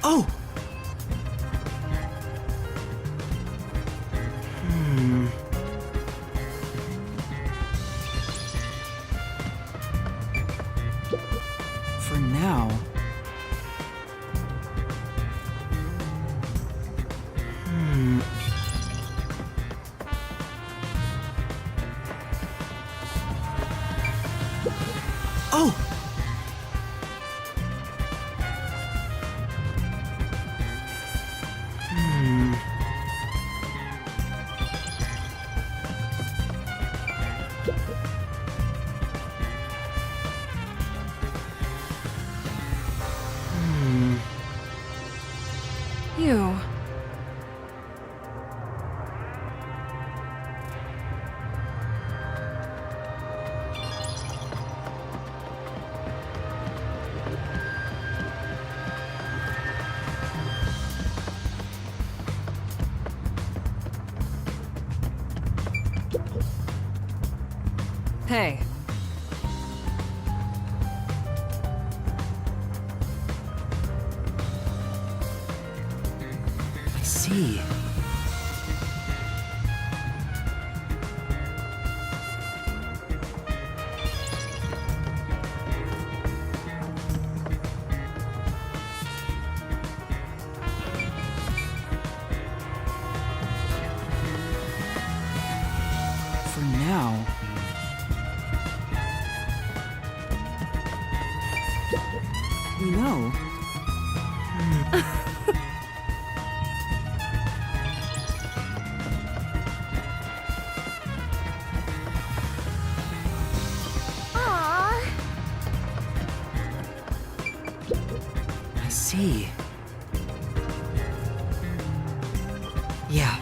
Oh! For now... Oh! You. Hey. I see. For now... You know... Aww. I see. Yeah.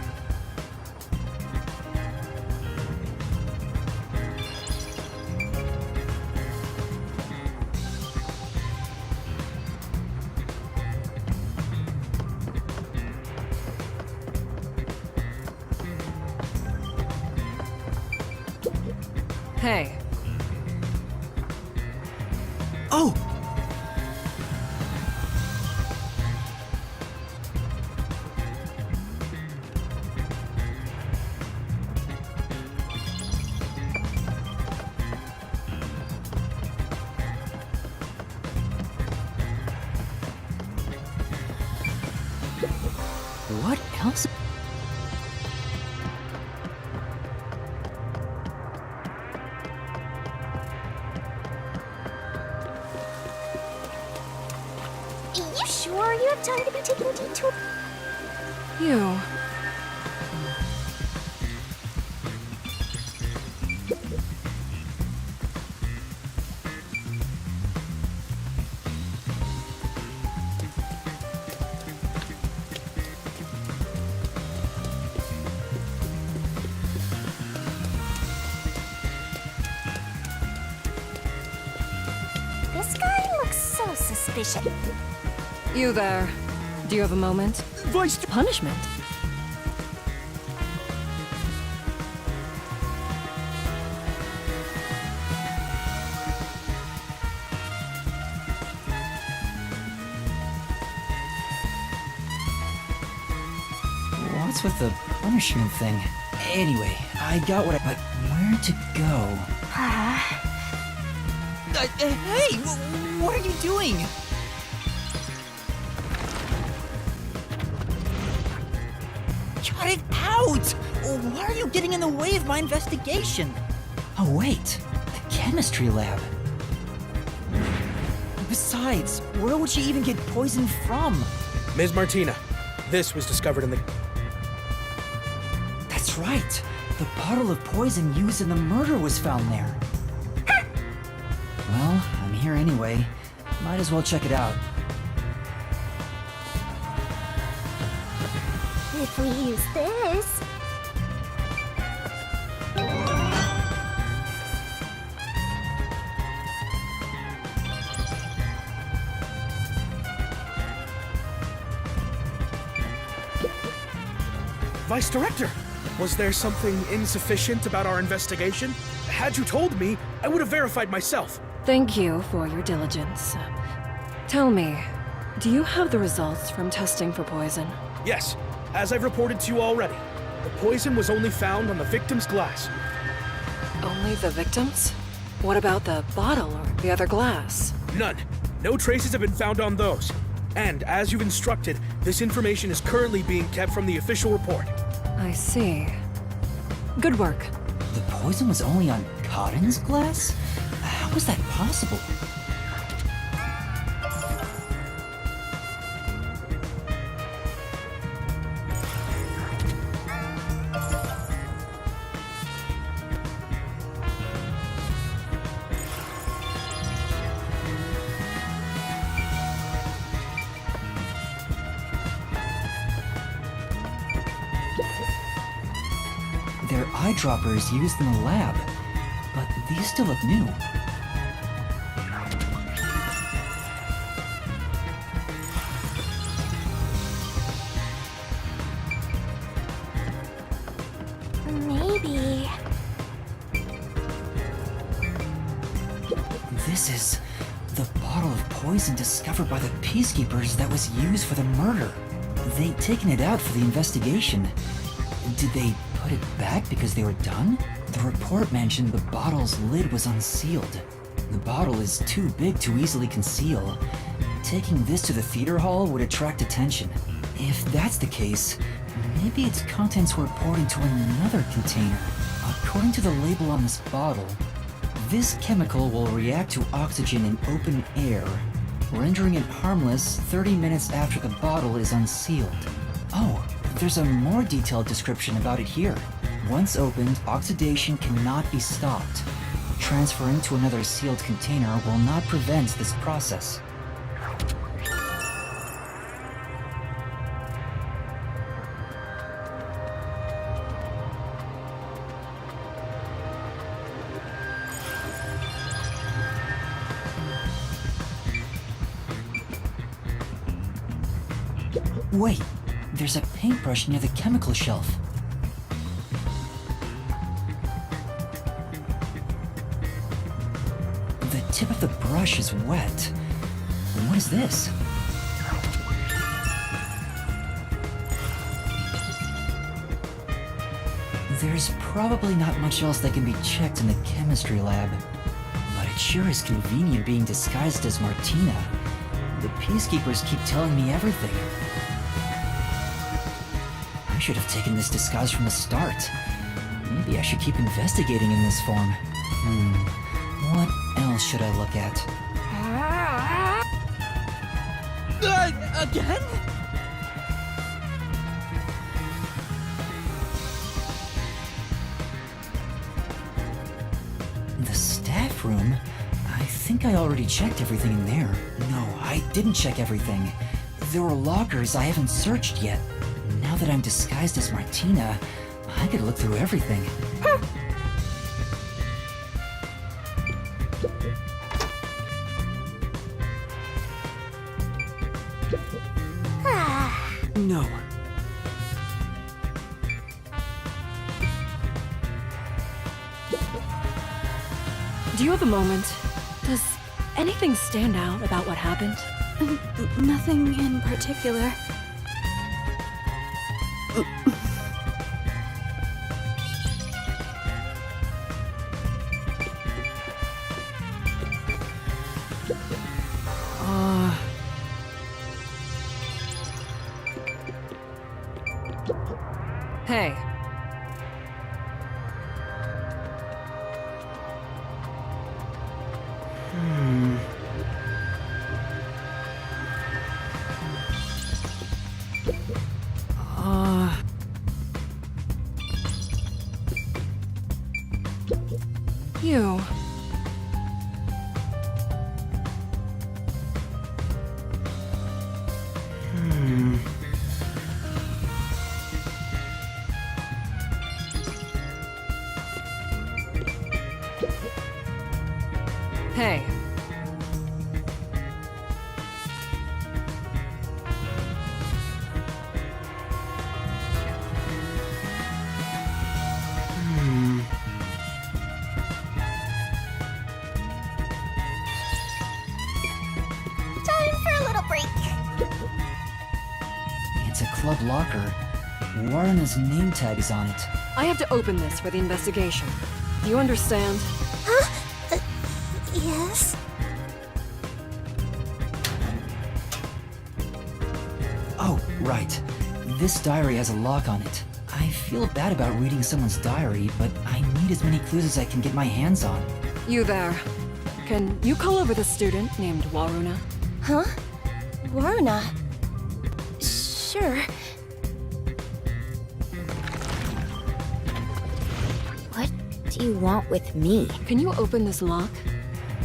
Hey. Oh! What else? You sure you have time to be taking a detour? You. This guy looks so suspicious. You there. Do you have a moment? Vice... Punishment? What's with the punishment thing? Anyway, I got what I... But where to go? Hey! What are you doing? Cut it out! Why are you getting in the way of my investigation? Oh, wait. The chemistry lab. Besides, where would she even get poison from? Ms. Martina, this was discovered in the... That's right. The bottle of poison used in the murder was found there. Well, I'm here anyway. Might as well check it out. If we use this... Vice Director, was there something insufficient about our investigation? Had you told me, I would have verified myself. Thank you for your diligence. Tell me, Do you have the results from testing for poison? Yes, as I've reported to you already, the poison was only found on the victim's glass. Only the victims? What about the bottle or the other glass? None. No traces have been found on those. And as you've instructed, this information is currently being kept from the official report. I see. Good work. The poison was only on Cotton's glass? How was that possible? They're eyedroppers used in the lab, but these still look new. Maybe. This is the bottle of poison discovered by the Peacekeepers that was used for the murder. They'd taken it out for the investigation. Did they put it back because they were done? The report mentioned the bottle's lid was unsealed. The bottle is too big to easily conceal. Taking this to the theater hall would attract attention. If that's the case, maybe its contents were poured into another container. According to the label on this bottle, this chemical will react to oxygen in open air, rendering it harmless 30 minutes after the bottle is unsealed. Oh, there's a more detailed description about it here. Once opened, oxidation cannot be stopped. Transferring to another sealed container will not prevent this process. Wait, there's a paintbrush near the chemical shelf. The tip of the brush is wet. What is this? There's probably not much else that can be checked in the chemistry lab. But it sure is convenient being disguised as Martina. The Peacekeepers keep telling me everything. I should have taken this disguise from the start. Maybe I should keep investigating in this form. What else should I look at? Again? The staff room? I think I already checked everything in there. No, I didn't check everything. There were lockers I haven't searched yet. Now that I'm disguised as Martina, I could look through everything. No. Do you have a moment? Does anything stand out about what happened? Nothing in particular. Hey. You. club locker. Waruna's name tag is on it. I have to open this for the investigation. Do you understand? Yes? Oh, right. This diary has a lock on it. I feel bad about reading someone's diary, but I need as many clues as I can get my hands on. You there. Can you call over the student named Waruna? Huh? Waruna? Sure. What do you want with me? Can you open this lock?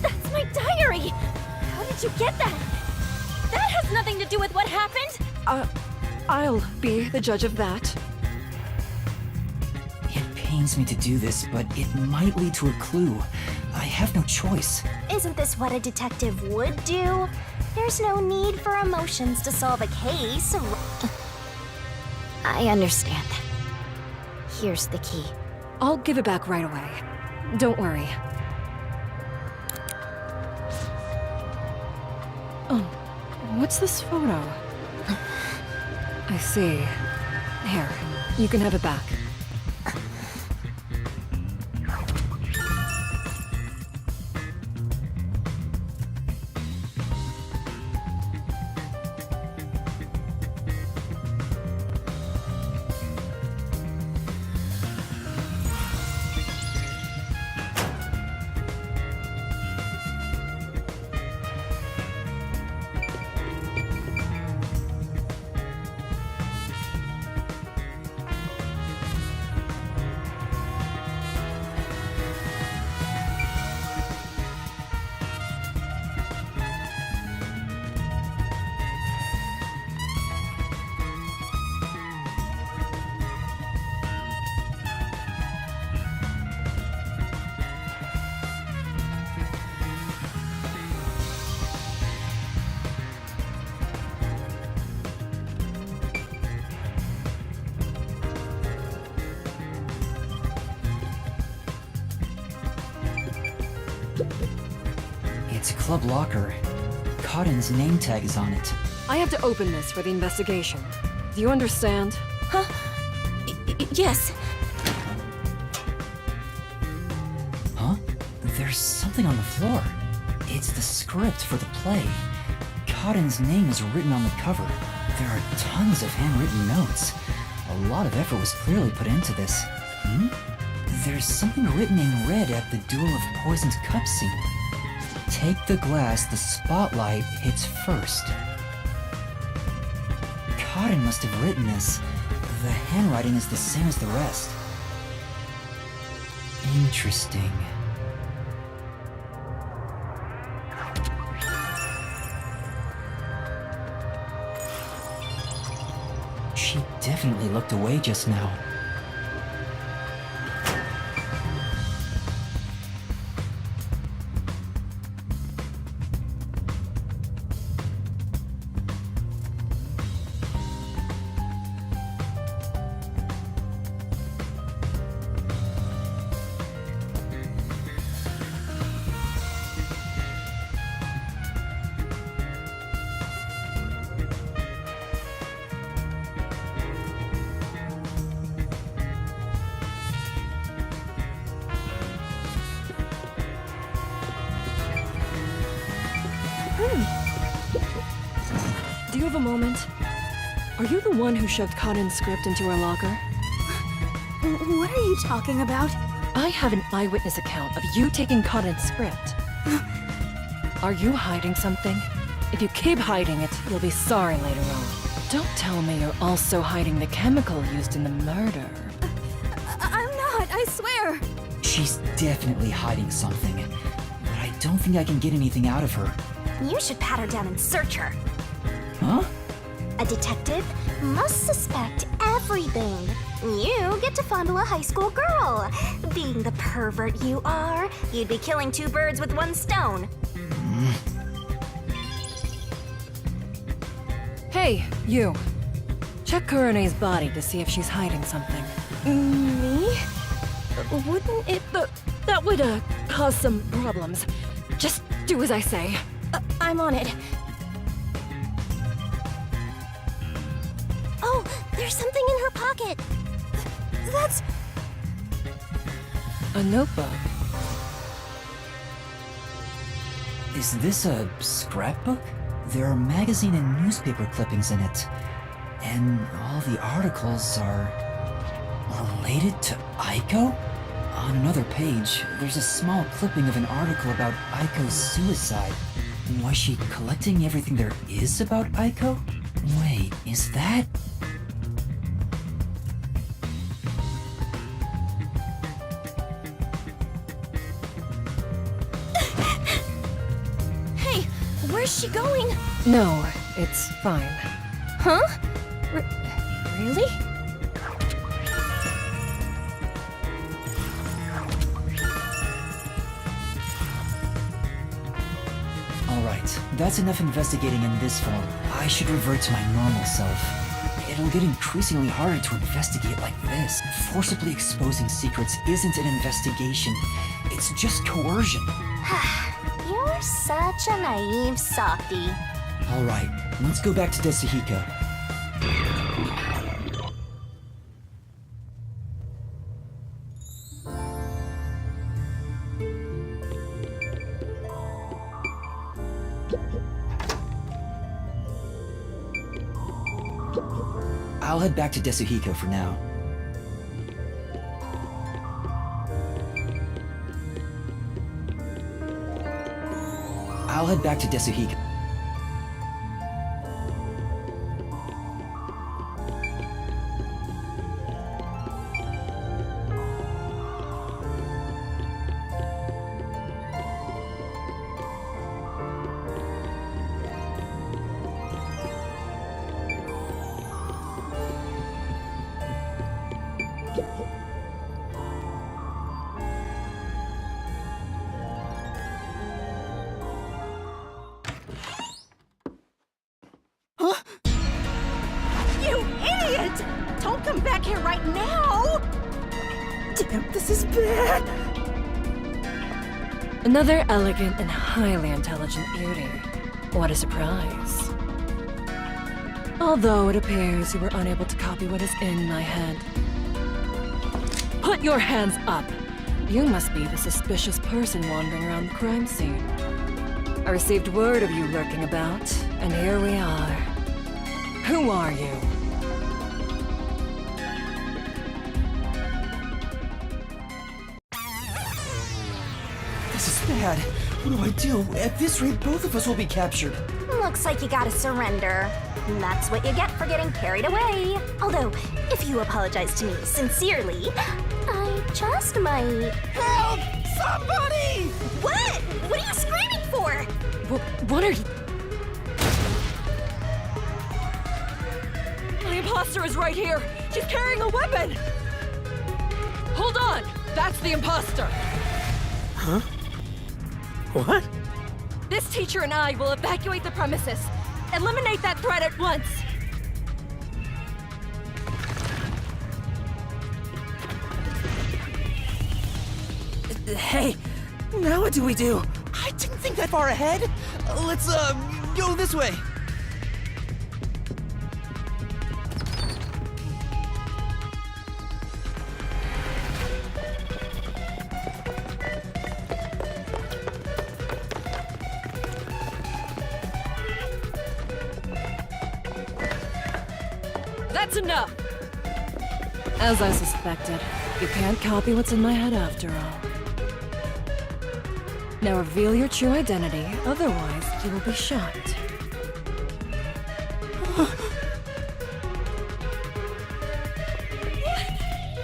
That's my diary! How did you get that? That has nothing to do with what happened! I'll be the judge of that. It pains me to do this, but it might lead to a clue. I have no choice. Isn't this what a detective would do? There's no need for emotions to solve a case. I understand. Here's the key. I'll give it back right away. Don't worry. Oh, what's this photo? I see. Here, you can have it back. It's a club locker. Cotton's name tag is on it. I have to open this for the investigation. Do you understand? Yes. Huh? There's something on the floor. It's the script for the play. Cotton's name is written on the cover. There are tons of handwritten notes. A lot of effort was clearly put into this. There's something written in red at the Duel of Poisoned Cup scene. Take the glass the spotlight hits first. Cotton must have written this. The handwriting is the same as the rest. Interesting. She definitely looked away just now. Do you have a moment? Are you the one who shoved Cotton's script into her locker? What are you talking about? I have an eyewitness account of you taking Cotton's script. Are you hiding something? If you keep hiding it, you'll be sorry later on. Don't tell me you're also hiding the chemical used in the murder. I'm not, I swear. She's definitely hiding something, but I don't think I can get anything out of her. You should pat her down and search her. Huh? A detective must suspect everything. You get to fondle a high school girl. Being the pervert you are, you'd be killing two birds with one stone. Hey, you. Check Kurene's body to see if she's hiding something. Me? Wouldn't it... that would, cause some problems. Just do as I say. I'm on it. Oh, There's something in her pocket. That's... A notebook. Is this a scrapbook? There are magazine and newspaper clippings in it. And all the articles are related to Aiko? On another page, there's a small clipping of an article about Aiko's suicide. Was she collecting everything there is about Aiko? Wait, is that... Hey, where's she going? No, it's fine. Huh? Really? Alright, that's enough investigating in this form. I should revert to my normal self. It'll get increasingly harder to investigate like this. Forcibly exposing secrets isn't an investigation. It's just coercion. You're such a naive softie. Alright, let's go back to Desuhiko. I'll head back to Desuhiko for now. I'll head back to Desuhiko. You idiot! Don't come back here right now! Damn, this is bad! Another elegant and highly intelligent beauty. What a surprise. Although it appears you were unable to copy what is in my head. Put your hands up! You must be the suspicious person wandering around the crime scene. I received word of you lurking about, and here we are. Who are you? This is bad. What do I do? At this rate, both of us will be captured. Looks like you gotta surrender. That's what you get for getting carried away. Although, if you apologize to me sincerely, I just might... Help! Somebody! What? What are you screaming for? What are you... My imposter is right here! She's carrying a weapon! Hold on! That's the imposter! Huh? What? This teacher and I will evacuate the premises. Eliminate that threat at once! Hey, now what do we do? I didn't think that far ahead. Let's, go this way. That's enough! As I suspected, you can't copy what's in my head after all. Now reveal your true identity, otherwise you will be shot.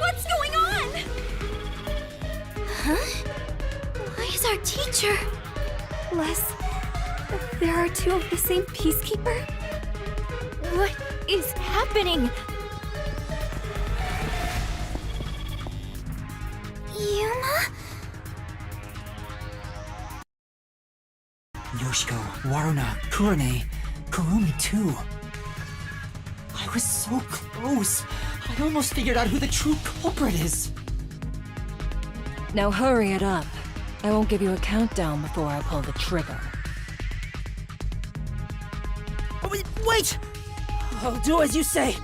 What's going on? Huh? Why is our teacher? Les, there are two of the same peacekeeper? What is happening? Yuma? Yoshiko, Waruna, Kurane, Kurumi too. I was so close. I almost figured out who the true culprit is. Now hurry it up. I won't give you a countdown before I pull the trigger. Wait! I'll do as you say.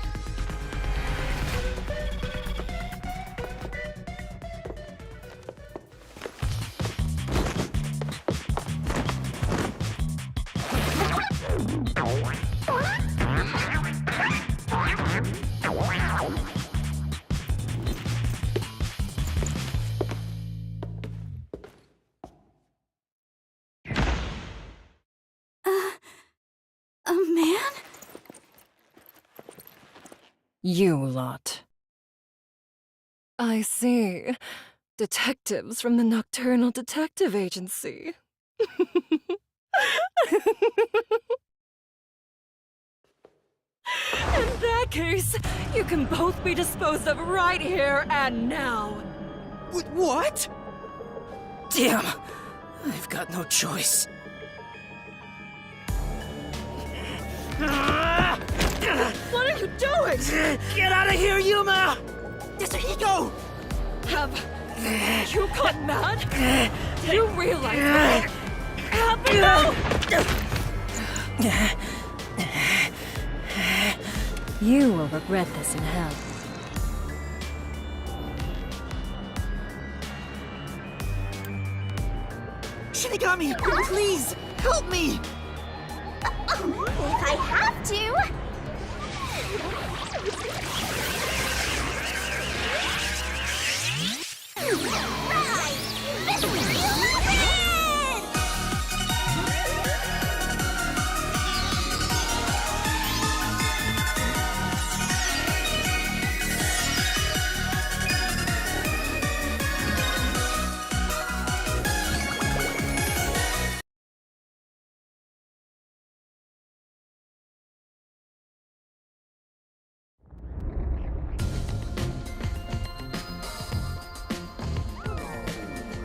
You lot. I see. Detectives from the Nocturnal Detective Agency. In that case, you can both be disposed of right here and now. What? Damn! I've got no choice. What are you doing? Get out of here, Yuma! Yasuhiko! Have you gone mad? Do you realize what happened now? You will regret this in hell. Shinigami, please, help me! If I have to. Right! Mystery 11!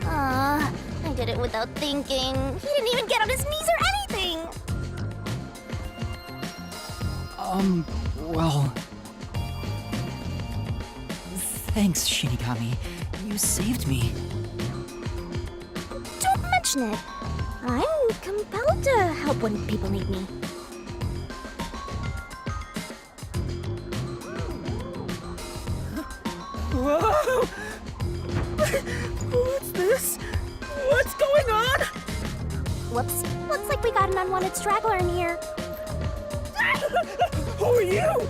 I did it without thinking. He didn't even get on his knees or anything. Well... Thanks, Shinigami. You saved me. Don't mention it. I'm compelled to help when people need me. Whoa! What's this? What's going on? Whoops. Looks like we got an unwanted straggler in here. Who are you?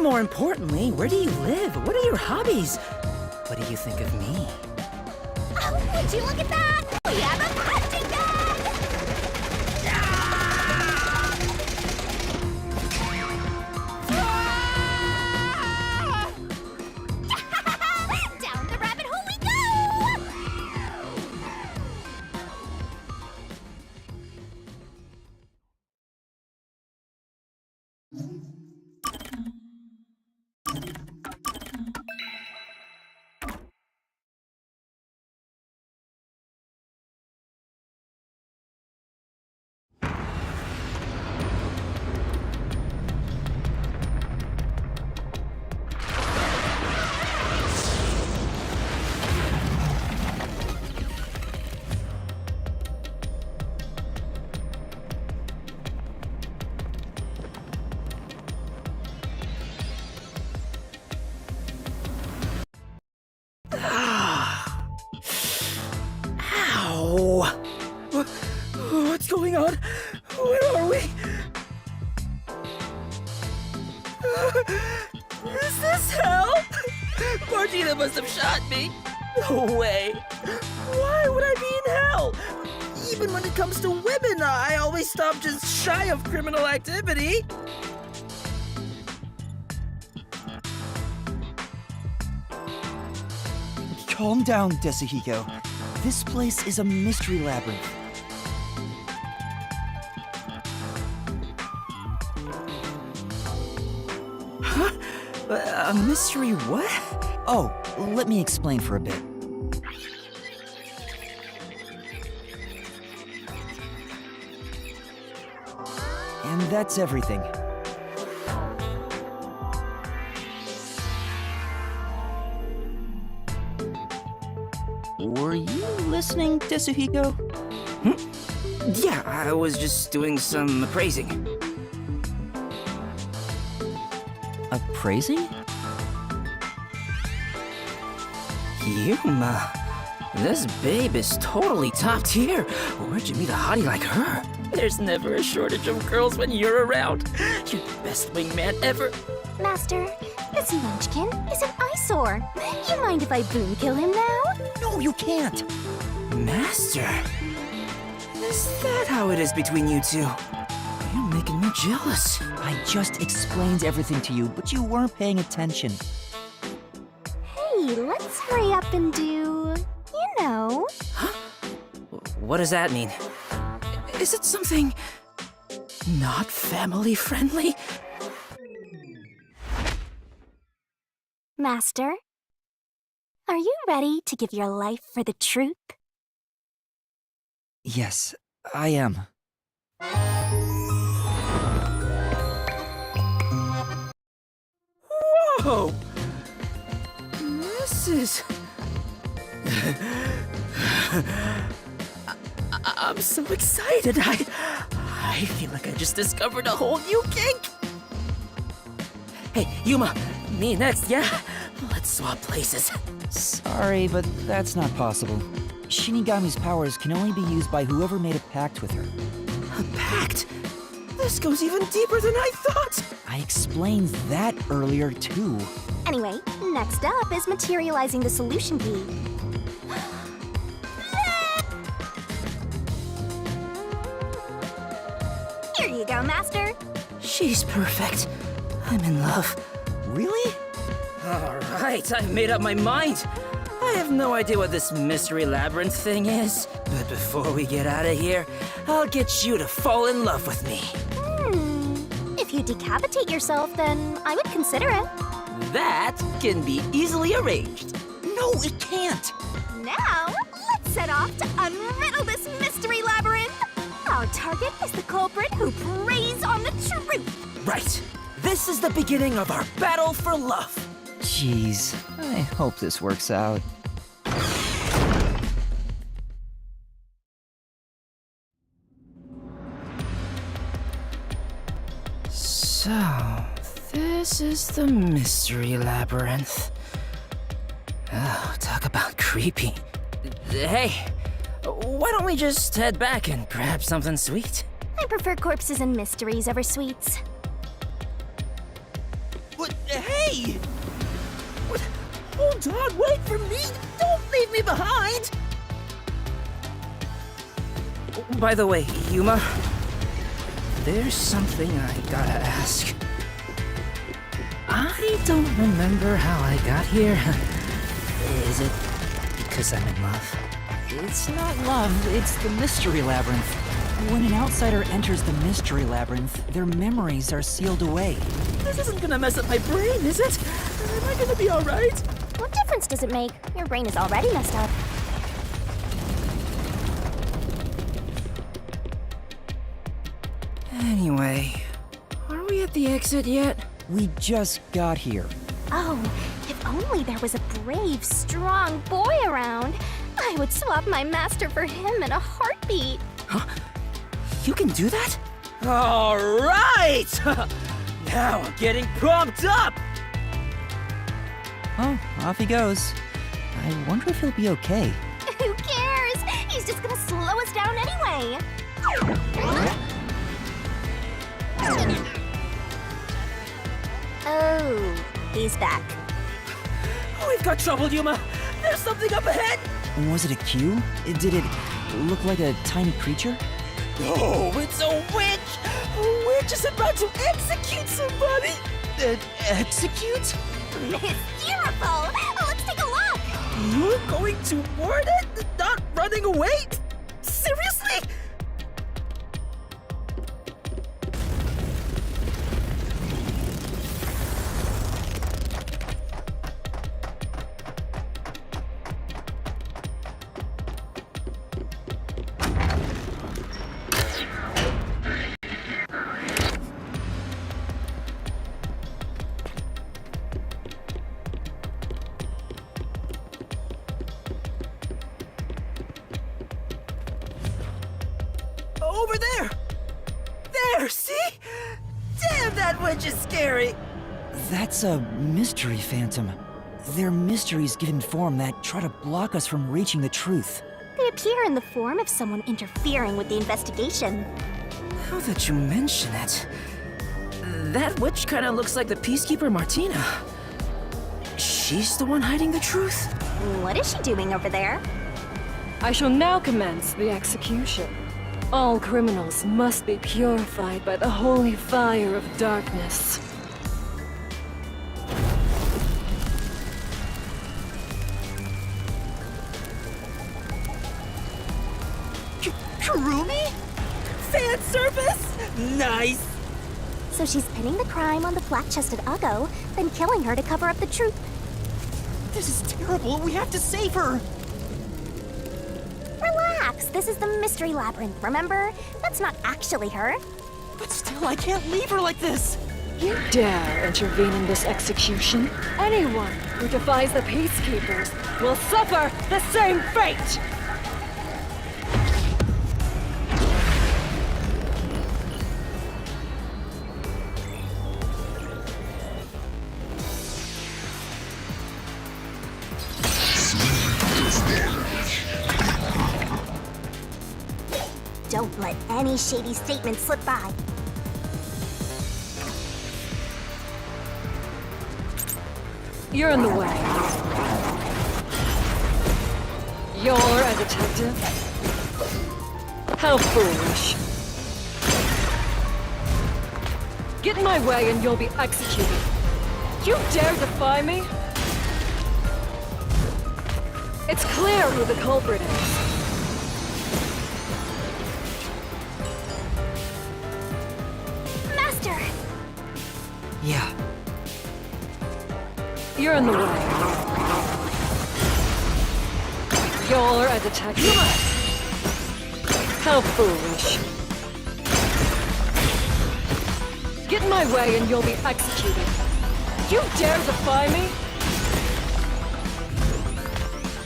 More importantly, where do you live? What are your hobbies? What do you think of me? Oh, would you look at that? We have a punching bag! Down the rabbit hole we go! Ow! What's going on? Where are we? Is this hell? Martina must have shot me. No way. Why would I be in hell? Even when it comes to women, I always stop just shy of criminal activity. Calm down, Desuhiko. This place is a mystery labyrinth. Huh? A mystery what? Oh, let me explain for a bit. And that's everything. Were you listening, Desuhiko? Yeah, I was just doing some appraising. Appraising? Yuma, this babe is totally top tier. Where'd you meet a hottie like her? There's never a shortage of girls when you're around. You're the best wingman ever. Master, this munchkin is an eyesore. You mind if I boom kill him now? No, you can't! Master, is that how it is between you two? You're making me jealous. I just explained everything to you, but you weren't paying attention. Hey, let's hurry up and do, you know. What does that mean? Is it something not family friendly? Master, are you ready to give your life for the truth? Yes, I am. Whoa! This is... I'm so excited. I feel like I just discovered a whole new kink. Hey, Yuma, me next, yeah? Let's swap places. Sorry, but that's not possible. Shinigami's powers can only be used by whoever made a pact with her. A pact? This goes even deeper than I thought. I explained that earlier, too. Anyway, next up is materializing the solution key. Here you go, Master. She's perfect. I'm in love. Really? All right, I've made up my mind. I have no idea what this mystery labyrinth thing is, but before we get out of here, I'll get you to fall in love with me. If you decapitate yourself, then I would consider it. That can be easily arranged. No, it can't! Now, let's set off to unriddle this mystery labyrinth. Our target is the culprit who preys on the truth. Right. This is the beginning of our battle for love. Jeez, I hope this works out. So, this is the mystery labyrinth. Oh, talk about creepy. Hey, why don't we just head back and grab something sweet? I prefer corpses and mysteries over sweets. What? Hey! What? Hold on, wait for me! Don't leave me behind! By the way, Yuma, there's something I gotta ask. I don't remember how I got here. Is it because I'm in love? It's not love, it's the mystery labyrinth. When an outsider enters the mystery labyrinth, their memories are sealed away. This isn't gonna mess up my brain, is it? Am I gonna be alright? What difference does it make? Your brain is already messed up. Anyway, are we at the exit yet? We just got here. Oh, if only there was a brave, strong boy around. I would swap my master for him in a heartbeat. Huh? You can do that? Alright! Now I'm getting pumped up! Oh, off he goes. I wonder if he'll be okay. Who cares? He's just gonna slow us down anyway. Oh, he's back. We've got trouble, Yuma! There's something up ahead! Was it a cue? Did it look like a tiny creature? Oh, it's a witch! A witch is about to execute somebody! Execute? It's beautiful! Let's take a look! You're going toward it? Not running away? Seriously? Over there! There, see? Damn, that witch is scary! That's a mystery phantom. They're mysteries given form that try to block us from reaching the truth. They appear in the form of someone interfering with the investigation. Now that you mention it, that witch kinda looks like the Peacekeeper Martina. She's the one hiding the truth? What is she doing over there? I shall now commence the execution. All criminals must be purified by the holy fire of darkness. Kurumi? Fan service? Nice! So she's pinning the crime on the flat-chested Uggo, then killing her to cover up the truth. This is terrible. We have to save her. Relax, this is the Mystery Labyrinth, remember? That's not actually her. But still, I can't leave her like this. You dare intervene in this execution? Anyone who defies the Peacekeepers will suffer the same fate! Don't let any shady statement slip by. You're in the way. You're a detective? How foolish. Get in my way and you'll be executed. You dare defy me? It's clear who the culprit is. Master! Yeah. You're in the way. You're a detective? How foolish. Get in my way and you'll be executed. You dare defy me?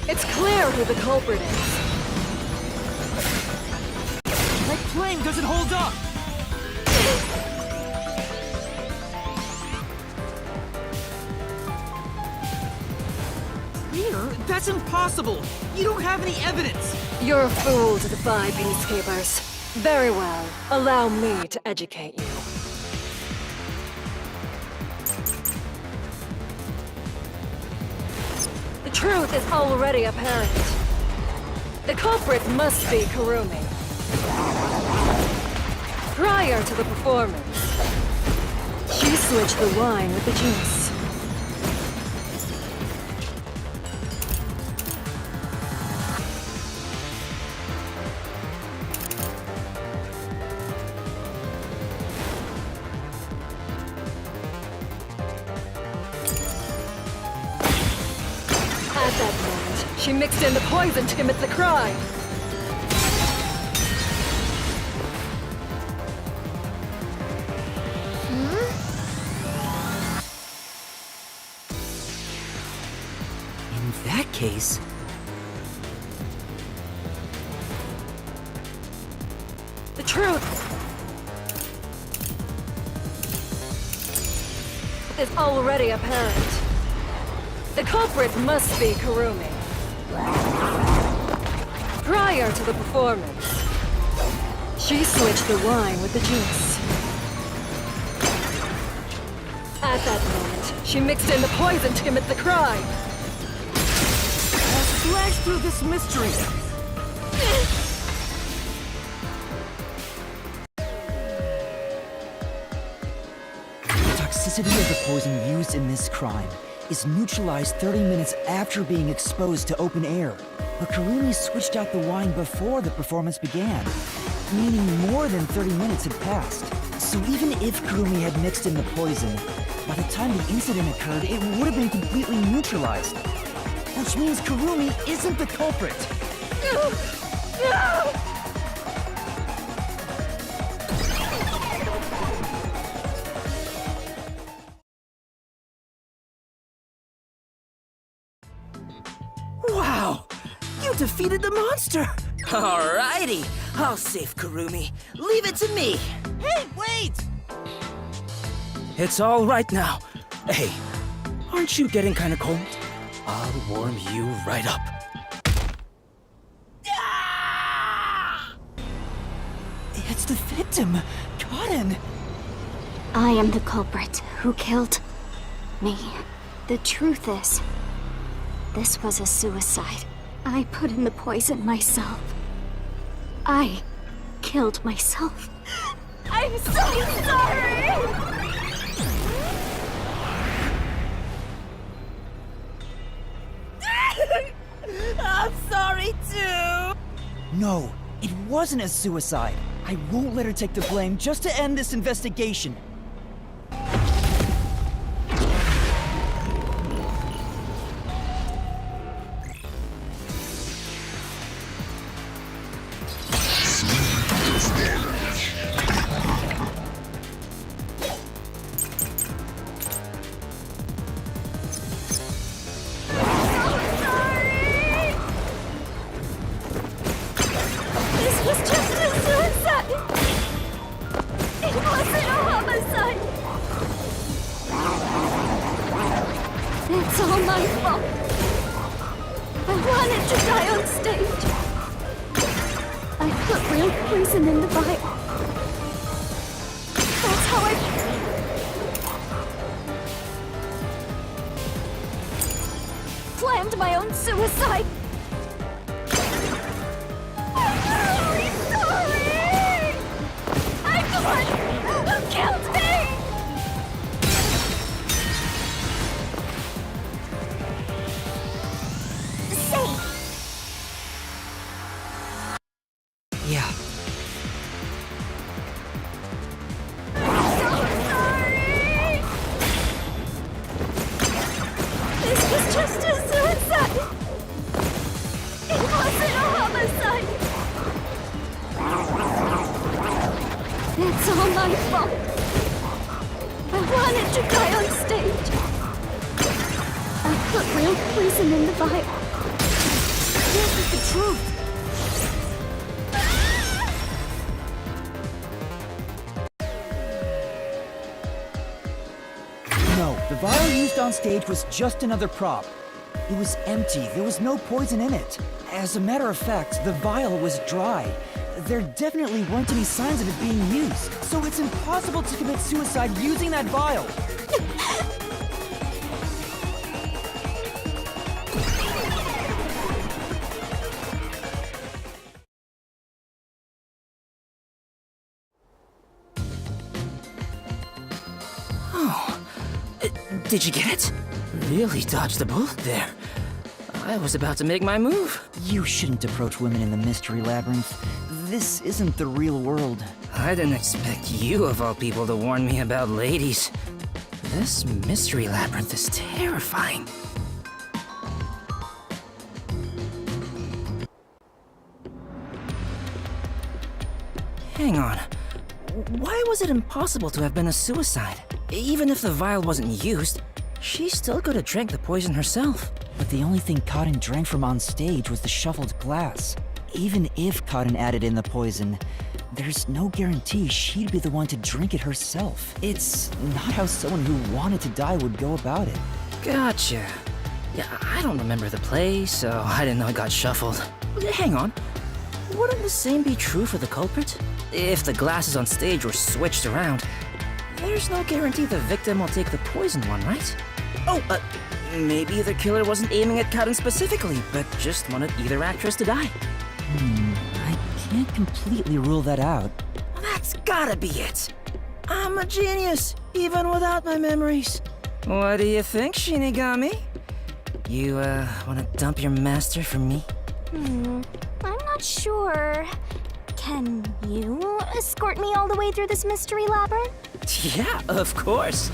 It's clear who the culprit is. My plane doesn't hold up. Reader, that's impossible. You don't have any evidence. You're a fool to defy Peacekeepers. Very well. Allow me to educate you. The truth is already apparent. The culprit must be Kurumi. Prior to the performance, she switched the wine with the juice. At that moment, she mixed in the poison to commit the crime. In that case, The truth is already apparent. The culprit must be Kurumi. Prior to the performance, she switched the wine with the juice. At that moment, she mixed in the poison to commit the crime. I'll slash through this mystery. the toxicity of the poison used in this crime is neutralized 30 minutes after being exposed to open air. But Kurumi switched out the wine before the performance began, meaning more than 30 minutes had passed. So even if Kurumi had mixed in the poison, by the time the incident occurred, it would have been completely neutralized. Which means Kurumi isn't the culprit. Wow! You defeated the monster! Alrighty, I'll save Kurumi. Leave it to me. Hey, wait! It's all right now. Hey, aren't you getting kind of cold? I'll warm you right up. It's the victim, Kaden. I am the culprit who killed me. The truth is, this was a suicide. I put in the poison myself. I killed myself. I'm so sorry! I'm sorry too. No, it wasn't a suicide. I won't let her take the blame just to end this investigation. This was just a suicide! It wasn't a homicide! It's all my fault. I wanted to die on stage. I put real poison in the vial. That's how I... planned my own suicide. I'm really sorry! I'm the one who killed me! Say, Yeah, sorry! This was just a suicide! It wasn't a homicide! It's all my fault. I wanted to die on stage. I put real poison in the vial. This is the truth. no, the vial used on stage was just another prop. It was empty, there was no poison in it. As a matter of fact, the vial was dry. There definitely weren't any signs of it being used, so it's impossible to commit suicide using that vial. Did you get it? Really dodged the bullet there. I was about to make my move. You shouldn't approach women in the Mystery Labyrinth. This isn't the real world. I didn't expect you, of all people, to warn me about ladies. This mystery labyrinth is terrifying. Hang on. Why was it impossible to have been a suicide? Even if the vial wasn't used, she still could have drank the poison herself. But the only thing Cotton drank from on stage was the shuffled glass. Even if Cotton added in the poison, there's no guarantee she'd be the one to drink it herself. It's not how someone who wanted to die would go about it. Gotcha. Yeah, I don't remember the play, so I didn't know it got shuffled. Hang on. Wouldn't the same be true for the culprit? If the glasses on stage were switched around, there's no guarantee the victim will take the poisoned one, right? Oh, maybe the killer wasn't aiming at Cotton specifically, but just wanted either actress to die. I can't completely rule that out. That's gotta be it. I'm a genius, even without my memories. What do you think, Shinigami? You, wanna dump your master for me? I'm not sure. Can you escort me all the way through this mystery labyrinth? Yeah, of course.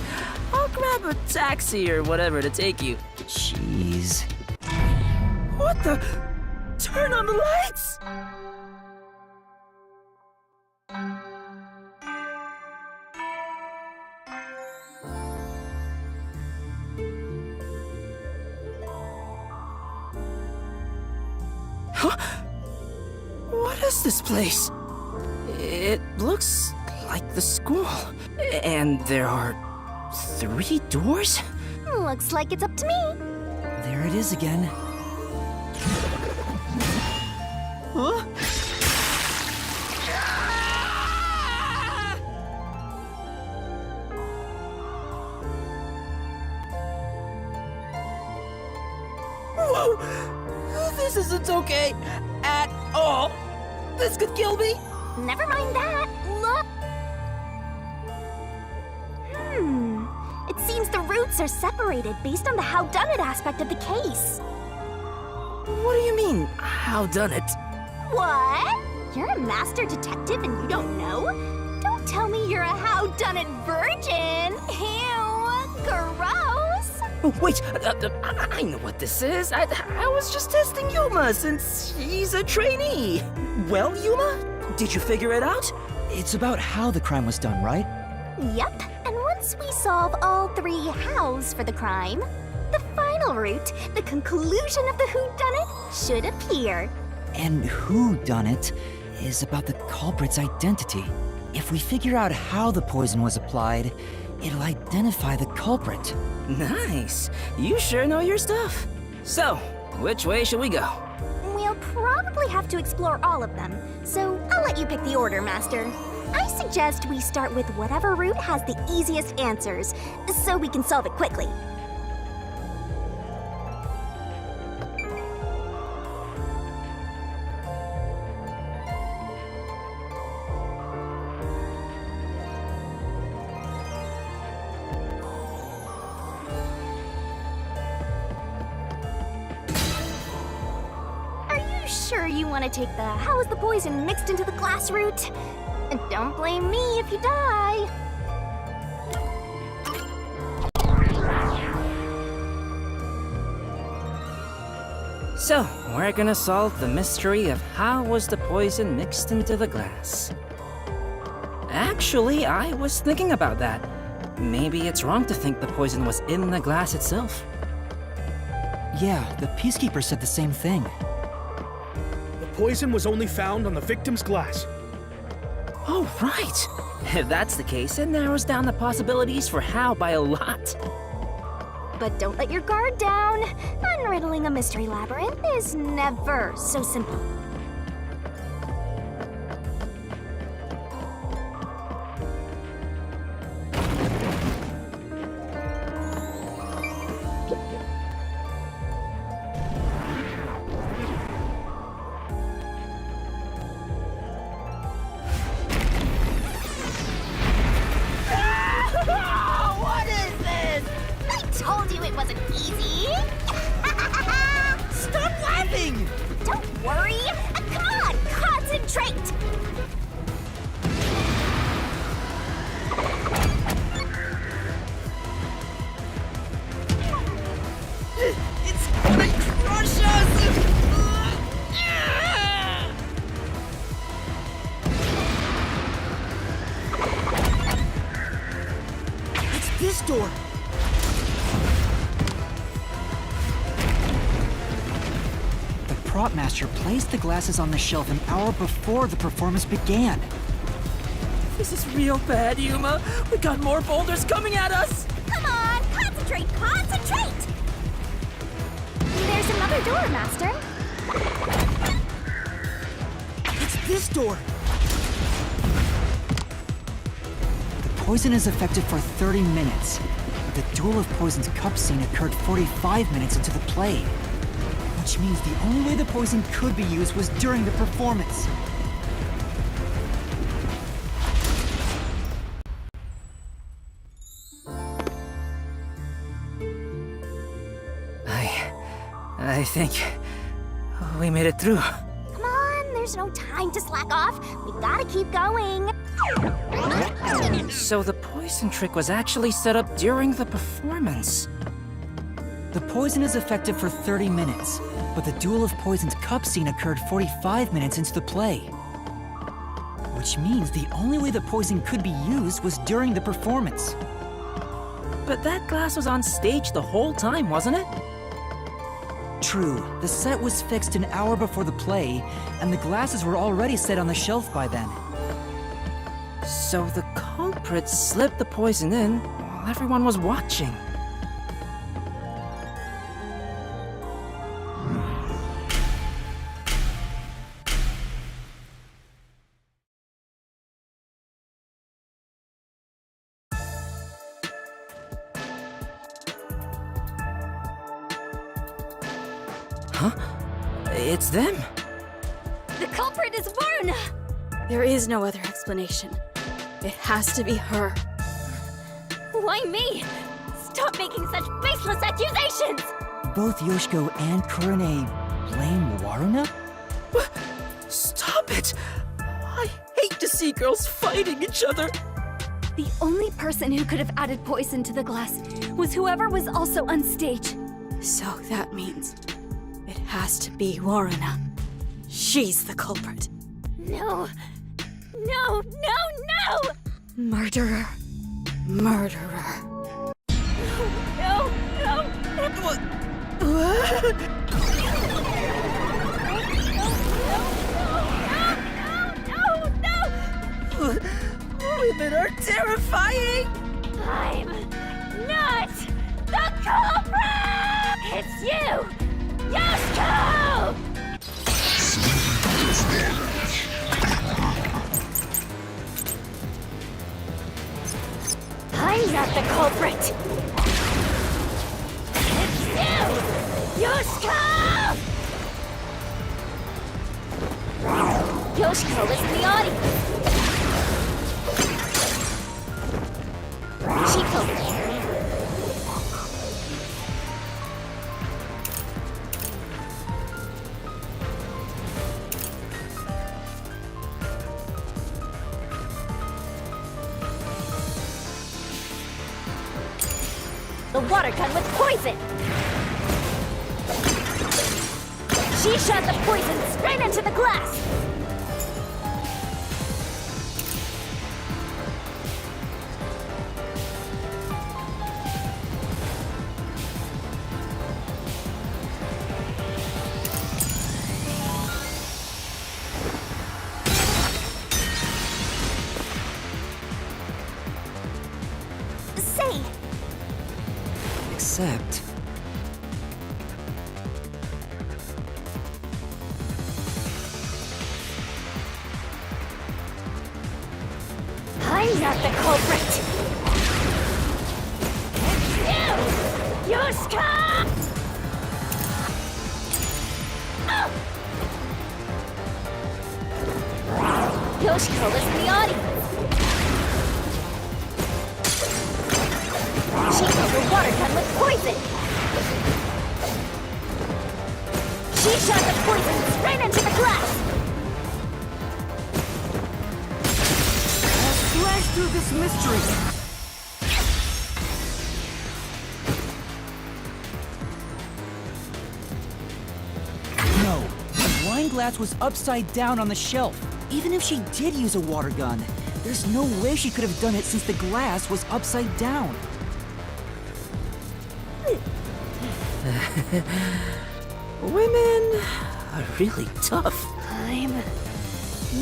I'll grab a taxi or whatever to take you. Jeez. What the? Turn on the lights! Huh? What is this place? It looks like the school. And there are 3 doors? Looks like it's up to me. There it is again. Huh? Whoa! This isn't okay at all. This could kill me. never mind that. Look. It seems the roots are separated based on the howdunit aspect of the case. What do you mean, how done it? What? You're a master detective and you don't know? Don't tell me you're a howdunit virgin. Ew, gross. Wait, I know what this is. I was just testing Yuma since she's a trainee. Well, Yuma, did you figure it out? It's about how the crime was done, right? Yep, and once we solve all three hows for the crime, the final route, the conclusion of the whodunit, should appear. And who done it is about the culprit's identity. If we figure out how the poison was applied, it'll identify the culprit. Nice. You sure know your stuff. So, which way should we go? We'll probably have to explore all of them, so I'll let you pick the order, Master. I suggest we start with whatever route has the easiest answers, so we can solve it quickly. Are you sure you want to take the how is the poison mixed into the glass route? And don't blame me if you die. So, we're gonna solve the mystery of how was the poison mixed into the glass. Actually, I was thinking about that. Maybe it's wrong to think the poison was in the glass itself. Yeah, the Peacekeeper said the same thing. The poison was only found on the victim's glass. Oh, right! If that's the case, it narrows down the possibilities for how by a lot. But don't let your guard down. Unriddling a mystery labyrinth is never so simple. What is this? I told you it wasn't easy. Stop laughing! Don't worry. Come on, concentrate. It's gonna crush us! It's this door! The prop master placed the glasses on the shelf an hour before the performance began. This is real bad, Yuma. We got more boulders coming at us! Come on, concentrate, concentrate. There's another door, Master. It's this door! The poison is effective for 30 minutes. The Duel of Poison's cup scene occurred 45 minutes into the play. Which means the only way the poison could be used was during the performance. I think we made it through. Come on, there's no time to slack off. We gotta keep going. So the poison trick was actually set up during the performance. The poison is effective for 30 minutes, but the Duel of Poison's cup scene occurred 45 minutes into the play. Which means the only way the poison could be used was during the performance. But that glass was on stage the whole time, wasn't it? True, the set was fixed an hour before the play, and the glasses were already set on the shelf by then. So the culprit slipped the poison in while everyone was watching. Huh? It's them. The culprit is Varna. There is no other explanation. It has to be her. Why me? Stop making such baseless accusations! Both Yoshiko and Kurane blame Waruna? Stop it! I hate to see girls fighting each other. The only person who could have added poison to the glass was whoever was also on stage. So that means it has to be Waruna. She's the culprit. No! No, no, no! Murderer. Murderer. No, no, no! What? Women are terrifying! I'm not the culprit! It's you! Yoshiko! I'm not the culprit! It's you! Yoshiko! Yoshiko is in the audience! Chico! The water gun with poison! She shot the poison straight into the glass! Say! Except... I'm not the culprit! It's you! Yoshiko! Oh! Yoshiko is in the audience! She killed the water gun with poison! She shot the poison straight into the glass! Slash through this mystery! No, the wine glass was upside down on the shelf. Even if she did use a water gun, there's no way she could have done it since the glass was upside down. Women are really tough. I'm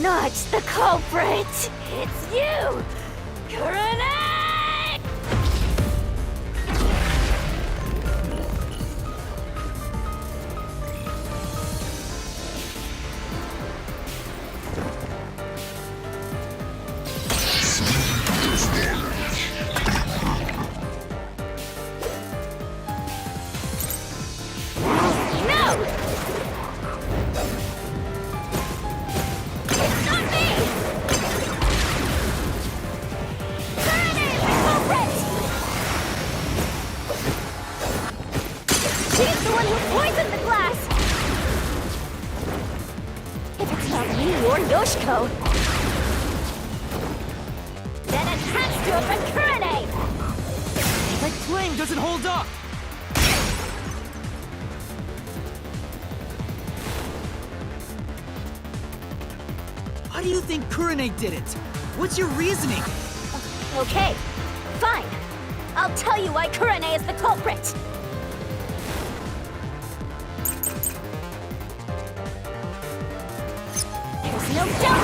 not the culprit! It's you! Kurane! No! It's not me! Kurane is the culprit! She's the one who poisoned the glass! If it's not me or Yoshiko, then it has to have been Kurane! My claim doesn't hold up! Why do you think Kurane did it? What's your reasoning? Okay, fine. I'll tell you why Kurane is the culprit. There's no doubt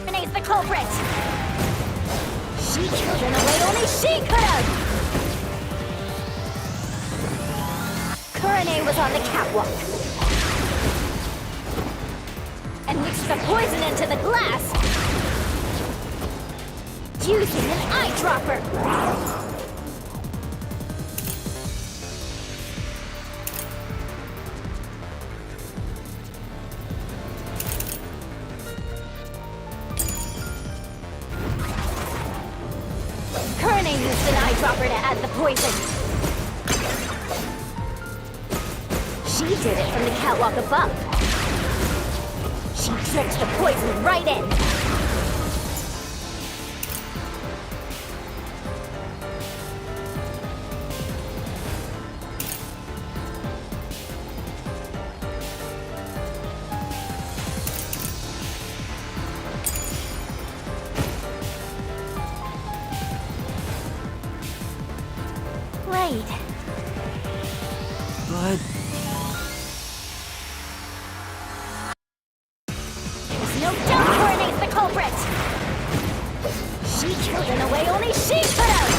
Kurane's the culprit. She killed in a way only she could have. Kurane was on the catwalk and mixed the poison into the glass using an eyedropper. Kurane used an eyedropper to add the poison. She did it from the catwalk above. She tricked the poison right in. Blade. But There's no doubt Kurane's the culprit! She killed in a way only she could have!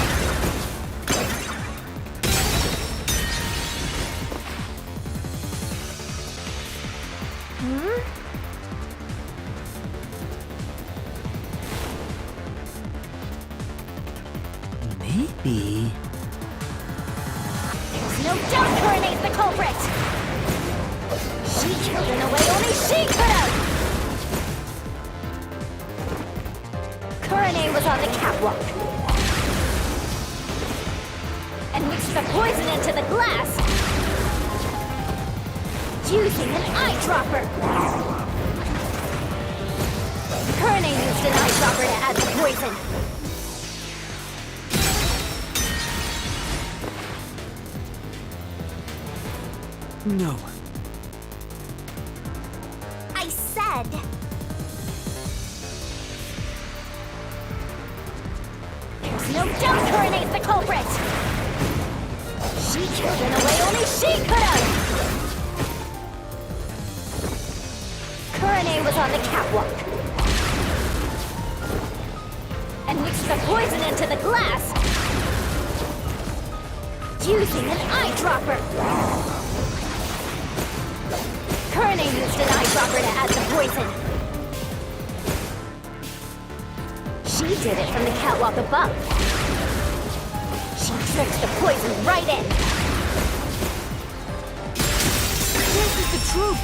maybe... There's no doubt Kurane's the culprit! She killed in a way only she could have! Kurane was on the catwalk. And mixed the poison into the glass. Using an eyedropper. Kurane used an eyedropper to add the poison. No. I said... There's no doubt Kurane's the culprit! She killed in a way only she could have! Kurane was on the catwalk. And mixed the poison into the glass. Using an eyedropper. Kurane used an eyedropper to add the poison. She did it from the catwalk above. She tricked the poison right in. This is the truth.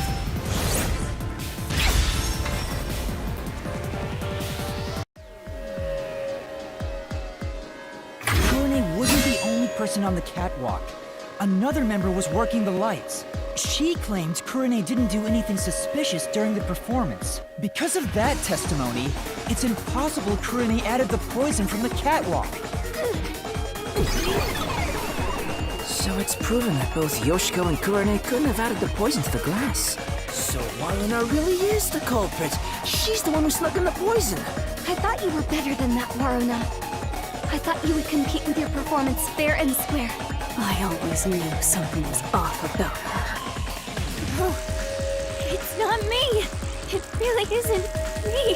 Kurane wasn't the only person on the catwalk. Another member was working the lights. She claimed Kurane didn't do anything suspicious during the performance. Because of that testimony, it's impossible Kurane added the poison from the catwalk. So it's proven that both Yoshiko and Kurane couldn't have added the poison to the glass. So Waruna really is the culprit. She's the one who snuck in the poison. I thought you were better than that, Waruna. I thought you would compete with your performance fair and square. I always knew something was off about her. Oh, it's not me! It really isn't me!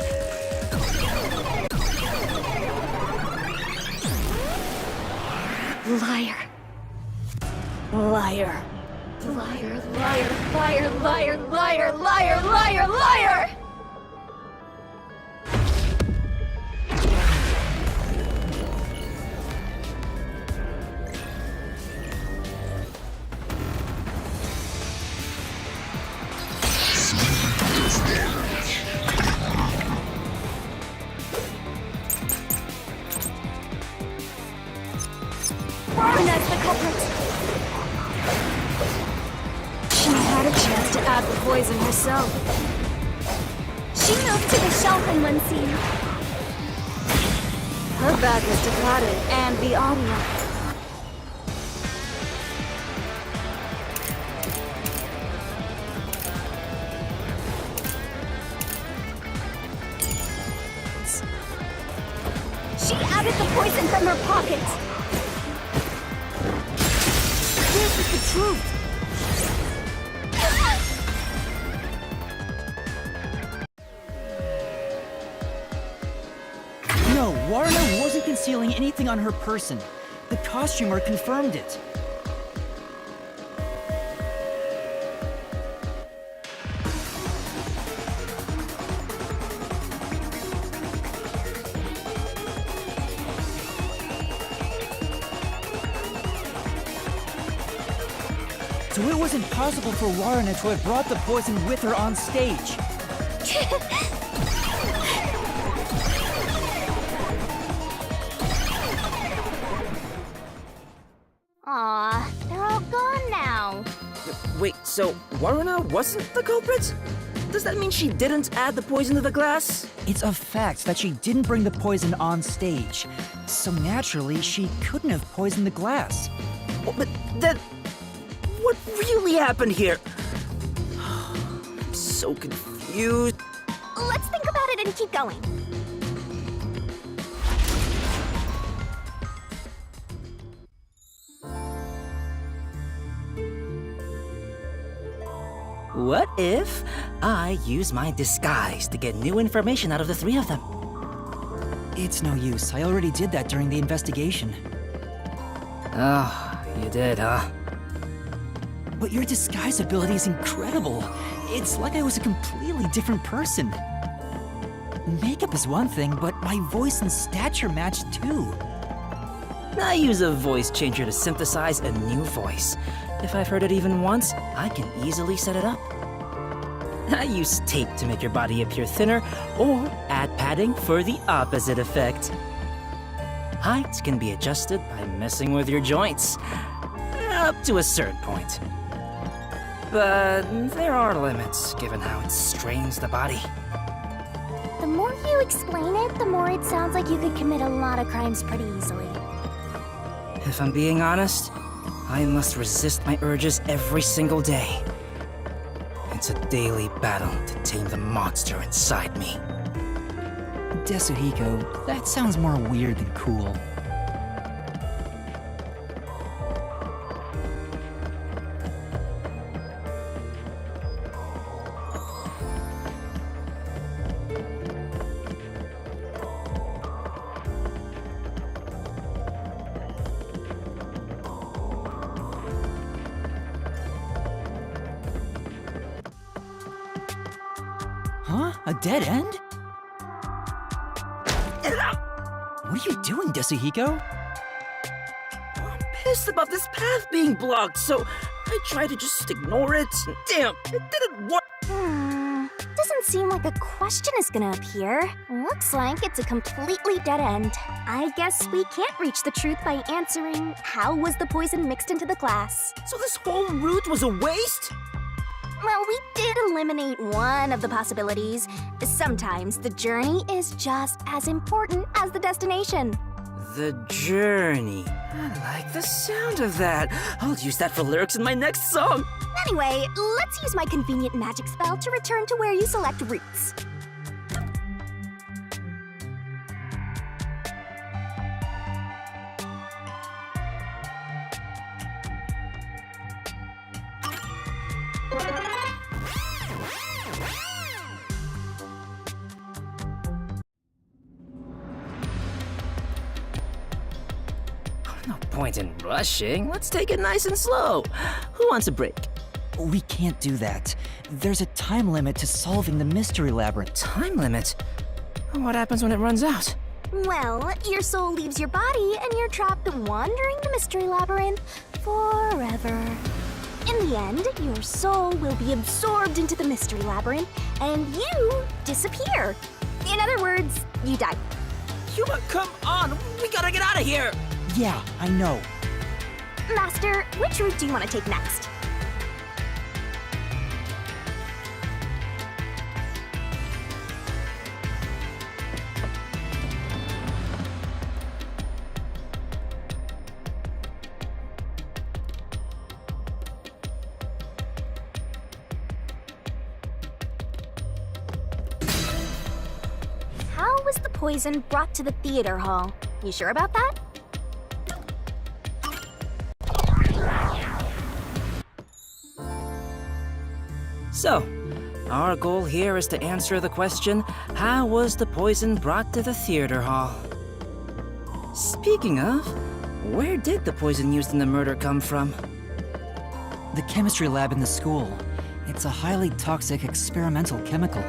Liar. Liar. Liar, liar, liar, liar, liar, liar, liar, liar! Waruna's the culprit. She had a chance to add the poison herself. She moved to the shelf in one scene. Her bag was Takata and the audio. She added the poison from her pocket. This is the truth. No, Waruna wasn't concealing anything on her person. The costumer confirmed it. So it was impossible for Waruna to have brought the poison with her on stage. Wait, so Waruna wasn't the culprit? Does that mean she didn't add the poison to the glass? It's a fact that she didn't bring the poison on stage. So naturally, she couldn't have poisoned the glass. But then, what really happened here? I'm so confused. Let's think about it and keep going. What if I use my disguise to get new information out of the three of them? It's no use. I already did that during the investigation. Oh, you did, huh? But your disguise ability is incredible. It's like I was a completely different person. Makeup is one thing, but my voice and stature match too. I use a voice changer to synthesize a new voice. If I've heard it even once, I can easily set it up. I use tape to make your body appear thinner, or add padding for the opposite effect. Height can be adjusted by messing with your joints, up to a certain point. But there are limits, given how it strains the body. The more you explain it, the more it sounds like you could commit a lot of crimes pretty easily. If I'm being honest, I must resist my urges every single day. It's a daily battle to tame the monster inside me. Desuhiko, that sounds more weird than cool. Huh? A dead end? What are you doing, Desuhiko? I'm pissed about this path being blocked, so I try to just ignore it. Damn, it didn't work. Doesn't seem like a question is gonna appear. Looks like it's a completely dead end. I guess we can't reach the truth by answering, how was the poison mixed into the glass? So this whole route was a waste? Well, we did eliminate one of the possibilities. Sometimes the journey is just as important as the destination. The journey. I like the sound of that. I'll use that for lyrics in my next song. Anyway, let's use my convenient magic spell to return to where you select routes. No point in rushing. Let's take it nice and slow. Who wants a break? We can't do that. There's a time limit to solving the mystery labyrinth. Time limit? What happens when it runs out? Well, your soul leaves your body and you're trapped wandering the mystery labyrinth forever. In the end, your soul will be absorbed into the mystery labyrinth and you disappear. In other words, you die. Yuma, come on! We gotta get out of here! Yeah, I know. Master, which route do you want to take next? How was the poison brought to the theater hall? You sure about that? So, our goal here is to answer the question, how was the poison brought to the theater hall? Speaking of, where did the poison used in the murder come from? The chemistry lab in the school. It's a highly toxic experimental chemical.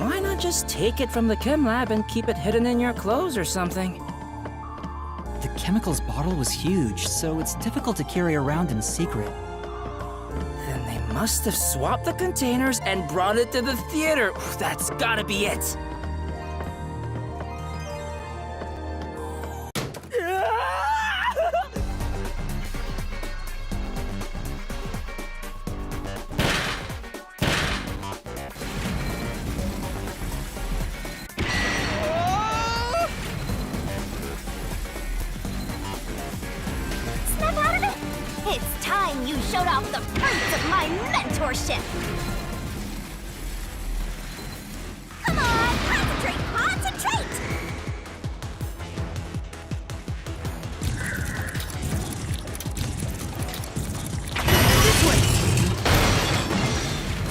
Why not just take it from the chem lab and keep it hidden in your clothes or something? The chemicals bottle was huge, so it's difficult to carry around in secret. Then they must have swapped the containers and brought it to the theater. That's gotta be it. you showed off the fruits of my mentorship! Come on, concentrate, concentrate! This way!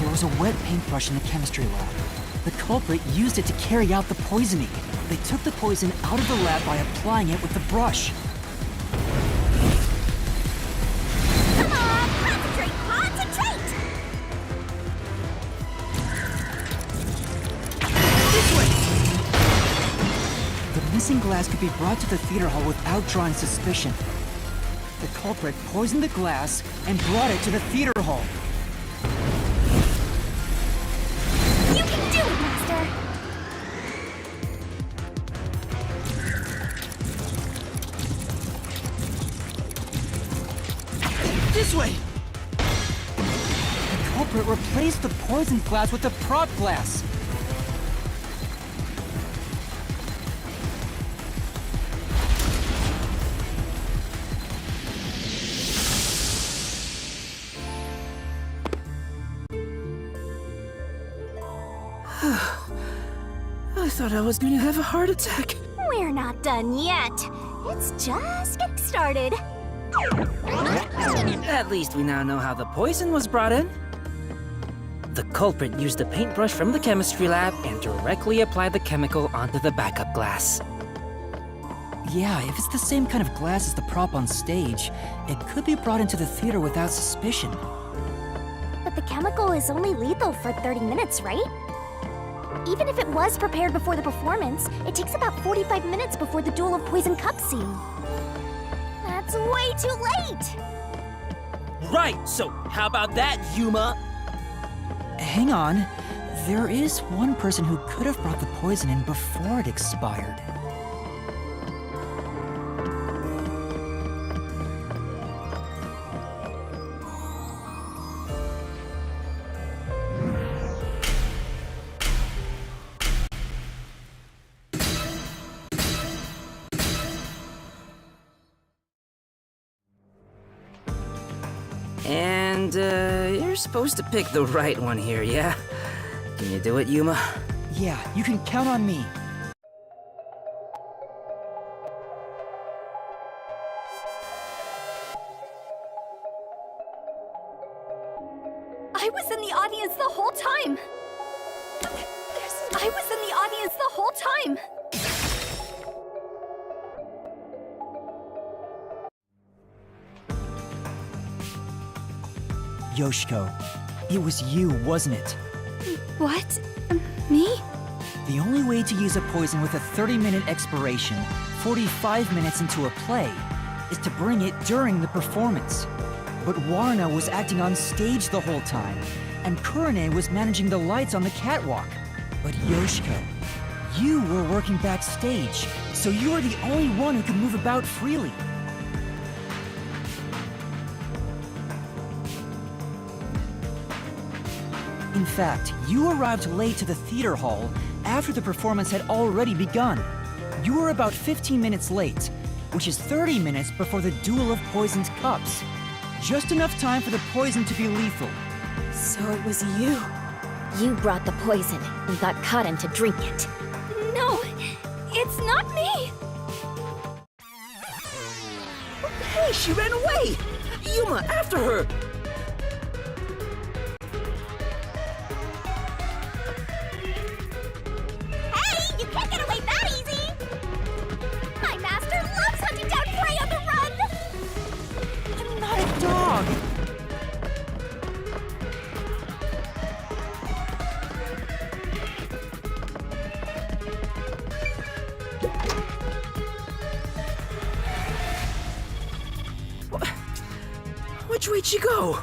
There was a wet paintbrush in the chemistry lab. The culprit used it to carry out the poisoning. They took the poison out of the lab by applying it with the brush. Come on, concentrate, concentrate! This way! The missing glass could be brought to the theater hall without drawing suspicion. The culprit poisoned the glass and brought it to the theater hall. You can do it, Master! This way! The culprit replaced the poisoned glass with the prop glass. I thought I was gonna have a heart attack. We're not done yet. It's just getting started. At least we now know how the poison was brought in. The culprit used a paintbrush from the chemistry lab and directly applied the chemical onto the backup glass. Yeah, if it's the same kind of glass as the prop on stage, it could be brought into the theater without suspicion. But the chemical is only lethal for 30 minutes, right? Even if it was prepared before the performance, it takes about 45 minutes before the Duel of Poison Cup scene. That's way too late! Right, so how about that, Yuma? Hang on. There is one person who could have brought the poison in before it expired. And, you're supposed to pick the right one here, yeah? Can you do it, Yuma? Yeah, you can count on me. I was in the audience the whole time! I was in the audience the whole time! Yoshiko, it was you, wasn't it? What? Me? The only way to use a poison with a 30-minute expiration, 45 minutes into a play, is to bring it during the performance. But Warna was acting on stage the whole time, and Kurane was managing the lights on the catwalk. But Yoshiko, you were working backstage, so you were the only one who could move about freely. In fact, you arrived late to the theater hall after the performance had already begun. You were about 15 minutes late, which is 30 minutes before the Duel of Poisoned Cups. Just enough time for the poison to be lethal. So it was you. You brought the poison and got Kaden to drink it. No, it's not me! Hey, she ran away! Yuma, after her! Hey, you can't get away that easy! My master loves hunting down prey on the run! I'm not a dog! Which way'd she go?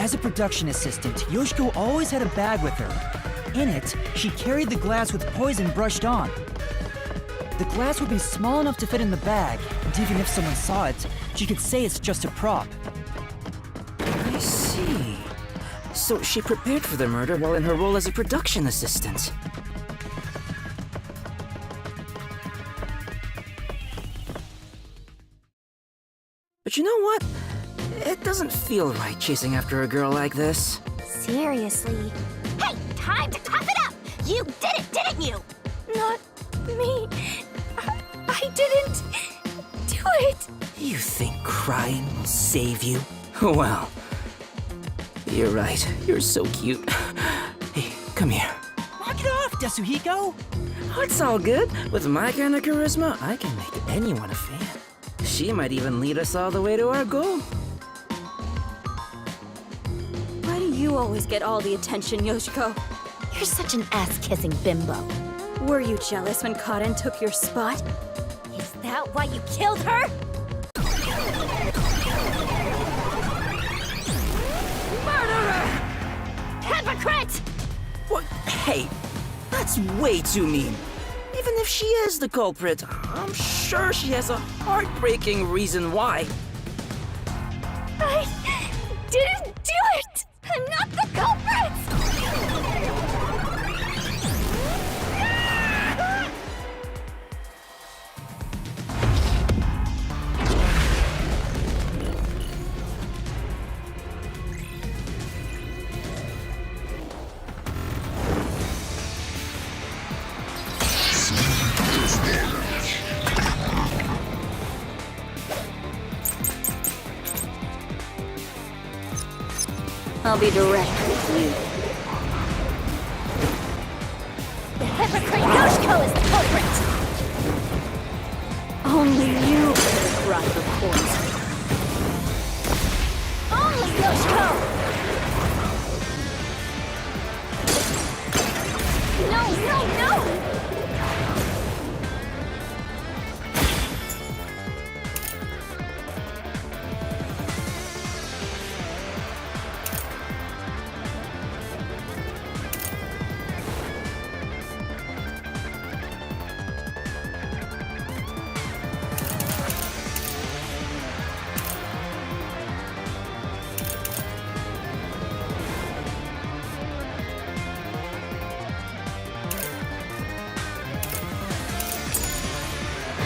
As a production assistant, Yoshiko always had a bag with her. In it, she carried the glass with poison brushed on. The glass would be small enough to fit in the bag, and even if someone saw it, she could say it's just a prop. I see. So she prepared for the murder while in her role as a production assistant. But you know what? It doesn't feel right chasing after a girl like this. Seriously. Hey, time to tough it up! You did it, didn't you? Not me. I didn't do it. You think crying will save you? Well, you're right. You're so cute. Hey, come here. Knock it off, Yasuhiko! Oh, it's all good. With my kind of charisma, I can make anyone a fan. She might even lead us all the way to our goal. Why do you always get all the attention, Yoshiko? You're such an ass-kissing bimbo. Were you jealous when Kaden took your spot? Is that why you killed her? Murderer! Hypocrite! What? Hey, that's way too mean. Even if she is the culprit, I'm sure she has a heartbreaking reason why. I didn't do it! I'm not the culprit! I'll be direct with you. The hypocrite Yoshiko is the culprit! Only you could have brought the poison. Only Yoshiko! No!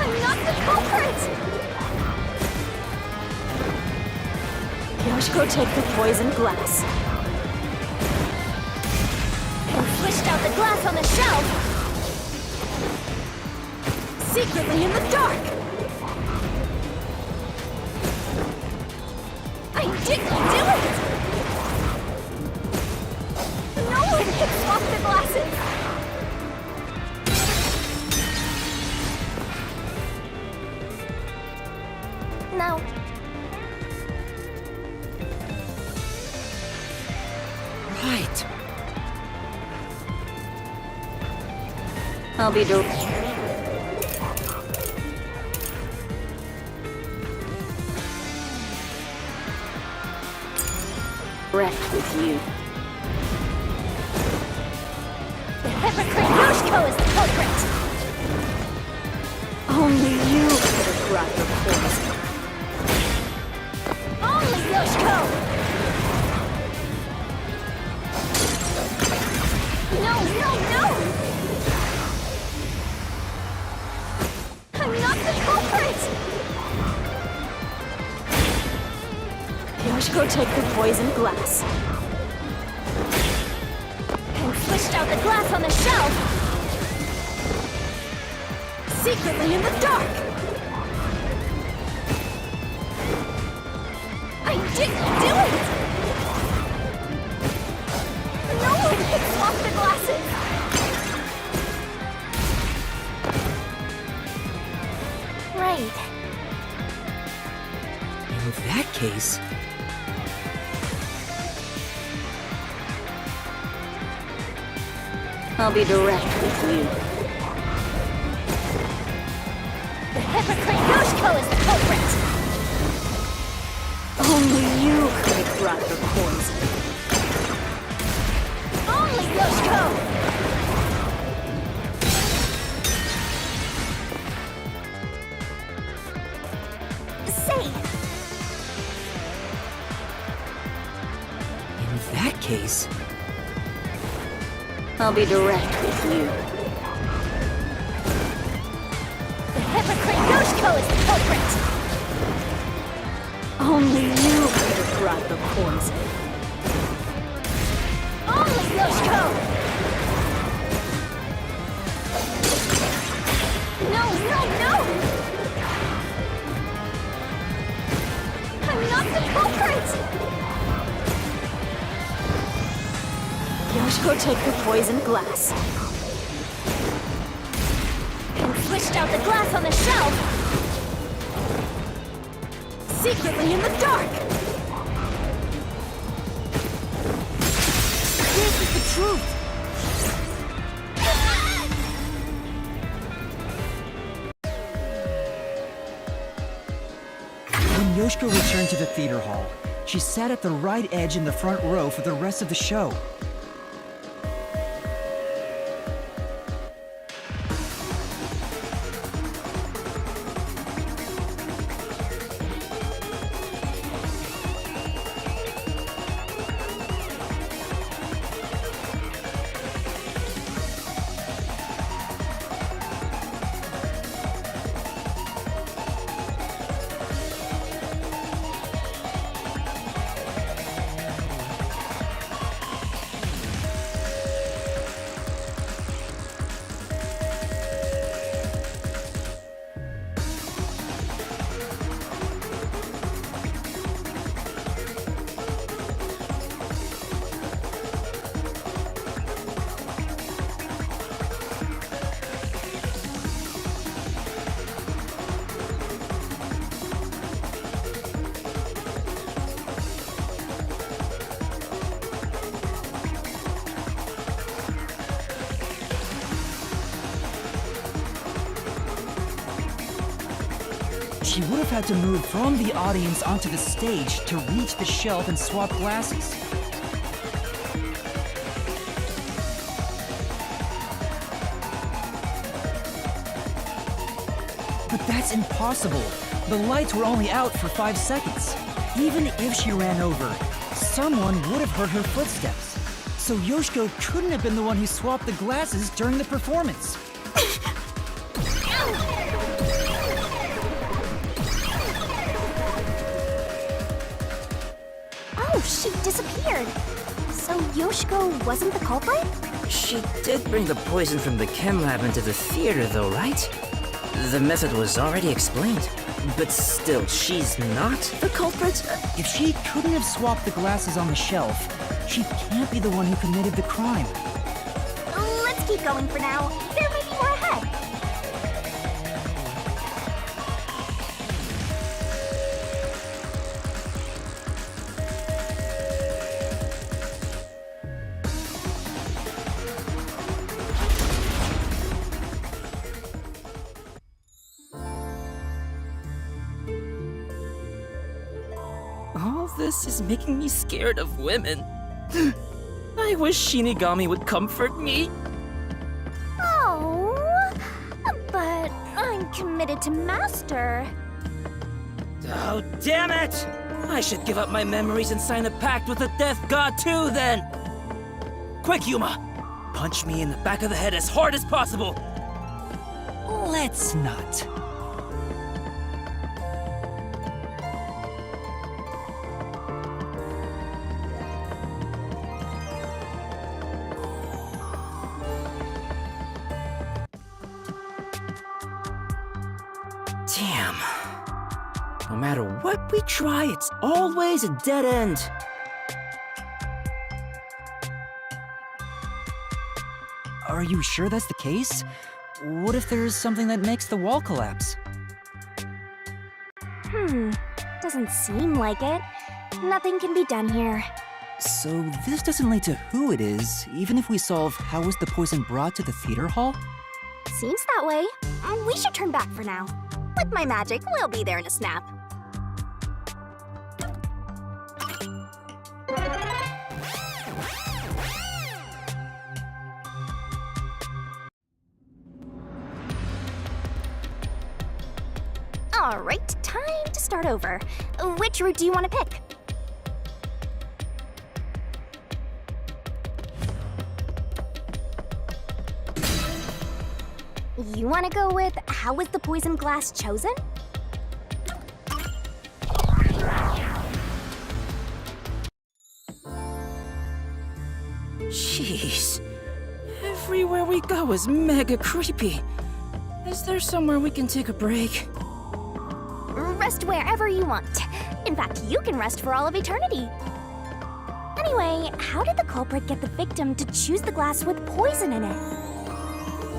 I'm not the culprit! Yoshiko, take the poisoned glass. And swished out the glass on the shelf! Secretly in the dark! I didn't do it! No one can swap the glasses! Now, Right. I'll be direct with you. The hypocrite Yoshiko is the culprit! Only you could have brought the poison. Only Yoshiko! No! I'm not the culprit! Yoshiko, take the poisoned glass. And swished out the glass on the shelf! Secretly in the dark! I didn't do it! No one can swap the glasses! Right. In that case, I'll be direct with you. The hypocrite Yoshiko is the culprit! Only you could have tried the poison. Only Yoshiko! Say, In that case, I'll be direct with you. The hypocrite Yoshiko is the culprit! Only you could have brought the poison. Only Yoshiko! No! I'm not the culprit! Yoshiko took the poisoned glass. And switched out the glass on the shelf! Secretly in the dark! This is the truth! when Yoshiko returned to the theater hall, she sat at the right edge in the front row for the rest of the show. She would have had to move from the audience onto the stage to reach the shelf and swap glasses. But that's impossible. The lights were only out for 5 seconds. Even if she ran over, someone would have heard her footsteps. So Yoshiko couldn't have been the one who swapped the glasses during the performance. Oh, she disappeared. So Yoshiko wasn't the culprit? She did bring the poison from the chem lab into the theater, though, right? The method was already explained. But still, she's not the culprit? If she couldn't have swapped the glasses on the shelf, she can't be the one who committed the crime. Let's keep going for now. There may be more ahead. All this is making me scared of women. I wish Shinigami would comfort me. Oh, but I'm committed to Master. Oh, damn it! I should give up my memories and sign a pact with the Death God too, then! Quick, Yuma! Punch me in the back of the head as hard as possible! Let's not. Damn. No matter what we try, it's always a dead end. Are you sure that's the case? What if there's something that makes the wall collapse? Doesn't seem like it. Nothing can be done here. So this doesn't lead to who it is, even if we solve how was the poison brought to the theater hall? Seems that way. We should turn back for now. With my magic, we'll be there in a snap. Alright, time to start over. Which route do you want to pick? You want to go with how was the poison glass chosen? Jeez. Everywhere we go is mega creepy. Is there somewhere we can take a break? Rest wherever you want. In fact, you can rest for all of eternity. Anyway, how did the culprit get the victim to choose the glass with poison in it?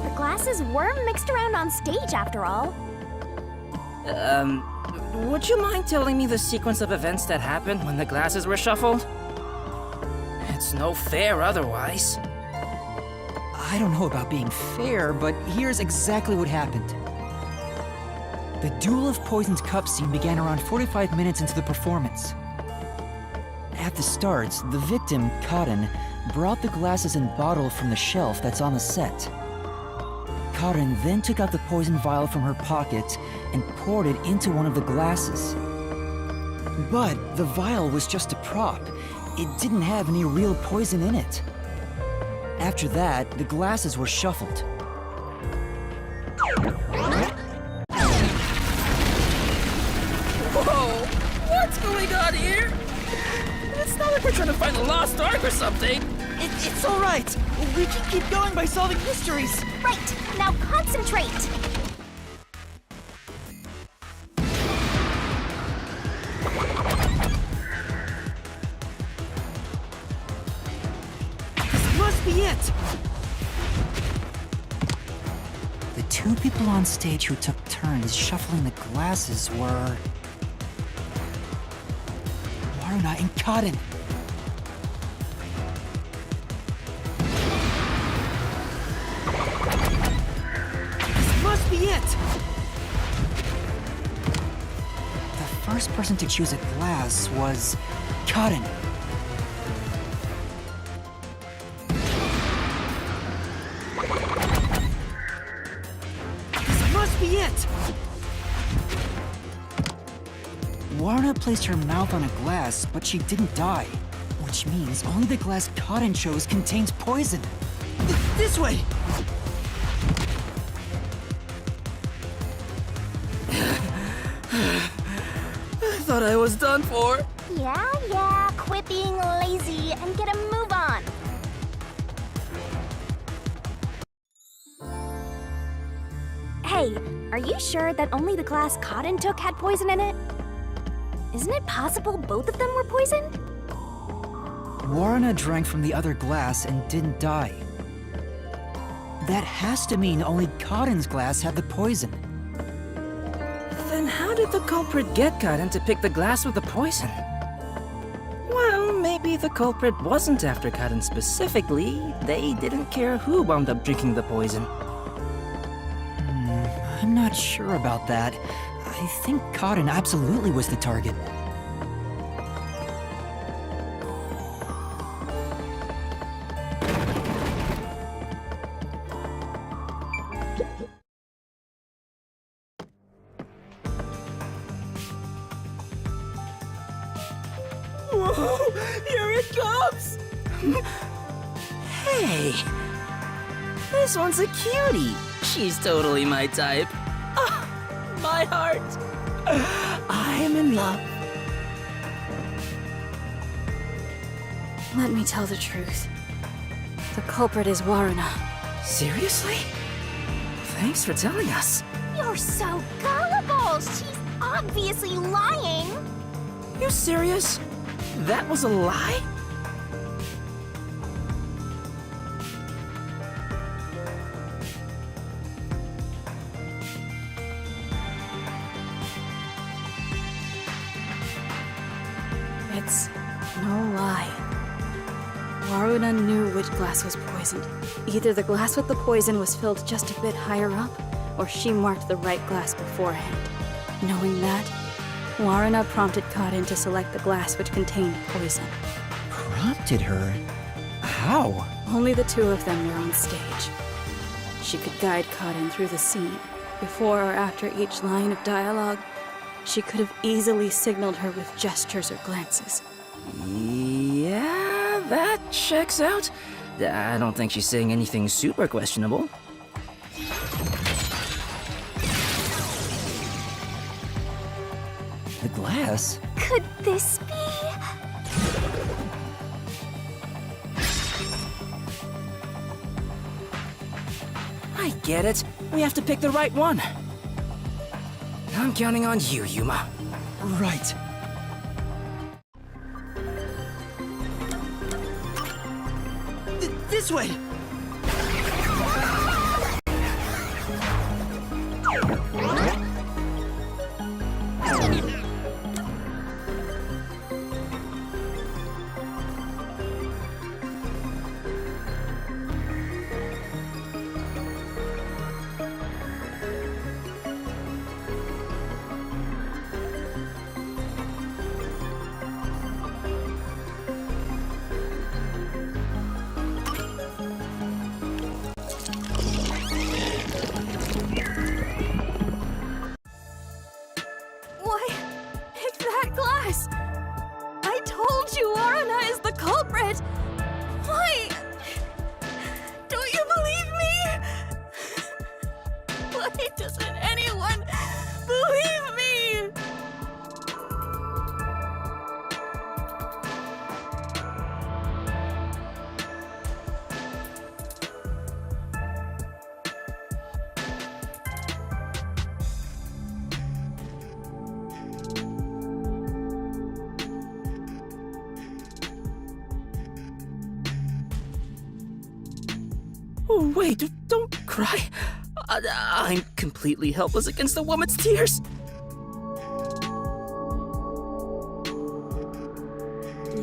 The glasses were mixed around on stage, after all. Would you mind telling me the sequence of events that happened when the glasses were shuffled? It's no fair otherwise. I don't know about being fair, but here's exactly what happened. The Duel of Poisoned Cups scene began around 45 minutes into the performance. At the start, the victim, Karin, brought the glasses and bottle from the shelf that's on the set. Karin then took out the poison vial from her pocket and poured it into one of the glasses. But the vial was just a prop. It didn't have any real poison in it. After that, the glasses were shuffled. Whoa! What's going on here? It's not like we're trying to find a lost ark or something. It's all right. We can keep going by solving mysteries. Right, now concentrate! This must be it. The two people on stage who took turns shuffling the glasses were Warna and Karin. Must be it! The first person to choose a glass was Karin. This must be it! Warna placed her mouth on a glass, but she didn't die. Which means only the glass Karin chose contains poison. This way! I thought I was done for. Yeah, quit being lazy and get a move on. Hey, are you sure that only the glass Karin took had poison in it? Isn't it possible both of them were poisoned? Warna drank from the other glass and didn't die. That has to mean only Karin's glass had the poison. Then how did the culprit get Karin to pick the glass with the poison? Well, maybe the culprit wasn't after Karin specifically. They didn't care who wound up drinking the poison. I'm not sure about that. I think Karin absolutely was the target. Whoa! Here it comes! Hey! This one's a cutie. She's totally my type. Ah, my heart. I am in love. Let me tell the truth. The culprit is Warna. Seriously? Thanks for telling us. You're so gullible! She's obviously lying! You serious? That was a lie? It's no lie. Waruna knew which glass was poisoned. Either the glass with the poison was filled just a bit higher up, or she marked the right glass beforehand. Knowing that, Waruna prompted Karin to select the glass which contained poison. Prompted her? How? Only the two of them were on stage. She could guide Karin through the scene. Before or after each line of dialogue, She could have easily signaled her with gestures or glances. Yeah, that checks out. I don't think she's saying anything super questionable. The glass? Could this be? I get it. We have to pick the right one. I'm counting on you, Yuma. Right. This way! Why, it's that glass! I told you Arana is the culprit! Why? Don't you believe me? Why doesn't anyone believe me? Oh, wait, don't cry. I'm completely helpless against the woman's tears.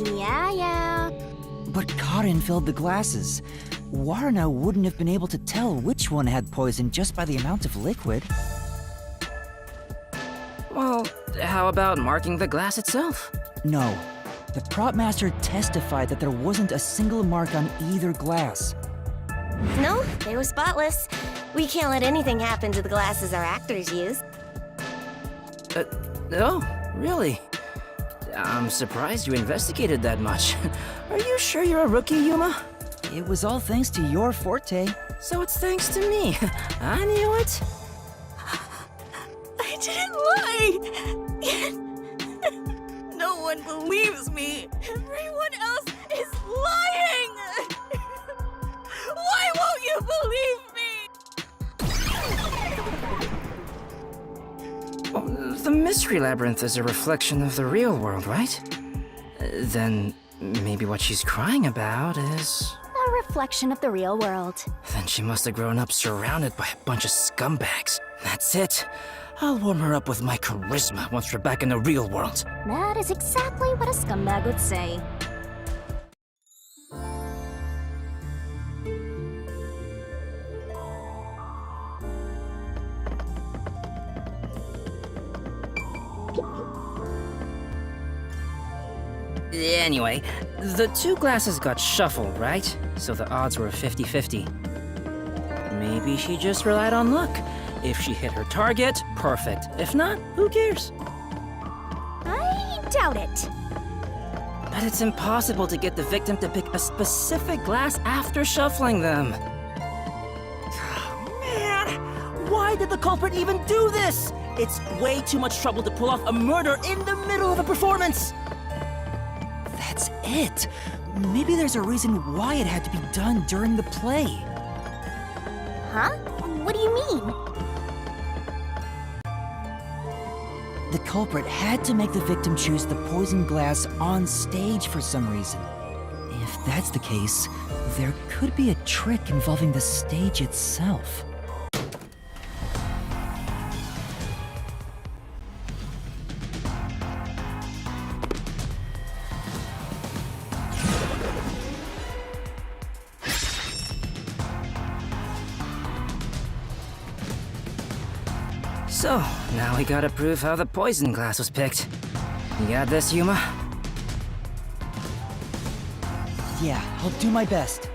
Yeah. But Karin filled the glasses. Warna wouldn't have been able to tell which one had poison just by the amount of liquid. Well, how about marking the glass itself? No. The prop master testified that there wasn't a single mark on either glass. No, they were spotless. We can't let anything happen to the glasses our actors use. Oh, really? I'm surprised you investigated that much. Are you sure you're a rookie, Yuma? It was all thanks to your forte. So it's thanks to me. I knew it. I didn't lie! No one believes me! Everyone else is lying! Why won't you believe me? Well, the Mystery Labyrinth is a reflection of the real world, right? Then maybe what she's crying about is... A reflection of the real world. Then she must have grown up surrounded by a bunch of scumbags. That's it. I'll warm her up with my charisma once we're back in the real world. That is exactly what a scumbag would say. Anyway, the two glasses got shuffled, right? So the odds were 50-50. Maybe she just relied on luck. If she hit her target, perfect. If not, who cares? I doubt it. But it's impossible to get the victim to pick a specific glass after shuffling them. Man, why did the culprit even do this? It's way too much trouble to pull off a murder in the middle of a performance. That's it. Maybe there's a reason why it had to be done during the play. Huh? What do you mean? The culprit had to make the victim choose the poison glass on stage for some reason. If that's the case, there could be a trick involving the stage itself. So, now we gotta prove how the poison glass was picked. You got this, Yuma? Yeah, I'll do my best.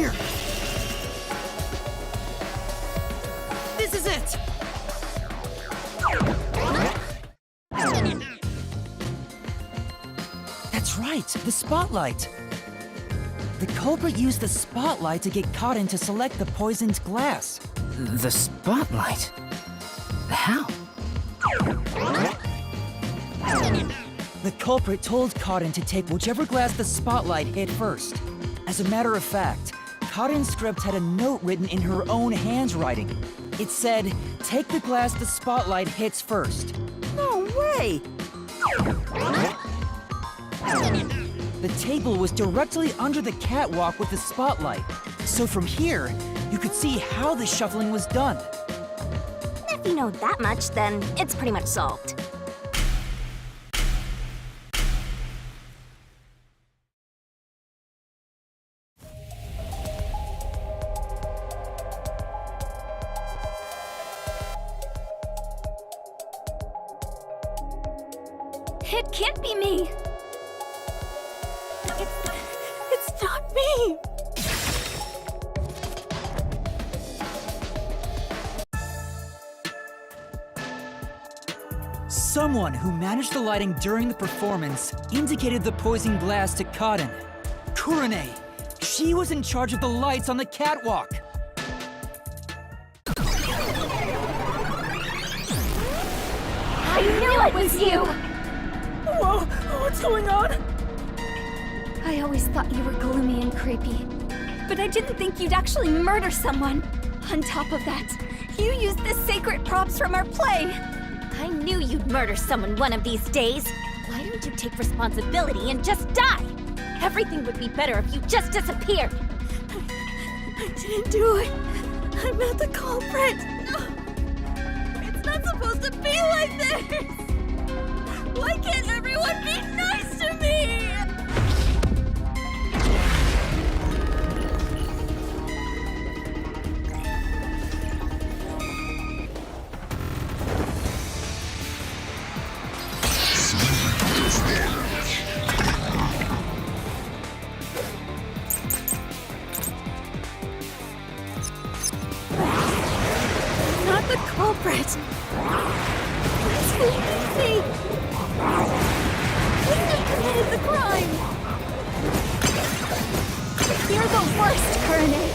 here! This is it! That's right, the spotlight. The culprit used the spotlight to get caught in to select the poisoned glass. The spotlight? How? The culprit told Cotton to take whichever glass the spotlight hit first. As a matter of fact, Cotton's script had a note written in her own handwriting. It said, "Take the glass the spotlight hits first." No way! The table was directly under the catwalk with the spotlight. So from here, you could see how the shuffling was done. If you know that much, then it's pretty much solved. It can't be me. It's not me. Someone who managed the lighting during the performance indicated the poisoned glass to Cotton. Kurane. She was in charge of the lights on the catwalk. I knew it was you. Whoa, what's going on? I always thought you were gloomy and creepy, but I didn't think you'd actually murder someone. On top of that, you used the sacred props from our play. I knew you'd murder someone one of these days. Why don't you take responsibility and just die? Everything would be better if you just disappeared. I didn't do it. I'm not the culprit. It's not supposed to be like this. Why can't everyone be nice to me? Not the culprit. It's me. Wouldn't have committed the crime. You're the worst, Kurane.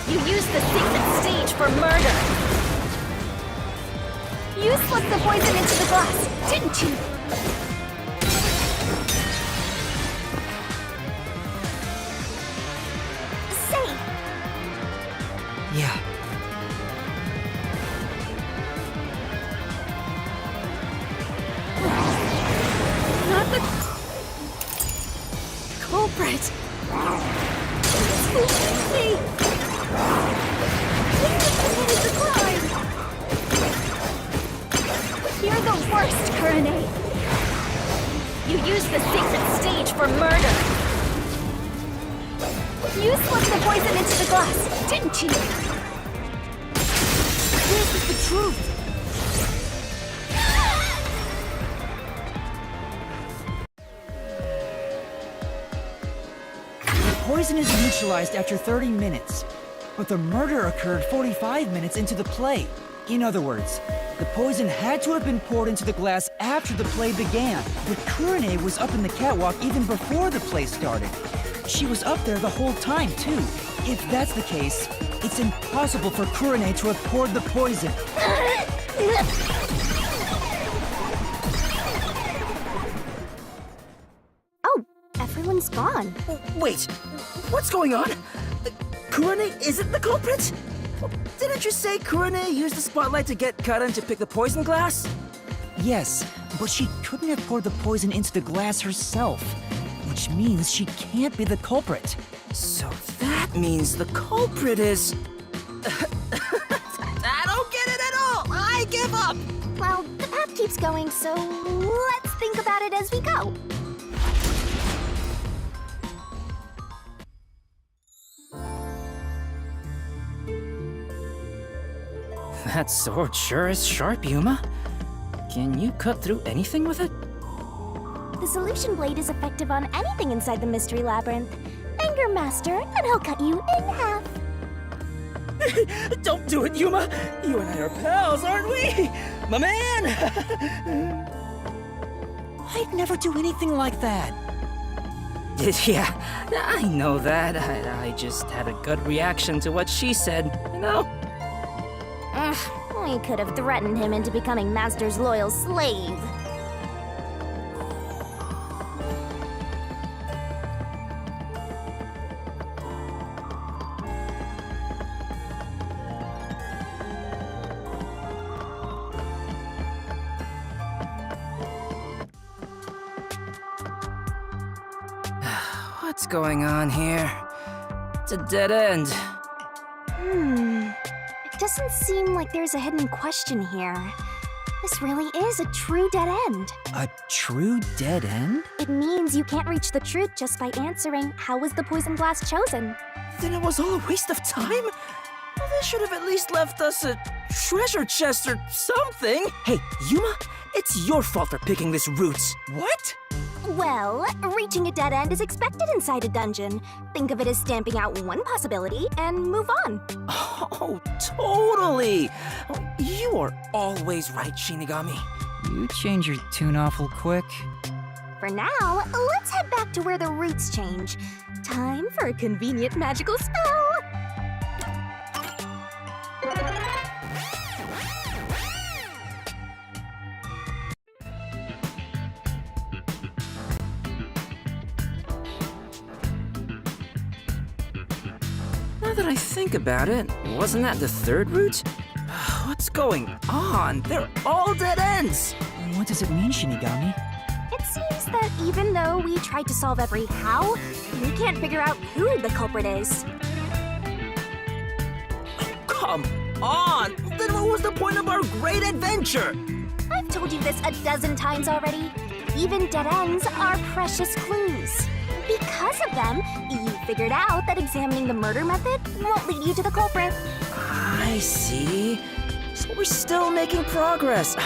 You used the secret stage for murder. You slipped the poison into the glass, didn't you? Say. Yeah. Not the culprit. It's me. Wouldn't have committed the crime. You're the worst, Kurane. You used the sacred stage for murder. You slipped the poison into the glass, didn't you? This is the truth. The poison is neutralized after 30 minutes, but the murder occurred 45 minutes into the play. In other words, the poison had to have been poured into the glass after the play began. But Kurane was up in the catwalk even before the play started. She was up there the whole time, too. If that's the case, it's impossible for Kurane to have poured the poison. Oh, everyone's gone. Wait, what's going on? Kurane isn't the culprit? Didn't you say Kurane used the spotlight to get Karan to pick the poison glass? Yes, but she couldn't have poured the poison into the glass herself, which means she can't be the culprit. So that means the culprit is... I don't get it's going, so let's think about it as we go. That sword sure is sharp, Yuma. Can you cut through anything with it? The solution blade is effective on anything inside the mystery labyrinth. Anger Master, and I'll cut you in half. Don't do it, Yuma! You and I are pals, aren't we? My man! I'd never do anything like that. Yeah, I know that. I just had a gut reaction to what she said, you know? We could have threatened him into becoming Master's loyal slave. What's going on here? It's a dead end. It doesn't seem like there's a hidden question here. This really is a true dead end. A true dead end? It means you can't reach the truth just by answering, how was the poison glass chosen? Then it was all a waste of time? Well, they should have at least left us a treasure chest or something. Hey, Yuma, it's your fault for picking this route. What? Well, reaching a dead end is expected inside a dungeon. Think of it as stamping out one possibility and move on. Oh, totally. You are always right, Shinigami. You change your tune awful quick. For now, let's head back to where the roots change. Time for a convenient magical spell. Now that I think about it, wasn't that the third route? What's going on? They're all dead ends! What does it mean, Shinigami? It seems that even though we tried to solve every how, we can't figure out who the culprit is. Come on! Then what was the point of our great adventure? I've told you this a dozen times already. Even dead ends are precious clues. Because of them, you figured out that examining the murder method won't lead you to the culprit. I see. So we're still making progress.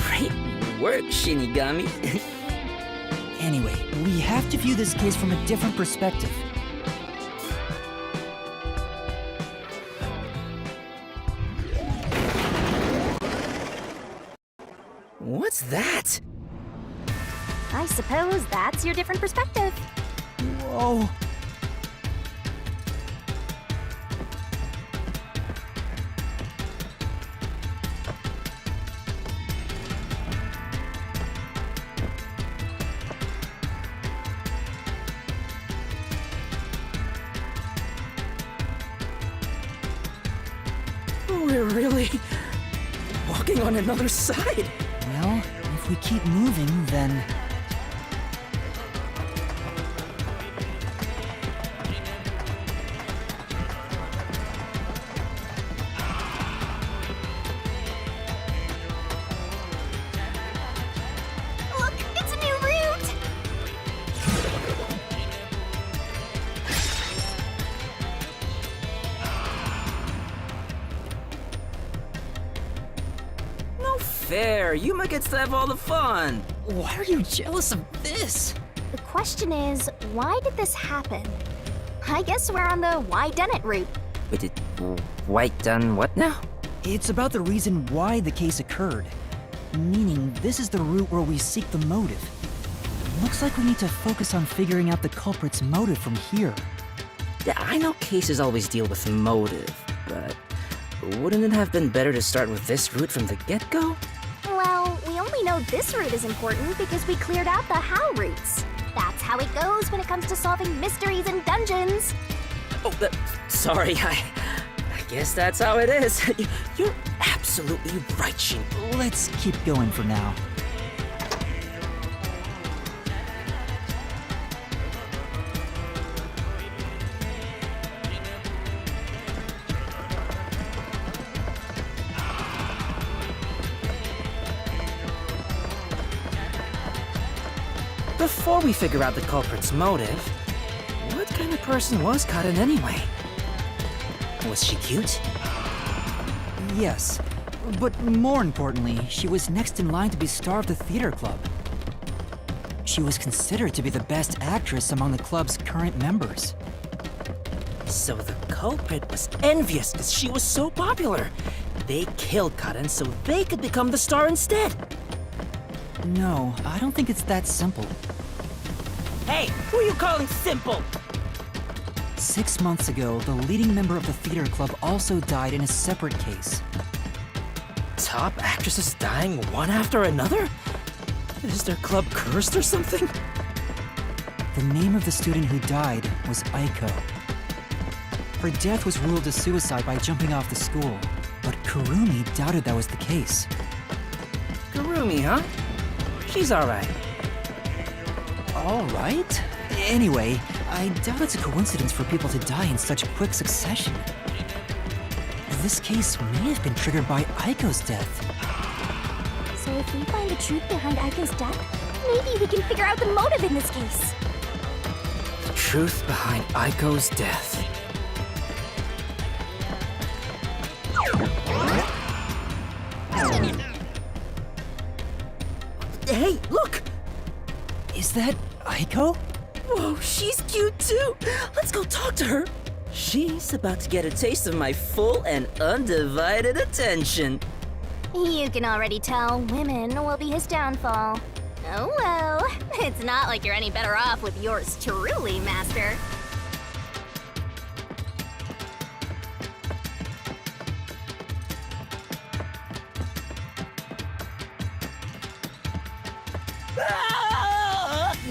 Great work, Shinigami. Anyway, we have to view this case from a different perspective. What's that? I suppose that's your different perspective. Whoa. We're really walking on another side. Well, if we keep moving, then... Look, it's a new route! No fair. Yuma gets to have all the fun. Why are you jealous of this? The question is, why did this happen? I guess we're on the why done it route. Wait, did White done what now? It's about the reason why the case occurred. Meaning, this is the route where we seek the motive. Looks like we need to focus on figuring out the culprit's motive from here. Yeah, I know cases always deal with motive, but wouldn't it have been better to start with this route from the get-go? Well, we only know this route is important because we cleared out the how routes. That's how it goes when it comes to solving mysteries in dungeons. Oh, sorry. I guess that's how it is. You're absolutely right, Shin. Let's keep going for now. before we figure out the culprit's motive, what kind of person was Karen anyway? Was she cute? Yes, but more importantly, she was next in line to be star of the theater club. She was considered to be the best actress among the club's current members. So the culprit was envious because she was so popular. They killed Karen so they could become the star instead. No, I don't think it's that simple. Hey, who are you calling simple? 6 months ago, the leading member of the theater club also died in a separate case. Top actresses dying one after another? Is their club cursed or something? The name of the student who died was Aiko. Her death was ruled a suicide by jumping off the school, but Kurumi doubted that was the case. Kurumi, huh? She's alright. All right. Anyway, I doubt it's a coincidence for people to die in such quick succession. This case may have been triggered by Aiko's death. So if we find the truth behind Aiko's death, maybe we can figure out the motive in this case. The truth behind Aiko's death. Hey, look! Is that Aiko? Whoa, she's cute too. Let's go talk to her. She's about to get a taste of my full and undivided attention. You can already tell women will be his downfall. Oh well, it's not like you're any better off with yours truly, Master.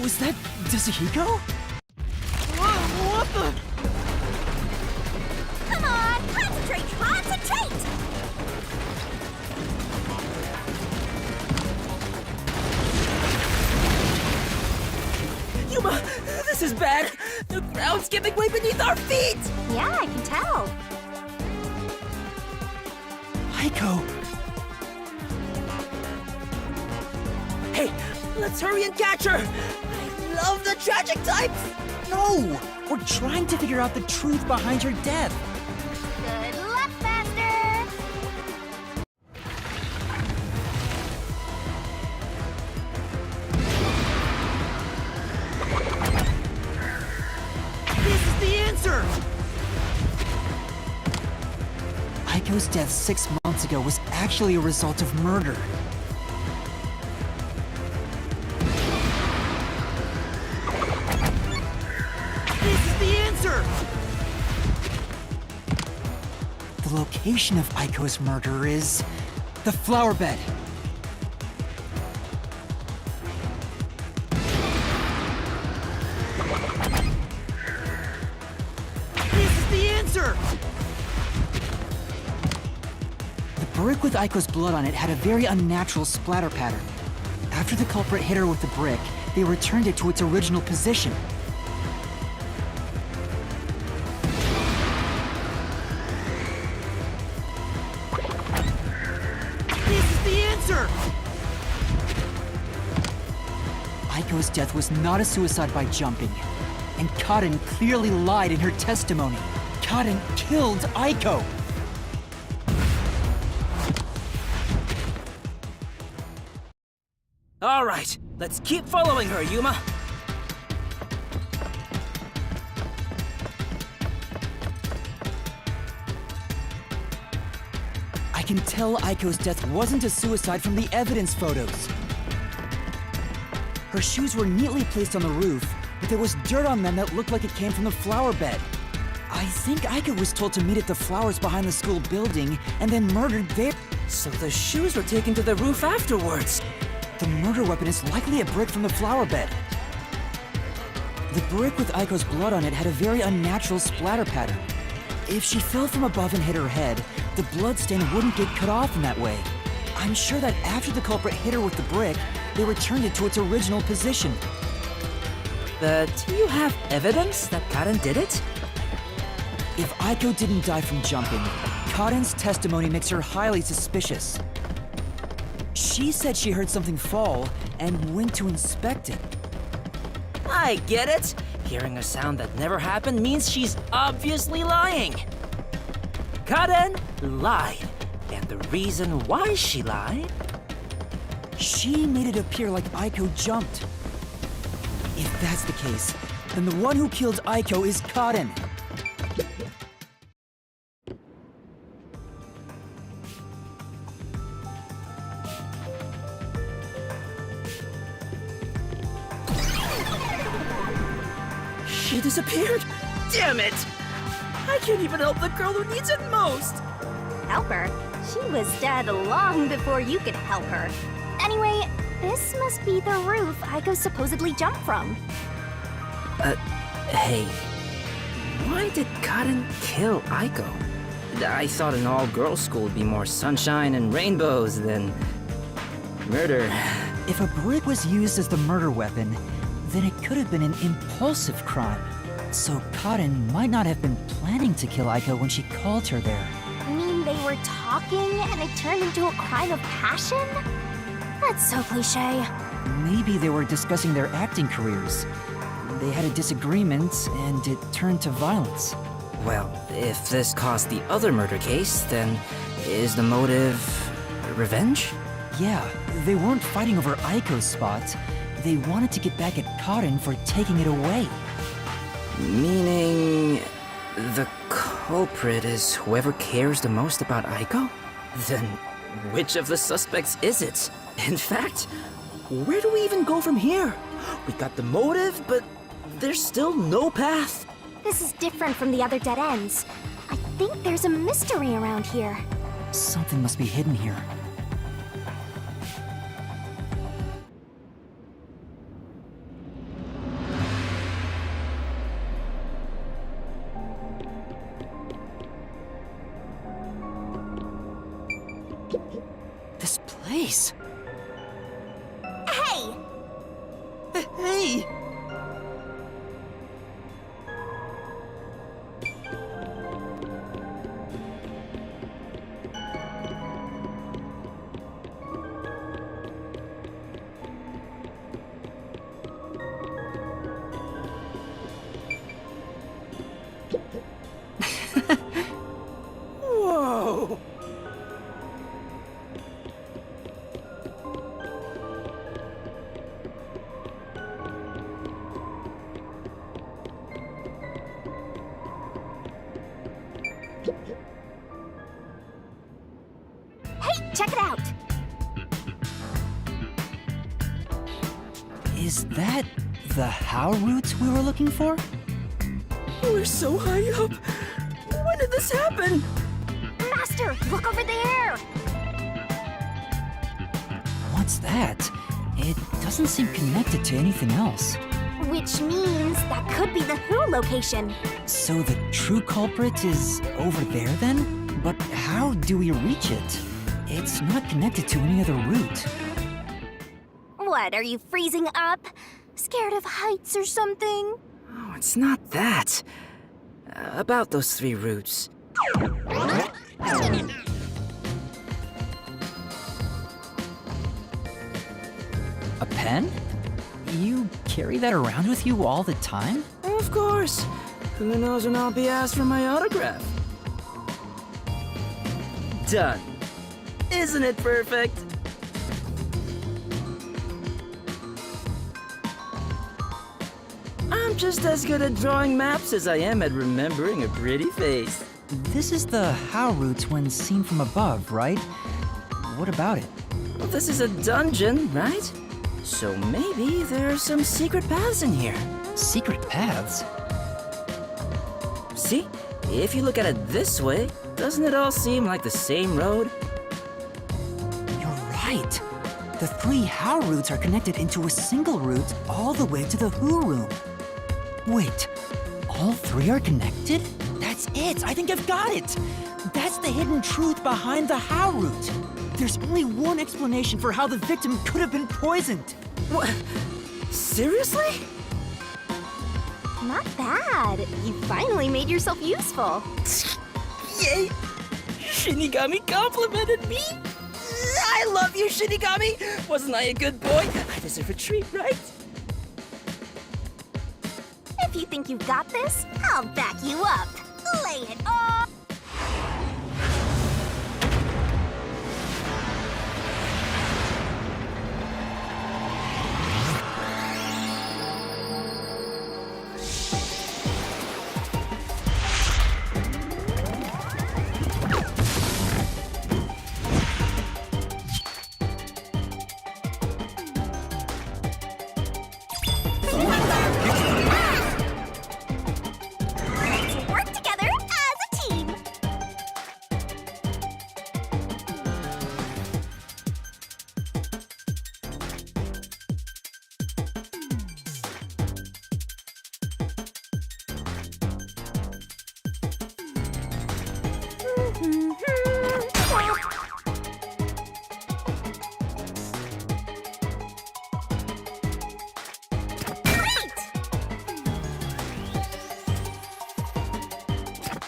Was that Kazuhiko? What the? Come on, concentrate, concentrate! Yuma, this is bad. The ground's giving way beneath our feet. Yeah, I can tell. Aiko! Hey, let's hurry and catch her. I love the tragic types. No! We're trying to figure out the truth behind her death. Good luck, Master! This is the answer. Aiko's death 6 months ago was actually a result of murder. This is the answer. The location of Aiko's murder is the flower bed. This is the answer. The brick with Aiko's blood on it had a very unnatural splatter pattern. After the culprit hit her with the brick, they returned it to its original position. This is the answer. Aiko's death was not a suicide by jumping, and Karen clearly lied in her testimony. Karen killed Aiko! All right, let's keep following her, Yuma. I can tell Aiko's death wasn't a suicide from the evidence photos. Her shoes were neatly placed on the roof, but there was dirt on them that looked like it came from the flower bed. I think Aiko was told to meet at the flowers behind the school building and then murdered there. So the shoes were taken to the roof afterwards. The murder weapon is likely a brick from the flower bed. The brick with Aiko's blood on it had a very unnatural splatter pattern. If she fell from above and hit her head, the bloodstain wouldn't get cut off in that way. I'm sure that after the culprit hit her with the brick, they returned it to its original position. But do you have evidence that Karen did it? If Aiko didn't die from jumping, Karen's testimony makes her highly suspicious. She said she heard something fall and went to inspect it. I get it. Hearing a sound that never happened means she's obviously lying. Karen lied. And the reason why she lied? She made it appear like Aiko jumped. If that's the case, then the one who killed Aiko is Karen. She disappeared? Damn it! I can't even help the girl who needs it most! Help her? She was dead long before you could help her. Anyway, this must be the roof Aiko supposedly jumped from. Hey. Why did Karen kill Aiko? I thought an all-girls school would be more sunshine and rainbows than murder. If a brick was used as the murder weapon, then it could have been an impulsive crime. So Karen might not have been planning to kill Aiko when she called her there. You mean they were talking and it turned into a crime of passion? That's so cliche. Maybe they were discussing their acting careers. They had a disagreement, and it turned to violence. Well, if this caused the other murder case, then is the motive revenge? Yeah, they weren't fighting over Aiko's spot. They wanted to get back at Karen for taking it away. Meaning the culprit is whoever cares the most about Aiko? Then which of the suspects is it? In fact, where do we even go from here? We got the motive, but there's still no path. This is different from the other dead ends. I think there's a mystery around here. Something must be hidden here. This place. Hey! Hey! Whoa! Hey, check it out! Is that the How route we were looking for? We're so high up! When did this happen? Master, look over there! What's that? It doesn't seem connected to anything else. Which means that could be the Who location. So the true culprit is over there then? But how do we reach it? It's not connected to any other route. What, are you freezing up? Scared of heights or something? Oh, it's not that. About those 3 routes. A pen? You carry that around with you all the time? Of course. Who knows when I'll be asked for my autograph? Done. Isn't it perfect? I'm just as good at drawing maps as I am at remembering a pretty face. This is the How route when seen from above, right? What about it? Well, this is a dungeon, right? So maybe there are some secret paths in here. Secret paths? See? If you look at it this way, doesn't it all seem like the same road? You're right. The 3 How routes are connected into a single route all the way to the Who room. Wait, all 3 are connected? That's it! I think I've got it! That's the hidden truth behind the How route. There's only one explanation for how the victim could have been poisoned. What? Seriously? Not bad. You finally made yourself useful. Yay! Shinigami complimented me! I love you, Shinigami! Wasn't I a good boy? I deserve a treat, right? If you think you've got this, I'll back you up. Lay it on. Let's work together as a team. Great!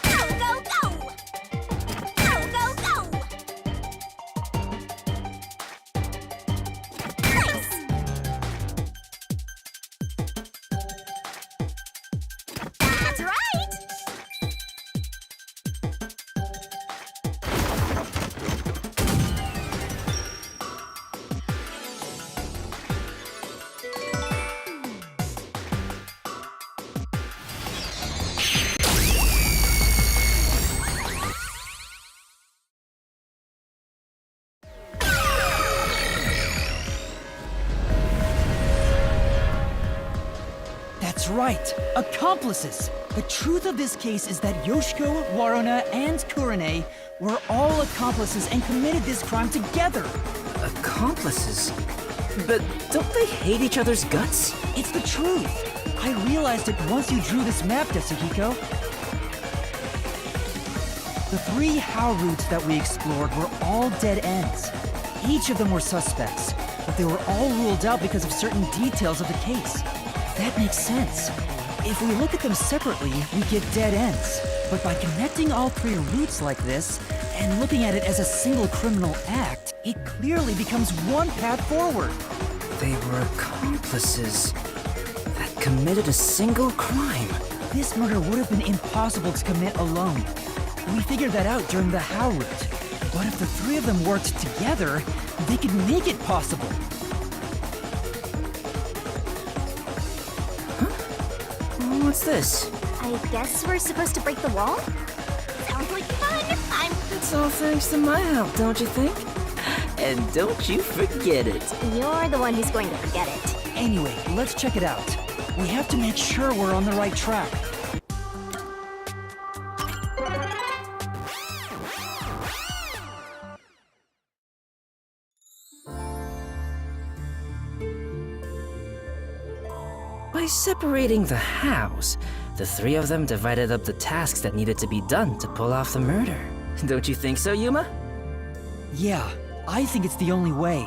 Go, go, go! Go, go, go! Nice! That's right! That's right, accomplices! The truth of this case is that Yoshiko, Waruna, and Kurane were all accomplices and committed this crime together. Accomplices? But don't they hate each other's guts? It's the truth. I realized it once you drew this map, Yasuhiko. The 3 How routes that we explored were all dead ends. Each of them were suspects, but they were all ruled out because of certain details of the case. That makes sense. If we look at them separately, we get dead ends. But by connecting all 3 routes like this, and looking at it as a single criminal act, it clearly becomes one path forward. They were accomplices that committed a single crime. This murder would have been impossible to commit alone. We figured that out during the How route. But if the 3 of them worked together, they could make it possible. What's this? I guess we're supposed to break the wall? Sounds like fun! It's all thanks to my help, don't you think? And don't you forget it. You're the one who's going to forget it. Anyway, let's check it out. We have to make sure we're on the right track. By separating the hows, the 3 of them divided up the tasks that needed to be done to pull off the murder. Don't you think so, Yuma? Yeah, I think it's the only way.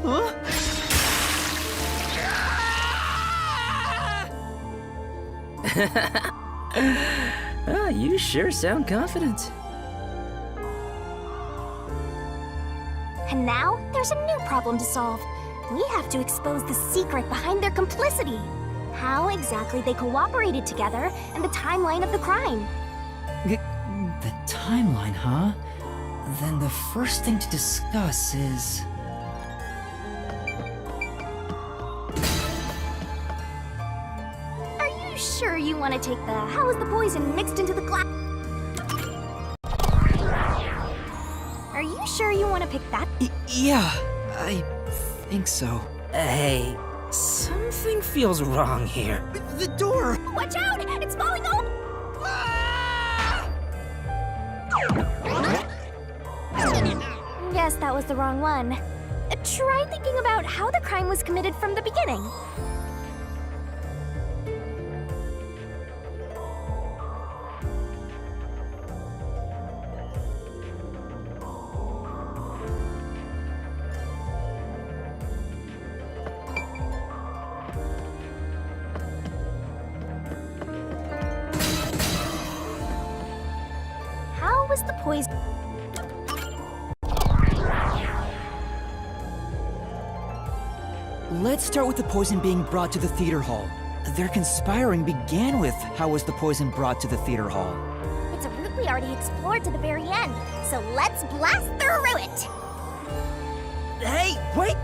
Huh? You sure sound confident. And now, there's a new problem to solve. We have to expose the secret behind their complicity. How exactly they cooperated together, and the timeline of the crime. The timeline, huh? Then the first thing to discuss is... Are you sure you want to take the how is the poison mixed into the glass? Are you sure you want to pick that? Yeah, I think so. Hey, something feels wrong here. The door! Watch out! It's falling off! Guess that was the wrong one. Try thinking about how the crime was committed from the beginning. How was the poison... Let's start with the poison being brought to the theater hall. Their conspiring began with how was the poison brought to the theater hall. It's a route we already explored to the very end, so let's blast through it! Hey, wait!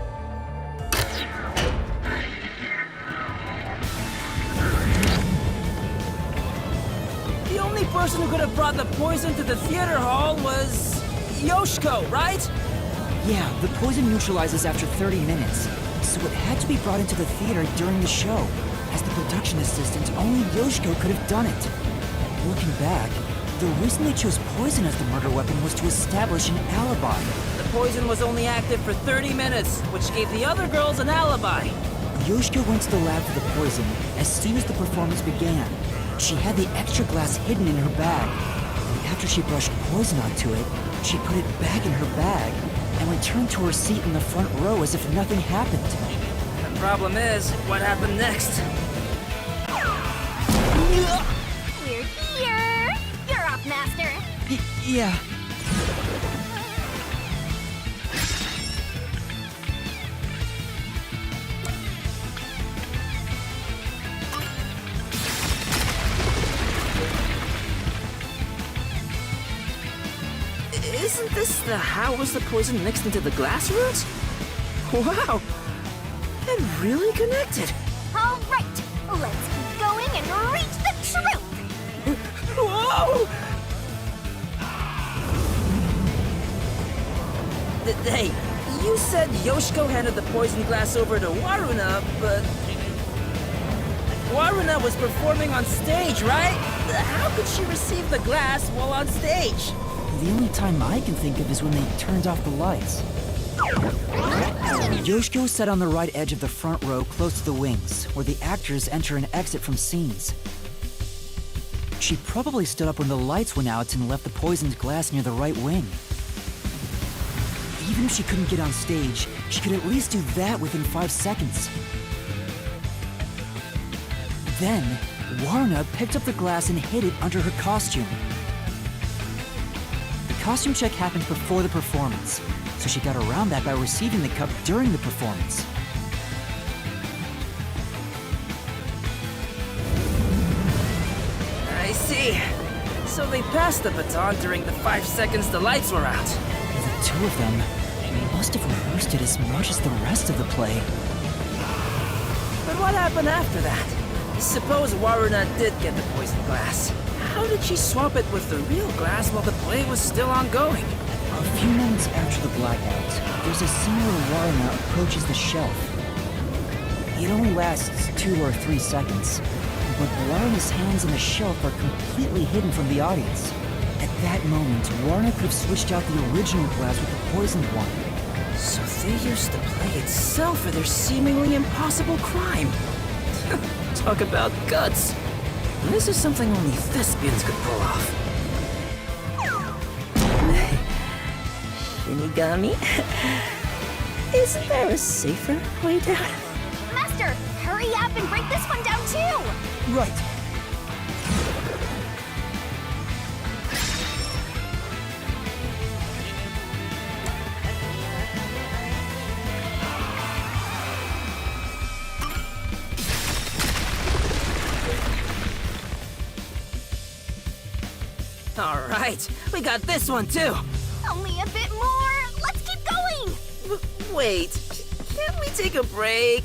The only person who could have brought the poison to the theater hall was Yoshiko, right? Yeah, the poison neutralizes after 30 minutes, so it had to be brought into the theater during the show. As the production assistant, only Yoshiko could have done it. Looking back, the reason they chose poison as the murder weapon was to establish an alibi. The poison was only active for 30 minutes, which gave the other girls an alibi. Yoshiko went to the lab for the poison as soon as the performance began. She had the extra glass hidden in her bag. And after she brushed poison onto it, she put it back in her bag and returned to her seat in the front row as if nothing happened. The problem is, what happened next? We're here! You're off, Master! Yeah. Isn't this the how was the poison mixed into the glass roots? Wow! It really connected! All right, let's keep going and reach the truth! Whoa! Hey, you said Yoshiko handed the poison glass over to Waruna, but... Waruna was performing on stage, right? How could she receive the glass while on stage? The only time I can think of is when they turned off the lights. Yoshiko sat on the right edge of the front row close to the wings, where the actors enter and exit from scenes. She probably stood up when the lights went out and left the poisoned glass near the right wing. Even if she couldn't get on stage, she could at least do that within 5 seconds. Then, Waruna picked up the glass and hid it under her costume. The costume check happened before the performance, so she got around that by receiving the cup during the performance. I see. So they passed the baton during the 5 seconds the lights were out. The two of them must have rehearsed it as much as the rest of the play. But what happened after that? Suppose Waruna did get the poison glass. How did she swap it with the real glass while the play was still ongoing? A few moments after the blackout, there's a scene where Waruna approaches the shelf. It only lasts 2 or 3 seconds, but Waruna's hands on the shelf are completely hidden from the audience. At that moment, Waruna could have switched out the original glass with the poisoned one. So they used the play itself for their seemingly impossible crime. Talk about guts. This is something only thespians could pull off. Shinigami? Isn't there a safer way down? Master, hurry up and break this one down too! Right. All right, we got this one too. Only a bit more! Let's keep going! Wait, can't we take a break?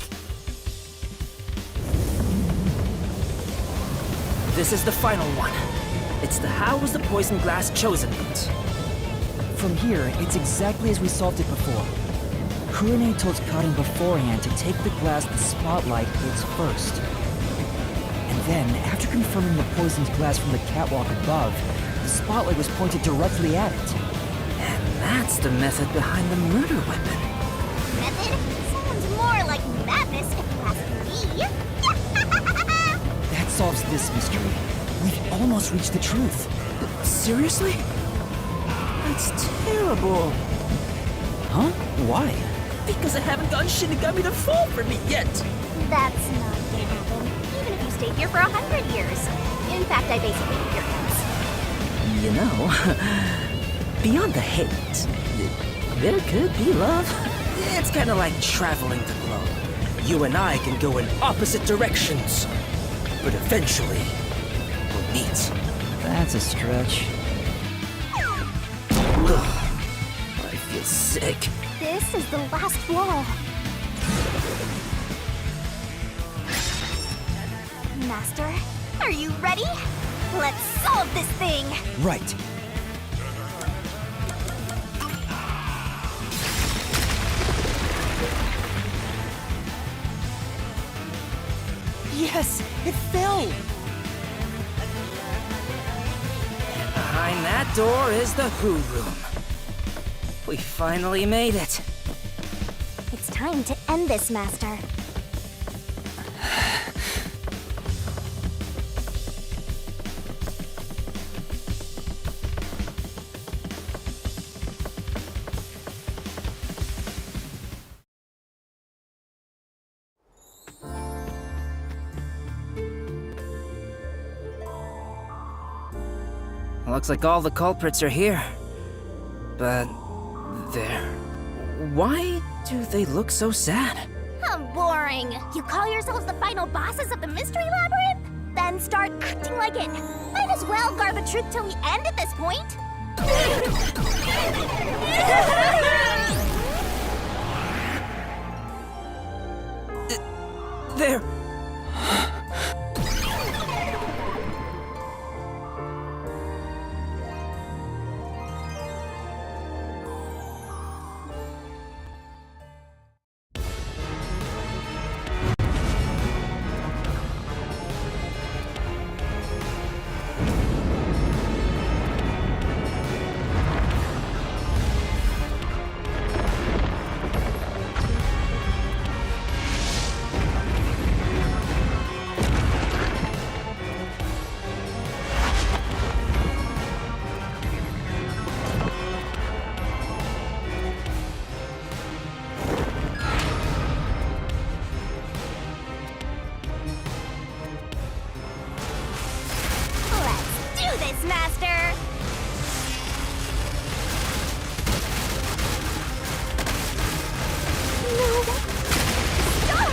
This is the final one. It's the how was the poison glass chosen route. From here, it's exactly as we solved it before. Kurone told Karin beforehand to take the glass the spotlight hits first. And then, after confirming the poisoned glass from the catwalk above, the spotlight was pointed directly at it. And that's the method behind the murder weapon. Method? Sounds more like madness if you ask me. That solves this mystery. We've almost reached the truth. Seriously? That's terrible. Huh? Why? Because I haven't gotten Shinigami to fall for me yet. That's not gonna happen, even if you stayed here for 100 years. In fact, I basically hate your guts. You know, beyond the hate, there could be love. It's kind of like traveling the globe. You and I can go in opposite directions, but eventually we'll meet. That's a stretch. I feel sick. This is the last wall. Master, are you ready? Let's solve this thing! Right. Yes, it fell! Behind that door is the Who Room. We finally made it. It's time to end this, Master. Looks like all the culprits are here. But there. Why do they look so sad? Boring. You call yourselves the final bosses of the Mystery Labyrinth? Then start acting like it. Might as well guard the truth till the end at this point. There. Let's do this, Master! No. Stop!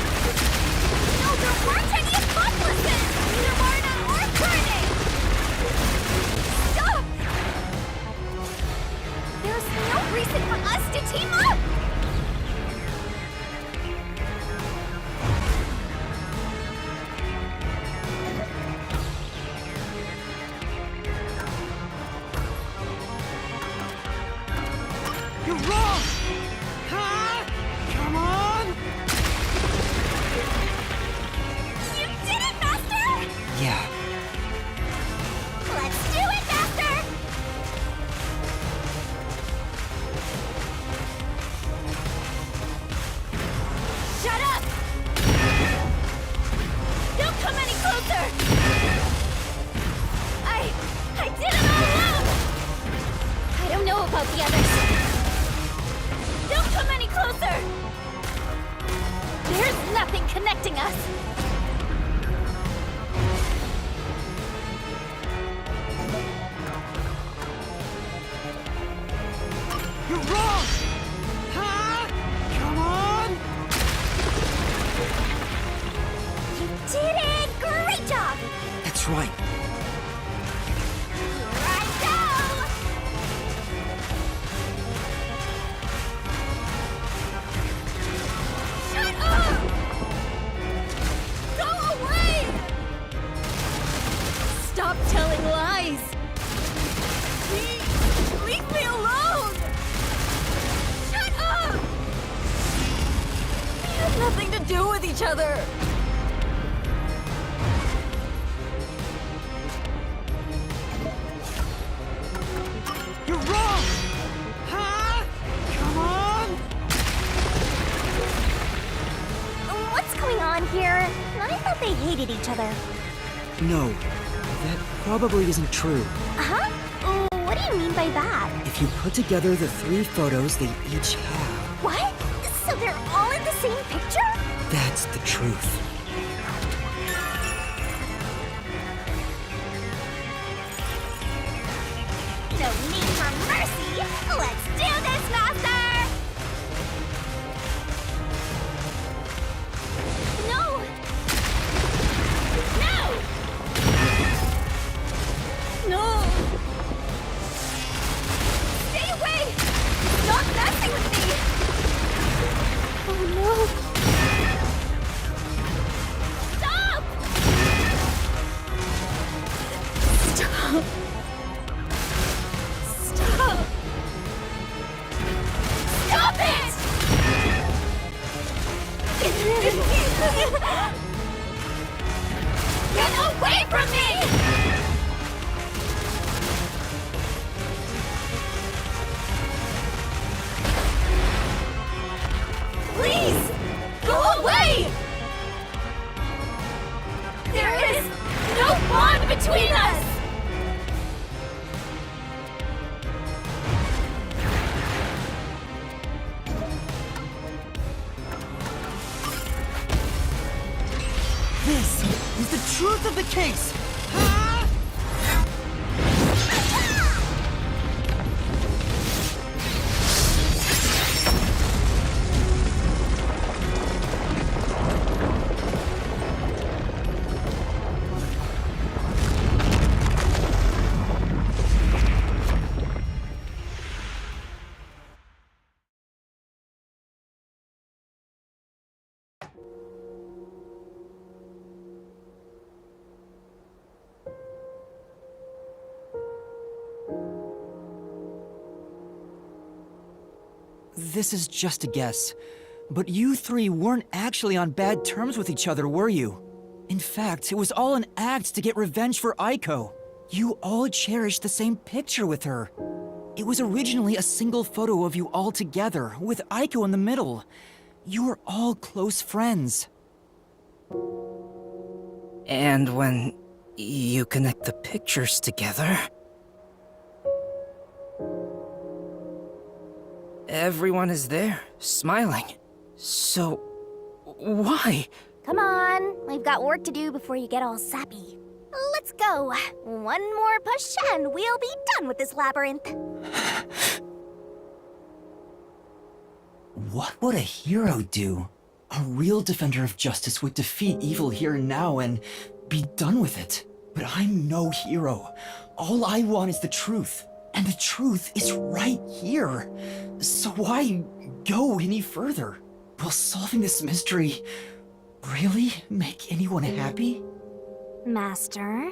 No, there weren't any accomplices! Neither Marna or Friday! Stop! There's no reason for us to team up! You're wrong! Huh? Come on! You did it, Master! Yeah. Let's do it, Master! Shut up! Don't come any closer! I did it all alone! I don't know about the others. Don't come any closer! There's nothing connecting us! You're wrong! Huh? Come on! You did it! Great job! That's right. Here I go! Shut up! Go away! Stop telling lies! Please, leave me alone! Shut up! We have nothing to do with each other! You're wrong! Huh? Come on! What's going on here? I thought they hated each other. No, that probably isn't true. Huh? What do you mean by that? If you put together the 3 photos they each have, What? So they're all in the same picture? that's the truth. No need for mercy! Let's do this, Master! Get away from me! Please! Go away! There is no bond between us! This is the truth of the case! This is just a guess, but you three weren't actually on bad terms with each other, were you? In fact, it was all an act to get revenge for Aiko. You all cherished the same picture with her. It was originally a single photo of you all together, with Aiko in the middle. You were all close friends. And when you connect the pictures together, everyone is there, smiling. So, why? Come on, we've got work to do before you get all sappy. Let's go. One more push and we'll be done with this labyrinth. What would a hero do? A real defender of justice would defeat evil here and now and be done with it. But I'm no hero. All I want is the truth. And the truth is right here. So why go any further? Will solving this mystery really make anyone happy? Master,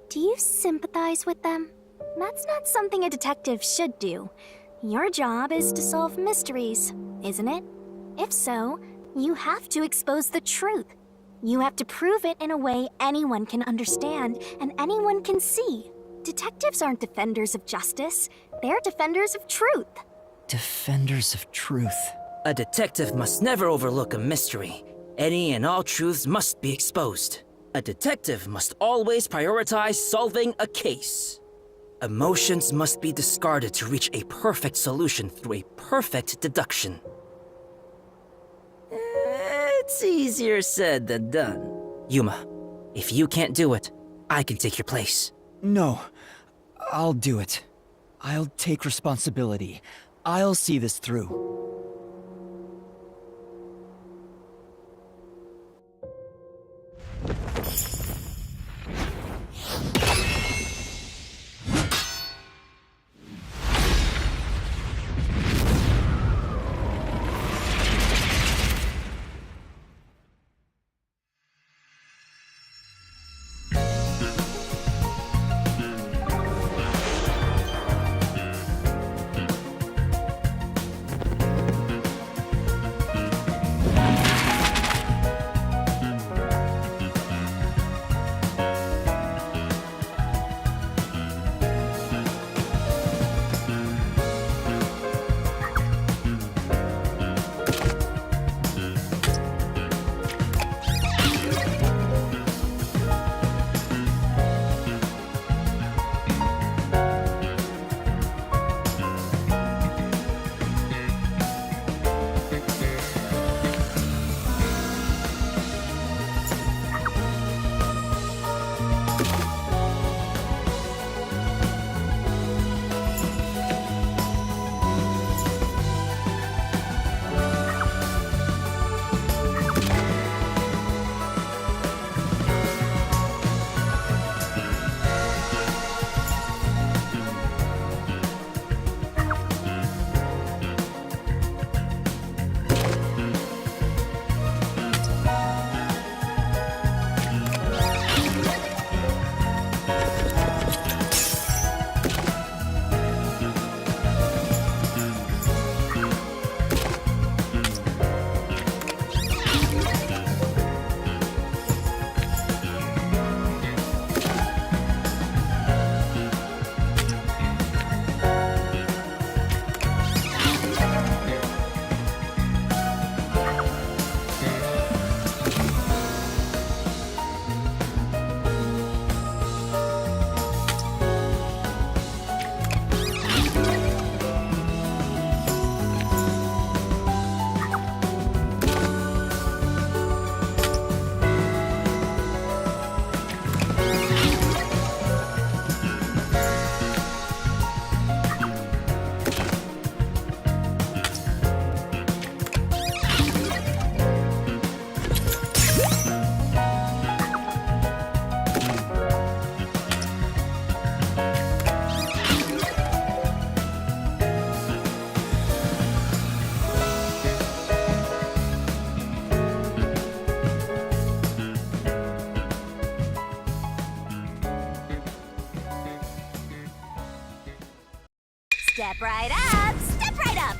do you sympathize with them? That's not something a detective should do. Your job is to solve mysteries, isn't it? If so, you have to expose the truth. You have to prove it in a way anyone can understand and anyone can see. Detectives aren't defenders of justice. They're defenders of truth. Defenders of truth. A detective must never overlook a mystery. Any and all truths must be exposed. A detective must always prioritize solving a case. Emotions must be discarded to reach a perfect solution through a perfect deduction. It's easier said than done. Yuma, if you can't do it, I can take your place. No, I'll do it. I'll take responsibility. I'll see this through. Step right up! Step right up!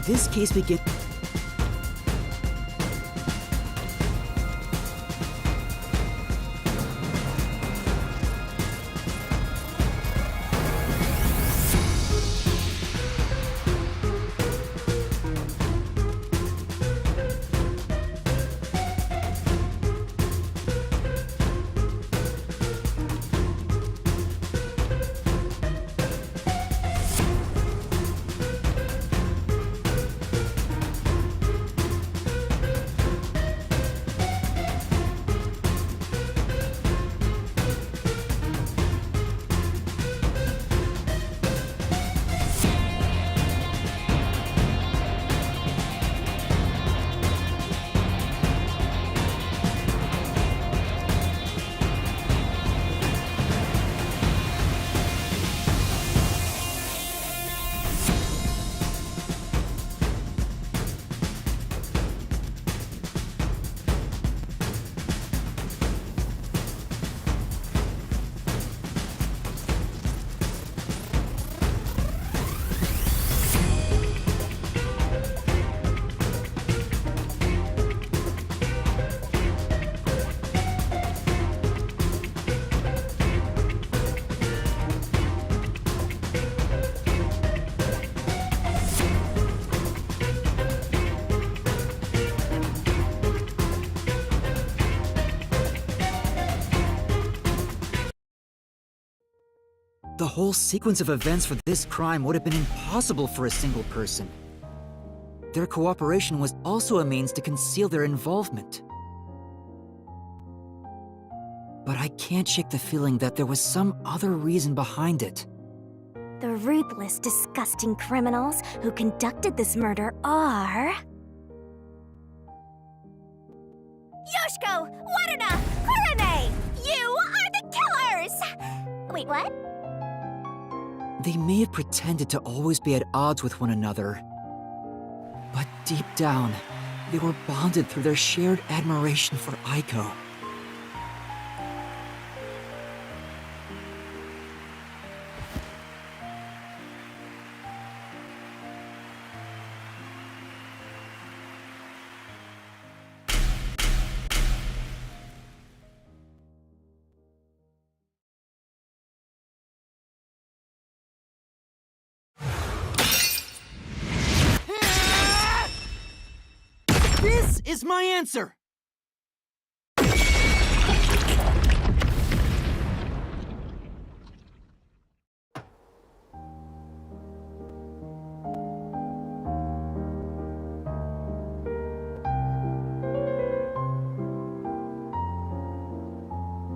This case begins. The whole sequence of events for this crime would have been impossible for a single person. Their cooperation was also a means to conceal their involvement. But I can't shake the feeling that there was some other reason behind it. The ruthless, disgusting criminals who conducted this murder are... Yoshiko! Waruna! Kurame! You are the killers! Wait, what? They may have pretended to always be at odds with one another, but deep down, they were bonded through their shared admiration for Aiko. This is my answer!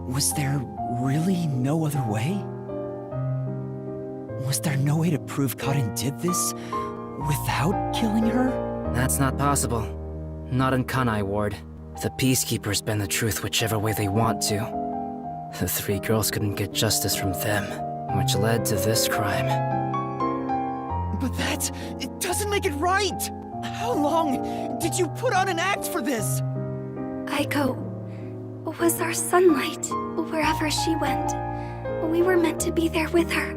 Was there really no other way? Was there no way to prove Karin did this without killing her? That's not possible. Not in Kanai Ward. The Peacekeepers bend the truth whichever way they want to. The three girls couldn't get justice from them, which led to this crime. But it doesn't make it right! How long did you put on an act for this? Aiko was our sunlight. Wherever she went, we were meant to be there with her.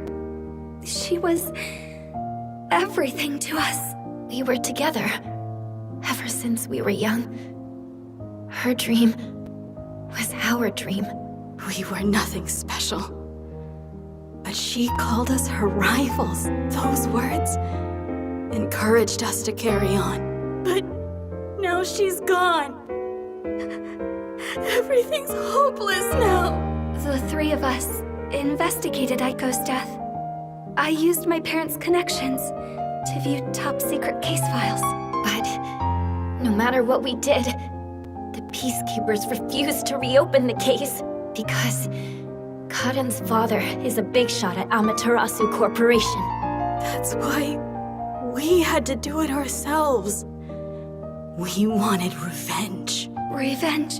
She was everything to us. We were together ever since we were young. Her dream was our dream. We were nothing special. But she called us her rivals. Those words encouraged us to carry on. But now she's gone. Everything's hopeless now. The three of us investigated Aiko's death. I used my parents' connections to view top-secret case files. But no matter what we did, the Peacekeepers refused to reopen the case because Karen's father is a big shot at Amaterasu Corporation. That's why we had to do it ourselves. We wanted revenge. Revenge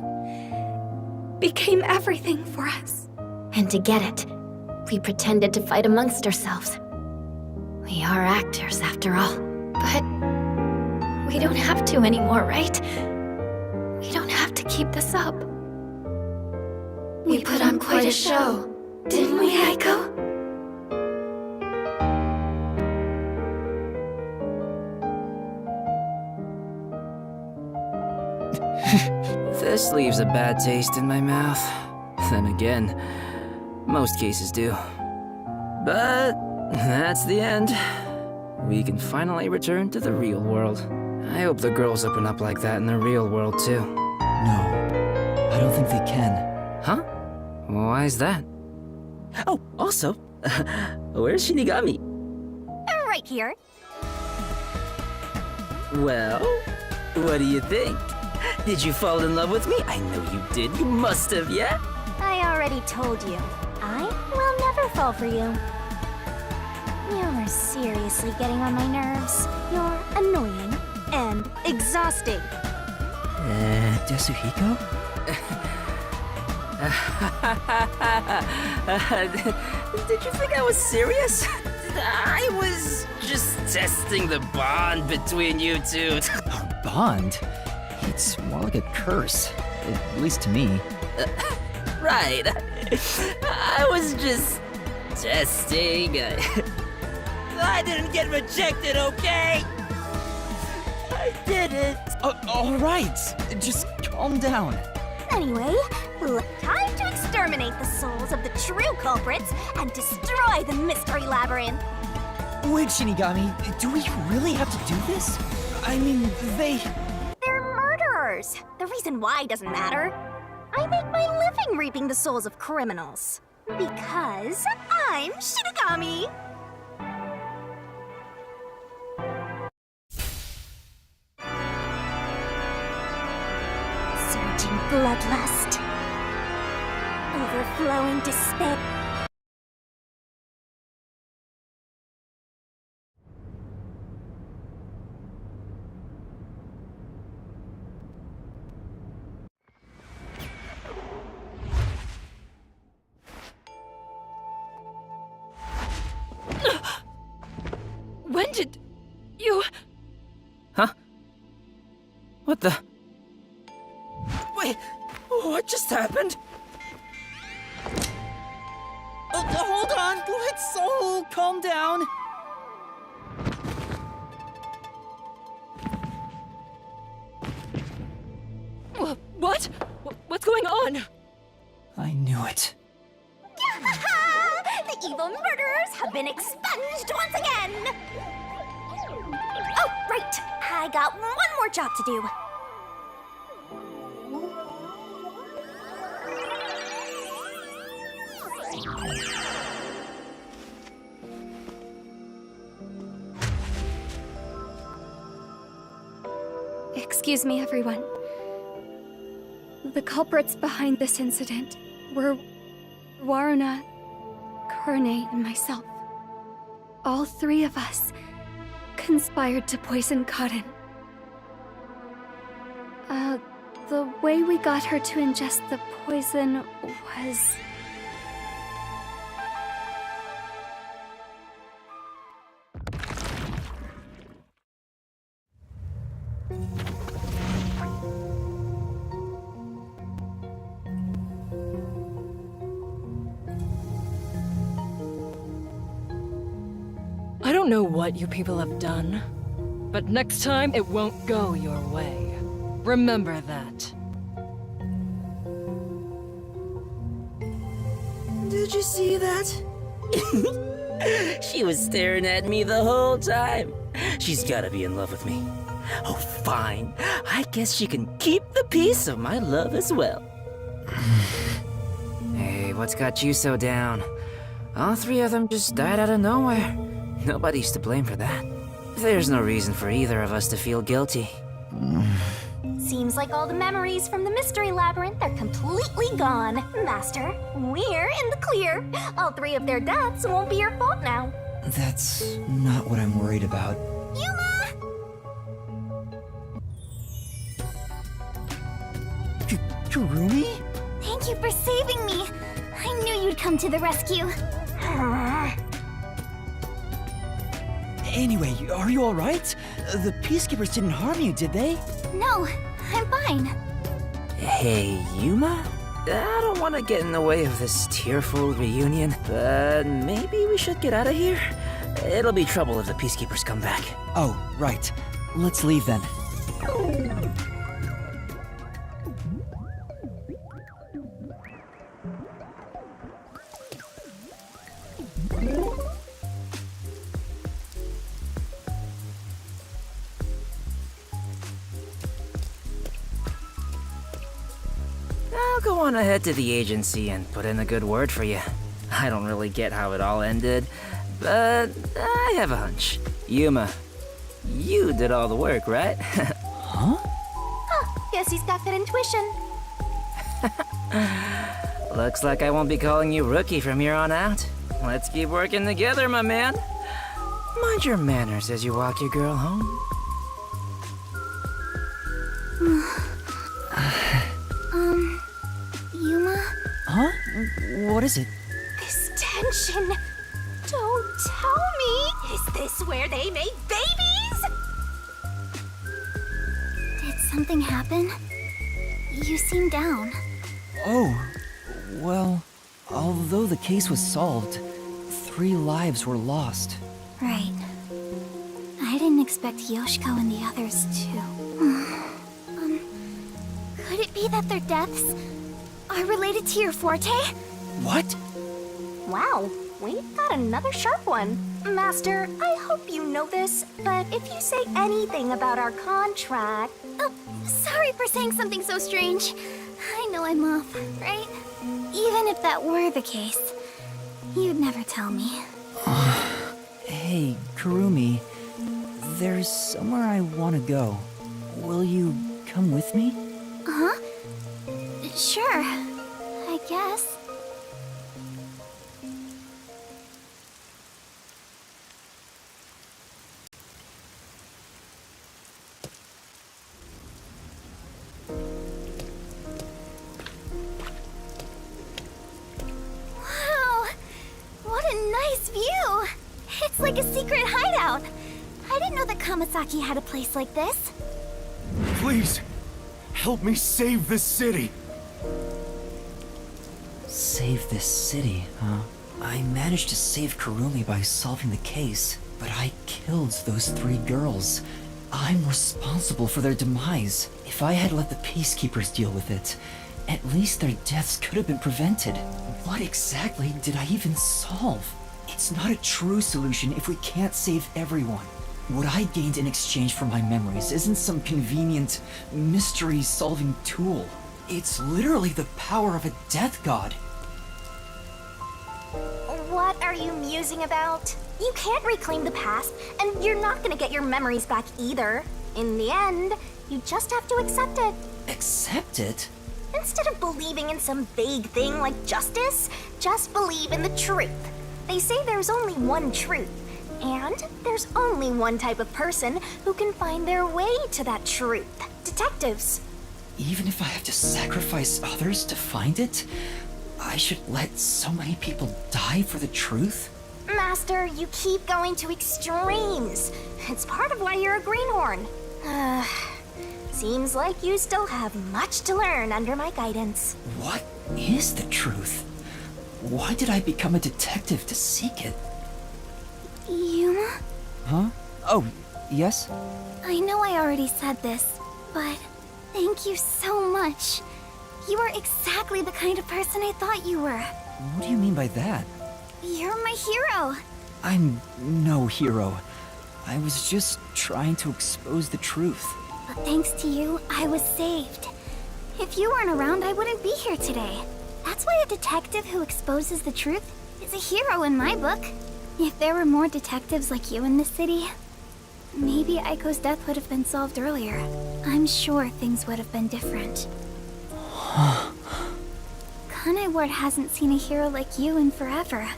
became everything for us. And to get it, we pretended to fight amongst ourselves. We are actors, after all. But we don't have to anymore, right? We don't have to keep this up. We put on quite a show, didn't we, Aiko? This leaves a bad taste in my mouth. Then again, most cases do. But that's the end. We can finally return to the real world. I hope the girls open up like that in the real world too. No, I don't think they can. Huh? Why is that? Oh, also, where's Shinigami? Right here. Well, what do you think? Did you fall in love with me? I know you did. You must have, yeah? I already told you. I will never fall for you. You're seriously getting on my nerves. You're annoying and exhausting. Yasuhiko? Did you think I was serious? I was just testing the bond between you two. Our bond? It's more like a curse. At least to me. Right. I was just testing. I didn't get rejected, okay? I didn't. Alright, just calm down. Anyway, time to exterminate the souls of the true culprits and destroy the mystery labyrinth. Wait, Shinigami, do we really have to do this? I mean, They're murderers. The reason why doesn't matter. I make my living reaping the souls of criminals. Because I'm Shinigami. Surging bloodlust. Overflowing despair. When did you... Huh? What the... Wait, what just happened? hold on, let's all calm down. What? What's going on? I knew it. The evil murderers have been expunged once again! Oh, right! I got one more job to do. Excuse me, everyone. The culprits behind this incident were Waruna, Kurone, and myself. All three of us conspired to poison Karin. The way we got her to ingest the poison was... I don't know what you people have done, but next time it won't go your way. Remember that. Did you see that? She was staring at me the whole time. She's gotta be in love with me. Oh, fine. I guess she can keep the piece of my love as well. Hey, what's got you so down? All three of them just died out of nowhere. Nobody's to blame for that. There's no reason for either of us to feel guilty. Seems like all the memories from the mystery labyrinth are completely gone. Master, we're in the clear. All three of their deaths won't be your fault now. That's not what I'm worried about. Yuma! Kurumi? Thank you for saving me. I knew you'd come to the rescue. Anyway, are you alright? The Peacekeepers didn't harm you, did they? No, I'm fine. Hey, Yuma? I don't want to get in the way of this tearful reunion, but maybe we should get out of here? It'll be trouble if the Peacekeepers come back. Oh, right. Let's leave then. I'll go on ahead to the agency and put in a good word for you. I don't really get how it all ended, but I have a hunch. Yuma, you did all the work, right? Huh? Guess he's got good intuition. Looks like I won't be calling you Rookie from here on out. Let's keep working together, my man. Mind your manners as you walk your girl home. Yuma? Huh? What is it? This tension. Don't tell me. Is this where they made babies? Did something happen? You seem down. Oh, well, although the case was solved, 3 lives were lost. Right. I didn't expect Yoshiko and the others too. Could it be that their deaths are related to your forte? What? Wow, we've got another sharp one. Master, I hope you know this, but if you say anything about our contract... Oh, sorry for saying something so strange. I know I'm off, right? Even if that were the case, you'd never tell me. Hey, Kurumi, there's somewhere I want to go. Will you come with me? Huh? Sure, I guess. Wow! What a nice view! It's like a secret hideout. I didn't know that Kamasaki had a place like this. Please, help me save this city. Save this city, huh? I managed to save Kurumi by solving the case, but I killed those 3 girls. I'm responsible for their demise. If I had let the Peacekeepers deal with it, at least their deaths could have been prevented. What exactly did I even solve? It's not a true solution if we can't save everyone. What I gained in exchange for my memories isn't some convenient, mystery-solving tool. It's literally the power of a death god. What are you musing about? You can't reclaim the past, and you're not gonna get your memories back either. In the end, you just have to accept it. Accept it? Instead of believing in some vague thing like justice, just believe in the truth. They say there's only one truth, and there's only one type of person who can find their way to that truth. Detectives. Even if I have to sacrifice others to find it, I should let so many people die for the truth? Master, you keep going to extremes. It's part of why you're a greenhorn. Seems like you still have much to learn under my guidance. What is the truth? Why did I become a detective to seek it? Yuma? Huh? Oh, yes? I know I already said this, but thank you so much. You are exactly the kind of person I thought you were. What do you mean by that? You're my hero. I'm no hero. I was just trying to expose the truth. But thanks to you, I was saved. If you weren't around, I wouldn't be here today. That's why a detective who exposes the truth is a hero in my book. If there were more detectives like you in this city, maybe Aiko's death would have been solved earlier. I'm sure things would have been different. Kanai Ward hasn't seen a hero like you in forever.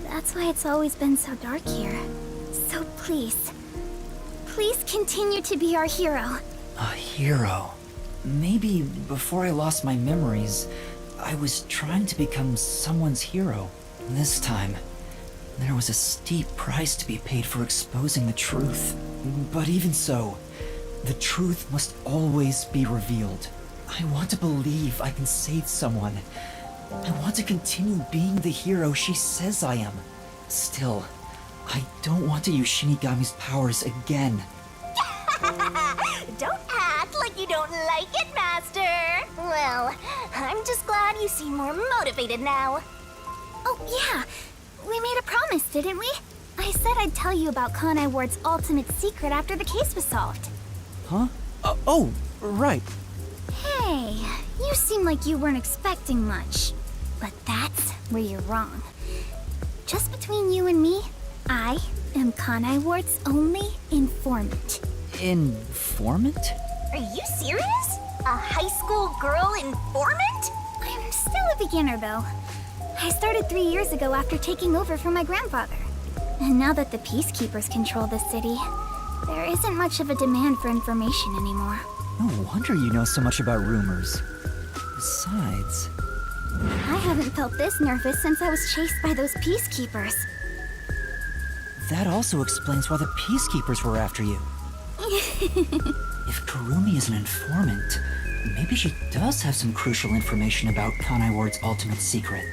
That's why it's always been so dark here. So please continue to be our hero. A hero? Maybe before I lost my memories, I was trying to become someone's hero. This time, there was a steep price to be paid for exposing the truth. But even so, the truth must always be revealed. I want to believe I can save someone. I want to continue being the hero she says I am. Still, I don't want to use Shinigami's powers again. Don't act like you don't like it, Master. Well, I'm just glad you seem more motivated now. Oh, yeah. We made a promise, didn't we? I said I'd tell you about Kanai Ward's ultimate secret after the case was solved. Huh? Oh, right. Hey, you seem like you weren't expecting much. But that's where you're wrong. Just between you and me, I am Kanai Ward's only informant. Informant? Are you serious? A high school girl informant? I'm still a beginner, though. I started 3 years ago after taking over from my grandfather. And now that the Peacekeepers control the city, there isn't much of a demand for information anymore. No wonder you know so much about rumors. Besides... I haven't felt this nervous since I was chased by those Peacekeepers. that also explains why the Peacekeepers were after you. If Kurumi is an informant, maybe she does have some crucial information about Kanai Ward's ultimate secret.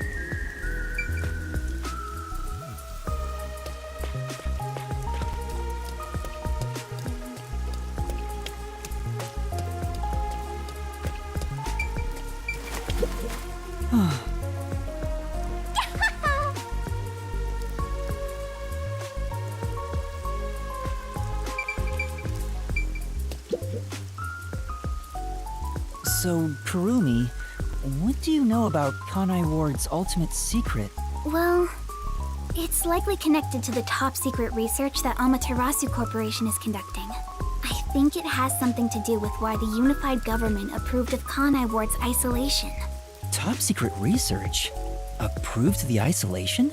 So, Kurumi, what do you know about Kanai Ward's ultimate secret? Well, it's likely connected to the top secret research that Amaterasu Corporation is conducting. I think it has something to do with why the unified government approved of Kanai Ward's isolation. Top secret research? Approved the isolation?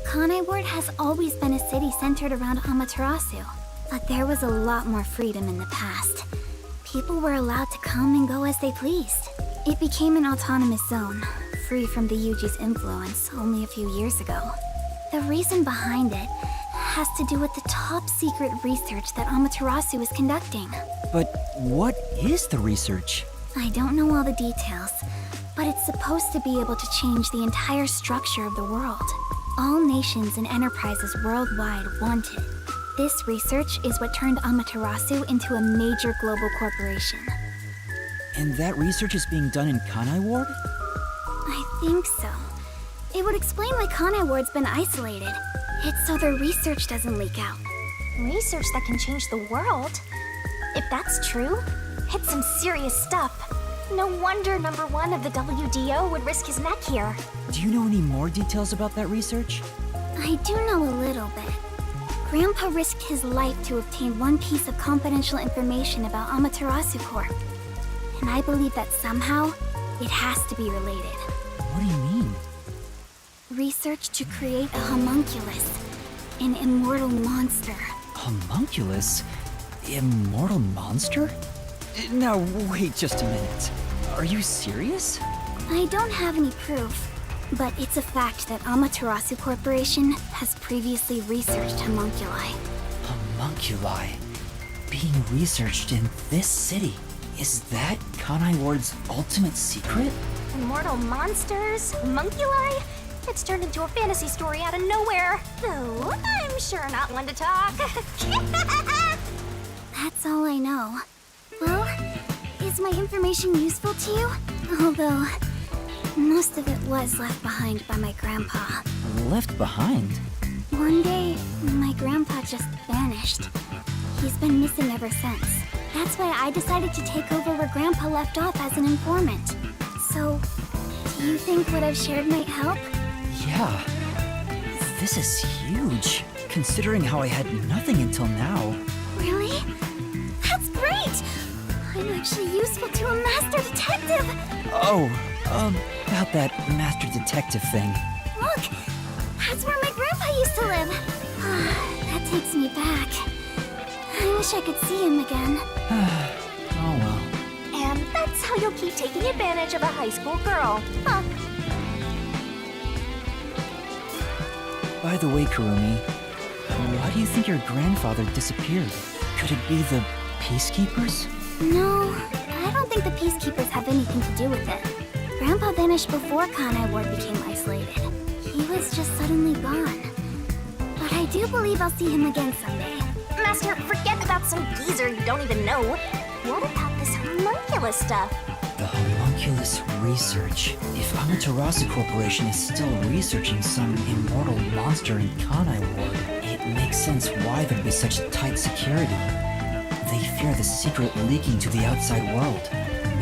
Kanai Ward has always been a city centered around Amaterasu, but there was a lot more freedom in the past. People were allowed to come and go as they pleased. It became an autonomous zone, free from the Yuji's influence only a few years ago. The reason behind it has to do with the top secret research that Amaterasu is conducting. But what is the research? I don't know all the details, but it's supposed to be able to change the entire structure of the world. All nations and enterprises worldwide want it. This research is what turned Amaterasu into a major global corporation. And that research is being done in Kanai Ward? I think so. It would explain why Kanai Ward's been isolated. It's so their research doesn't leak out. Research that can change the world? If that's true, it's some serious stuff. No wonder number one of the WDO would risk his neck here. Do you know any more details about that research? I do know a little bit. Grandpa risked his life to obtain one piece of confidential information about Amaterasu Corp. And I believe that somehow, it has to be related. What do you mean? Research to create a homunculus, an immortal monster. Homunculus? Immortal monster? Now, wait just a minute. Are you serious? I don't have any proof, but it's a fact that Amaterasu Corporation has previously researched homunculi. Homunculi? Being researched in this city? Is that Kanai Ward's ultimate secret? Immortal monsters? Homunculi? It's turned into a fantasy story out of nowhere. Though, I'm sure not one to talk. That's all I know. Well, is my information useful to you? Although, most of it was left behind by my grandpa. Left behind? One day, my grandpa just vanished. He's been missing ever since. That's why I decided to take over where Grandpa left off as an informant. So, do you think what I've shared might help? Yeah. This is huge, considering how I had nothing until now. Really? That's great! I'm actually useful to a master detective! Oh, about that master detective thing. Look! That's where my grandpa used to live! That takes me back. I wish I could see him again. Oh well. And that's how you'll keep taking advantage of a high school girl, huh? By the way, Kurumi, why do you think your grandfather disappeared? Could it be the Peacekeepers? No, I don't think the Peacekeepers have anything to do with it. Grandpa vanished before Kanai Ward became isolated. He was just suddenly gone. But I do believe I'll see him again someday. Master, forget about some geezer you don't even know. What about this homunculus stuff? The homunculus research. If Amaterasu Corporation is still researching some immortal monster in Kanai Ward, it makes sense why there'd be such tight security. They fear the secret leaking to the outside world.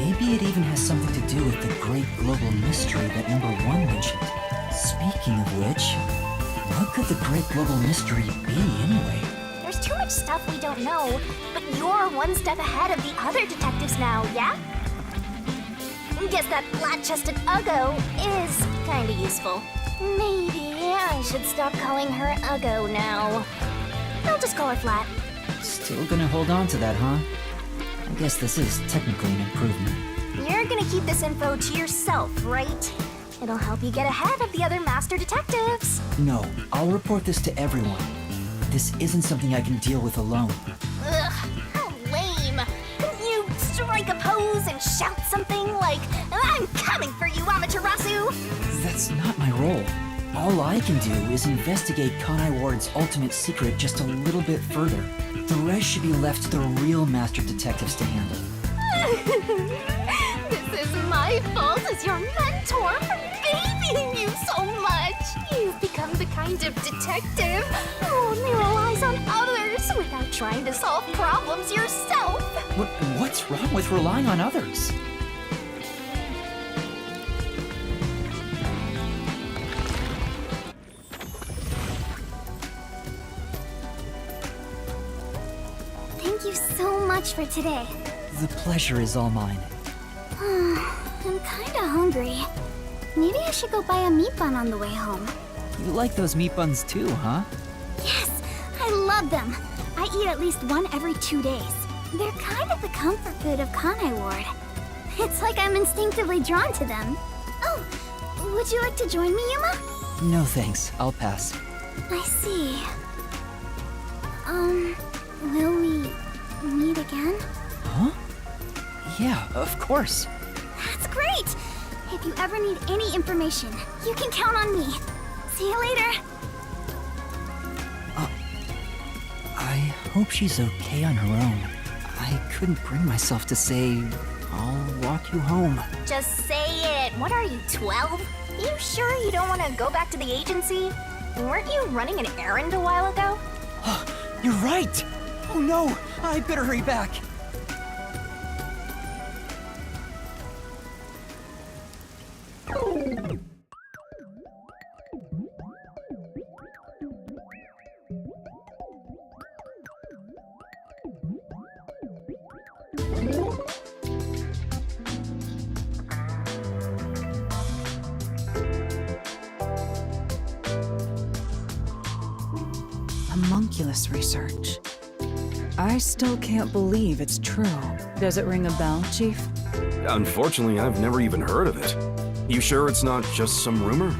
Maybe it even has something to do with the great global mystery that number 1 mentioned. Speaking of which, what could the great global mystery be anyway? There's too much stuff we don't know, but you're one step ahead of the other detectives now, yeah? Guess that flat-chested Uggo is kinda useful. Maybe I should stop calling her Uggo now. I'll just call her Flat. Still gonna hold on to that, huh? I guess this is technically an improvement. You're gonna keep this info to yourself, right? It'll help you get ahead of the other master detectives. No, I'll report this to everyone. This isn't something I can deal with alone. Ugh, how lame. Couldn't you strike a pose and shout something like, "I'm coming for you, Amaterasu"? That's not my role. All I can do is investigate Kanai Ward's ultimate secret just a little bit further. The rest should be left to the real master detectives to handle. This is my fault as your mentor for babying you so much. You've become the kind of detective who only relies on others without trying to solve problems yourself. What's wrong with relying on others? Thank you so much for today. The pleasure is all mine. I'm kinda hungry. Maybe I should go buy a meat bun on the way home. You like those meat buns too, huh? Yes, I love them. I eat at least one every 2 days. They're kind of the comfort food of Kanai Ward. It's like I'm instinctively drawn to them. Oh, would you like to join me, Yuma? No thanks, I'll pass. I see. Will we meet again? Huh? Yeah, of course. That's great! If you ever need any information, you can count on me. See you later. I hope she's okay on her own. I couldn't bring myself to say, I'll walk you home. Just say it. What are you, 12? You sure you don't want to go back to the agency? Weren't you running an errand a while ago? You're right! Oh no, I better hurry back. Homunculus research. I still can't believe it's true. Does it ring a bell, Chief? Unfortunately, I've never even heard of it. You sure it's not just some rumor?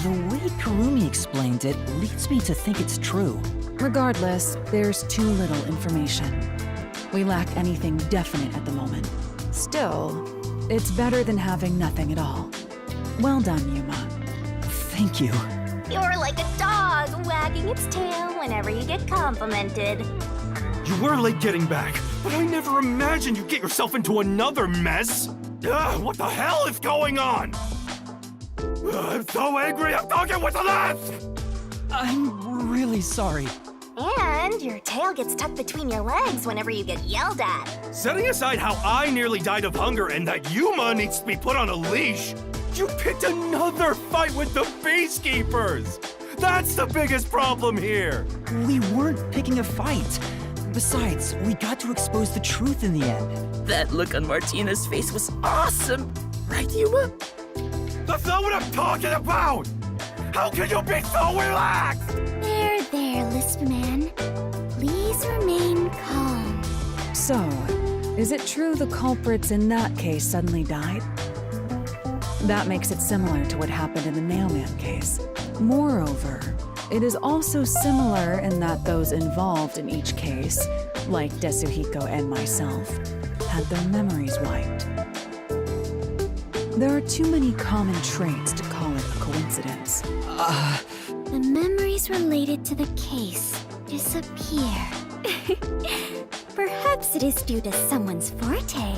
The way Kurumi explained it leads me to think it's true. Regardless, there's too little information. We lack anything definite at the moment. Still, it's better than having nothing at all. Well done, Yuma. Thank you. You're like a dog wagging its tail whenever you get complimented. You were late getting back, but I never imagined you'd get yourself into another mess. Ugh, what the hell is going on? Ugh, I'm so angry, I'm talking with the left! I'm really sorry. And your tail gets tucked between your legs whenever you get yelled at. Setting aside how I nearly died of hunger and that Yuma needs to be put on a leash, you picked another fight with the Peacekeepers! That's the biggest problem here! We weren't picking a fight. Besides, we got to expose the truth in the end. That look on Martina's face was awesome! Right, Yuma? That's not what I'm talking about! How can you be so relaxed? There, Lispman. Please remain calm. So, is it true the culprits in that case suddenly died? That makes it similar to what happened in the Nailman case. Moreover, it is also similar in that those involved in each case, like Desuhiko and myself, had their memories wiped. There are too many common traits to call it a coincidence. The memories related to the case disappear. Perhaps it is due to someone's forte.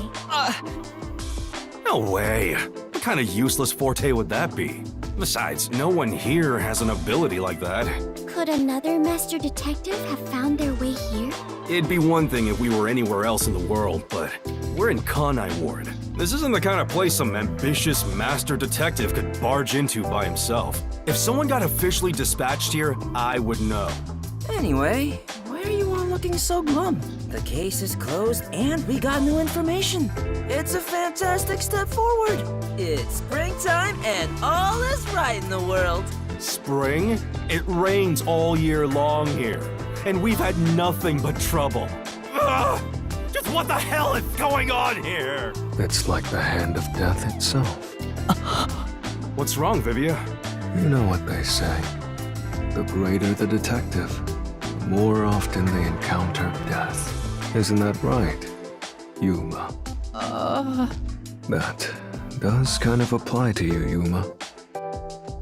No way. What kind of useless forte would that be? Besides, no one here has an ability like that. Could another master detective have found their way here? It'd be one thing if we were anywhere else in the world, but we're in Kanai Ward. This isn't the kind of place some ambitious master detective could barge into by himself. If someone got officially dispatched here, I would know. Anyway, why are you all looking so glum? The case is closed and we got new information. It's a fantastic step forward. It's springtime and all is right in the world. Spring? It rains all year long here, and we've had nothing but trouble. Ugh! Just what the hell is going on here? It's like the hand of death itself. What's wrong, Vivia? You know what they say. The greater the detective, the more often they encounter death. Isn't that right, Yuma? That does kind of apply to you, Yuma.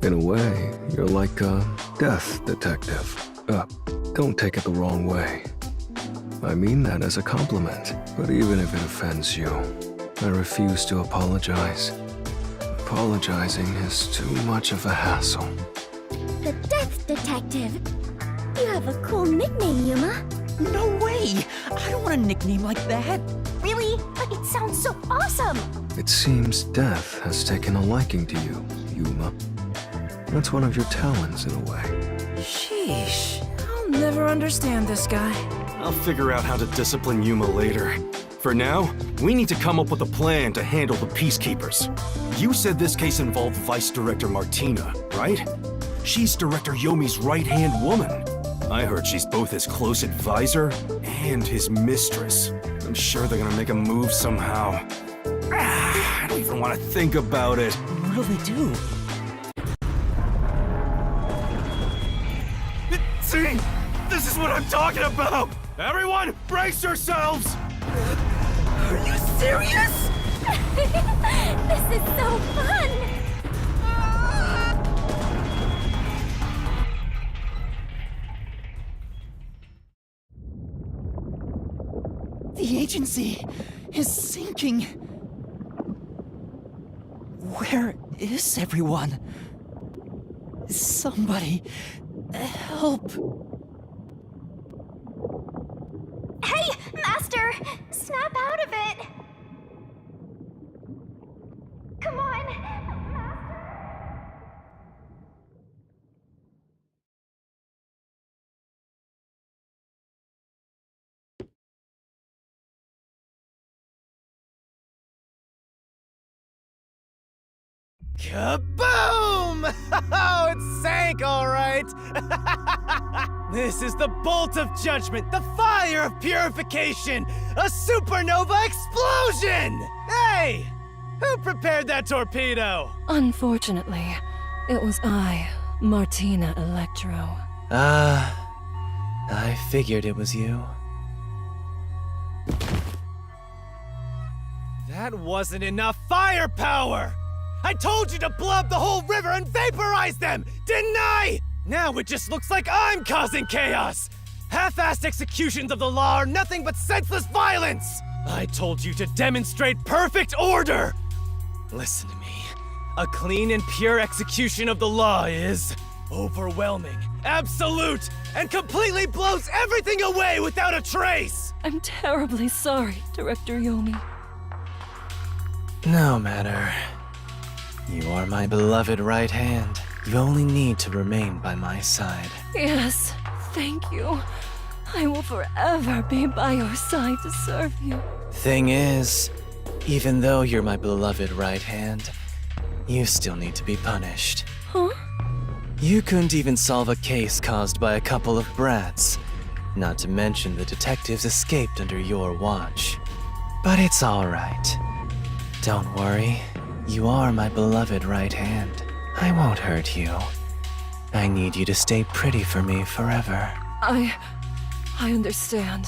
In a way, you're like a death detective. Don't take it the wrong way. I mean that as a compliment, but even if it offends you, I refuse to apologize. Apologizing is too much of a hassle. The Death Detective. You have a cool nickname, Yuma. No way! I don't want a nickname like that. Really? But it sounds so awesome. It seems death has taken a liking to you, Yuma. That's one of your talents in a way. Sheesh, I'll never understand this guy. I'll figure out how to discipline Yuma later. For now, we need to come up with a plan to handle the Peacekeepers. You said this case involved Vice Director Martina, right? She's Director Yomi's right-hand woman. I heard she's both his close advisor and his mistress. I'm sure they're gonna make a move somehow. I don't even want to think about it. What'll they do? See? This is what I'm talking about! Everyone, brace yourselves! Are you serious? This is so fun! The agency is sinking. Where is everyone? Somebody help. Hey, Master! Snap out of it! Come on, Master! Kaboom! Oh, it sank, all right. This is the bolt of judgment, the fire of purification, a supernova explosion! Hey! Who prepared that torpedo? Unfortunately, it was I, Martina Electro. I figured it was you. That wasn't enough firepower! I told you to blow up the whole river and vaporize them, didn't I? Now it just looks like I'm causing chaos! Half-assed executions of the law are nothing but senseless violence! I told you to demonstrate perfect order! Listen to me. A clean and pure execution of the law is overwhelming, absolute, and completely blows everything away without a trace! I'm terribly sorry, Director Yomi. No matter. You are my beloved right hand. You only need to remain by my side. Yes, thank you. I will forever be by your side to serve you. Thing is, even though you're my beloved right hand, you still need to be punished. Huh? You couldn't even solve a case caused by a couple of brats. Not to mention the detectives escaped under your watch. But it's all right. Don't worry. You are my beloved right hand. I won't hurt you. I need you to stay pretty for me forever. I understand.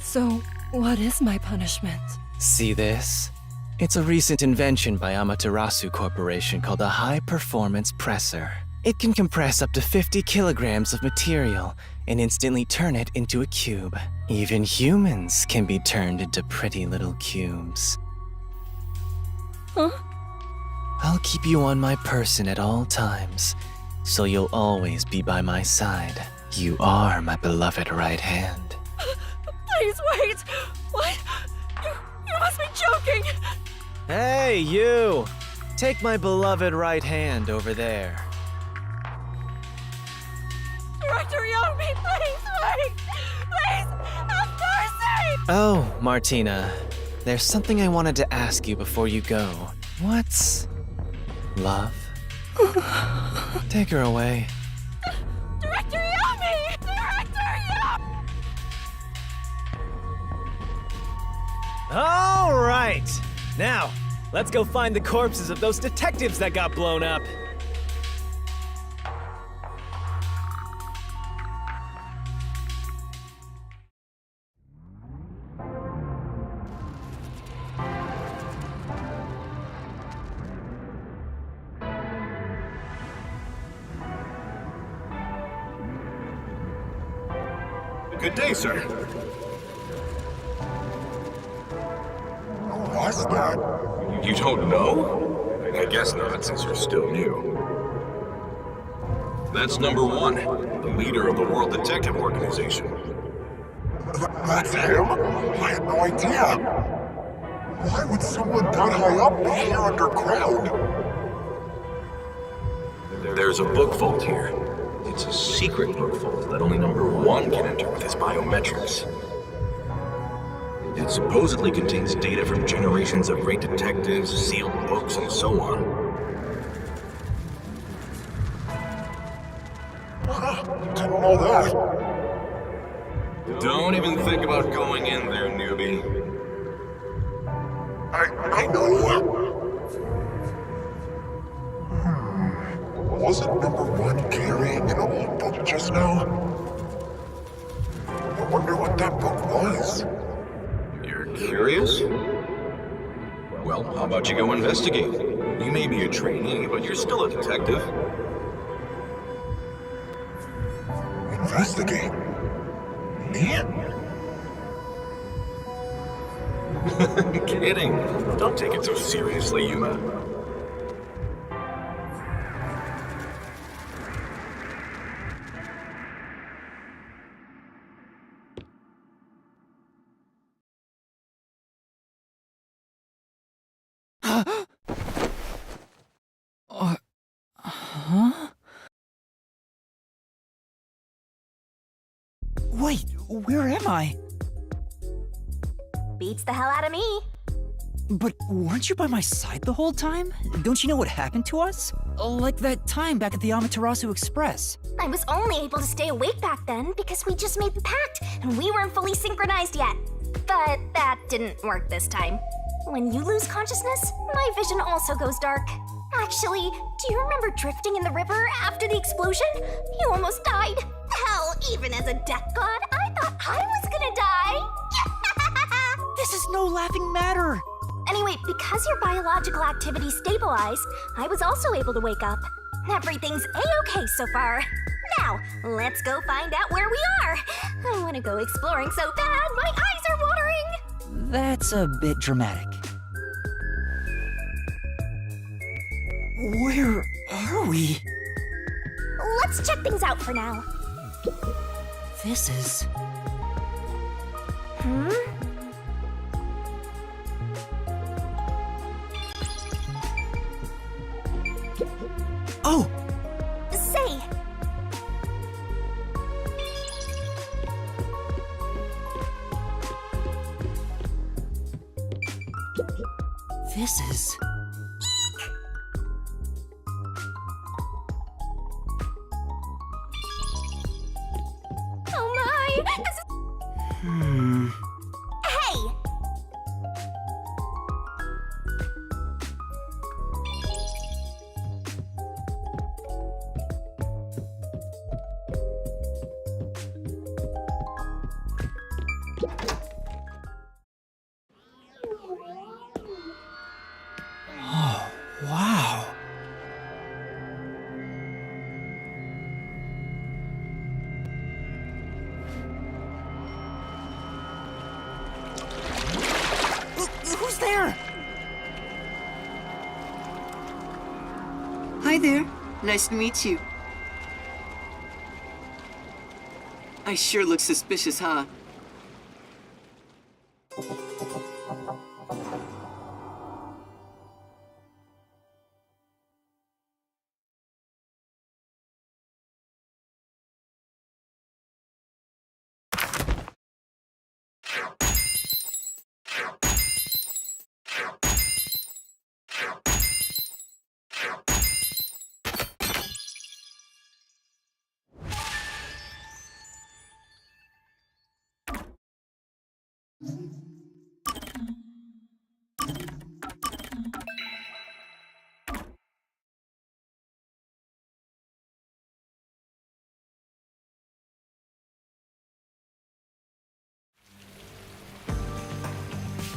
So, what is my punishment? See this? It's a recent invention by Amaterasu Corporation called a high-performance presser. It can compress up to 50 kilograms of material and instantly turn it into a cube. Even humans can be turned into pretty little cubes. Huh? I'll keep you on my person at all times, so you'll always be by my side. You are my beloved right hand. Please wait! What? You must be joking! Hey, you! Take my beloved right hand over there. Director Yomi, please wait! Please, have mercy! Oh, Martina. There's something I wanted to ask you before you go. What's love? Take her away. Director Yomi! Director Yomi! All right! Now, let's go find the corpses of those detectives that got blown up. Good day, sir. Who was that? You don't know? I guess not, since you're still new. That's number one, the leader of the World Detective Organization. That's him? I had no idea. Why would someone that high up be here underground? There's a book vault here. It's a secret book vault that only number one can enter with his biometrics. It supposedly contains data from generations of great detectives, sealed books, and so on. Didn't know that. Don't even think about going in there, newbie. I know. Wasn't number one carrying an old book just now? I wonder what that book was. You're curious? Well, how about you go investigate? You may be a trainee, but you're still a detective. Investigate? Me? Kidding. Don't take it so seriously, Yuma. Huh? Wait, where am I? Beats the hell out of me. But weren't you by my side the whole time? Don't you know what happened to us? Like that time back at the Amaterasu Express. I was only able to stay awake back then because we just made the pact and we weren't fully synchronized yet. But that didn't work this time. When you lose consciousness, my vision also goes dark. Actually, do you remember drifting in the river after the explosion? You almost died. Hell, even as a death god, I thought I was gonna die. This is no laughing matter. Anyway, because your biological activity stabilized, I was also able to wake up. Everything's a-okay so far. Now, let's go find out where we are. I want to go exploring so bad, my eyes are watering. That's a bit dramatic. Where are we? Let's check things out for now. This is... Oh! Say! This is... Oh my! This is... Hey! Oh, wow. Who's there? Hi there. Nice to meet you. I sure look suspicious, huh?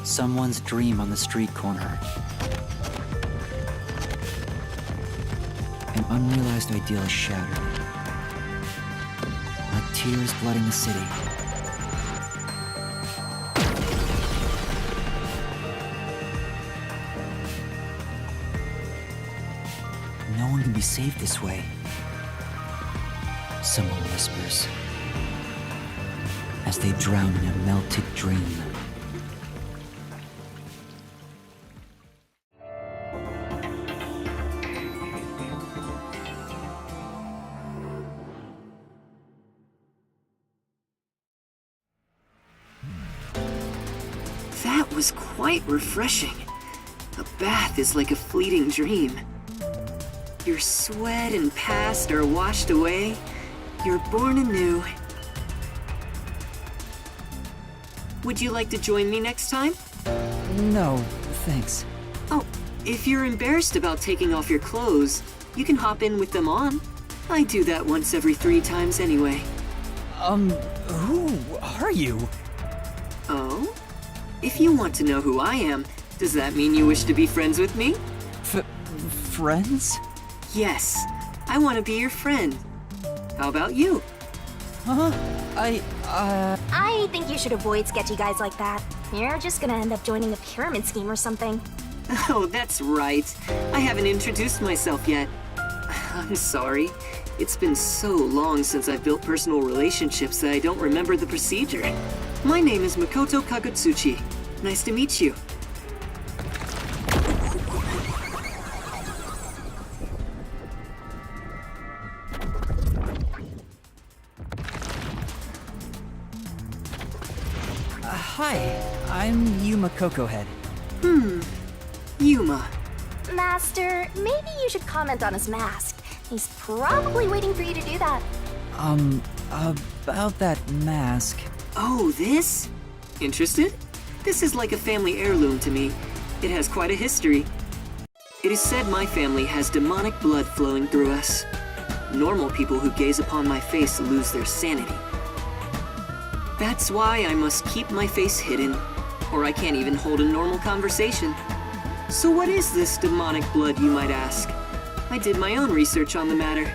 Someone's dream on the street corner. An unrealized ideal is shattered. Like tears flooding the city. No one can be saved this way. Someone whispers, as they drown in a melted dream. That was quite refreshing. A bath is like a fleeting dream. Your sweat and past are washed away. You're born anew. Would you like to join me next time? No, thanks. Oh, if you're embarrassed about taking off your clothes, you can hop in with them on. I do that once every 3 times anyway. Who are you? Oh? If you want to know who I am, does that mean you wish to be friends with me? Friends? Yes, I want to be your friend. How about you? I think you should avoid sketchy guys like that. You're just gonna end up joining a pyramid scheme or something. Oh, that's right. I haven't introduced myself yet. I'm sorry. It's been so long since I've built personal relationships that I don't remember the procedure. My name is Makoto Kagutsuchi. Nice to meet you. Hi, I'm Yuma Cocohead. Yuma. Master, maybe you should comment on his mask. He's probably waiting for you to do that. About that mask. Oh, this? Interested? This is like a family heirloom to me. It has quite a history. It is said my family has demonic blood flowing through us. Normal people who gaze upon my face lose their sanity. That's why I must keep my face hidden, or I can't even hold a normal conversation. So what is this demonic blood, you might ask? I did my own research on the matter.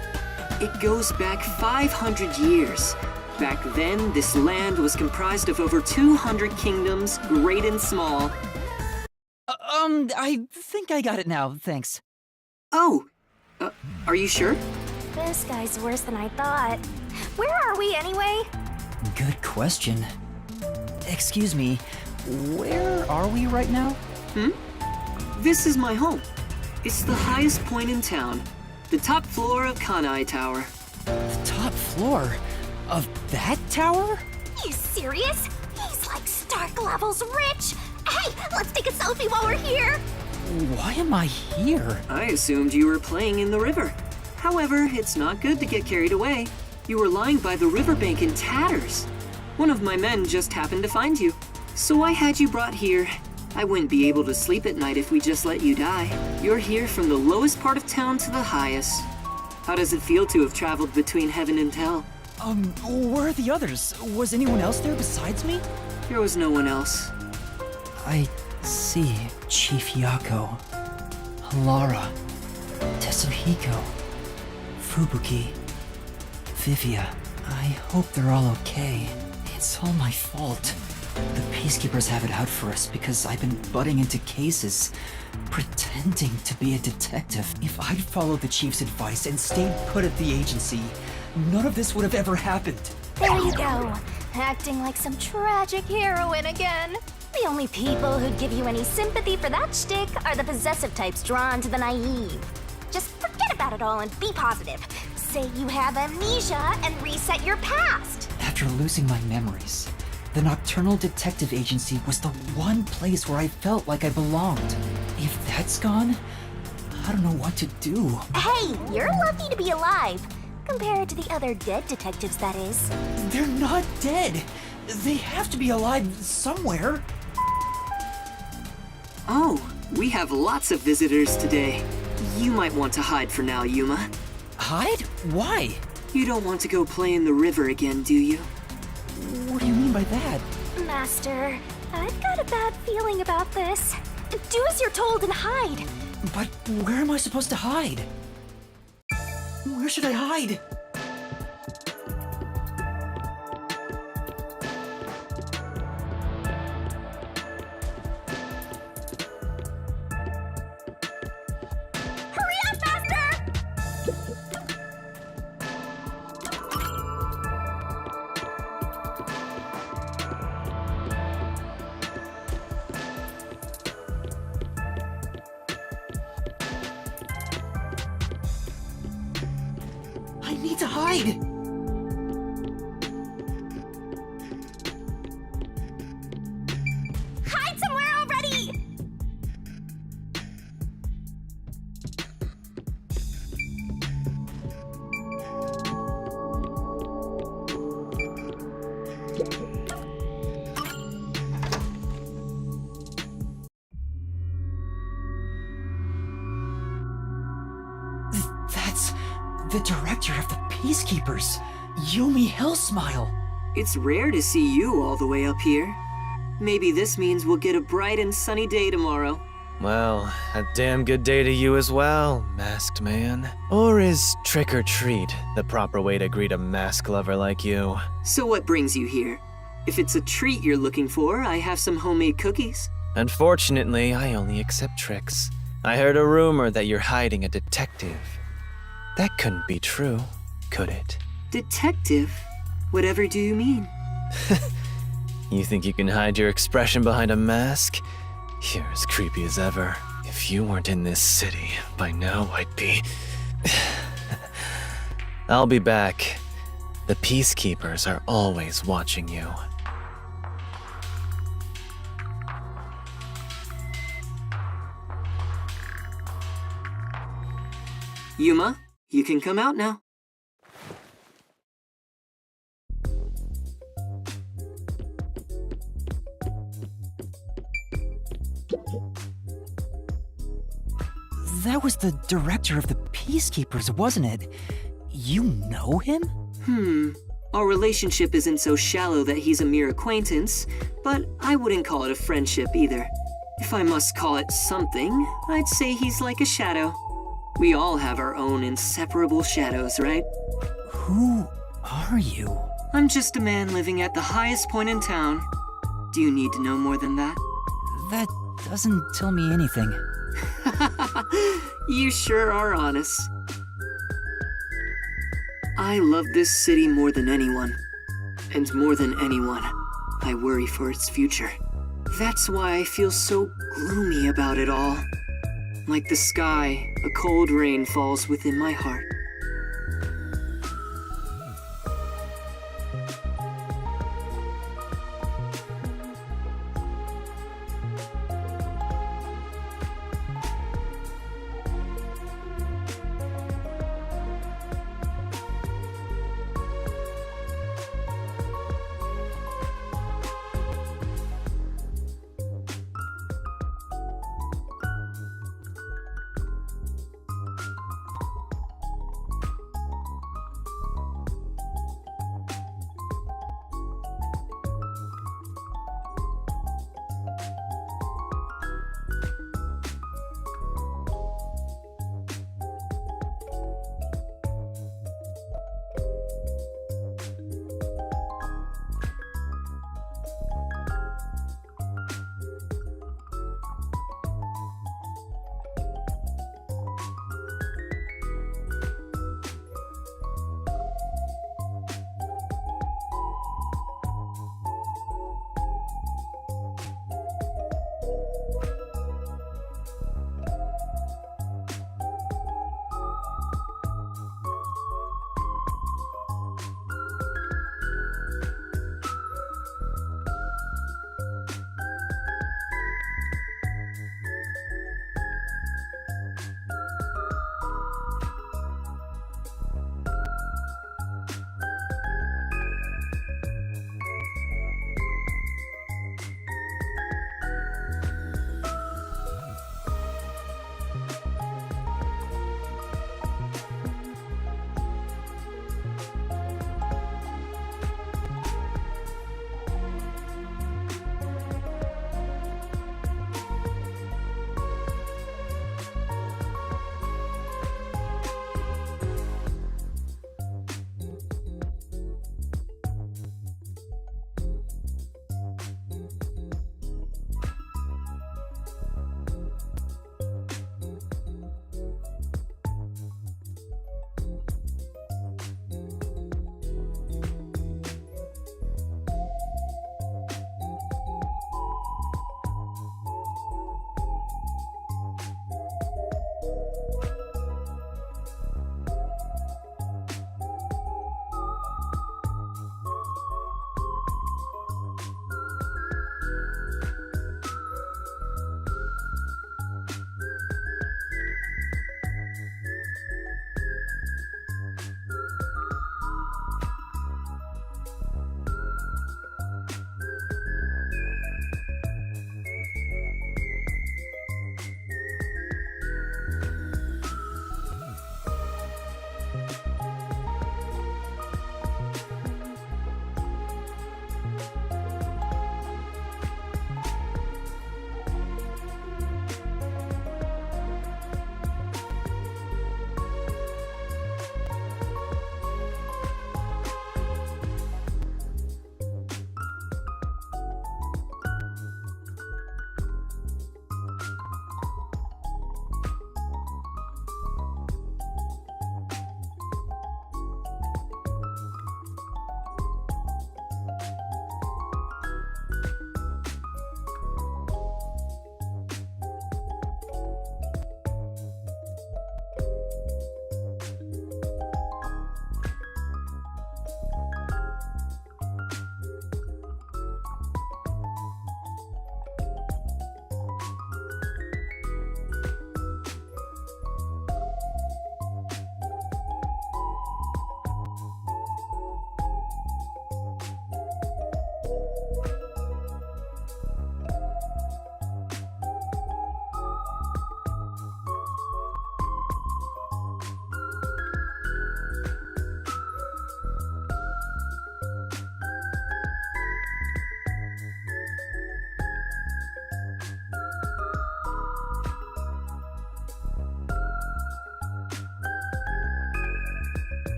It goes back 500 years. Back then, this land was comprised of over 200 kingdoms, great and small. I think I got it now, thanks. Oh, are you sure? This guy's worse than I thought. Where are we anyway? Good question. Excuse me, where are we right now? This is my home. It's the highest point in town. The top floor of Kanai Tower. The top floor? Of that tower? You serious? He's like Stark levels rich! Hey, let's take a selfie while we're here! Why am I here? I assumed you were playing in the river. However, it's not good to get carried away. You were lying by the riverbank in tatters. One of my men just happened to find you. So I had you brought here. I wouldn't be able to sleep at night if we just let you die. You're here from the lowest part of town to the highest. How does it feel to have traveled between heaven and hell? Where are the others? Was anyone else there besides me? There was no one else. I see. Chief Yako, Halara, Tetsuhiko, Fubuki, Vivia. I hope they're all okay. It's all my fault. The Peacekeepers have it out for us because I've been butting into cases, pretending to be a detective. If I'd followed the Chief's advice and stayed put at the agency, none of this would have ever happened. There you go. Acting like some tragic heroine again. The only people who'd give you any sympathy for that shtick are the possessive types drawn to the naive. Just forget about it all and be positive. Say you have amnesia and reset your past. After losing my memories, the Nocturnal Detective Agency was the one place where I felt like I belonged. If that's gone, I don't know what to do. Hey, you're lucky to be alive. Compared to the other dead detectives, that is. They're not dead. They have to be alive somewhere. Oh, we have lots of visitors today. You might want to hide for now, Yuma. Hide? Why? You don't want to go play in the river again, do you? What do you mean by that? Master, I've got a bad feeling about this. Do as you're told and hide. But where am I supposed to hide? Where should I hide? Hurry up, Master! I need to hide! Hide somewhere already! That's the director of the Peacekeepers, Yumi Hellsmile. It's rare to see you all the way up here. Maybe this means we'll get a bright and sunny day tomorrow. Well, a damn good day to you as well, masked man. Or is trick or treat the proper way to greet a mask lover like you? So what brings you here? If it's a treat you're looking for, I have some homemade cookies. Unfortunately, I only accept tricks. I heard a rumor that you're hiding a detective. That couldn't be true, could it? Detective? Whatever do you mean? You think you can hide your expression behind a mask? You're as creepy as ever. If you weren't in this city, by now I'd be... I'll be back. The Peacekeepers are always watching you. Yuma, you can come out now. That was the director of the Peacekeepers, wasn't it? You know him? Our relationship isn't so shallow that he's a mere acquaintance, but I wouldn't call it a friendship either. If I must call it something, I'd say he's like a shadow. We all have our own inseparable shadows, right? Who are you? I'm just a man living at the highest point in town. Do you need to know more than that? That doesn't tell me anything. You sure are honest. I love this city more than anyone. And more than anyone, I worry for its future. That's why I feel so gloomy about it all. Like the sky, a cold rain falls within my heart.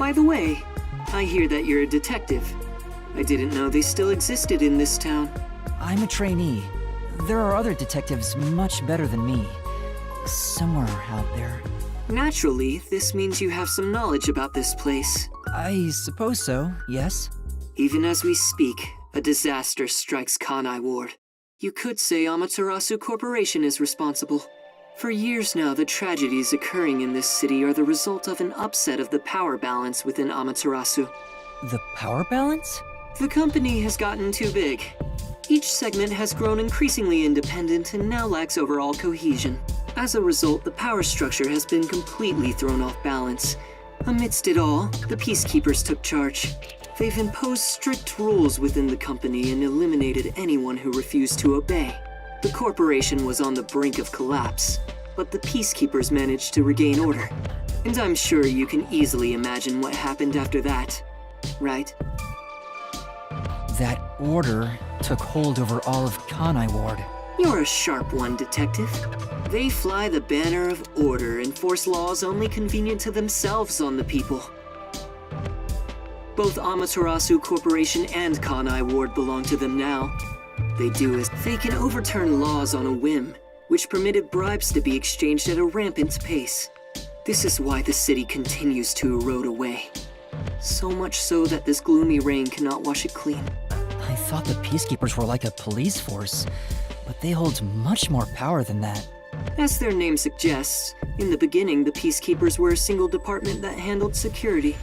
By the way, I hear that you're a detective. I didn't know they still existed in this town. I'm a trainee. There are other detectives much better than me. Somewhere out there. Naturally, this means you have some knowledge about this place. I suppose so, yes. Even as we speak, a disaster strikes Kanai Ward. You could say Amaterasu Corporation is responsible. For years now, the tragedies occurring in this city are the result of an upset of the power balance within Amaterasu. The power balance? The company has gotten too big. Each segment has grown increasingly independent and now lacks overall cohesion. As a result, the power structure has been completely thrown off balance. Amidst it all, the Peacekeepers took charge. They've imposed strict rules within the company and eliminated anyone who refused to obey. The corporation was on the brink of collapse, but the Peacekeepers managed to regain order. And I'm sure you can easily imagine what happened after that, right? That order took hold over all of Kanai Ward. You're a sharp one, Detective. They fly the banner of order and force laws only convenient to themselves on the people. Both Amaterasu Corporation and Kanai Ward belong to them now. They do as they can overturn laws on a whim, which permitted bribes to be exchanged at a rampant pace. This is why the city continues to erode away. So much so that this gloomy rain cannot wash it clean. I thought the Peacekeepers were like a police force, but they hold much more power than that. As their name suggests, in the beginning the Peacekeepers were a single department that handled security.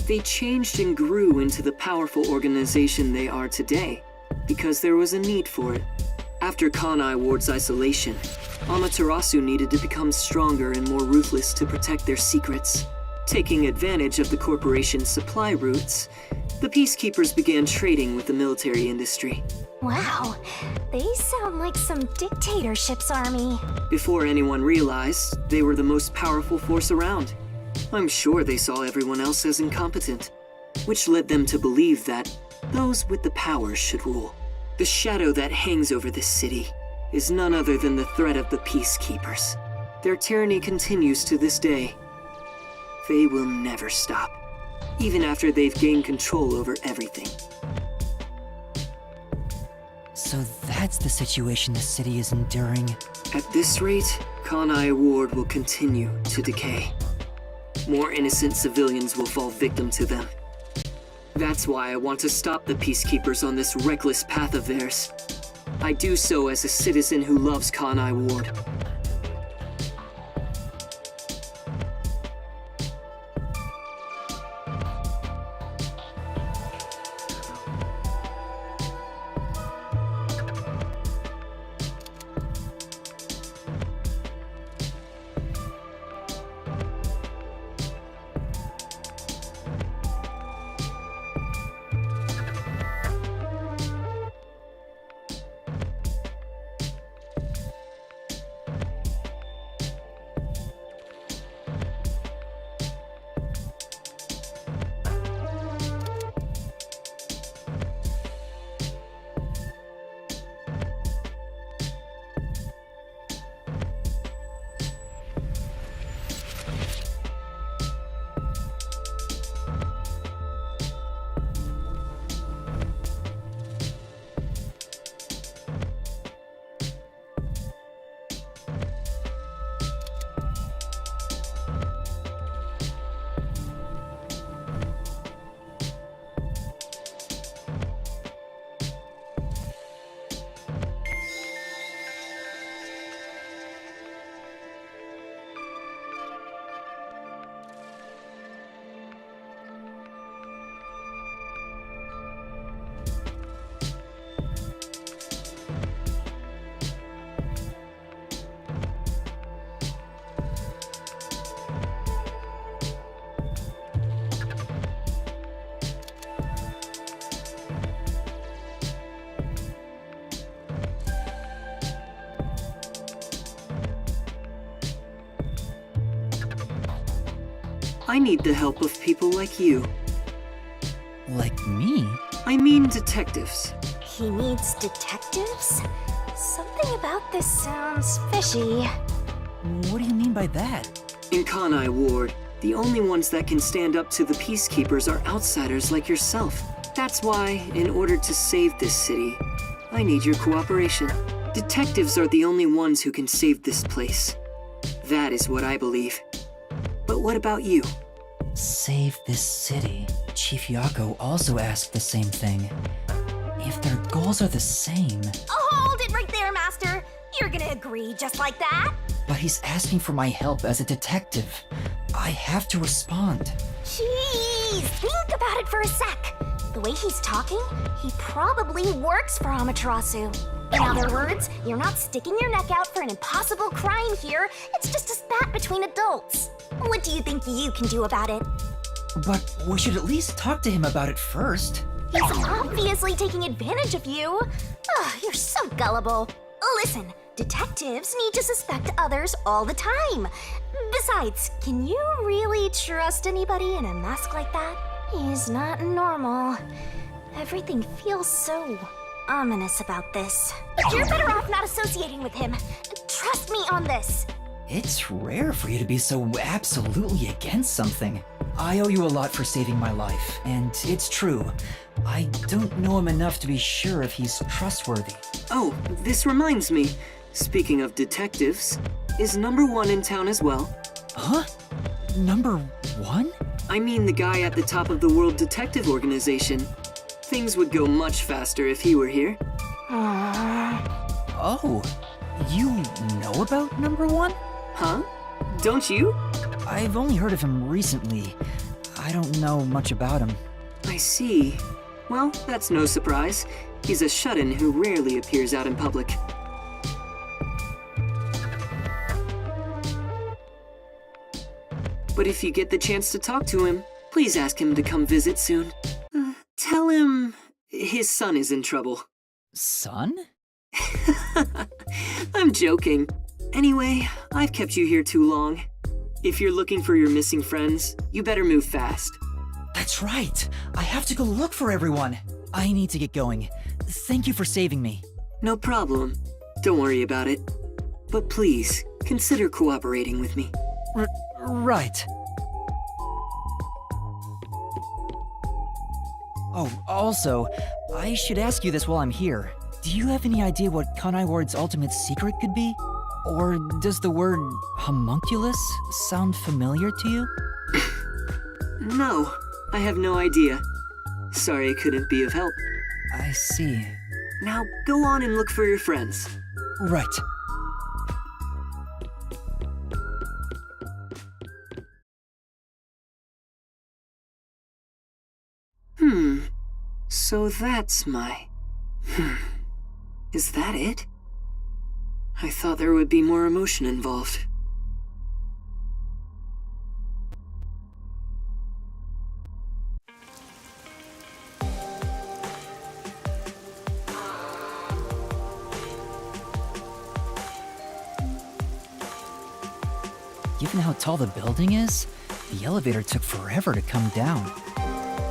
They changed and grew into the powerful organization they are today, because there was a need for it. After Kanai Ward's isolation, Amaterasu needed to become stronger and more ruthless to protect their secrets. Taking advantage of the corporation's supply routes, the Peacekeepers began trading with the military industry. Wow, they sound like some dictatorship's army. Before anyone realized, they were the most powerful force around. I'm sure they saw everyone else as incompetent, which led them to believe that those with the power should rule. The shadow that hangs over this city is none other than the threat of the Peacekeepers. Their tyranny continues to this day. They will never stop, even after they've gained control over everything. So that's the situation the city is enduring. At this rate, Kanai Ward will continue to decay. More innocent civilians will fall victim to them. That's why I want to stop the Peacekeepers on this reckless path of theirs. I do so as a citizen who loves Kanai Ward. I need the help of people like you. Like me? I mean detectives. He needs detectives? Something about this sounds fishy. What do you mean by that? In Kanai Ward, the only ones that can stand up to the Peacekeepers are outsiders like yourself. That's why, in order to save this city, I need your cooperation. Detectives are the only ones who can save this place. That is what I believe. But what about you? Save this city. Chief Yako also asked the same thing. If their goals are the same... Oh, hold it right there, Master! You're gonna agree just like that? But he's asking for my help as a detective. I have to respond. Jeez, think about it for a sec. The way he's talking, he probably works for Amaterasu. In other words, you're not sticking your neck out for an impossible crime here. It's just a spat between adults. What do you think you can do about it? But we should at least talk to him about it first. He's obviously taking advantage of you. You're so gullible. Listen, detectives need to suspect others all the time. Besides, can you really trust anybody in a mask like that? He's not normal. Everything feels so ominous about this. You're better off not associating with him. Trust me on this. It's rare for you to be so absolutely against something. I owe you a lot for saving my life, and it's true. I don't know him enough to be sure if he's trustworthy. Oh, this reminds me. Speaking of detectives, is number 1 in town as well? Huh? Number 1? I mean the guy at the top of the World Detective Organization. Things would go much faster if he were here. Oh, you know about number 1? Huh? Don't you? I've only heard of him recently. I don't know much about him. I see. Well, that's no surprise. He's a shut-in who rarely appears out in public. But if you get the chance to talk to him, please ask him to come visit soon. Tell him his son is in trouble. Son? I'm joking. Anyway, I've kept you here too long. If you're looking for your missing friends, you better move fast. That's right. I have to go look for everyone. I need to get going. Thank you for saving me. No problem. Don't worry about it. But please, consider cooperating with me. Right. Oh, also, I should ask you this while I'm here. Do you have any idea what Kanai Ward's ultimate secret could be? Or does the word homunculus sound familiar to you? No, I have no idea. Sorry I couldn't be of help. I see. Now go on and look for your friends. Right. So that's my... Is that it? I thought there would be more emotion involved. Given how tall the building is, the elevator took forever to come down.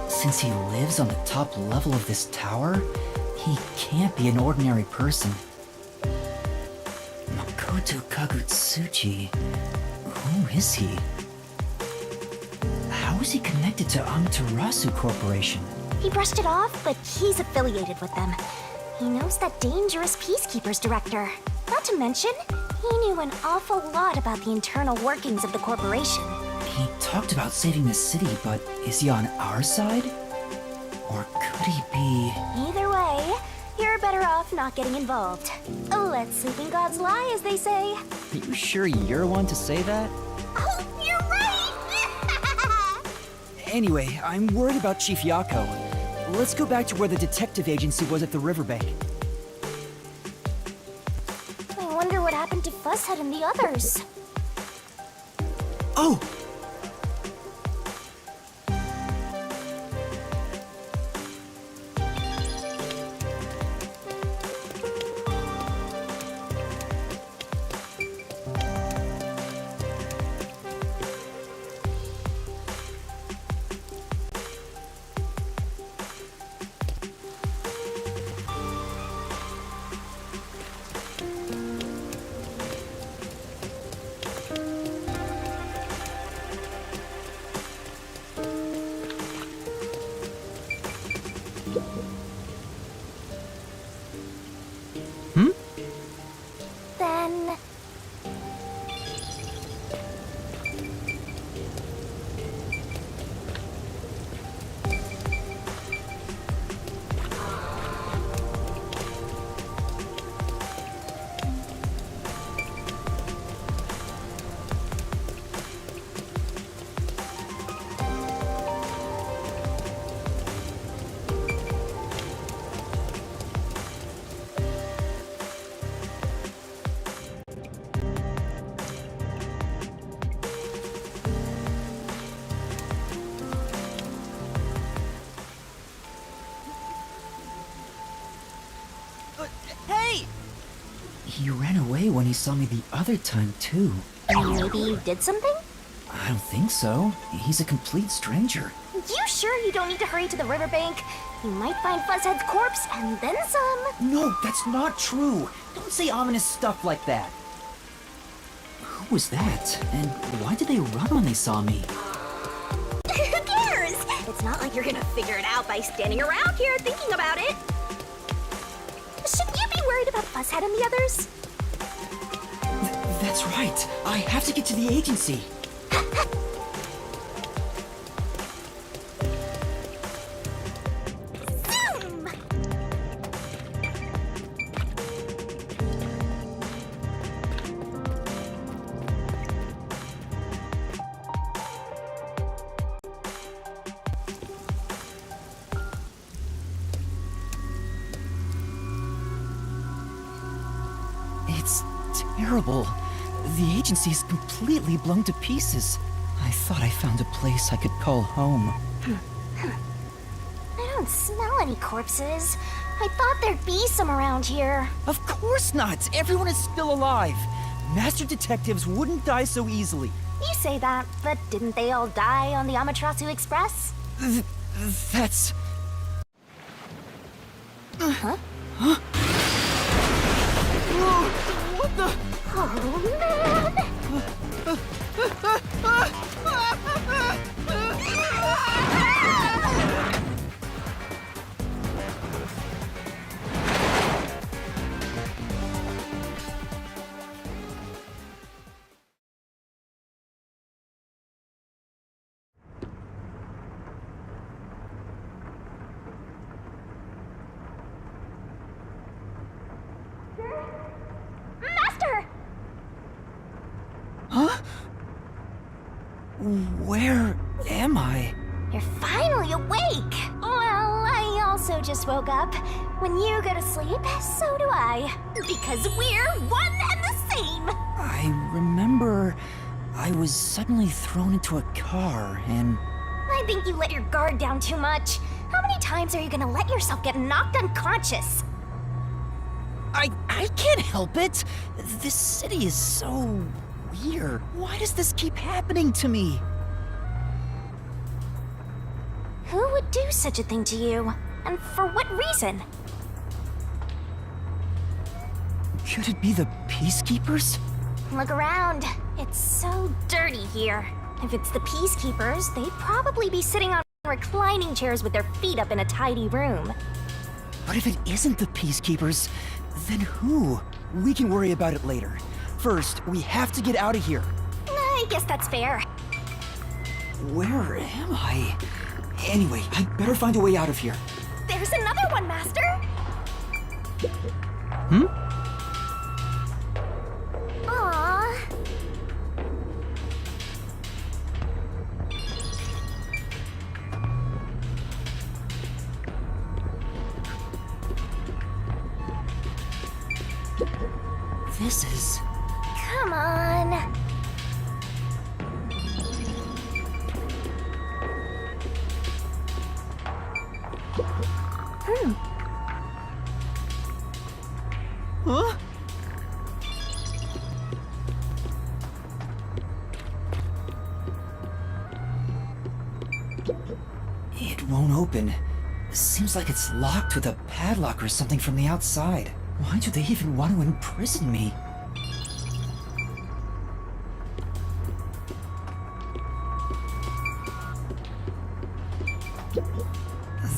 Since he lives on the top level of this tower, he can't be an ordinary person. Makoto Kagutsuchi. Who is he? How is he connected to Amaterasu Corporation? He brushed it off, but he's affiliated with them. He knows that dangerous Peacekeepers director. Not to mention, he knew an awful lot about the internal workings of the corporation. He talked about saving the city, but is he on our side? Or could he be... Either way, you're better off not getting involved. Let sleeping gods lie, as they say. Are you sure you're one to say that? Oh, you're right! Anyway, I'm worried about Chief Yako. Let's go back to where the detective agency was at the riverbank. I wonder what happened to Fuzzhead and the others. Oh! then... Hey! He ran away when he saw me the other time, too. Maybe you did something? I don't think so. He's a complete stranger. You sure you don't need to hurry to the riverbank? You might find Fuzzhead's corpse and then some. No, that's not true. Don't say ominous stuff like that. Who was that? And why did they run when they saw me? Who cares? It's not like you're gonna figure it out by standing around here thinking about it. Shouldn't you be worried about Fuzzhead and the others? That's right. I have to get to the agency. Zoom! It's terrible. The agency is completely blown to pieces. I thought I found a place I could call home. I don't smell any corpses. I thought there'd be some around here. Of course not! Everyone is still alive! Master detectives wouldn't die so easily. You say that, but didn't they all die on the Amaterasu Express? That's... Huh? Huh? Whoa! What the... Oh, man! Master! Huh? Where am I? You're finally awake! Well, I also just woke up. When you go to sleep, so do I. Because we're one and the same! I remember I was suddenly thrown into a car and... I think you let your guard down too much. How many times are you gonna let yourself get knocked unconscious? I can't help it! This city is so... weird. Why does this keep happening to me? Who would do such a thing to you? And for what reason? Could it be the Peacekeepers? Look around. It's so dirty here. If it's the Peacekeepers, they'd probably be sitting on reclining chairs with their feet up in a tidy room. But if it isn't the Peacekeepers, then who? We can worry about it later. First, we have to get out of here. I guess that's fair. Where am I? Anyway, I'd better find a way out of here. There's another one, Master! Hmm? Aww. This is... Come on. Huh? It won't open. Seems like it's locked with a padlock or something from the outside. Why do they even want to imprison me?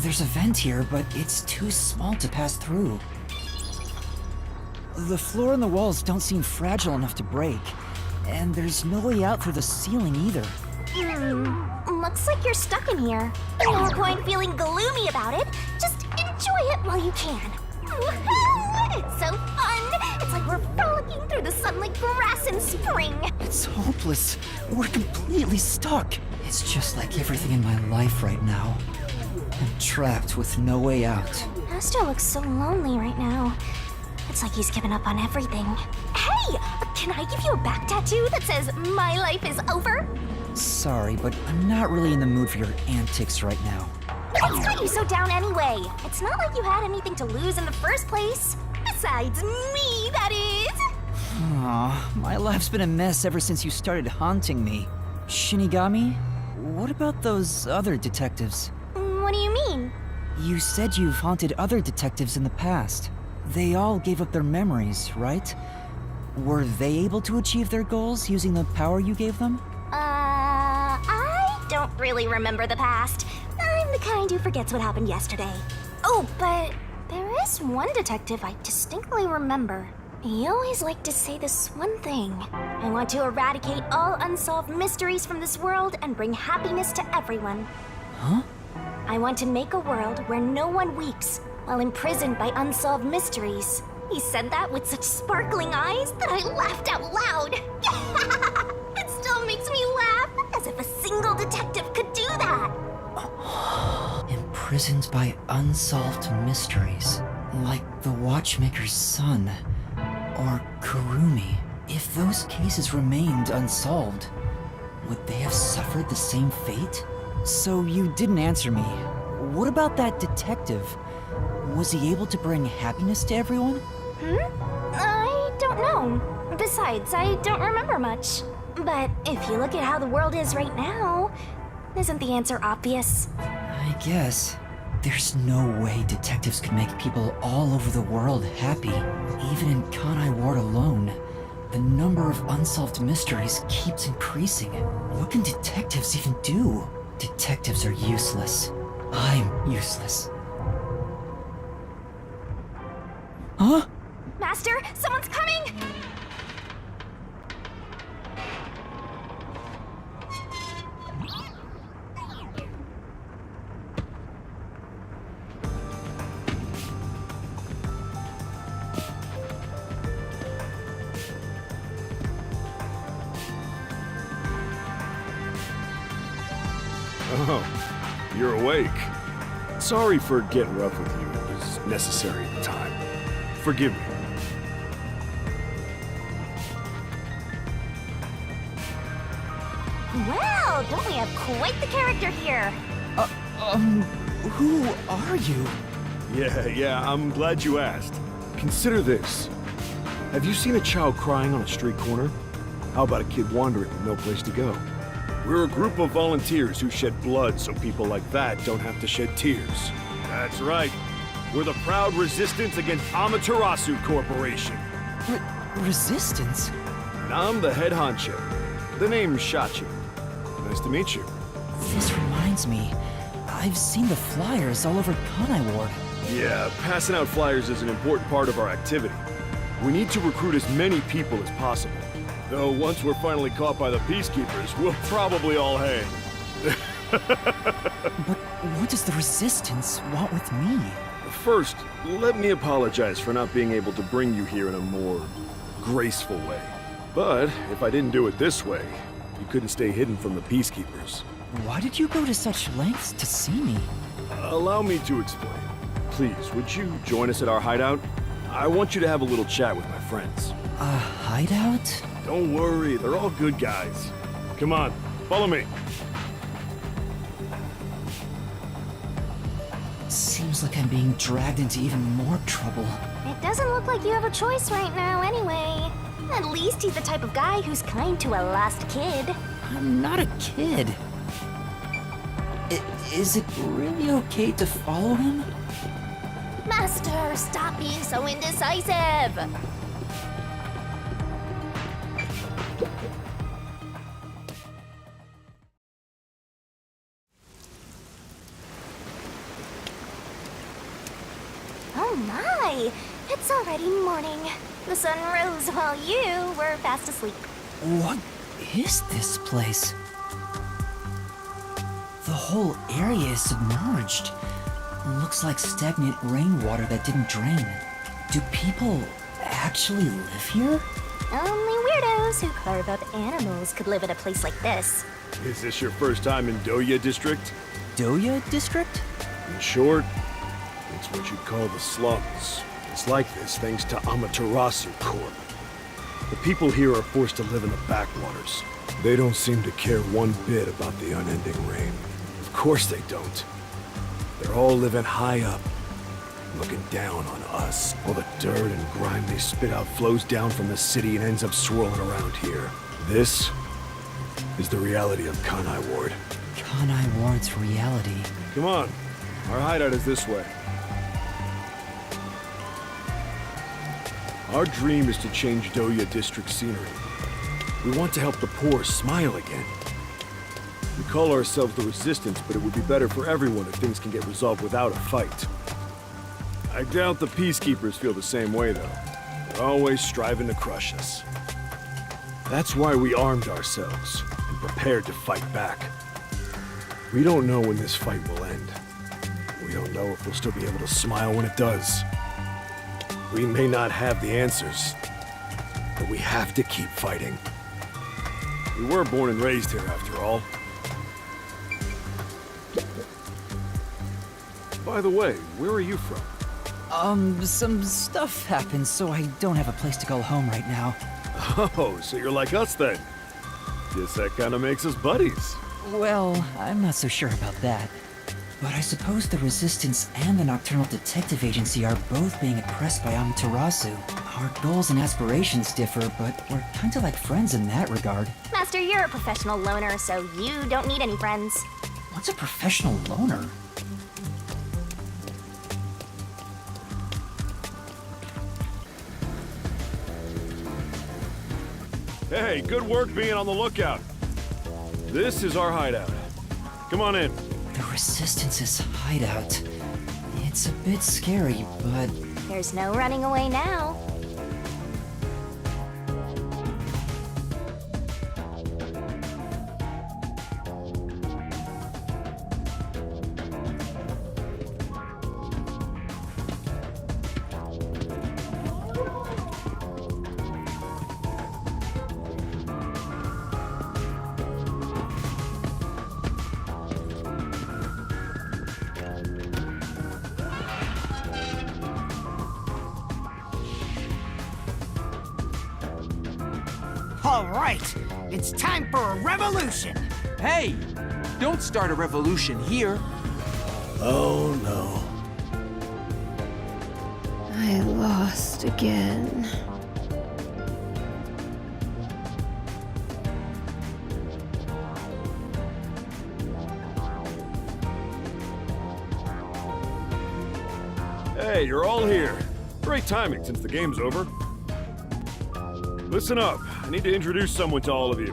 There's a vent here, but it's too small to pass through. The floor and the walls don't seem fragile enough to break. And there's no way out through the ceiling either. Looks like you're stuck in here. No point feeling gloomy about it. Just enjoy it while you can. Woohoo! It's so fun! It's like we're frolicking through the sun like grass in spring. It's hopeless. We're completely stuck. It's just like everything in my life right now. I'm trapped with no way out. Master looks so lonely right now. It's like he's given up on everything. Hey! Can I give you a back tattoo that says, "My life is over"? Sorry, but I'm not really in the mood for your antics right now. What's got you so down anyway? It's not like you had anything to lose in the first place. Besides me, that is. Aw, my life's been a mess ever since you started haunting me. Shinigami, what about those other detectives? What do you mean? You said you've haunted other detectives in the past. They all gave up their memories, right? Were they able to achieve their goals using the power you gave them? I don't really remember the past. I'm the kind who forgets what happened yesterday. Oh, but there is one detective I distinctly remember. He always liked to say this one thing. I want to eradicate all unsolved mysteries from this world and bring happiness to everyone. Huh? I want to make a world where no one weeps while imprisoned by unsolved mysteries. He said that with such sparkling eyes that I laughed out loud. It still makes me laugh, as if a single detective could do that. Imprisoned by unsolved mysteries, like the Watchmaker's son, or Kurumi. If those cases remained unsolved, would they have suffered the same fate? So you didn't answer me. What about that detective? Was he able to bring happiness to everyone? I don't know. Besides, I don't remember much. But if you look at how the world is right now, isn't the answer obvious? I guess. There's no way detectives could make people all over the world happy. Even in Kanai Ward alone, the number of unsolved mysteries keeps increasing. What can detectives even do? Detectives are useless. I'm useless. Huh? Master, someone's coming! Oh, you're awake. Sorry for getting rough with you. It was necessary at the time. Forgive me. Well, don't we have quite the character here? Who are you? Yeah, I'm glad you asked. Consider this. Have you seen a child crying on a street corner? How about a kid wandering with no place to go? We're a group of volunteers who shed blood so people like that don't have to shed tears. That's right. We're the proud resistance against Amaterasu Corporation. Resistance? And I'm the head honcho. The name's Shachi. Nice to meet you. This reminds me. I've seen the flyers all over Kanai Ward. Yeah, passing out flyers is an important part of our activity. We need to recruit as many people as possible. Though once we're finally caught by the Peacekeepers, we'll probably all hang. But what does the Resistance want with me? First, let me apologize for not being able to bring you here in a more graceful way. But if I didn't do it this way, you couldn't stay hidden from the Peacekeepers. Why did you go to such lengths to see me? Allow me to explain. Please, would you join us at our hideout? I want you to have a little chat with my friends. A hideout? Don't worry, they're all good guys. Come on, follow me. Seems like I'm being dragged into even more trouble. It doesn't look like you have a choice right now anyway. At least he's the type of guy who's kind to a lost kid. I'm not a kid. Is it really okay to follow him? Master, stop being so indecisive! Oh my! It's already morning. The sun rose while you were fast asleep. What is this place? The whole area is submerged. Looks like stagnant rainwater that didn't drain. Do people actually live here? Only weirdos who carve up animals could live in a place like this. Is this your first time in Doya District? Doya District? In short, it's what you'd call the slums. It's like this thanks to Amaterasu Corp. The people here are forced to live in the backwaters. They don't seem to care one bit about the unending rain. Of course they don't. They're all living high up, looking down on us. All the dirt and grime they spit out flows down from the city and ends up swirling around here. This is the reality of Kanai Ward. Kanai Ward's reality. Come on, our hideout is this way. Our dream is to change Doya District scenery. We want to help the poor smile again. We call ourselves the Resistance, but it would be better for everyone if things can get resolved without a fight. I doubt the Peacekeepers feel the same way, though. They're always striving to crush us. That's why we armed ourselves and prepared to fight back. We don't know when this fight will end. We don't know if we'll still be able to smile when it does. We may not have the answers, but we have to keep fighting. We were born and raised here, after all. By the way, where are you from? Some stuff happened, so I don't have a place to call home right now. Oh, so you're like us then? Guess that kind of makes us buddies. Well, I'm not so sure about that. But I suppose the Resistance and the Nocturnal Detective Agency are both being oppressed by Amaterasu. Our goals and aspirations differ, but we're kinda like friends in that regard. Master, you're a professional loner, so you don't need any friends. What's a professional loner? Hey, good work being on the lookout. This is our hideout. Come on in. The Resistance's hideout. It's a bit scary, but... There's no running away now. All right, it's time for a revolution. Hey, don't start a revolution here. Oh no. I lost again. Hey, you're all here. Great timing since the game's over. Listen up. I need to introduce someone to all of you.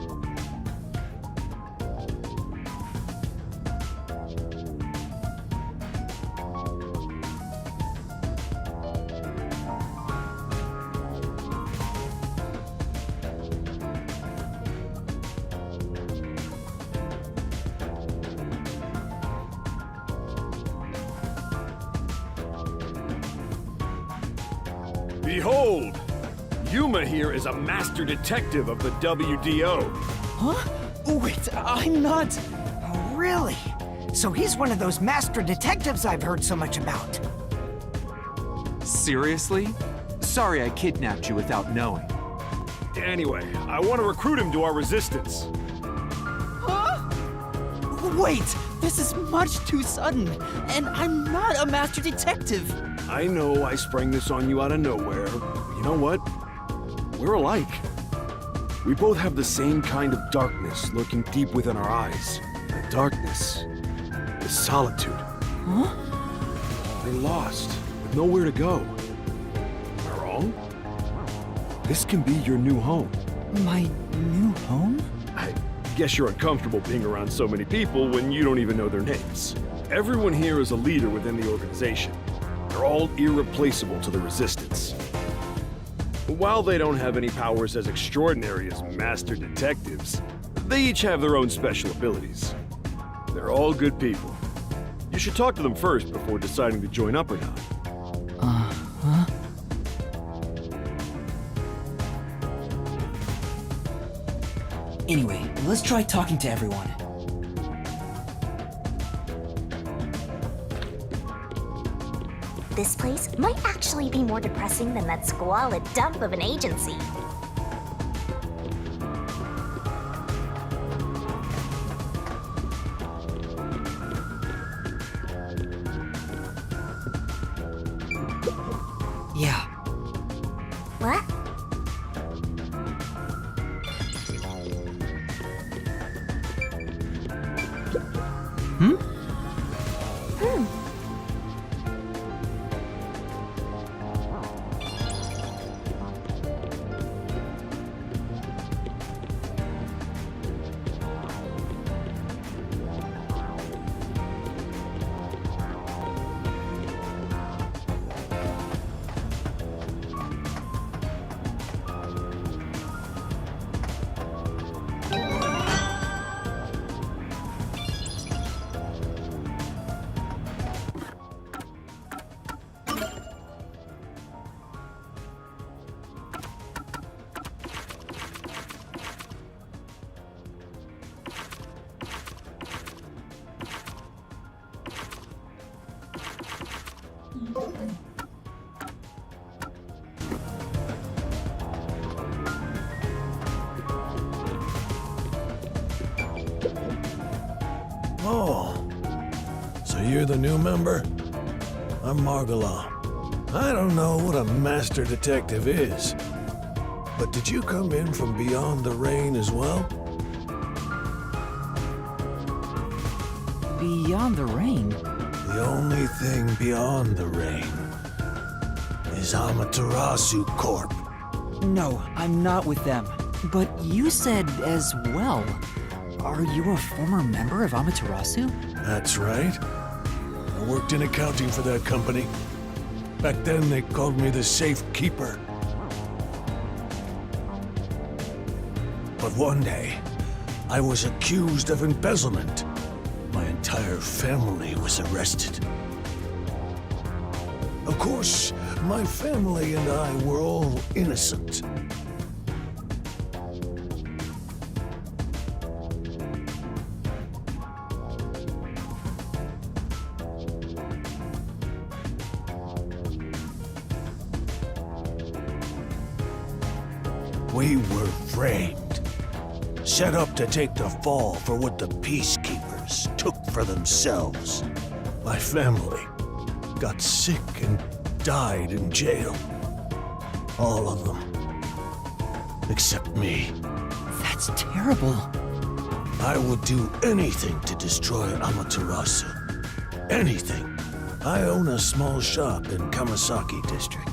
Behold! Yuma here is a master detective of the WDO. Huh? Wait, I'm not... Really? So he's one of those master detectives I've heard so much about. Seriously? Sorry I kidnapped you without knowing. Anyway, I want to recruit him to our resistance. Huh? Wait, this is much too sudden, and I'm not a master detective. I know I sprang this on you out of nowhere. You know what? We're alike. We both have the same kind of darkness lurking deep within our eyes. That darkness is solitude. Huh? We're lost, with nowhere to go. Am I wrong? This can be your new home. My new home? I guess you're uncomfortable being around so many people when you don't even know their names. Everyone here is a leader within the organization. They're all irreplaceable to the Resistance. While they don't have any powers as extraordinary as master detectives, they each have their own special abilities. They're all good people. You should talk to them first before deciding to join up or not. Uh-huh. Anyway, let's try talking to everyone. This place might actually be more depressing than that squalid dump of an agency. Yeah. What? Hmm? Oh, so you're the new member? I'm Margala. I don't know what a master detective is, but did you come in from beyond the rain as well? Beyond the rain? The only thing beyond the rain is Amaterasu Corp. No, I'm not with them. But you said as well. Are you a former member of Amaterasu? That's right. I worked in accounting for that company. Back then, they called me the Safe Keeper. But one day, I was accused of embezzlement. My entire family was arrested. Of course, my family and I were all innocent. We were framed, set up to take the fall for what the Peacekeepers took for themselves. My family got sick and died in jail. All of them. Except me. That's terrible. I would do anything to destroy Amaterasu. Anything. I own a small shop in Kamasaki District.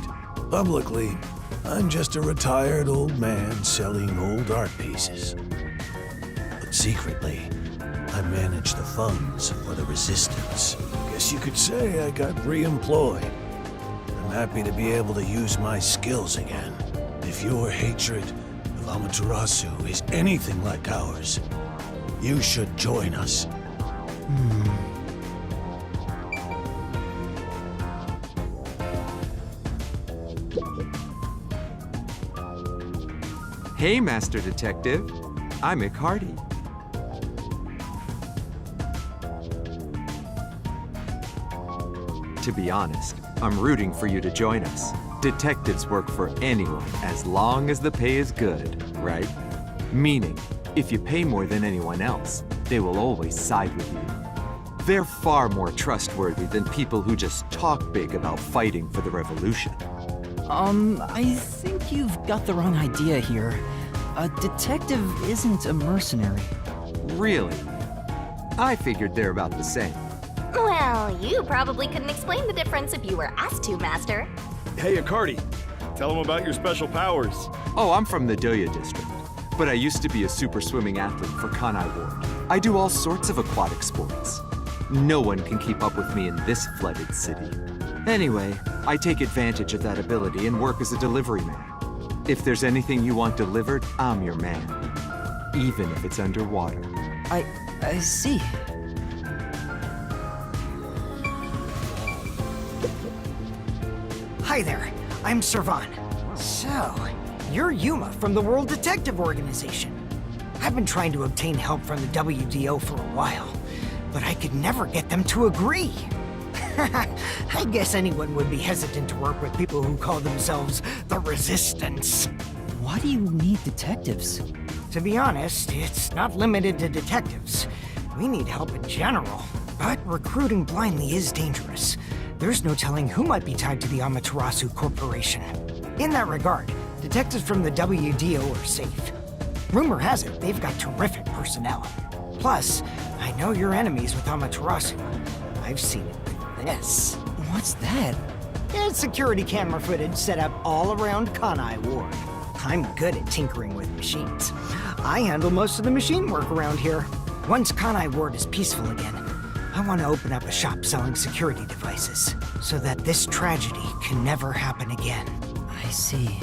Publicly, I'm just a retired old man selling old art pieces. But secretly, I manage the funds for the Resistance. Guess you could say I got re-employed. I'm happy to be able to use my skills again. If your hatred of Amaterasu is anything like ours, you should join us. Hey, Master Detective. I'm Mick Hardy. To be honest, I'm rooting for you to join us. Detectives work for anyone as long as the pay is good, right? Meaning, if you pay more than anyone else, they will always side with you. They're far more trustworthy than people who just talk big about fighting for the revolution. I think you've got the wrong idea here. A detective isn't a mercenary. Really? I figured they're about the same. Well, you probably couldn't explain the difference if you were asked to, Master. Hey, Akardi. Tell them about your special powers. Oh, I'm from the Doya district, but I used to be a super swimming athlete for Kanai Ward. I do all sorts of aquatic sports. No one can keep up with me in this flooded city. Anyway, I take advantage of that ability and work as a delivery man. If there's anything you want delivered, I'm your man. Even if it's underwater. I see. Hi there, I'm Servan. So, you're Yuma from the World Detective Organization. I've been trying to obtain help from the WDO for a while, but I could never get them to agree. I guess anyone would be hesitant to work with people who call themselves the Resistance. Why do you need detectives? To be honest, it's not limited to detectives. We need help in general, but recruiting blindly is dangerous. There's no telling who might be tied to the Amaterasu Corporation. In that regard, detectives from the WDO are safe. Rumor has it they've got terrific personnel. Plus, I know you're enemies with Amaterasu. I've seen it with this. What's that? It's security camera footage set up all around Kanai Ward. I'm good at tinkering with machines. I handle most of the machine work around here. Once Kanai Ward is peaceful again, I want to open up a shop selling security devices, so that this tragedy can never happen again. I see.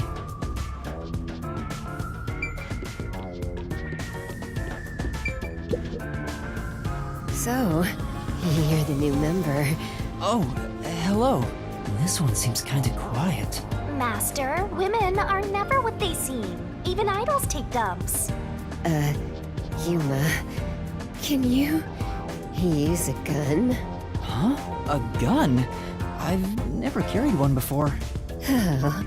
So, you're the new member. Oh, hello. This one seems kinda quiet. Master, women are never what they seem. Even idols take dumps. Yuma, can you use a gun? Huh? A gun? I've never carried one before. Oh,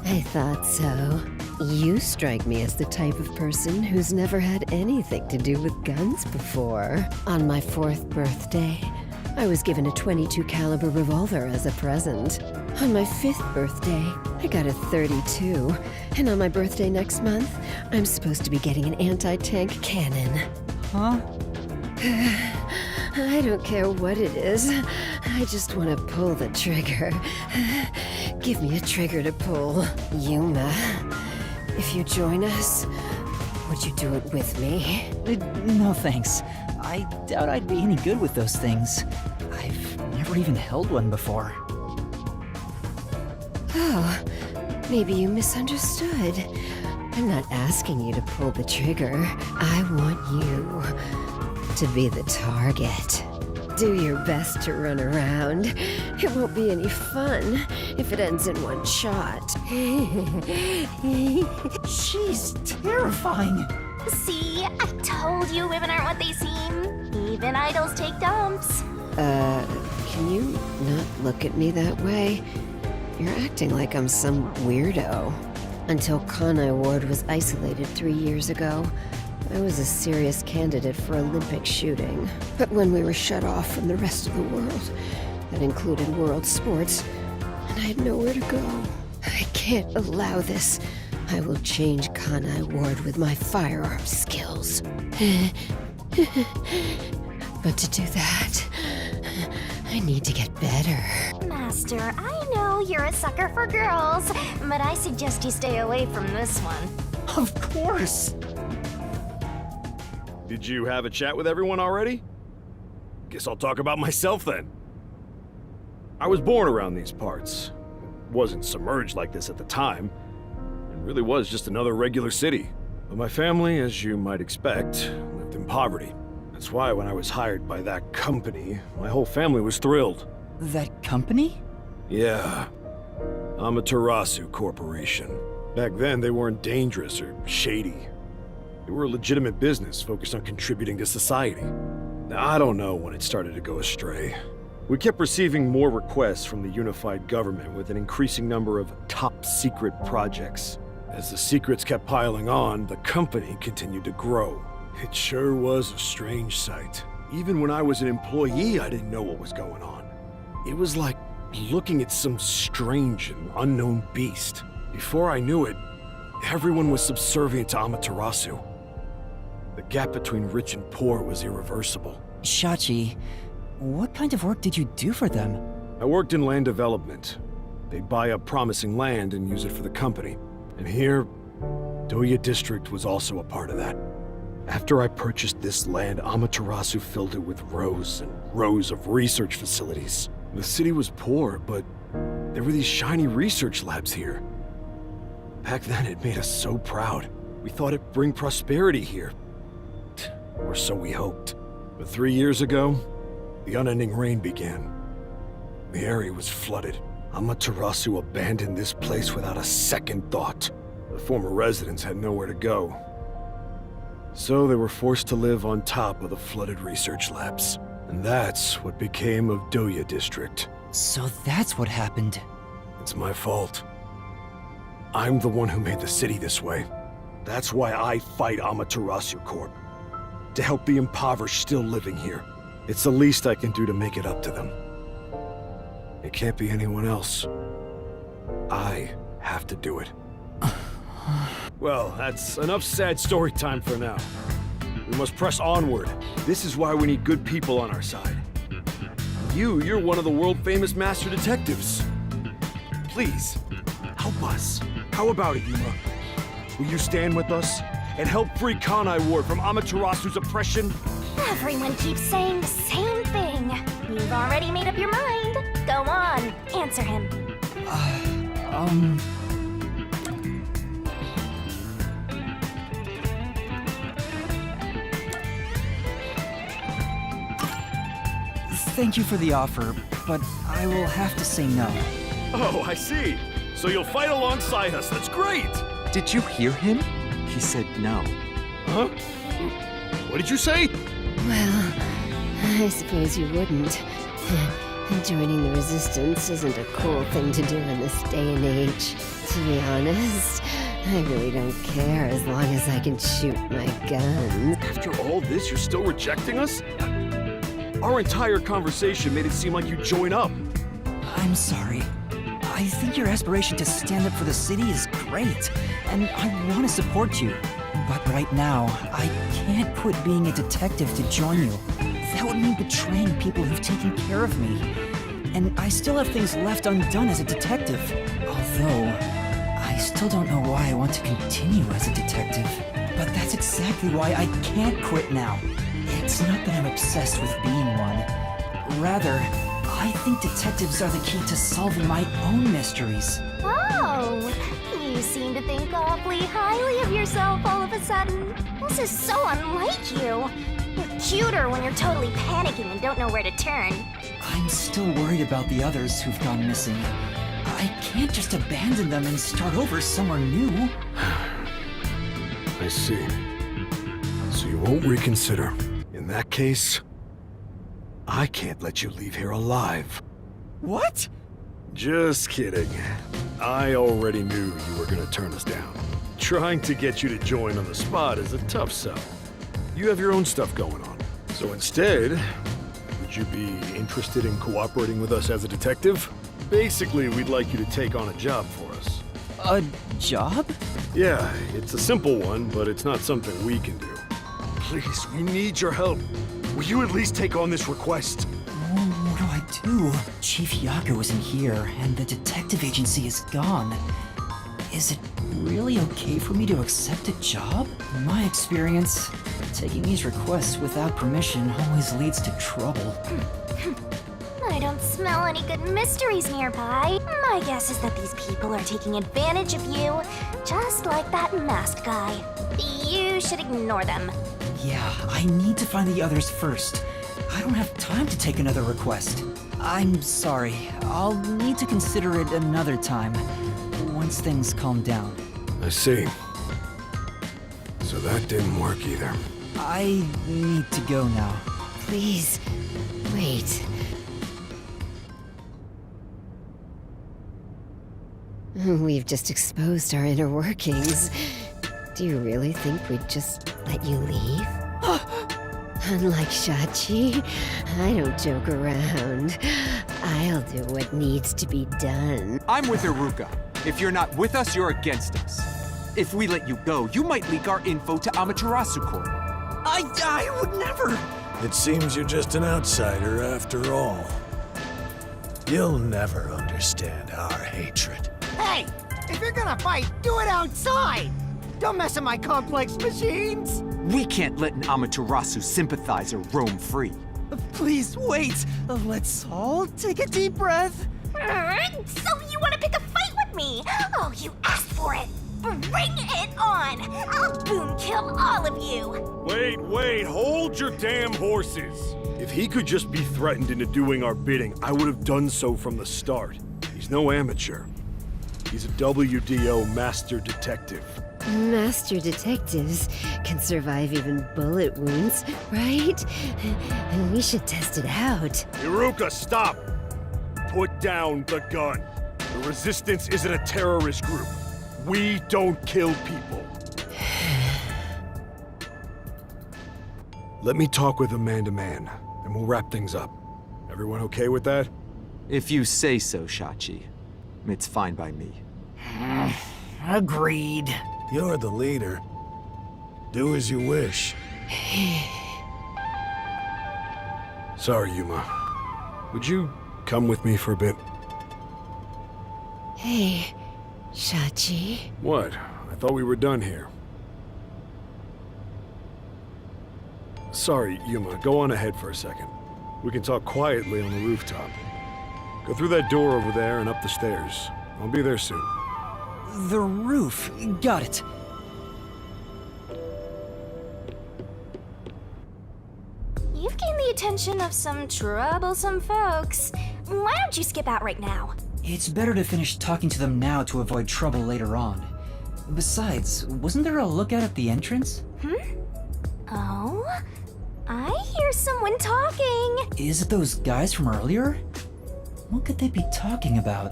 I thought so. You strike me as the type of person who's never had anything to do with guns before. On my 4th birthday, I was given a .22 caliber revolver as a present. On my 5th birthday, I got a .32. And on my birthday next month, I'm supposed to be getting an anti-tank cannon. Huh? I don't care what it is. I just want to pull the trigger. Give me a trigger to pull. Yuma, if you join us, would you do it with me? No thanks. I doubt I'd be any good with those things. I've never even held one before. Oh, maybe you misunderstood. I'm not asking you to pull the trigger. I want you to be the target. Do your best to run around. It won't be any fun if it ends in one shot. She's terrifying. See, I told you women aren't what they seem. Even idols take dumps. Can you not look at me that way? You're acting like I'm some weirdo. Until Kanai Ward was isolated 3 years ago, I was a serious candidate for Olympic shooting. But when we were shut off from the rest of the world, that included world sports, and I had nowhere to go. I can't allow this. I will change Kanai Ward with my firearm skills. But to do that, I need to get better. Master, I know you're a sucker for girls, but I suggest you stay away from this one. Of course. Did you have a chat with everyone already? Guess I'll talk about myself then. I was born around these parts. Wasn't submerged like this at the time. It really was just another regular city. But my family, as you might expect, lived in poverty. That's why when I was hired by that company, my whole family was thrilled. That company? Yeah. Amaterasu Corporation. Back then, they weren't dangerous or shady. They were a legitimate business focused on contributing to society. Now, I don't know when it started to go astray. We kept receiving more requests from the unified government with an increasing number of top-secret projects. As the secrets kept piling on, the company continued to grow. It sure was a strange sight. Even when I was an employee, I didn't know what was going on. It was like looking at some strange and unknown beast. Before I knew it, everyone was subservient to Amaterasu. The gap between rich and poor was irreversible. Shachi, what kind of work did you do for them? I worked in land development. They'd buy up promising land and use it for the company. And here, Doya District was also a part of that. After I purchased this land, Amaterasu filled it with rows and rows of research facilities. The city was poor, but there were these shiny research labs here. Back then, it made us so proud. We thought it'd bring prosperity here. Or so we hoped. But 3 years ago, the unending rain began. The area was flooded. Amaterasu abandoned this place without a second thought. The former residents had nowhere to go. So they were forced to live on top of the flooded research labs. And that's what became of Doya District. So that's what happened. It's my fault. I'm the one who made the city this way. That's why I fight Amaterasu Corp. To help the impoverished still living here. It's the least I can do to make it up to them. It can't be anyone else. I have to do it. Well, that's enough sad story time for now. We must press onward. This is why we need good people on our side. You're one of the world-famous master detectives. Please, help us. How about it, Yuma? Will you stand with us and help free Kanai Ward from Amaterasu's oppression? Everyone keeps saying the same thing. You've already made up your mind. Go on, answer him. Thank you for the offer, but I will have to say no. Oh, I see. So you'll fight alongside us. That's great! Did you hear him? He said no. Huh? What did you say? Well, I suppose you wouldn't. Joining the Resistance isn't a cool thing to do in this day and age. To be honest, I really don't care as long as I can shoot my guns. After all this, you're still rejecting us? Our entire conversation made it seem like you'd join up. I'm sorry. I think your aspiration to stand up for the city is great, and I want to support you. But right now, I can't quit being a detective to join you. That would mean betraying people who've taken care of me. And I still have things left undone as a detective. Although, I still don't know why I want to continue as a detective. But that's exactly why I can't quit now. It's not that I'm obsessed with being one. Rather, I think detectives are the key to solving my own mysteries. Oh, you seem to think awfully highly of yourself all of a sudden. This is so unlike you. You're cuter when you're totally panicking and don't know where to turn. I'm still worried about the others who've gone missing. I can't just abandon them and start over somewhere new. I see. So you won't reconsider. In that case, I can't let you leave here alive. What? Just kidding. I already knew you were gonna turn us down. Trying to get you to join on the spot is a tough sell. You have your own stuff going on. So instead, would you be interested in cooperating with us as a detective? Basically, we'd like you to take on a job for us. A job? Yeah, it's a simple one, but it's not something we can do. Please, we need your help. Will you at least take on this request? What do I do? Chief Yaku isn't here, and the detective agency is gone. Is it really okay for me to accept a job? In my experience, taking these requests without permission always leads to trouble. I don't smell any good mysteries nearby. My guess is that these people are taking advantage of you, just like that masked guy. You should ignore them. Yeah, I need to find the others first. I don't have time to take another request. I'm sorry. I'll need to consider it another time, once things calm down. I see. So that didn't work either. I need to go now. Please, wait. We've just exposed our inner workings. Do you really think we'd just let you leave? Unlike Shachi, I don't joke around. I'll do what needs to be done. I'm with Iruka. If you're not with us, you're against us. If we let you go, you might leak our info to Amaterasu Corp. I would never! It seems you're just an outsider after all. You'll never understand our hatred. Hey! If you're gonna fight, do it outside! Don't mess with my complex machines! We can't let an Amaterasu sympathizer roam free. Please wait! Let's all take a deep breath. So you want to pick a fight with me? Oh, you asked for it. Bring it on! I'll boom kill all of you! Wait, hold your damn horses! If he could just be threatened into doing our bidding, I would have done so from the start. He's no amateur. He's a WDO master detective. Master detectives can survive even bullet wounds, right? We should test it out. Iruka, stop! Put down the gun. The Resistance isn't a terrorist group. We don't kill people. Let me talk with Amanda Man, and we'll wrap things up. Everyone okay with that? If you say so, Shachi. It's fine by me. Agreed. You're the leader. Do as you wish. Sorry, Yuma. Would you come with me for a bit? Hey, Shachi. What? I thought we were done here. Sorry, Yuma. Go on ahead for a second. We can talk quietly on the rooftop. Go through that door over there and up the stairs. I'll be there soon. The roof. Got it. You've gained the attention of some troublesome folks. Why don't you skip out right now? It's better to finish talking to them now to avoid trouble later on. Besides, wasn't there a lookout at the entrance? Oh? I hear someone talking. Is it those guys from earlier? What could they be talking about?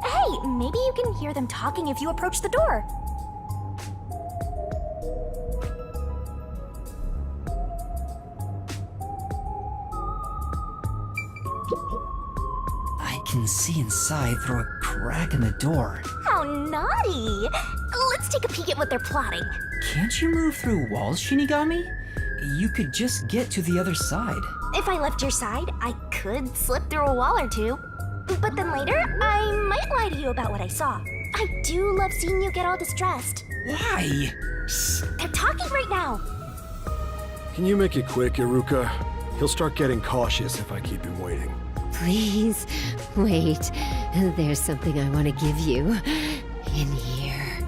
Hey, maybe you can hear them talking if you approach the door. I can see inside through a crack in the door. How naughty! Let's take a peek at what they're plotting. Can't you move through walls, Shinigami? You could just get to the other side. If I left your side, I could slip through a wall or two. But then later, I might lie to you about what I saw. I do love seeing you get all distressed. Why? Shh, they're talking right now. Can you make it quick, Iruka? He'll start getting cautious if I keep him waiting. Please, wait. There's something I want to give you. In here.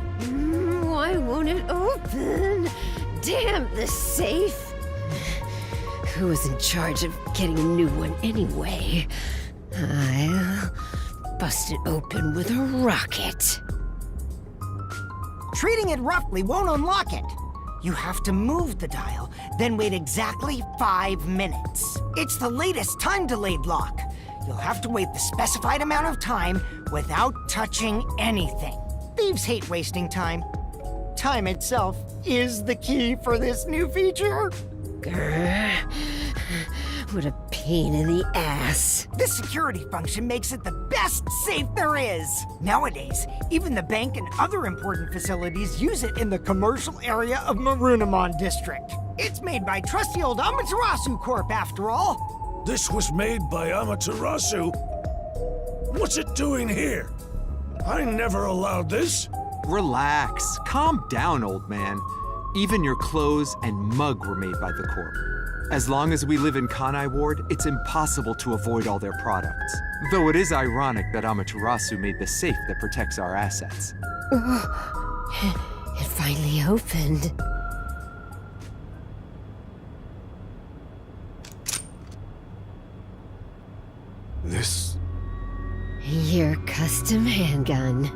Why won't it open? Damn the safe! Who was in charge of getting a new one anyway? I'll bust it open with a rocket. Treating it roughly won't unlock it. You have to move the dial, then wait exactly 5 minutes. It's the latest time-delayed lock. You'll have to wait the specified amount of time without touching anything. Thieves hate wasting time. Time itself is the key for this new feature. Grr. What a pain in the ass. This security function makes it the best safe there is. Nowadays, even the bank and other important facilities use it in the commercial area of Marunimon District. It's made by trusty old Amaterasu Corp, after all. This was made by Amaterasu? What's it doing here? I never allowed this. Relax. Calm down, old man. Even your clothes and mug were made by the Corp. As long as we live in Kanai Ward, it's impossible to avoid all their products. Though it is ironic that Amaterasu made the safe that protects our assets. It finally opened. This... Your custom handgun.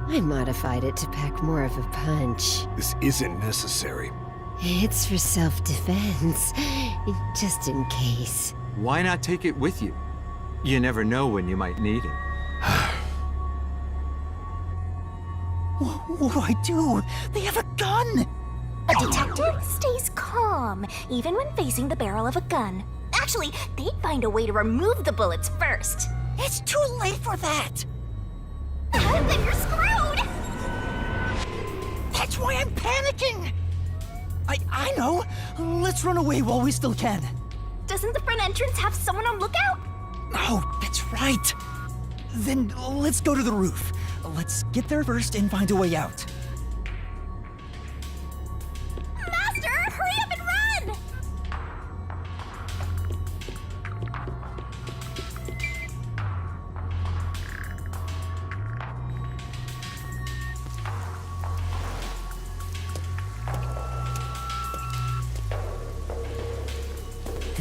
I modified it to pack more of a punch. This isn't necessary. It's for self-defense, just in case. Why not take it with you? You never know when you might need it. What do I do? They have a gun! A detective stays calm, even when facing the barrel of a gun. Actually, they'd find a way to remove the bullets first. It's too late for that! Then you're screwed! That's why I'm panicking! I know! Let's run away while we still can. Doesn't the front entrance have someone on lookout? Oh, that's right. Then let's go to the roof. Let's get there first and find a way out. Master, hurry up and run!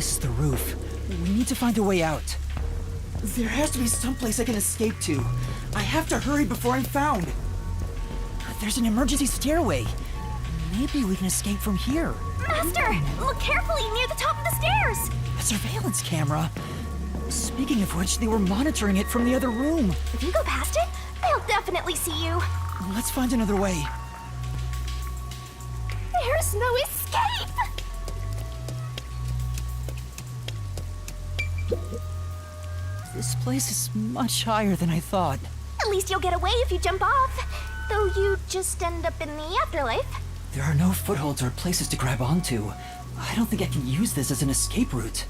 This is the roof. We need to find a way out. There has to be someplace I can escape to. I have to hurry before I'm found. There's an emergency stairway. Maybe we can escape from here. Master! Look carefully near the top of the stairs! A surveillance camera. Speaking of which, they were monitoring it from the other room. If you go past it, they'll definitely see you. Let's find another way. There's no escape! This place is much higher than I thought. At least you'll get away if you jump off. Though you just end up in the afterlife. There are no footholds or places to grab onto. I don't think I can use this as an escape route.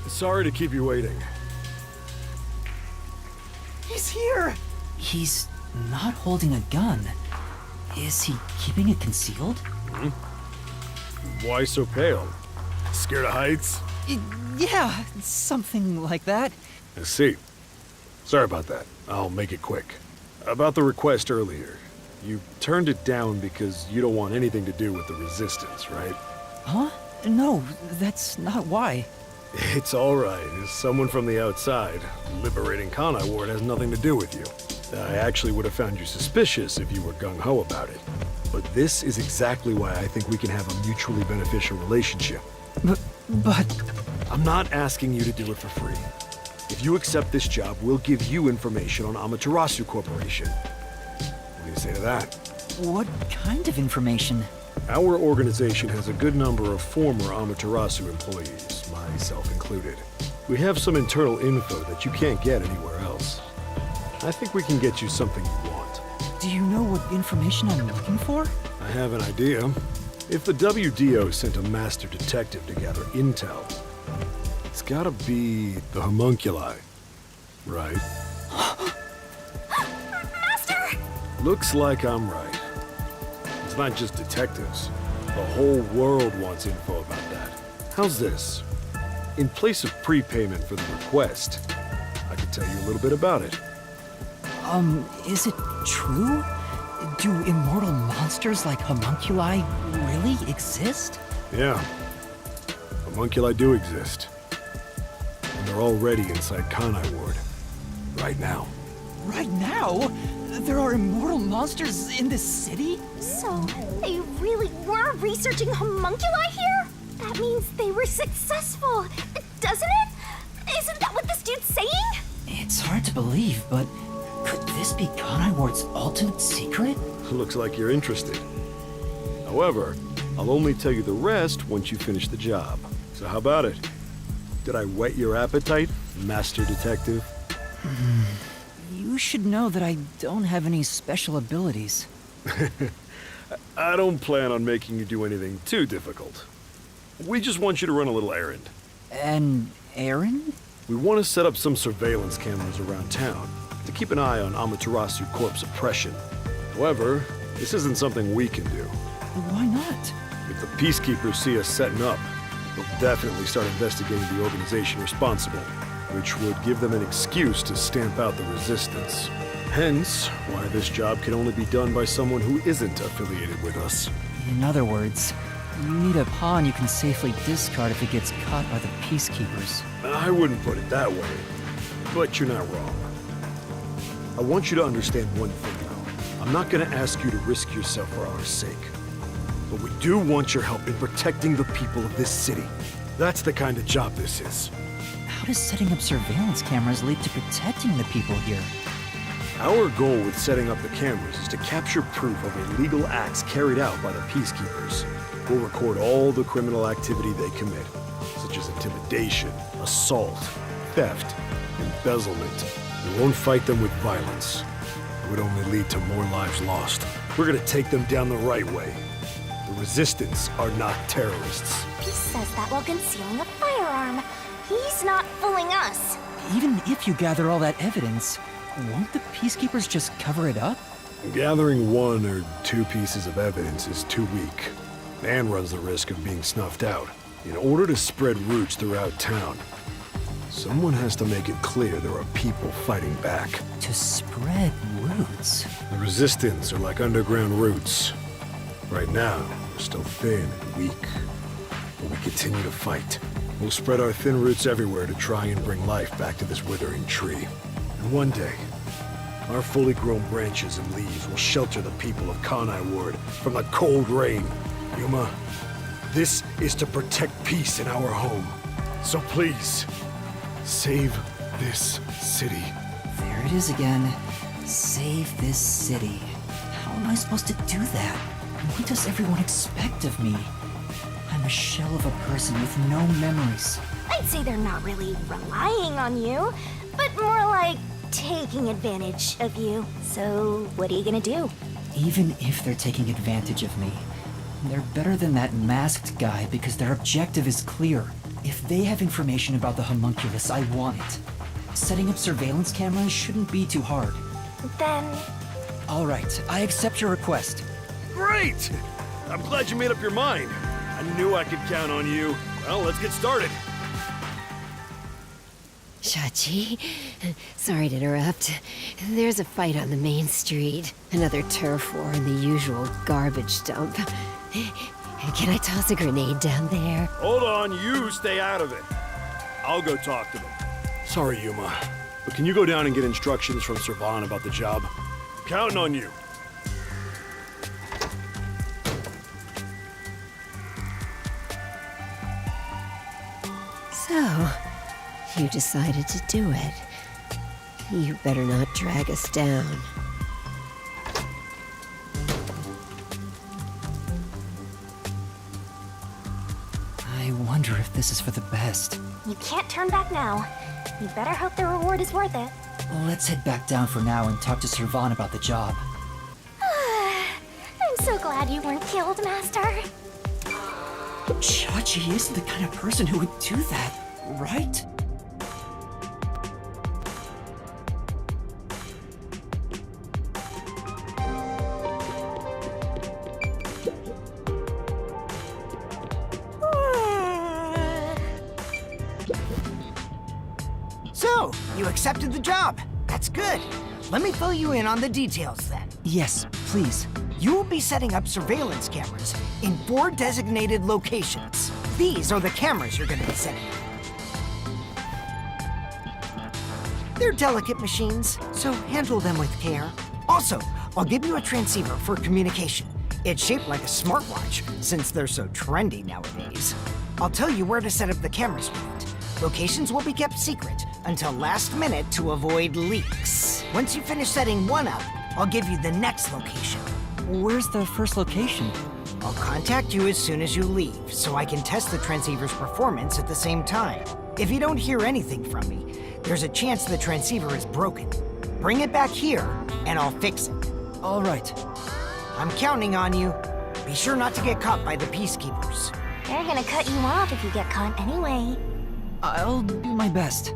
Sorry to keep you waiting. He's here! He's not holding a gun. Is he keeping it concealed? Why so pale? Scared of heights? Yeah, something like that. I see. Sorry about that. I'll make it quick. About the request earlier. You turned it down because you don't want anything to do with the Resistance, right? Huh? No, that's not why. It's alright. As someone from the outside, liberating Kanai Ward has nothing to do with you. I actually would have found you suspicious if you were gung-ho about it. But this is exactly why I think we can have a mutually beneficial relationship. But... I'm not asking you to do it for free. If you accept this job, we'll give you information on Amaterasu Corporation. What do you say to that? What kind of information? Our organization has a good number of former Amaterasu employees, myself included. We have some internal info that you can't get anywhere else. I think we can get you something you want. Do you know what information I'm looking for? I have an idea. If the WDO sent a master detective to gather intel, it's gotta be the homunculi, right? Master! Looks like I'm right. It's not just detectives. The whole world wants info about that. How's this? In place of prepayment for the request, I could tell you a little bit about it. Is it true? Do immortal monsters like homunculi really exist? Yeah. Homunculi do exist. And they're already inside Kanai Ward. Right now. Right now? There are immortal monsters in this city? So, they really were researching homunculi here? That means they were successful, doesn't it? Isn't that what this dude's saying? It's hard to believe, but could this be Kanai Ward's ultimate secret? Looks like you're interested. However, I'll only tell you the rest once you finish the job. So how about it? Did I whet your appetite, Master Detective? You should know that I don't have any special abilities. I don't plan on making you do anything too difficult. We just want you to run a little errand. An errand? We want to set up some surveillance cameras around town to keep an eye on Amaterasu Corp's oppression. However, this isn't something we can do. Why not? If the Peacekeepers see us setting up, they'll definitely start investigating the organization responsible, which would give them an excuse to stamp out the Resistance. Hence, why this job can only be done by someone who isn't affiliated with us. In other words, you need a pawn you can safely discard if it gets caught by the Peacekeepers. I wouldn't put it that way, but you're not wrong. I want you to understand one thing, though. I'm not going to ask you to risk yourself for our sake. But we do want your help in protecting the people of this city. That's the kind of job this is. How does setting up surveillance cameras lead to protecting the people here? Our goal with setting up the cameras is to capture proof of illegal acts carried out by the Peacekeepers. We'll record all the criminal activity they commit, such as intimidation, assault, theft, embezzlement. We won't fight them with violence. It would only lead to more lives lost. We're gonna take them down the right way. The Resistance are not terrorists. He says that while concealing a firearm. He's not fooling us. Even if you gather all that evidence, won't the Peacekeepers just cover it up? Gathering 1 or 2 pieces of evidence is too weak, and runs the risk of being snuffed out. In order to spread roots throughout town, someone has to make it clear there are people fighting back. To spread roots? The Resistance are like underground roots. Right now, we're still thin and weak, but we continue to fight. We'll spread our thin roots everywhere to try and bring life back to this withering tree. And one day, our fully grown branches and leaves will shelter the people of Kanai Ward from the cold rain. Yuma, this is to protect peace in our home. So please, save this city. There it is again. Save this city. How am I supposed to do that? What does everyone expect of me? I'm a shell of a person with no memories. I'd say they're not really relying on you, but more like taking advantage of you. So, what are you gonna do? Even if they're taking advantage of me, they're better than that masked guy because their objective is clear. If they have information about the homunculus, I want it. Setting up surveillance cameras shouldn't be too hard. Then... All right, I accept your request. Great! I'm glad you made up your mind. I knew I could count on you. Well, let's get started. Shachi, sorry to interrupt. There's a fight on the main street. Another turf war in the usual garbage dump. Can I toss a grenade down there? Hold on, you stay out of it. I'll go talk to them. Sorry, Yuma, but can you go down and get instructions from Servan about the job? Counting on you. So, you decided to do it. You better not drag us down. I wonder if this is for the best. You can't turn back now. You better hope the reward is worth it. Let's head back down for now and talk to Servan about the job. I'm so glad you weren't killed, Master. Chachi isn't the kind of person who would do that, right? So, you accepted the job. That's good. Let me fill you in on the details then. Yes, please. You will be setting up surveillance cameras in 4 designated locations. These are the cameras you're going to be setting up. They're delicate machines, so handle them with care. Also, I'll give you a transceiver for communication. It's shaped like a smartwatch, since they're so trendy nowadays. I'll tell you where to set up the cameras with it. Locations will be kept secret until last minute to avoid leaks. Once you finish setting one up, I'll give you the next location. Where's the first location? I'll contact you as soon as you leave, so I can test the transceiver's performance at the same time. If you don't hear anything from me, there's a chance the transceiver is broken. Bring it back here, and I'll fix it. All right. I'm counting on you. Be sure not to get caught by the Peacekeepers. They're gonna cut you off if you get caught anyway. I'll do my best.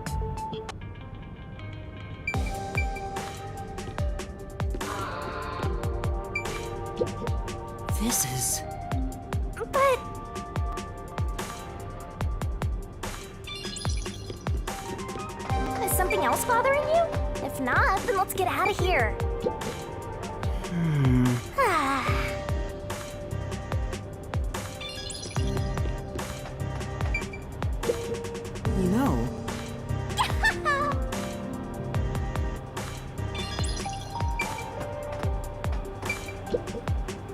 This is... But... Is something else bothering you? If not, then let's get out of here. You know...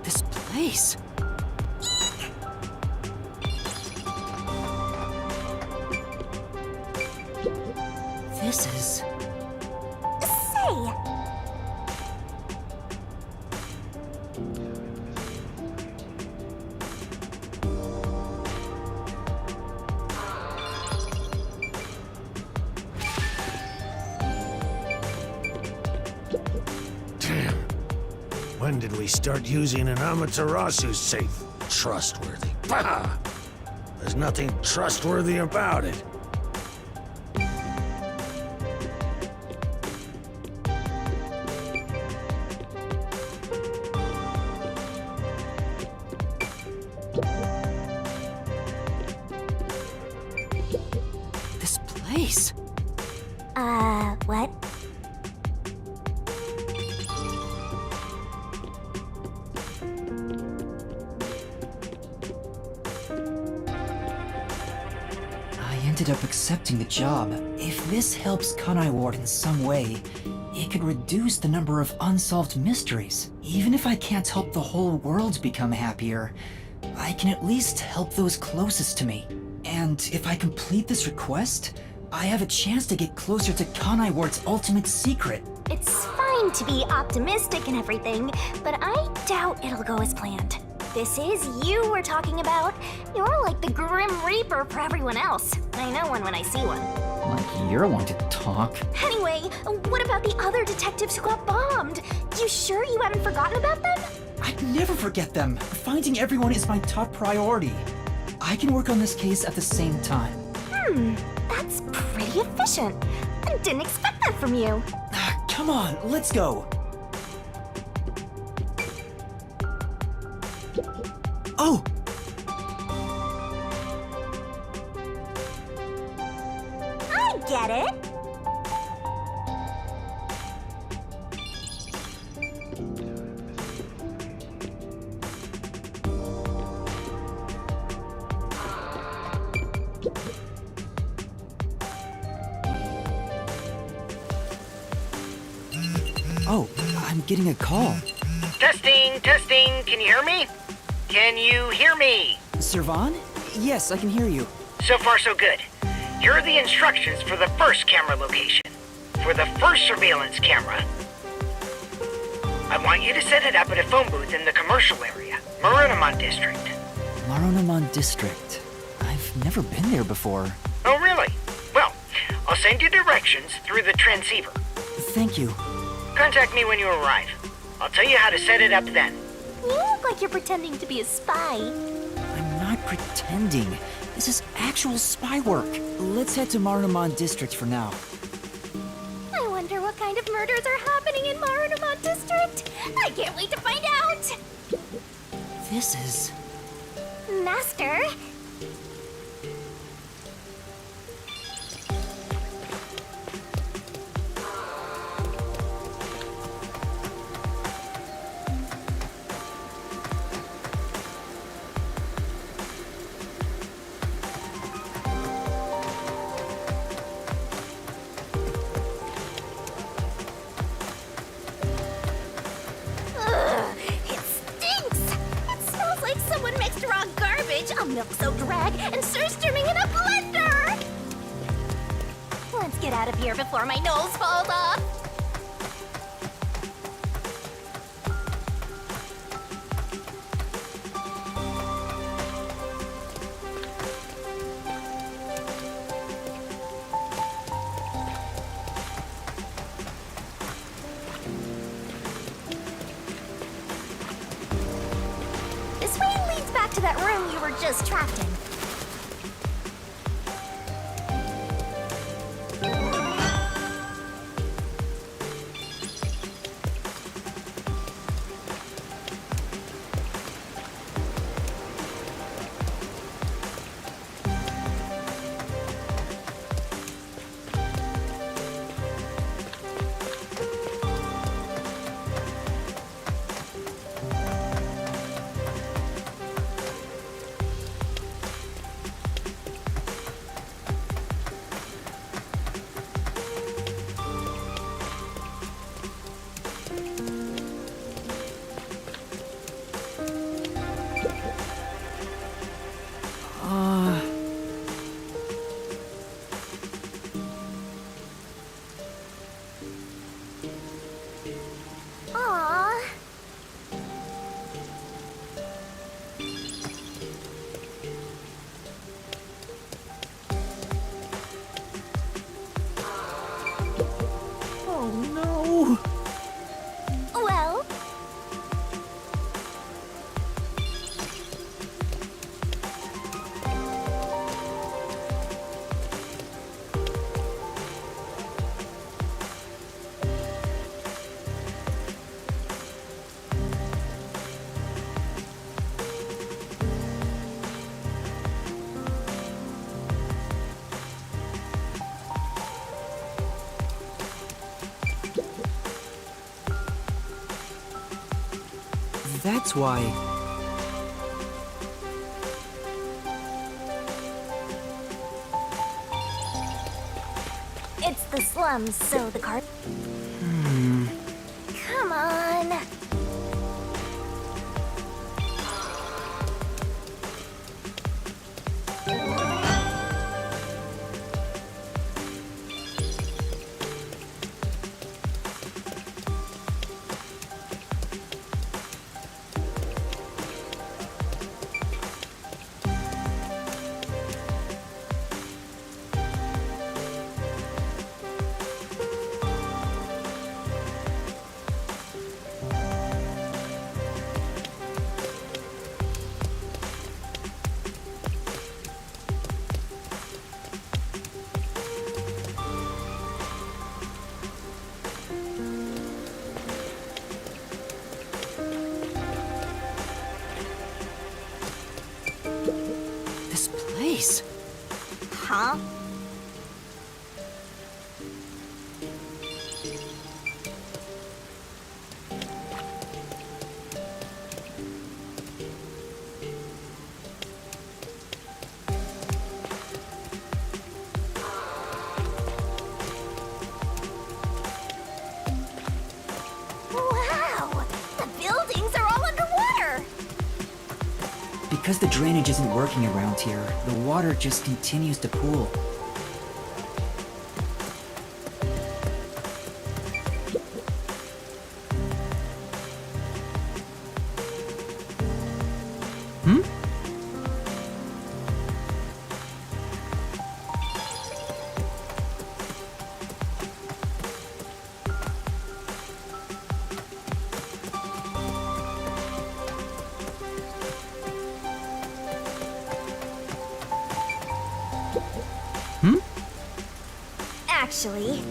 this place... This is... Say! Damn. When did we start using an Amaterasu safe? Trustworthy. Bah! There's nothing trustworthy about it. This place... What? ended up accepting the job. If this helps Kanai Ward in some way, it could reduce the number of unsolved mysteries. Even if I can't help the whole world become happier, I can at least help those closest to me. And if I complete this request, I have a chance to get closer to Kanai Ward's ultimate secret. It's fine to be optimistic and everything, but I doubt it'll go as planned. This is you we're talking about. You're like the Grim Reaper for everyone else. I know one when I see one. Like you're one to talk. Anyway, what about the other detectives who got bombed? You sure you haven't forgotten about them? I'd never forget them. Finding everyone is my top priority. I can work on this case at the same time. That's pretty efficient. I didn't expect that from you. Come on, let's go. Oh! I get it. Oh, I'm getting a call. Testing, testing, can you hear me? Can you hear me? Servan? Yes, I can hear you. So far, so good. Here are the instructions for the first camera location. For the first surveillance camera, I want you to set it up at a phone booth in the commercial area, Marunamon District. Marunamon District. I've never been there before. Oh, really? Well, I'll send you directions through the transceiver. Thank you. Contact me when you arrive. I'll tell you how to set it up then. You look like you're pretending to be a spy. I'm not pretending. This is actual spy work. Let's head to Marunamon District for now. I wonder what kind of murders are happening in Marunamon District. I can't wait to find out. This is... Master. A milk-soaked rag and surströmming in a blender! Let's get out of here before my nose falls off! This way leads back to that room you were just trapped in. That's why... So the car. Come on. Huh? Wow! The buildings are all underwater! Because the drainage isn't working around here, the water just continues to pool. Actually.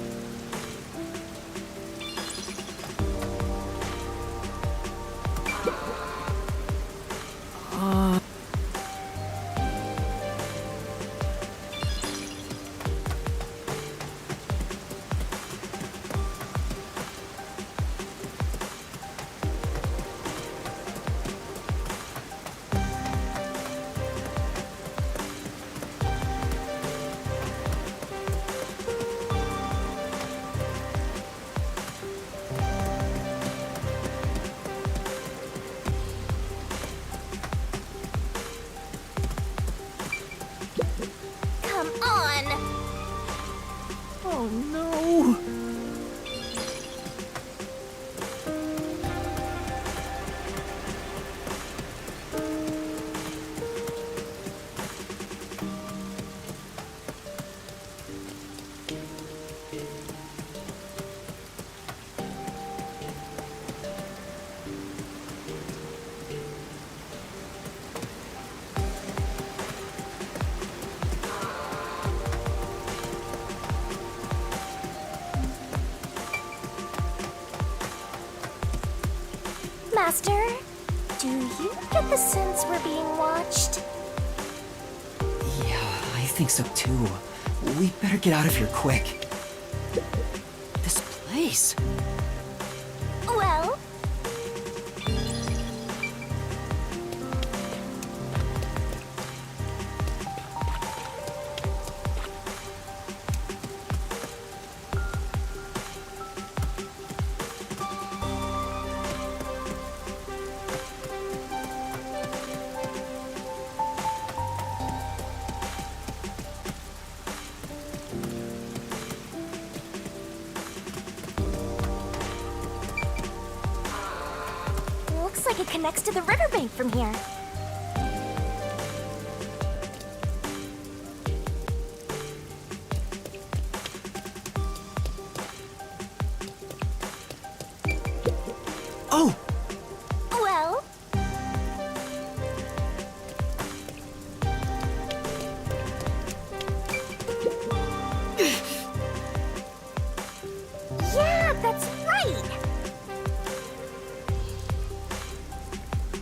Come on! Oh no! Master, do you get the sense we're being watched? Yeah, I think so too. We better get out of here quick. This place. Well, looks like it connects to the riverbank from here. Oh! Well, yeah, that's right.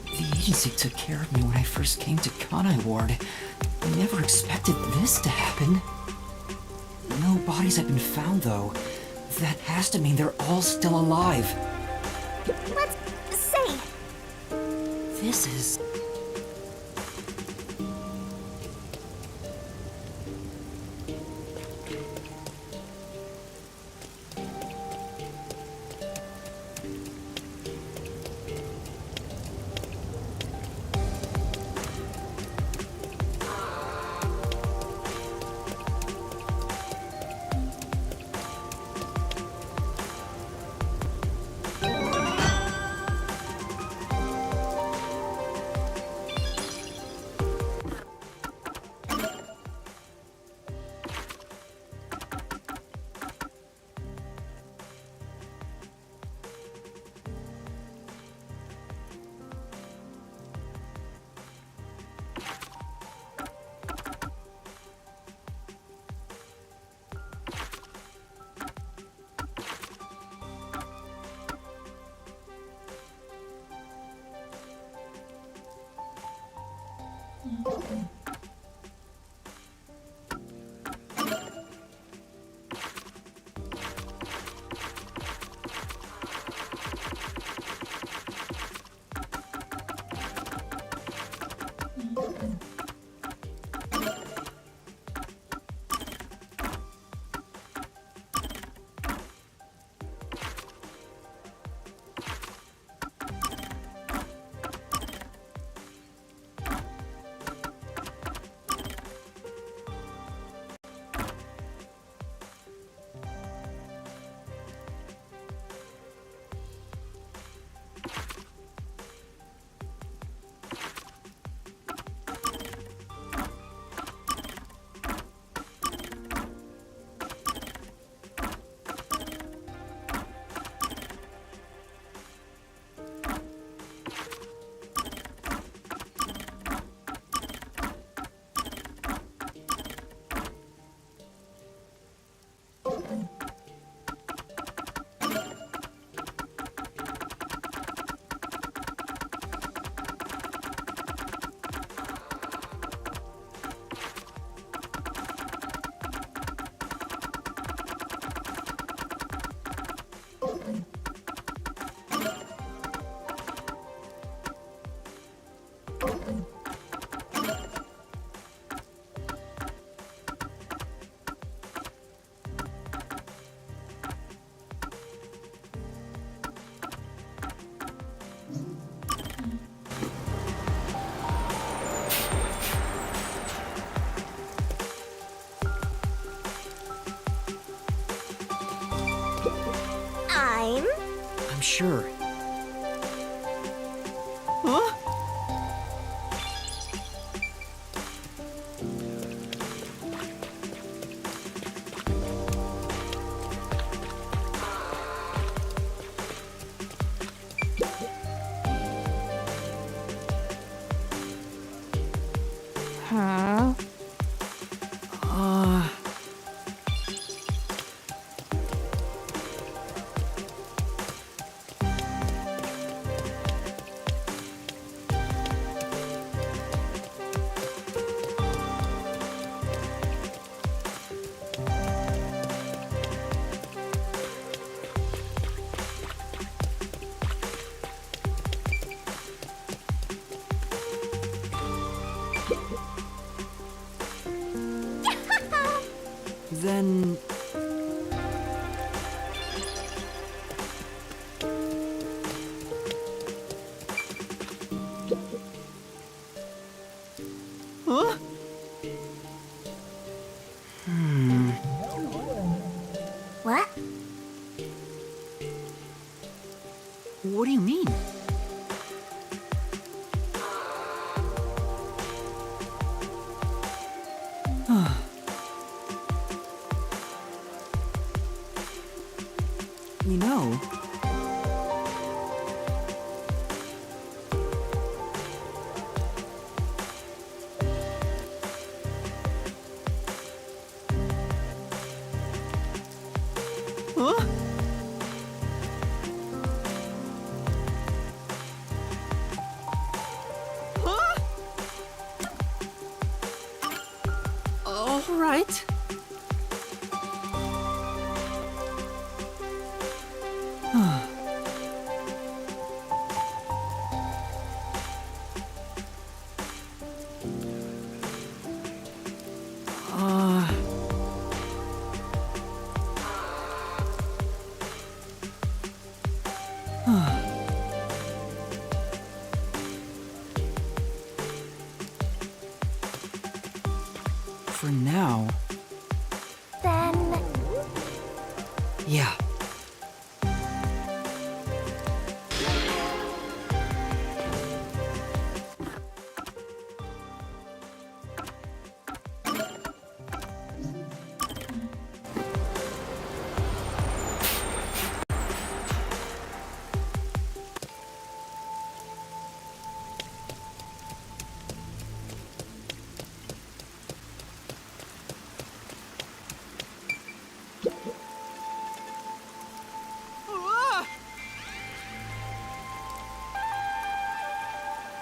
The agency took care of me when I first came to Kanai Ward. I never expected this to happen. No bodies have been found, though. That has to mean they're all still alive. Let's say, This is... I'm sure. Huh? Huh? Then... Huh? What? What do you mean? You know... Huh? Huh? All right. For now... Then... Yeah.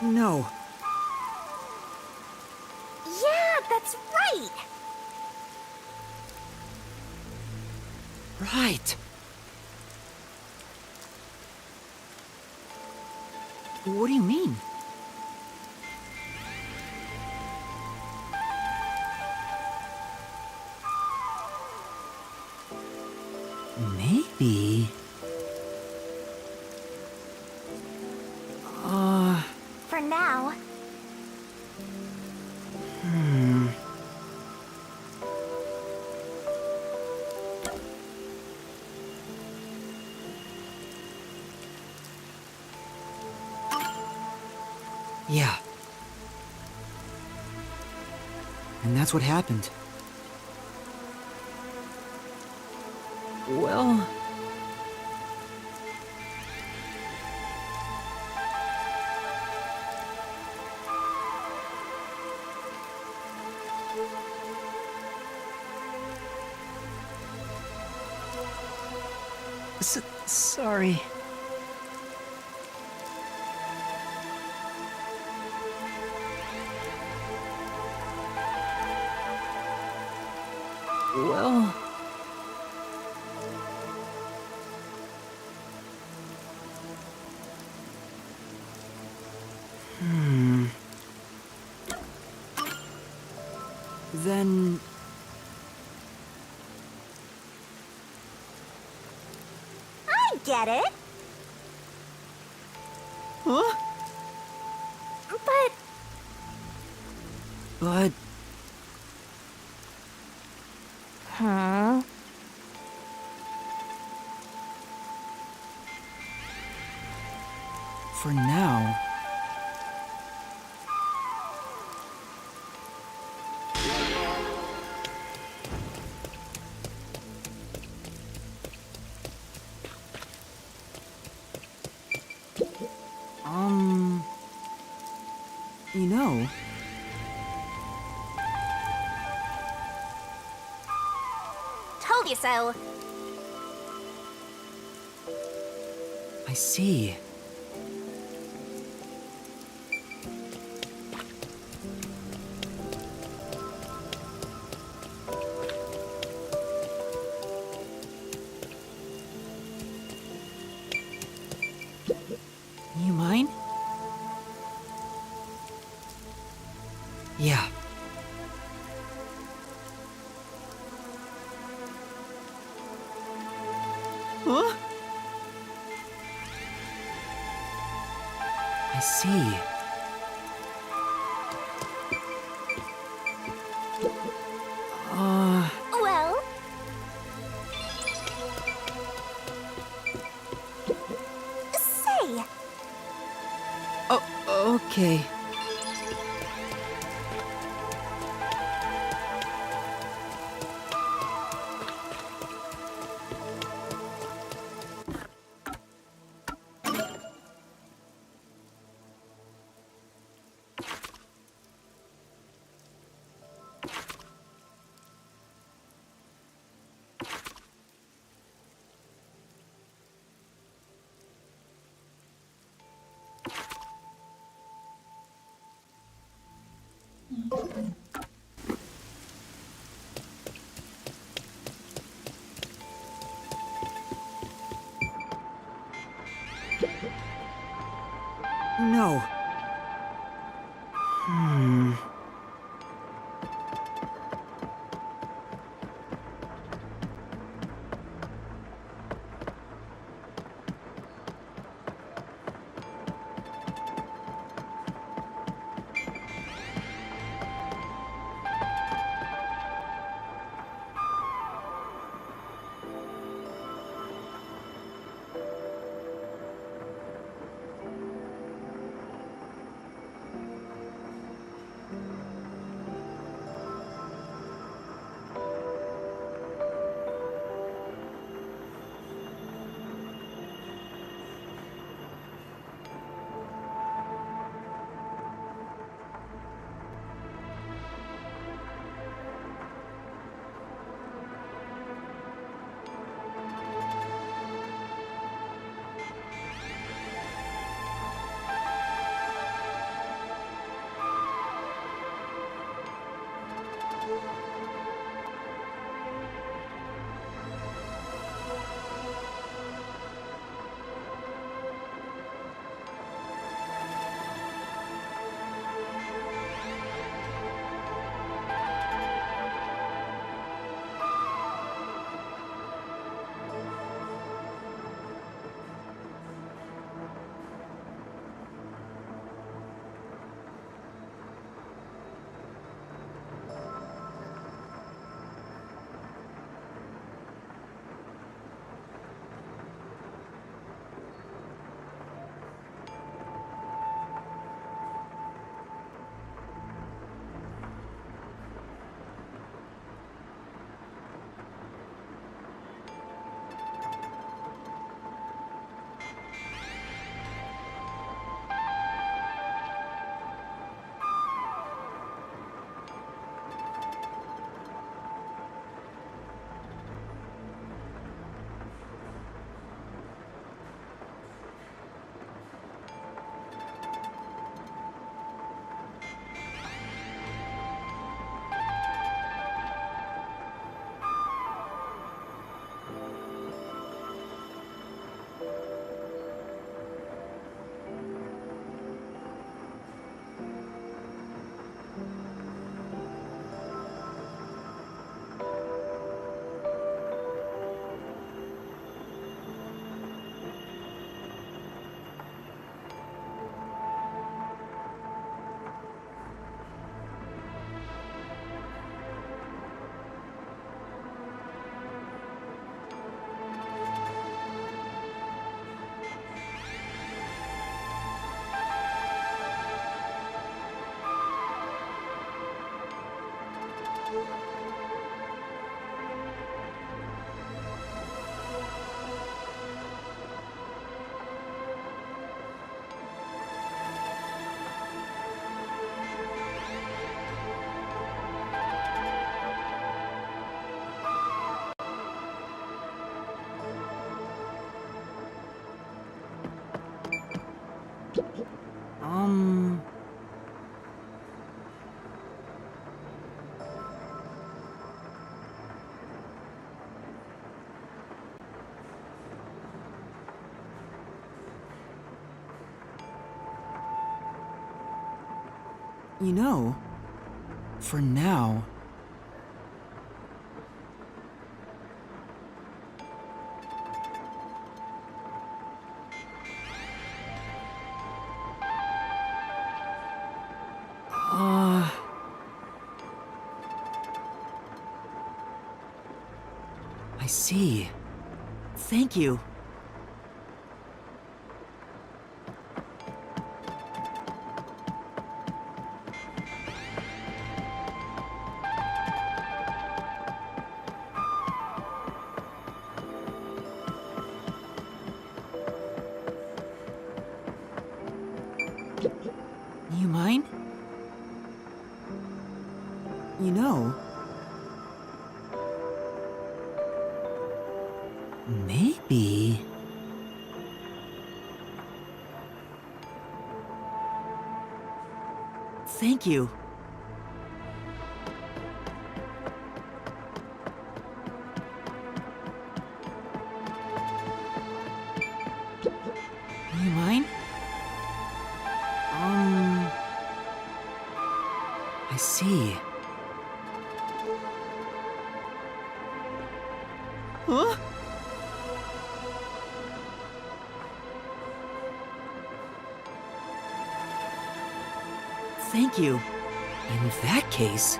No. Yeah, that's right! Right. What do you mean? Maybe... For now. Yeah. And that's what happened. Well... sorry. Well... Then... I get it. Huh? But... Huh? For now... You know... Told you so. I see. You mind? Yeah. Huh? I see. Well? Say. Oh, okay. No. You know, for now... I see. Thank you. You mind? You know... Maybe... Thank you. You mind? I see. Huh? Thank you. In that case...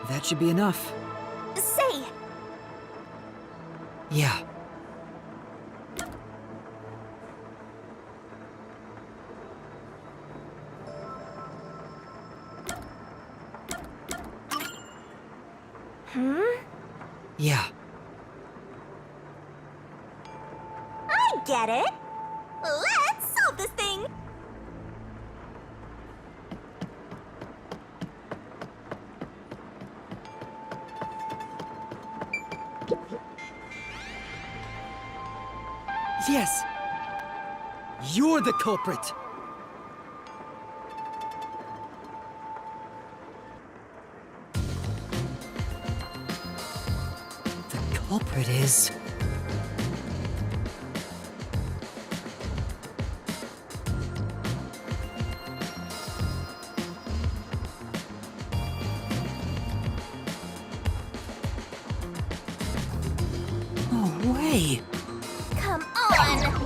that should be enough. Say! Yeah. Yeah. I get it! Let's solve this thing! Yes! You're the culprit! The culprit is... No way! Come on!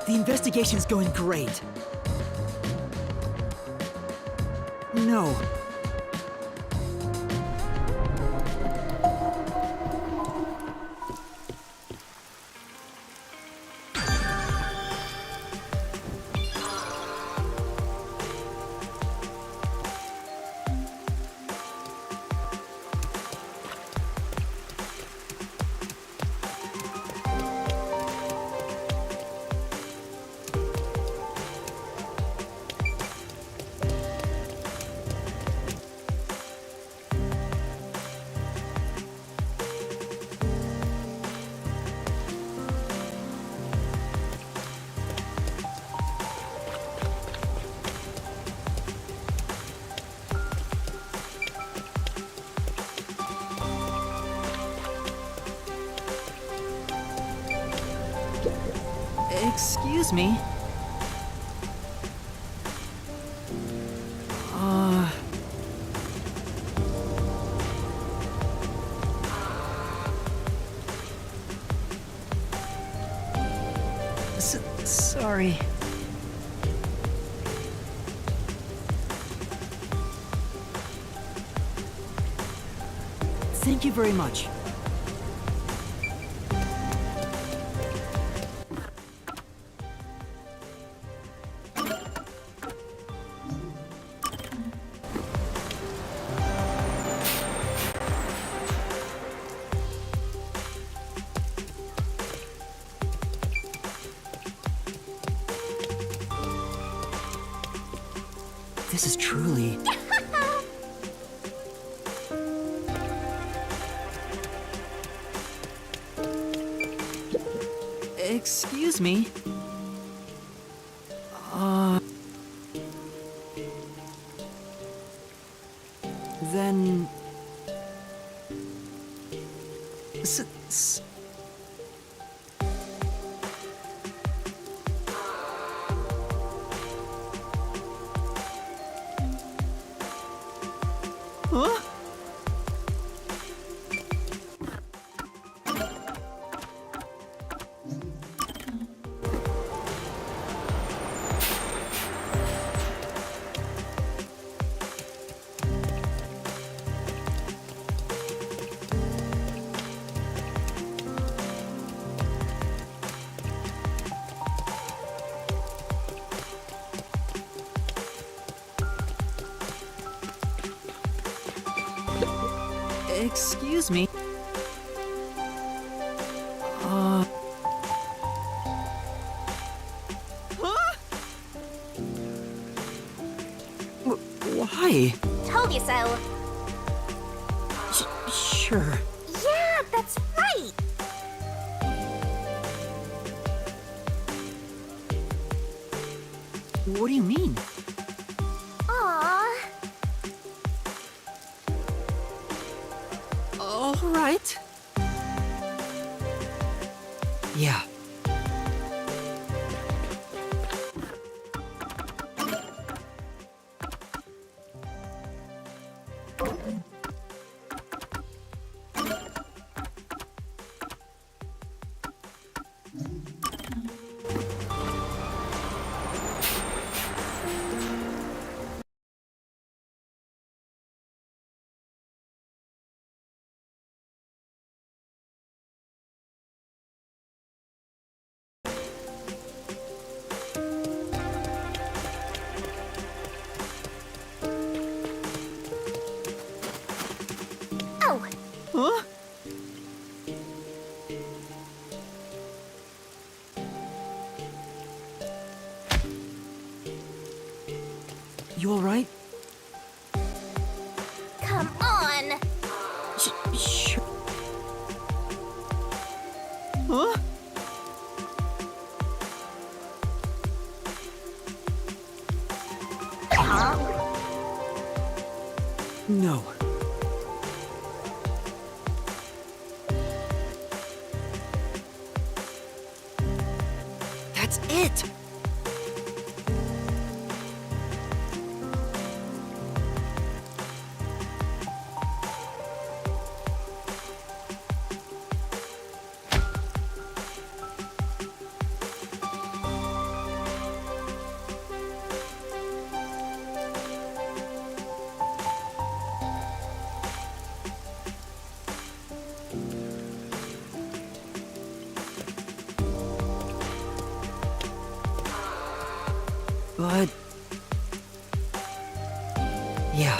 The investigation's going great. No. Excuse me? Sorry. Thank you very much. This is truly... Excuse me. Then... Huh? Excuse me. Why? Told you so. Sure. Yeah, that's right. What do you mean? Aww. All right. Yeah. Oh. Huh? You all right? Come on. Sure. Huh? No. That's it! But... yeah.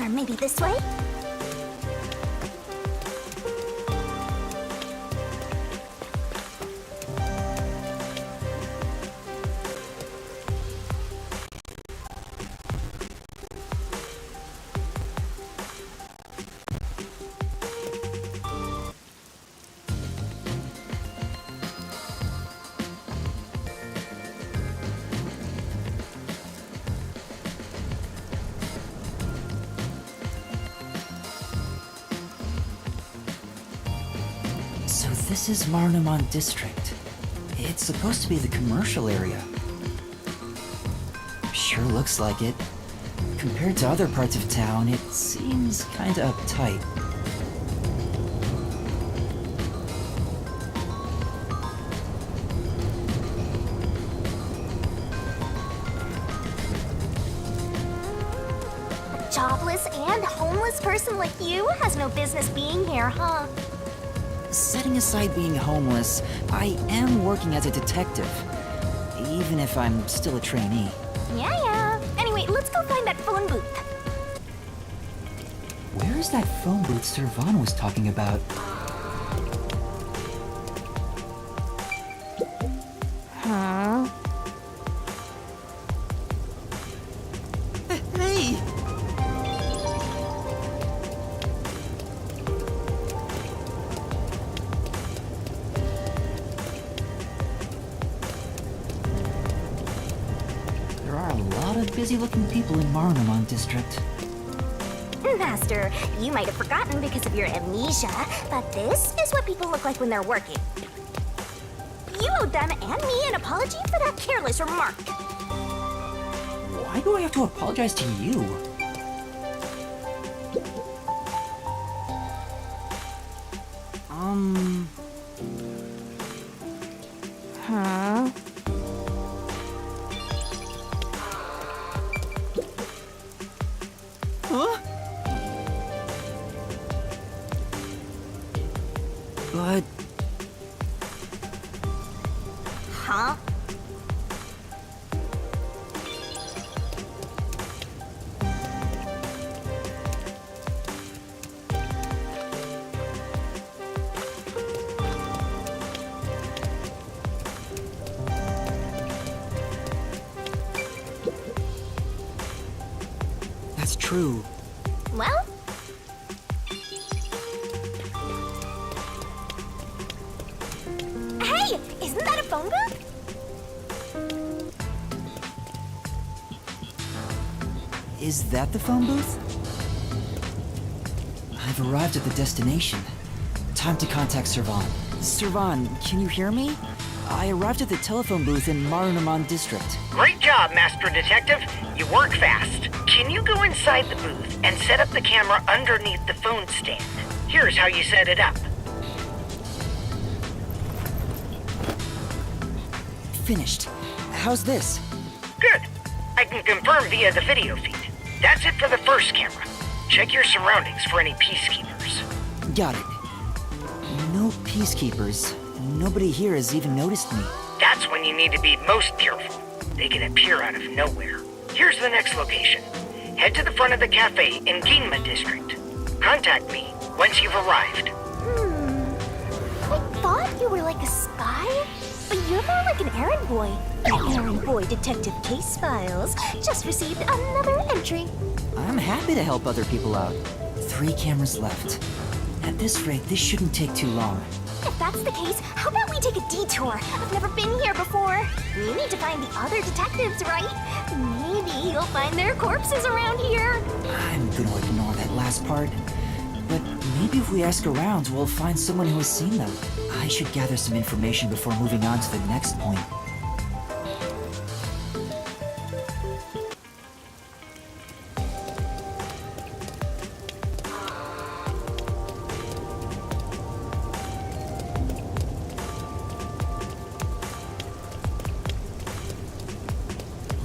Or maybe this way? So this is Marnamon District. It's supposed to be the commercial area. Sure looks like it. Compared to other parts of town, it seems kinda uptight. Jobless and homeless person like you has no business being here, huh? Setting aside being homeless, I am working as a detective. Even if I'm still a trainee. Yeah. Anyway, let's go find that phone booth. Where is that phone booth Servan was talking about? Huh? Hey! There are a lot of busy-looking people in Marnamon District. Master, you might have forgotten because of your amnesia, but this is what people look like when they're working. You owed them and me an apology for that careless remark. Why do I have to apologize to you? Huh? Huh? But... Huh? That's true. Well? Hey! Isn't that a phone booth? Is that the phone booth? I've arrived at the destination. Time to contact Servan. Servan, can you hear me? I arrived at the telephone booth in Marnamon District. Great job, Master Detective. You work fast. Can you go inside the booth and set up the camera underneath the phone stand? Here's how you set it up. Finished. How's this? Good. I can confirm via the video feed. That's it for the first camera. Check your surroundings for any peacekeepers. Got it. No peacekeepers. Nobody here has even noticed me. That's when you need to be most careful. They can appear out of nowhere. Here's the next location. Head to the front of the cafe in Ginma District. Contact me once you've arrived. I thought you were like a spy, but you're more like an errand boy. The errand boy detective case files just received another entry. I'm happy to help other people out. 3 cameras left. At this rate, this shouldn't take too long. If that's the case, how about we take a detour? I've never been here before. We need to find the other detectives, right? Maybe you'll find their corpses around here. I'm gonna ignore that last part. But maybe if we ask around, we'll find someone who has seen them. I should gather some information before moving on to the next point.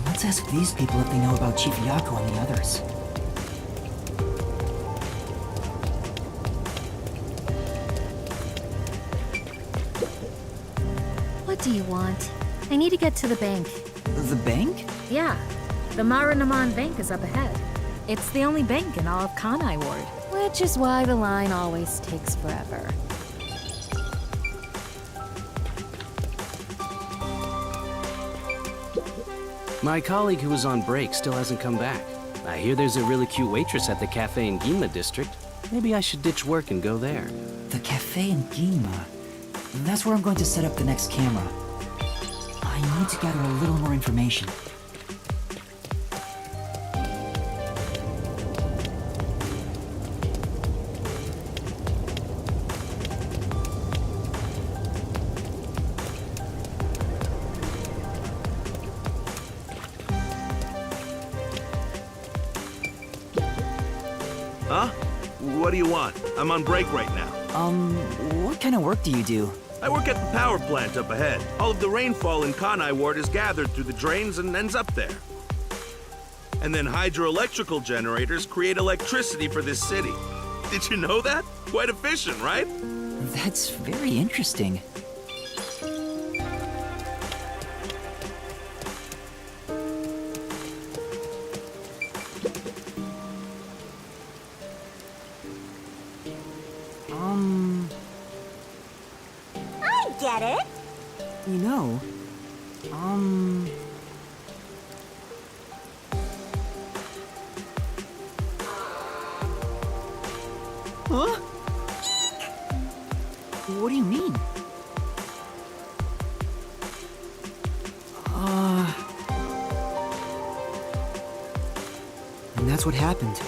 Let's ask these people if they know about Chief Yako and the others. What do you want? I need to get to the bank. The bank? Yeah. The Marunamon Bank is up ahead. It's the only bank in all of Kanai Ward, which is why the line always takes forever. My colleague who was on break still hasn't come back. I hear there's a really cute waitress at the cafe in Ginma district. Maybe I should ditch work and go there. The cafe in Ginma. That's where I'm going to set up the next camera. I need to gather a little more information. Huh? What do you want? I'm on break right now. What kind of work do you do? I work at the power plant up ahead. All of the rainfall in Kanai Ward is gathered through the drains and ends up there. And then hydroelectrical generators create electricity for this city. Did you know that? Quite efficient, right? That's very interesting. I get it. You know, Huh? What do you mean? And that's what happened.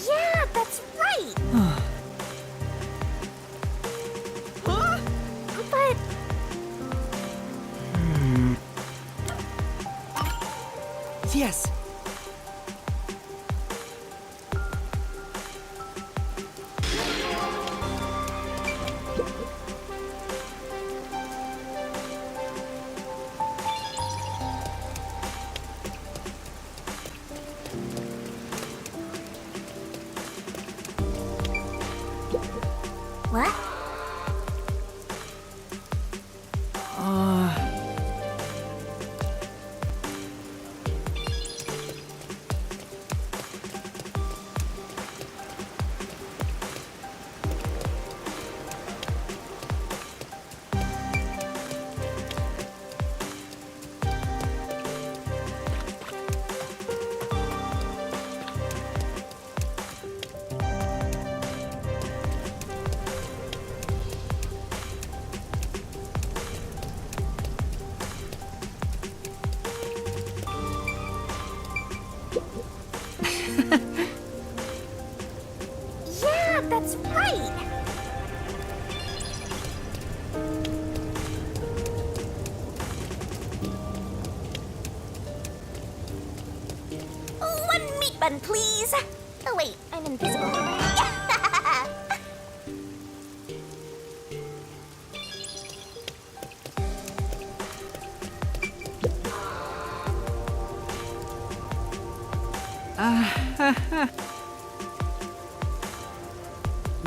Yeah, that's right. Huh? But Yes. what? Yeah, that's right. One meat bun, please. Oh wait, I'm invisible.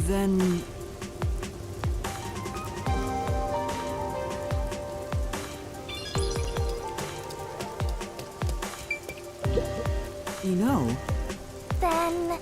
Then... You know... Then...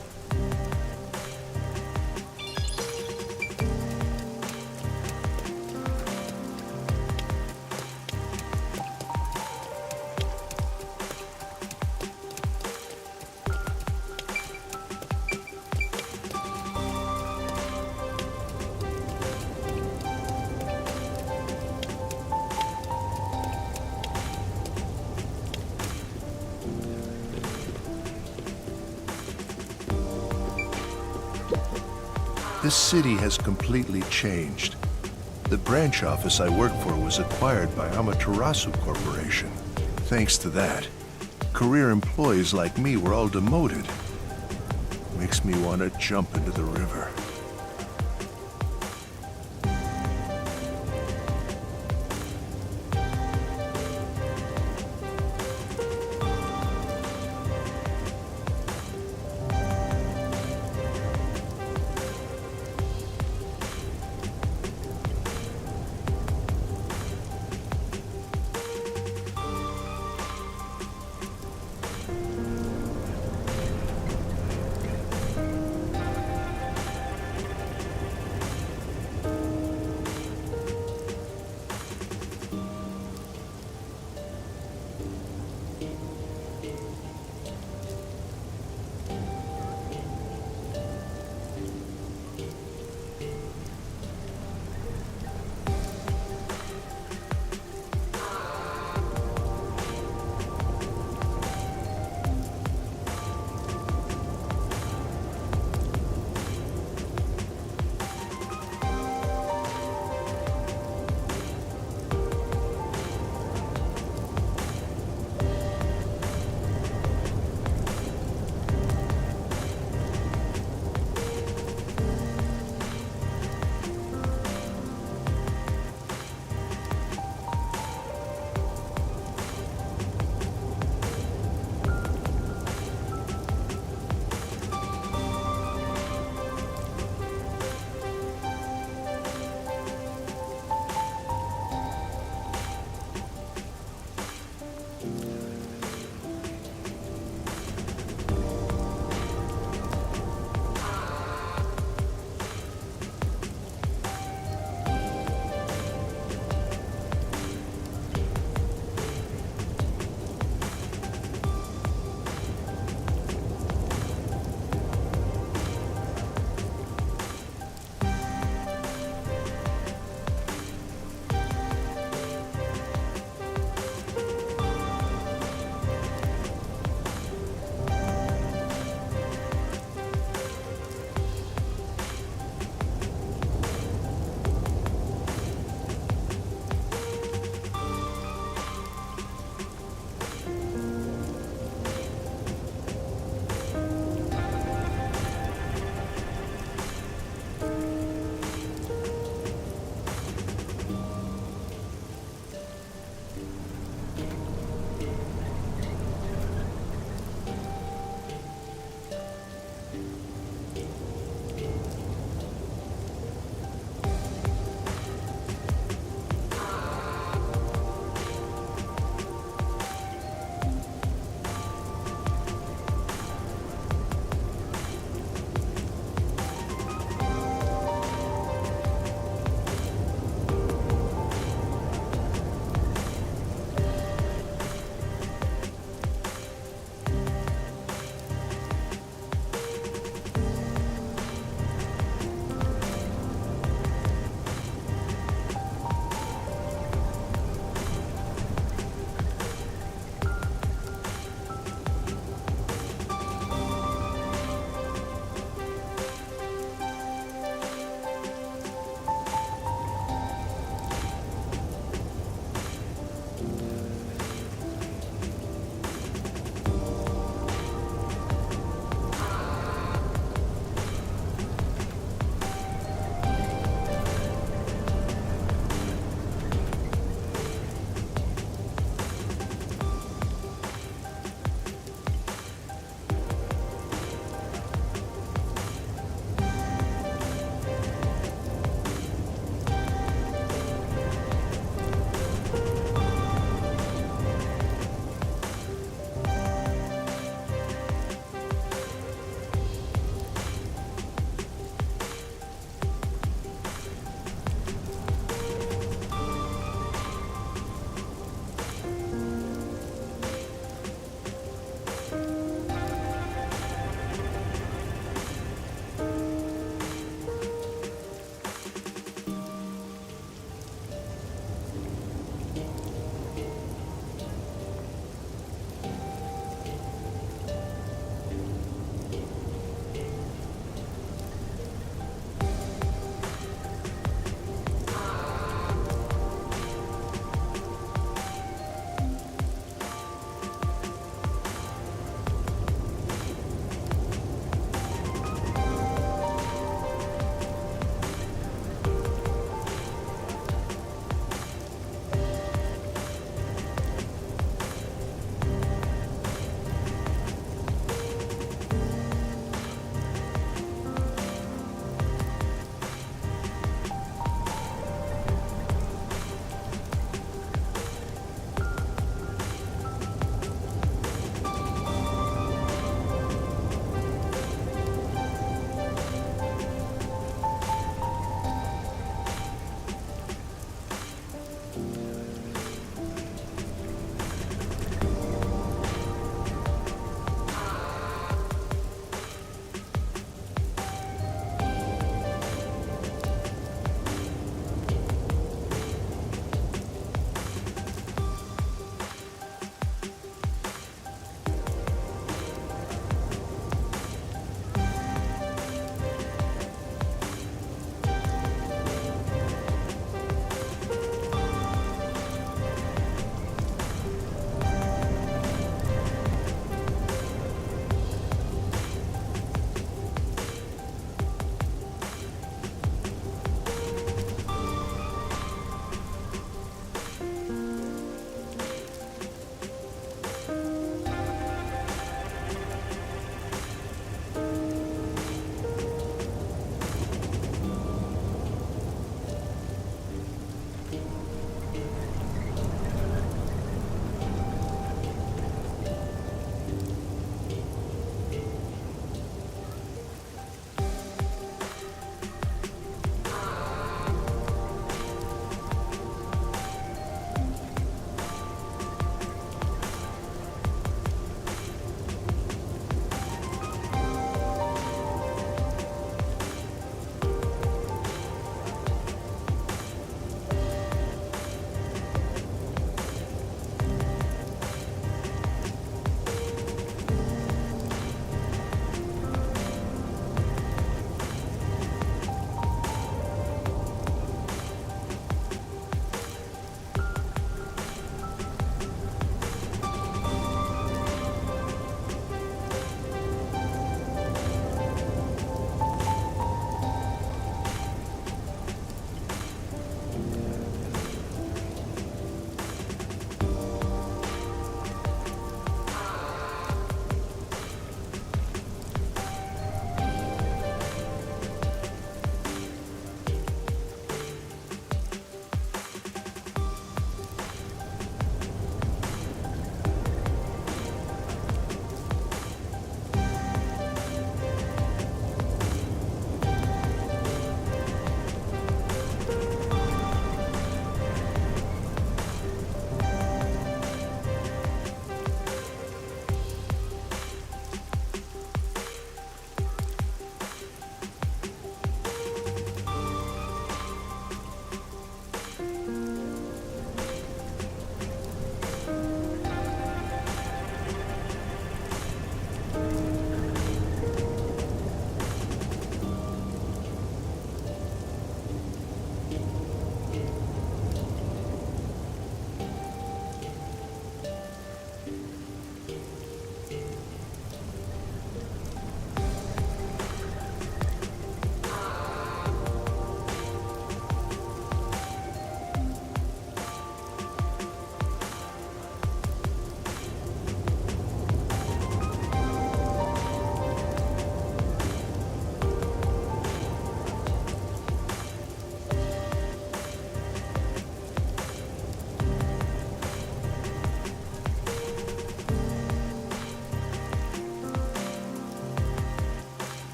This city has completely changed. The branch office I worked for was acquired by Amaterasu Corporation. Thanks to that, career employees like me were all demoted. Makes me want to jump into the river.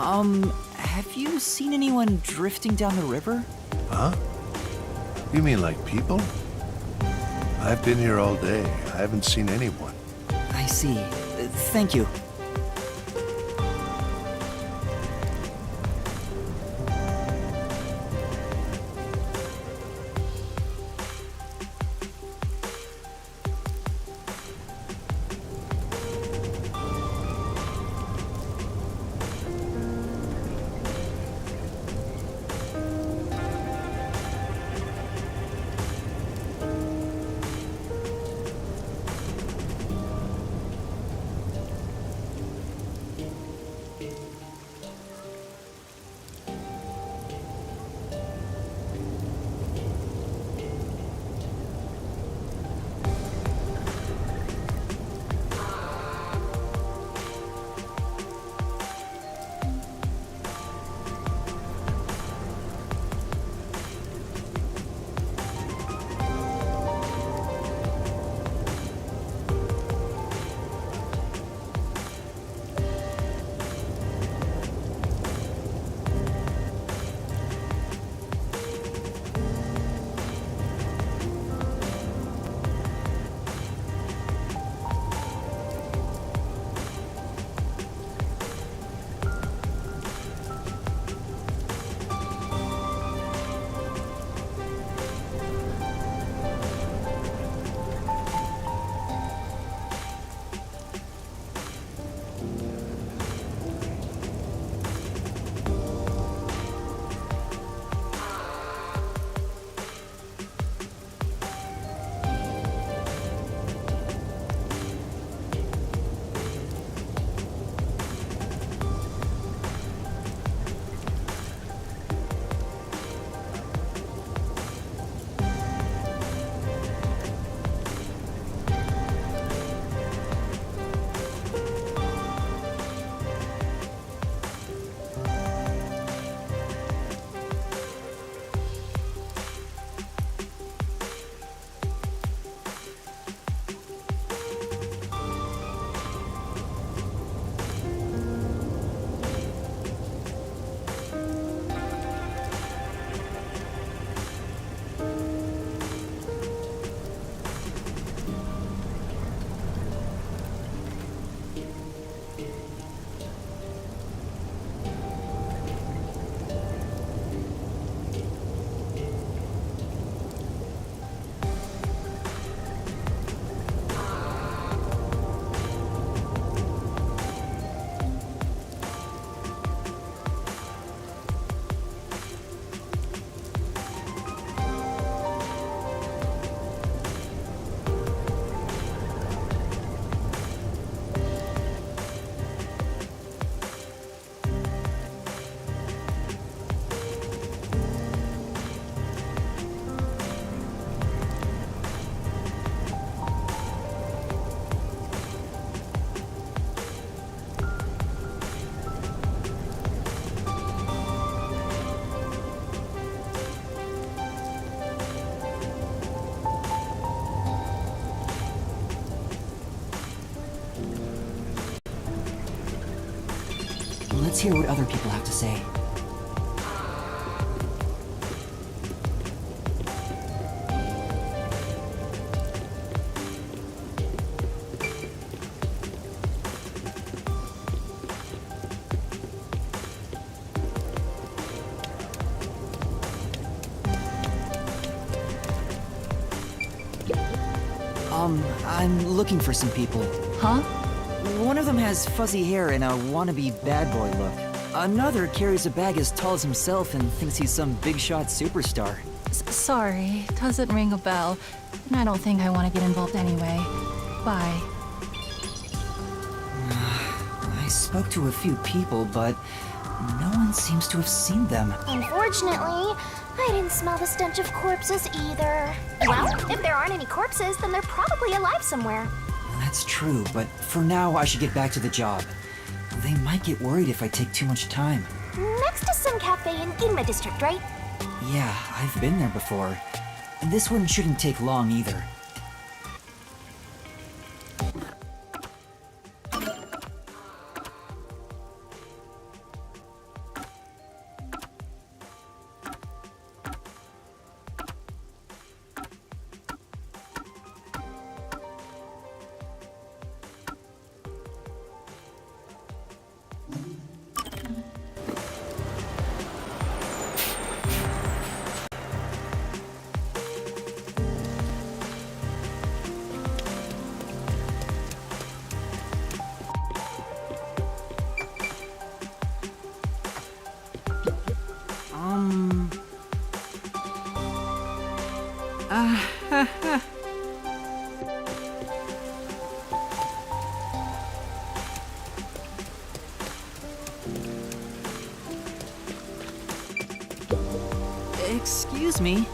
Have you seen anyone drifting down the river? Huh? You mean like people? I've been here all day. I haven't seen anyone. I see. Thank you. Let's hear what other people have to say. I'm looking for some people. Huh? One of them has fuzzy hair and a wannabe bad boy look. Another carries a bag as tall as himself and thinks he's some big shot superstar. Sorry, doesn't ring a bell. And I don't think I want to get involved anyway. Bye. I spoke to a few people, but no one seems to have seen them. Unfortunately, I didn't smell the stench of corpses either. Well, if there aren't any corpses, then they're probably alive somewhere. That's true, but for now I should get back to the job. They might get worried if I take too much time. Next to some cafe in Ginma district, right? Yeah, I've been there before. And this one shouldn't take long either. Excuse me.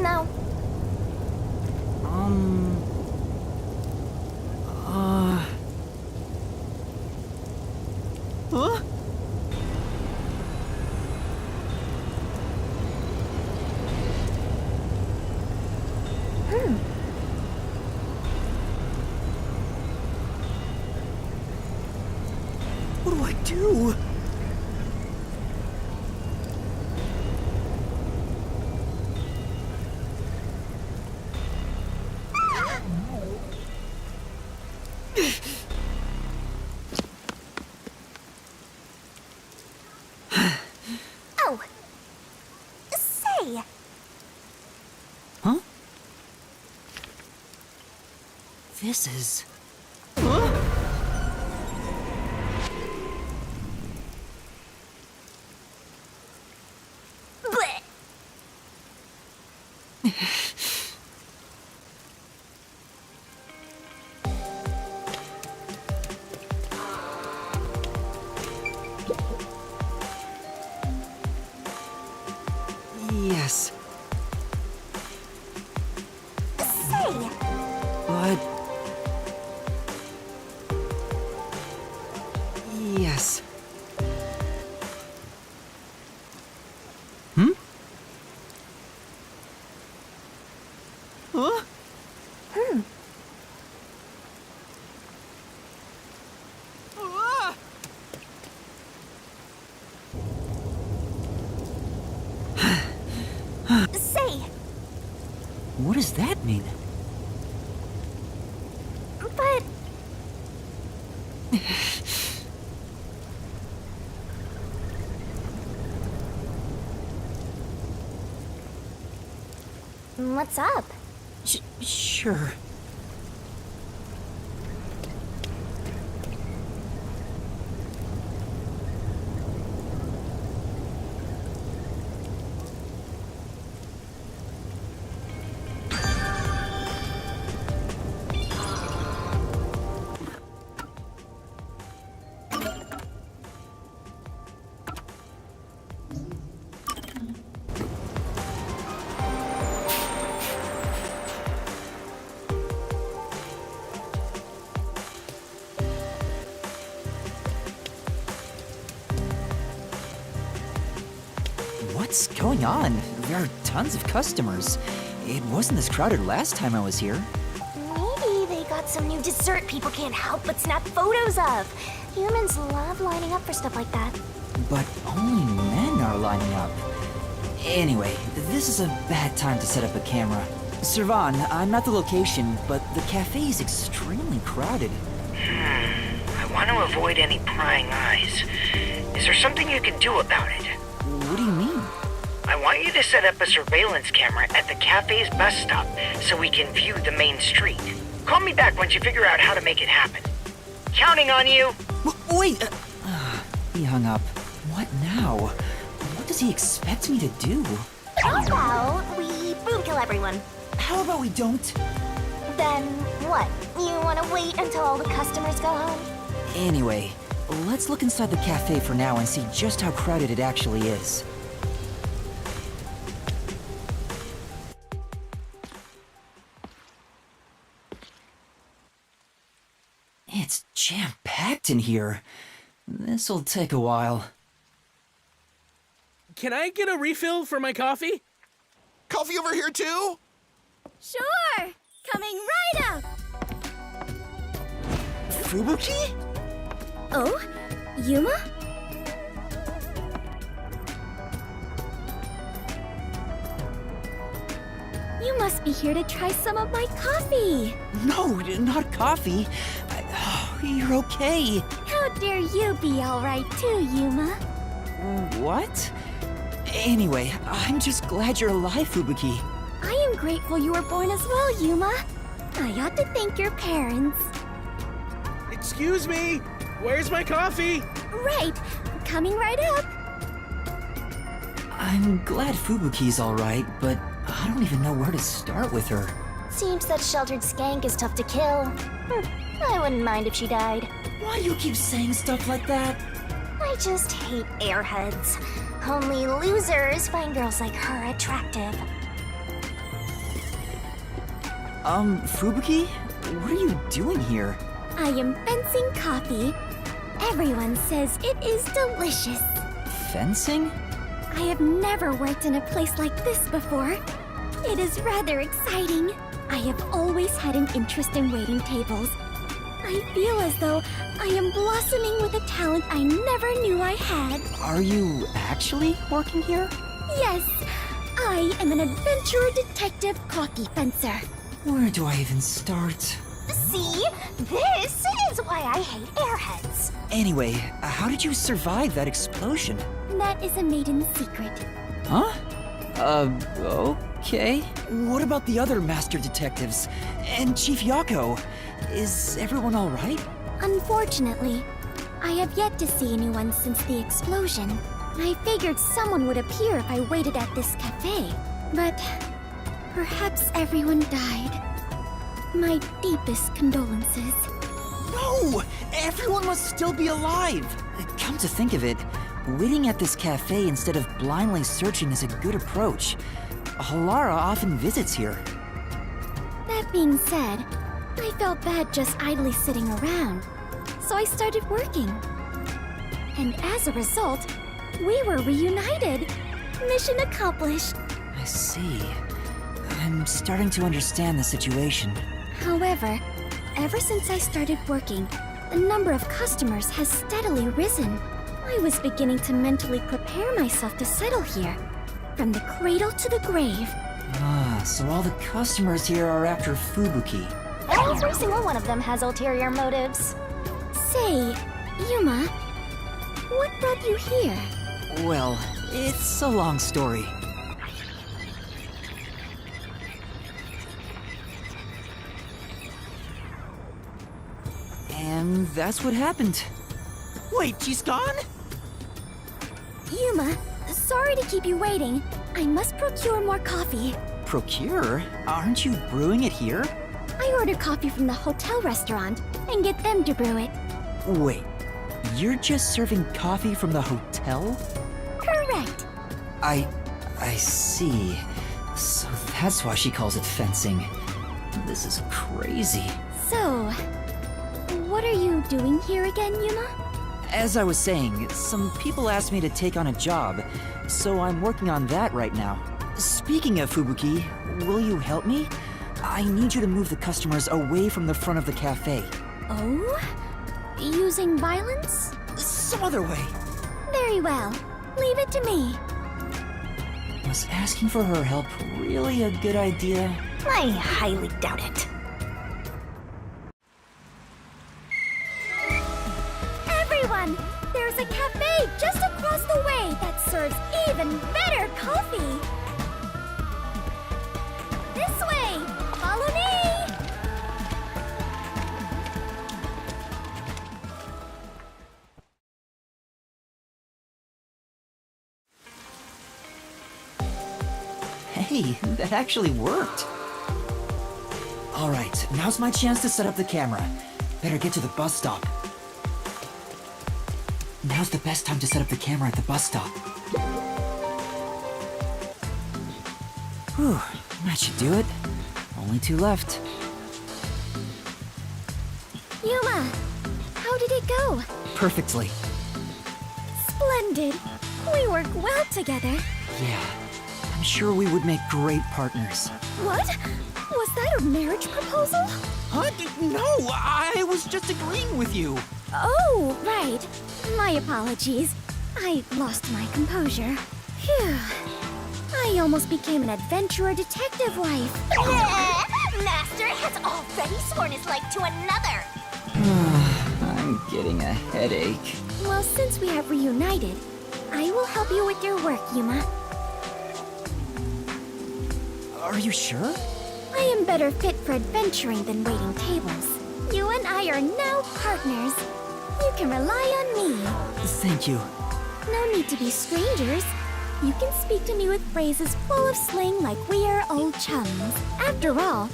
No. Huh? What do I do? Oh! Say! Huh? This is... Blech. Yes. Say! But... Yes. Hmm? Huh? Ah! Say! What does that mean? But... What's up? Sure. What's going on? There are tons of customers. It wasn't this crowded last time I was here. Maybe they got some new dessert people can't help but snap photos of. Humans love lining up for stuff like that. But only men are lining up. Anyway, this is a bad time to set up a camera. Servan, I'm at the location, but the cafe is extremely crowded. I want to avoid any prying eyes. Is there something you can do about it? What do you mean? I want you to set up a surveillance camera at the cafe's bus stop so we can view the main street. Call me back once you figure out how to make it happen. Counting on you! Wait! He hung up. What now? What does he expect me to do? How about we boom kill everyone? How about we don't? Then what? You want to wait until all the customers go home? Anyway, let's look inside the cafe for now and see just how crowded it actually is. It's jam-packed in here. This'll take a while. Can I get a refill for my coffee? Coffee over here too? Sure! Coming right up! Fubuki? Oh? Yuma? You must be here to try some of my coffee! No, not coffee. You're okay. How dare you be alright too, Yuma? What? Anyway, I'm just glad you're alive, Fubuki. I am grateful you were born as well, Yuma. I ought to thank your parents. Excuse me, where's my coffee? Right, coming right up. I'm glad Fubuki's alright, but I don't even know where to start with her. Seems that sheltered skank is tough to kill. I wouldn't mind if she died. Why do you keep saying stuff like that? I just hate airheads. Only losers find girls like her attractive. Fubuki? What are you doing here? I am fencing coffee. Everyone says it is delicious. Fencing? I have never worked in a place like this before. It is rather exciting. I have always had an interest in waiting tables. I feel as though I am blossoming with a talent I never knew I had. Are you actually working here? Yes, I am an adventurer detective coffee fencer. Where do I even start? See? This is why I hate airheads. Anyway, how did you survive that explosion? That is a maiden secret. Huh? Okay. What about the other master detectives? And Chief Yako? Is everyone alright? Unfortunately, I have yet to see anyone since the explosion. I figured someone would appear if I waited at this cafe. But perhaps everyone died. My deepest condolences. No! Everyone must still be alive! Come to think of it, waiting at this cafe instead of blindly searching is a good approach. Halara often visits here. That being said, I felt bad just idly sitting around, so I started working. And as a result, we were reunited. Mission accomplished. I see. I'm starting to understand the situation. However, ever since I started working, the number of customers has steadily risen. I was beginning to mentally prepare myself to settle here, from the cradle to the grave. Ah, so all the customers here are after Fubuki. Every single one of them has ulterior motives. Say, Yuma, what brought you here? Well, it's a long story. And that's what happened. Wait, she's gone? Yuma, sorry to keep you waiting. I must procure more coffee. Procure? Aren't you brewing it here? I order coffee from the hotel restaurant and get them to brew it. Wait, you're just serving coffee from the hotel? Correct. I see. So that's why she calls it fencing. This is crazy. So, what are you doing here again, Yuma? As I was saying, some people asked me to take on a job, so I'm working on that right now. Speaking of Fubuki, will you help me? I need you to move the customers away from the front of the cafe. Oh? Using violence? Some other way. Very well. Leave it to me. Was asking for her help really a good idea? I highly doubt it. Everyone! There's a cafe just across the way that serves even better coffee! This way! Follow me! Hey, that actually worked. All right, now's my chance to set up the camera. Better get to the bus stop. Now's the best time to set up the camera at the bus stop. Whew, that should do it. Only 2 left. Yuma, did it go? Perfectly. Splendid. We work well together. Yeah. I'm sure we would make great partners. What? Was that a marriage proposal? Huh? No, I was just agreeing with you. Oh, right. My apologies. I lost my composure. Phew. I almost became an adventurer detective wife. Master has already sworn his life to another. I'm getting a headache. Well, since we have reunited, I will help you with your work, Yuma. Are you sure? I am better fit for adventuring than waiting tables. You and I are now partners. You can rely on me. Thank you. No need to be strangers. You can speak to me with phrases full of slang like we are old chums. After all,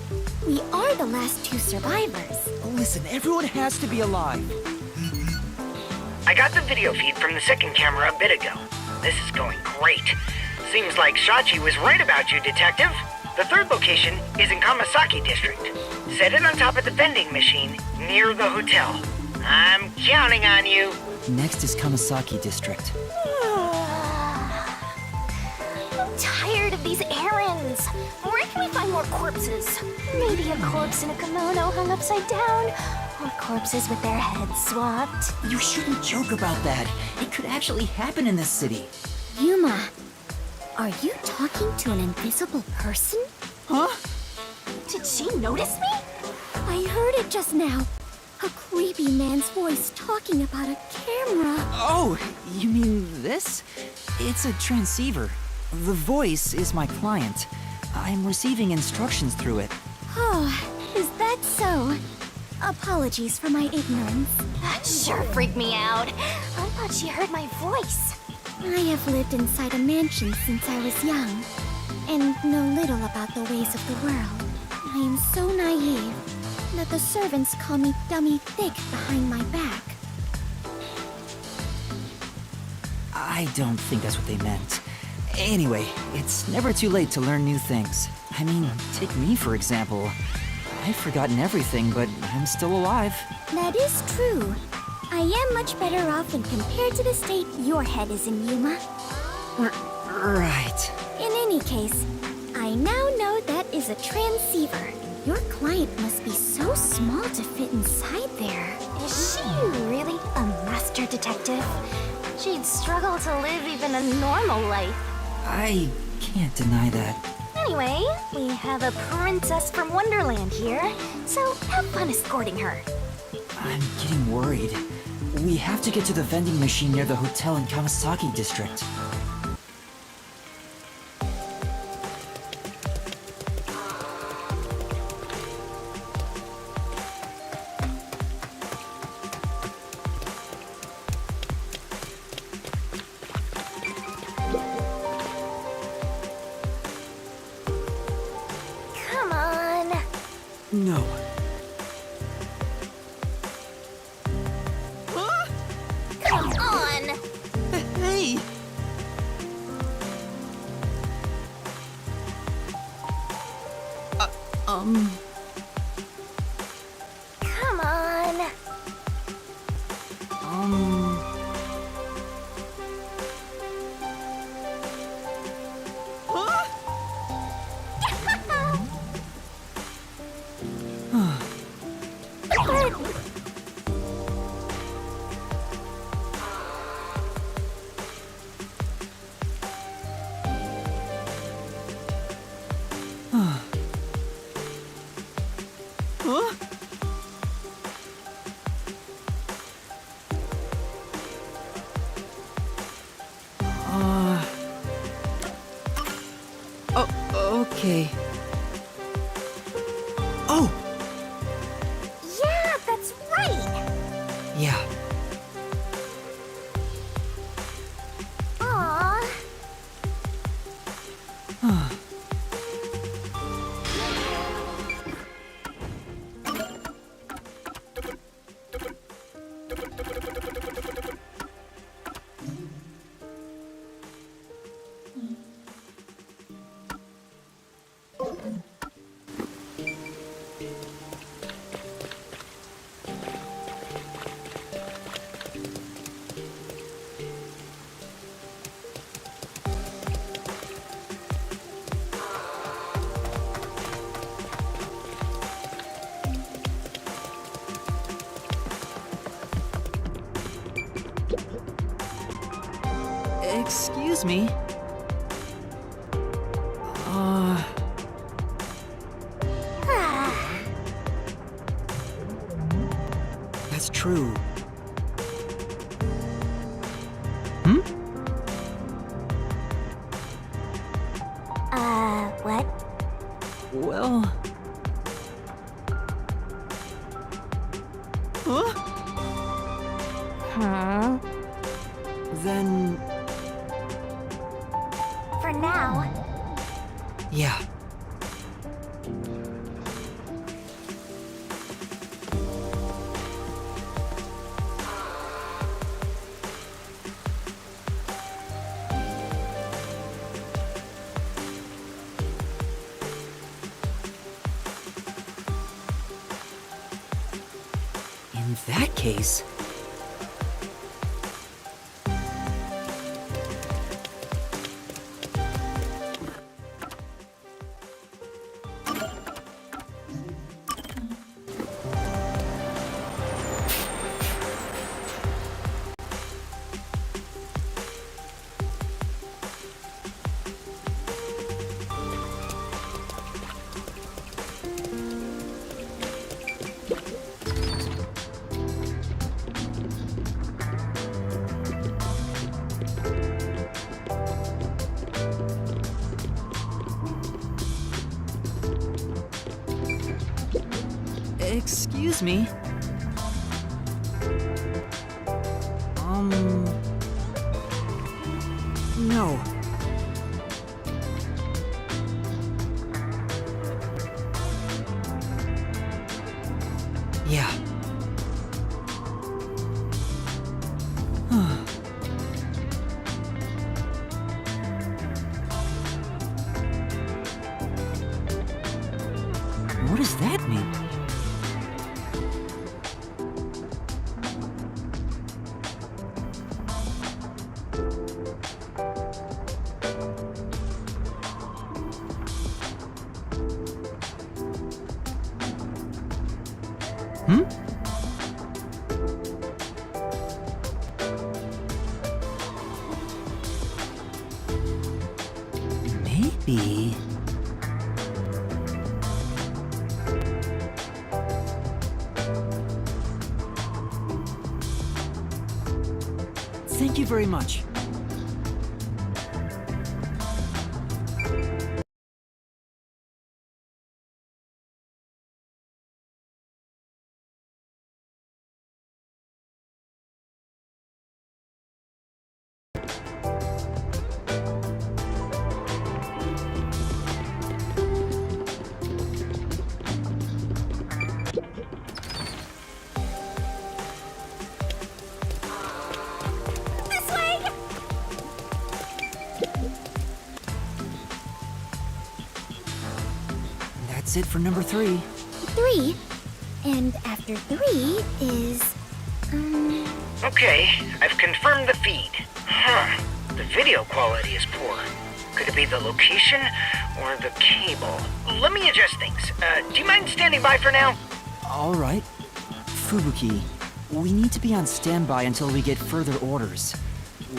we are the last two survivors. Listen, everyone has to be alive. I got the video feed from the second camera a bit ago. This is going great. Seems like Shachi was right about you, Detective. The third location is in Kamasaki District. Set it on top of the vending machine near the hotel. I'm counting on you. Next is Kamasaki District. I'm tired of these errands. Where can we find more corpses? Maybe a corpse in a kimono hung upside down, or corpses with their heads swapped. You shouldn't joke about that. It could actually happen in this city. Yuma, are you talking to an invisible person? Huh? Did she notice me? I heard it just now. A creepy man's voice talking about a camera. Oh, you mean this? It's a transceiver. The voice is my client. I'm receiving instructions through it. Oh, is that so? Apologies for my ignorance. That sure freaked me out. I thought she heard my voice. I have lived inside a mansion since I was young, and know little about the ways of the world. I am so naive that the servants call me Dummy Thick behind my back. I don't think that's what they meant. Anyway, it's never too late to learn new things. I mean, take me for example. I've forgotten everything, but I'm still alive. That is true. I am much better off when compared to the state your head is in, Yuma. Right. In any case, I now know that is a transceiver. Your client must be so small to fit inside there. Is she really a master detective? She'd struggle to live even a normal life. I can't deny that. Anyway, we have a princess from Wonderland here, so have fun escorting her. I'm getting worried. We have to get to the vending machine near the hotel in Kamasaki District. Come on. No. Come on. Hey! Come on. Okay. Oh! Yeah, that's right. Yeah. Aww. Excuse me. That's true. What? Well... Huh? Huh? Then... For now. Yeah. In that case... Excuse me. No. Yeah. What does that mean? Maybe... Thank you very much. That's it for number 3. 3? And after 3 is... Okay, I've confirmed the feed. Huh. The video quality is poor. Could it be the location or the cable? Let me adjust things. Do you mind standing by for now? Alright. Fubuki, we need to be on standby until we get further orders.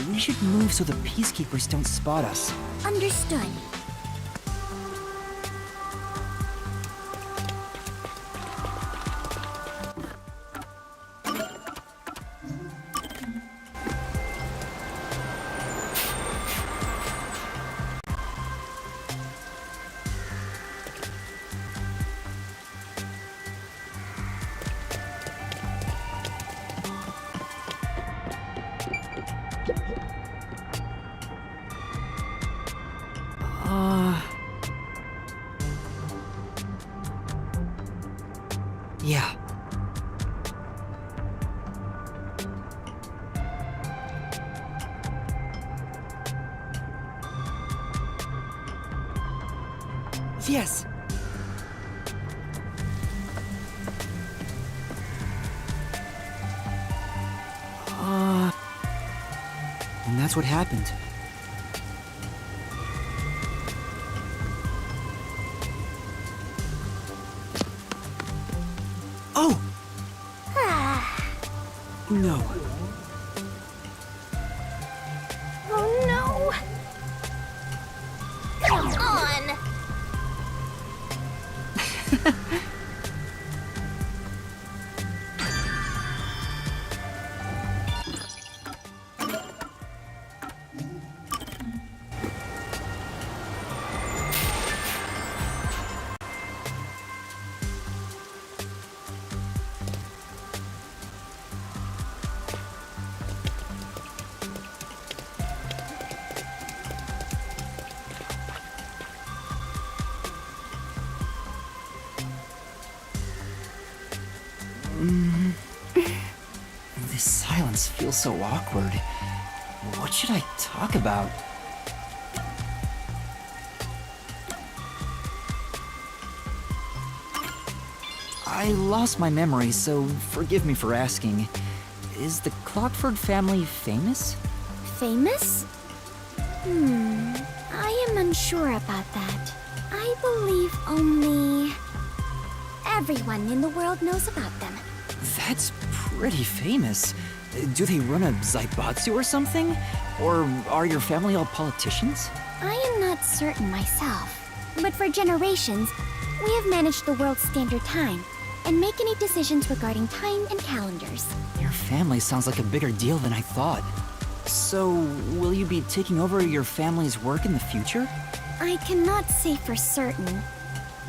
We should move so the peacekeepers don't spot us. Understood. Yeah. Yes. And that's what happened. Oh! No. Oh no! This silence feels so awkward. What should I talk about? I lost my memory, so forgive me for asking. Is the Clockford family famous? Famous? I am unsure about that. I believe only everyone in the world knows about them. That's pretty famous. Do they run a Zaibatsu or something? Or are your family all politicians? I am not certain myself, but for generations, we have managed the world's standard time and make any decisions regarding time and calendars. Your family sounds like a bigger deal than I thought. So, will you be taking over your family's work in the future? I cannot say for certain,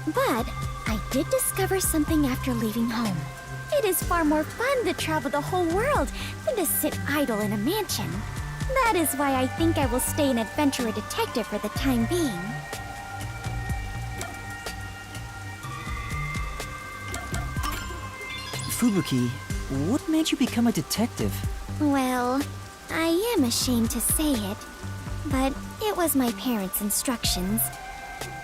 but I did discover something after leaving home. It is far more fun to travel the whole world than to sit idle in a mansion. That is why I think I will stay an adventurer detective for the time being. Fubuki, what made you become a detective? Well, I am ashamed to say it, but it was my parents' instructions.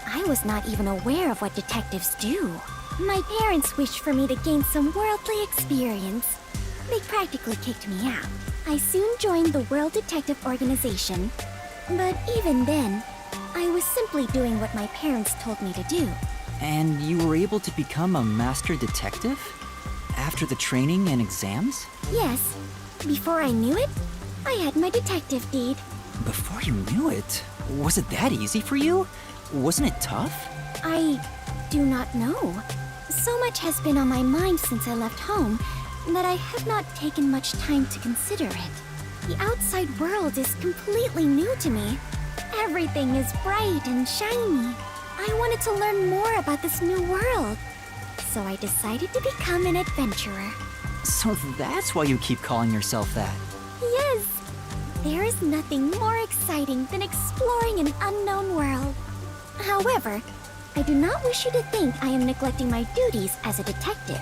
I was not even aware of what detectives do. My parents wished for me to gain some worldly experience. They practically kicked me out. I soon joined the World Detective Organization, but even then, I was simply doing what my parents told me to do. And you were able to become a master detective? After the training and exams? Yes. Before I knew it, I had my detective deed. Before you knew it? Was it that easy for you? Wasn't it tough? I do not know. So much has been on my mind since I left home that I have not taken much time to consider it. The outside world is completely new to me. Everything is bright and shiny. I wanted to learn more about this new world, so I decided to become an adventurer. So that's why you keep calling yourself that? Yes! There is nothing more exciting than exploring an unknown world. However, I do not wish you to think I am neglecting my duties as a detective.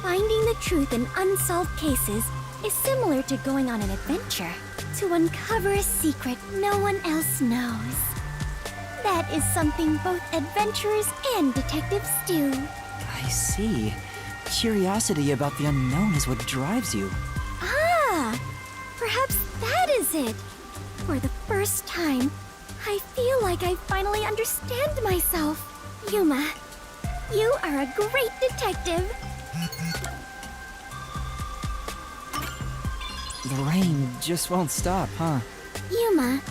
Finding the truth in unsolved cases is similar to going on an adventure, to uncover a secret no one else knows. That is something both adventurers and detectives do. I see. Curiosity about the unknown is what drives you. Ah! Perhaps that is it! For the first time, I feel like I finally understand myself. Yuma, you are a great detective. The rain just won't stop, huh? Yuma,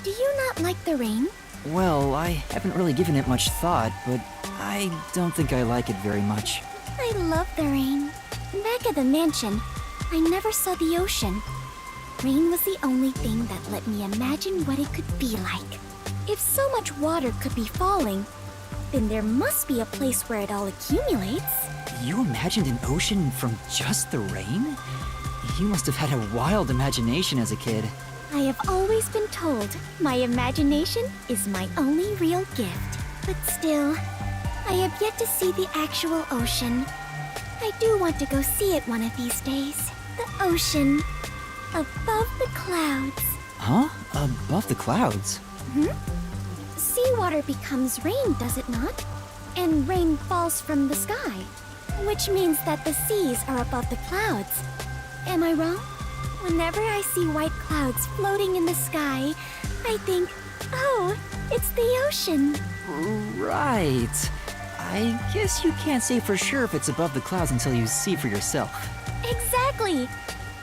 do you not like the rain? Well, I haven't really given it much thought, but I don't think I like it very much. I love the rain. Back at the mansion, I never saw the ocean. Rain was the only thing that let me imagine what it could be like. If so much water could be falling, then there must be a place where it all accumulates. You imagined an ocean from just the rain? You must have had a wild imagination as a kid. I have always been told my imagination is my only real gift. But still, I have yet to see the actual ocean. I do want to go see it one of these days. The ocean. Above the clouds. Huh? Above the clouds? Seawater becomes rain, does it not? And rain falls from the sky, which means that the seas are above the clouds. Am I wrong? Whenever I see white clouds floating in the sky, I think, oh, it's the ocean. Right. I guess you can't say for sure if it's above the clouds until you see for yourself. Exactly.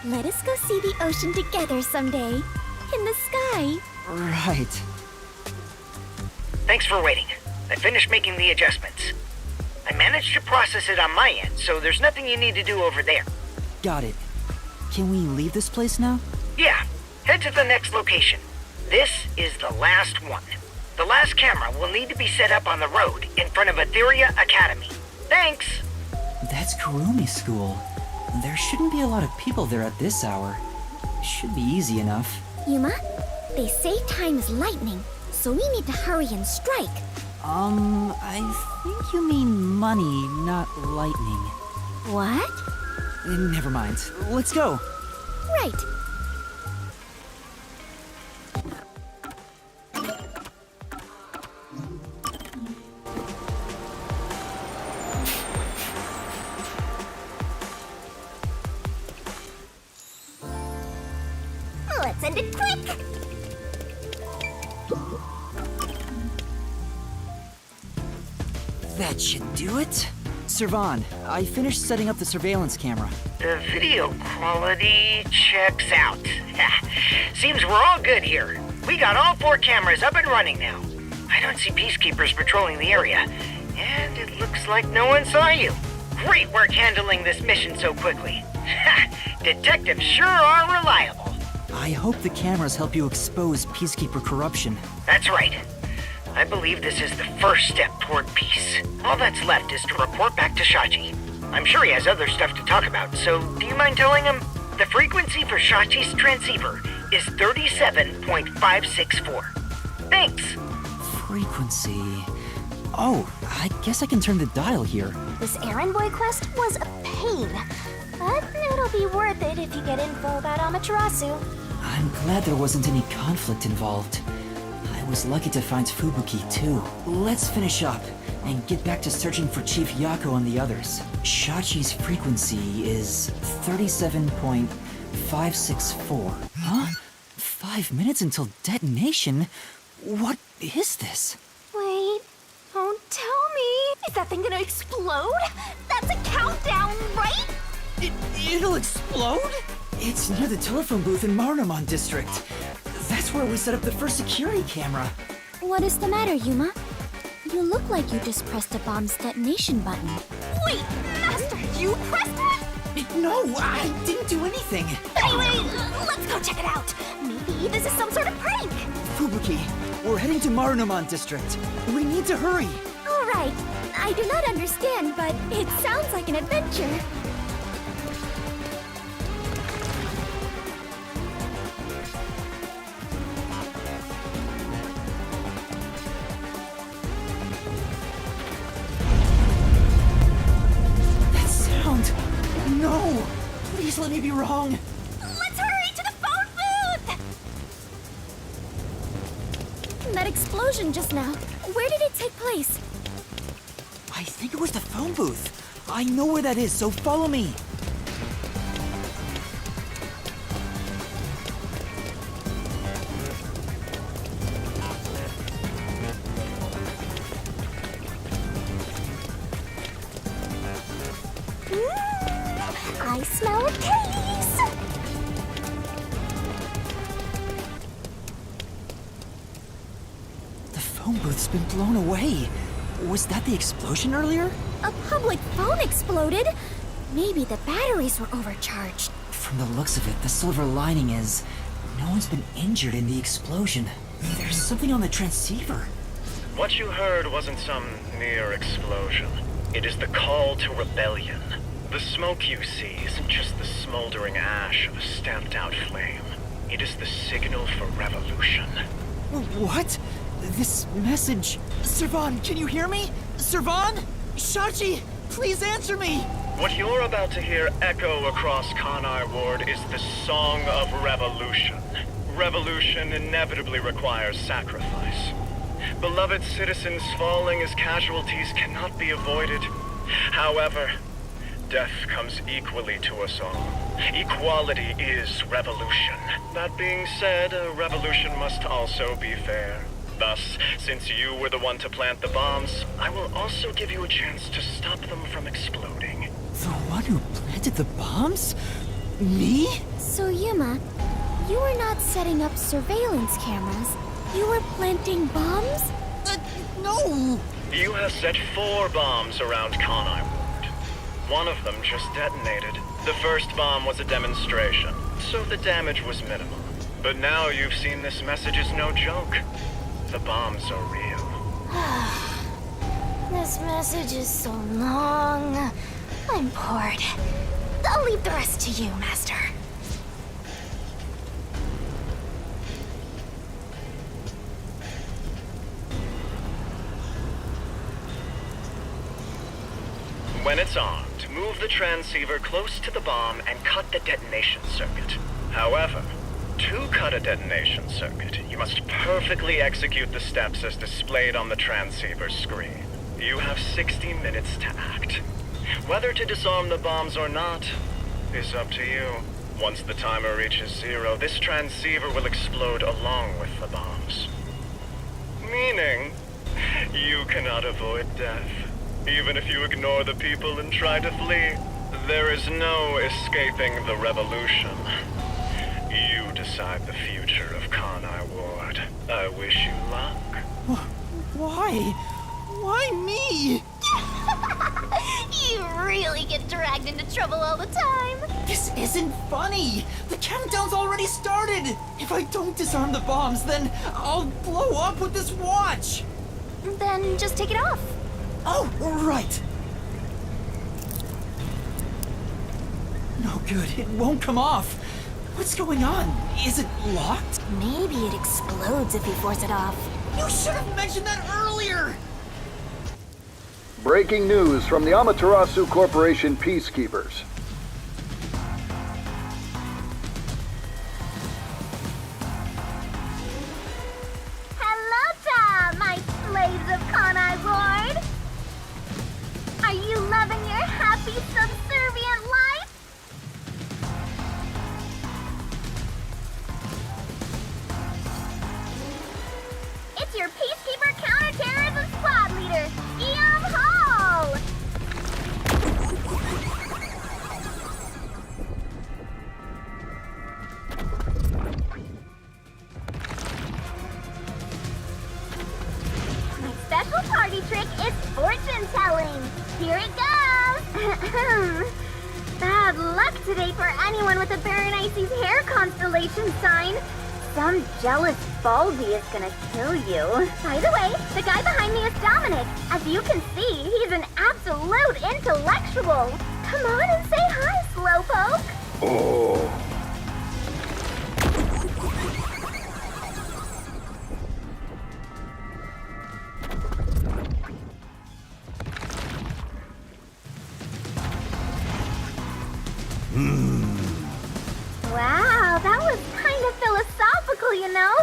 Let us go see the ocean together someday. In the sky. Right. Thanks for waiting. I finished making the adjustments. I managed to process it on my end, so there's nothing you need to do over there. Got it. Can we leave this place now? Yeah, head to the next location. This is the last one. The last camera will need to be set up on the road in front of Etheria Academy. Thanks! That's Kurumi School. There shouldn't be a lot of people there at this hour. Should be easy enough. Yuma, they say time is lightning, so we need to hurry and strike. I think you mean money, not lightning. What? Never mind. Let's go. Right. Let's end it quick! That should do it. Servan, I finished setting up the surveillance camera. The video quality checks out. Seems we're all good here. We got all 4 cameras up and running now. I don't see peacekeepers patrolling the area, and it looks like no one saw you. Great work handling this mission so quickly. Detectives sure are reliable. I hope the cameras help you expose Peacekeeper corruption. That's right. I believe this is the first step toward peace. All that's left is to report back to Shachi. I'm sure he has other stuff to talk about, so do you mind telling him? The frequency for Shachi's transceiver is 37.564. Thanks! Frequency... Oh, I guess I can turn the dial here. This errand boy quest was a pain, but it'll be worth it if you get info about Amaterasu. I'm glad there wasn't any conflict involved. I was lucky to find Fubuki, too. Let's finish up and get back to searching for Chief Yako and the others. Shachi's frequency is 37.564. Huh? 5 minutes until detonation? What is this? Wait, don't tell me. Is that thing gonna explode? That's a countdown, right? It'll explode? It's near the telephone booth in Marunouman District. That's where we set up the first security camera. What is the matter, Yuma? You look like you just pressed a bomb's detonation button. Wait, Master, you pressed it? No, I didn't do anything. Anyway, let's go check it out. Maybe this is some sort of prank. Fubuki, we're heading to Marunouman District. We need to hurry. All right. I do not understand, but it sounds like an adventure. No! Please let me be wrong! Let's hurry to the phone booth! That explosion just now, where did it take place? I think it was the phone booth. I know where that is, so follow me. I smell a case! The phone booth's been blown away. Was that the explosion earlier? A public phone exploded? Maybe the batteries were overcharged. From the looks of it, the silver lining is no one's been injured in the explosion. There's something on the transceiver. What you heard wasn't some mere explosion. It is the call to rebellion. The smoke you see isn't just the smoldering ash of a stamped-out flame. It is the signal for revolution. What? This message... Servan, can you hear me? Servan? Shachi, please answer me! What you're about to hear echo across Kanai Ward is the Song of Revolution. Revolution inevitably requires sacrifice. Beloved citizens falling as casualties cannot be avoided. However, death comes equally to us all. Equality is revolution. That being said, a revolution must also be fair. Thus, since you were the one to plant the bombs, I will also give you a chance to stop them from exploding. The one who planted the bombs? Me? So Yuma, you were not setting up surveillance cameras. You were planting bombs? No! You have set 4 bombs around Kanai Ward. One of them just detonated. The first bomb was a demonstration, so the damage was minimal. But now you've seen this message is no joke. The bombs are real. This message is so long. I'm bored. I'll leave the rest to you, Master. When it's armed, move the transceiver close to the bomb and cut the detonation circuit. However, to cut a detonation circuit, you must perfectly execute the steps as displayed on the transceiver screen. You have 60 minutes to act. Whether to disarm the bombs or not is up to you. Once the timer reaches 0, this transceiver will explode along with the bombs. Meaning, you cannot avoid death. Even if you ignore the people and try to flee, there is no escaping the revolution. You decide the future of Kanai Ward. I wish you luck. Why? Why me? You really get dragged into trouble all the time. This isn't funny! The countdown's already started! If I don't disarm the bombs, then I'll blow up with this watch! Then just take it off. Oh, right! No good, it won't come off. What's going on? Is it locked? Maybe it explodes if you force it off. You should have mentioned that earlier! Breaking news from the Amaterasu Corporation Peacekeepers. Hello, my slaves of Kanai Ward. Are you loving your happy, subservient life? It's your Peacekeeper Counterterrorism Squad Leader, Guillaume Hall! My special party trick is fortune telling. Here it goes. Bad luck today for anyone with a Berenice's hair constellation sign. Some jealous Baldy is gonna kill you. By the way, the guy behind me is Dominic. As you can see, he's an absolute intellectual. Come on and say hi, Slowpoke. Oh. Wow, that was kind of philosophical, you know?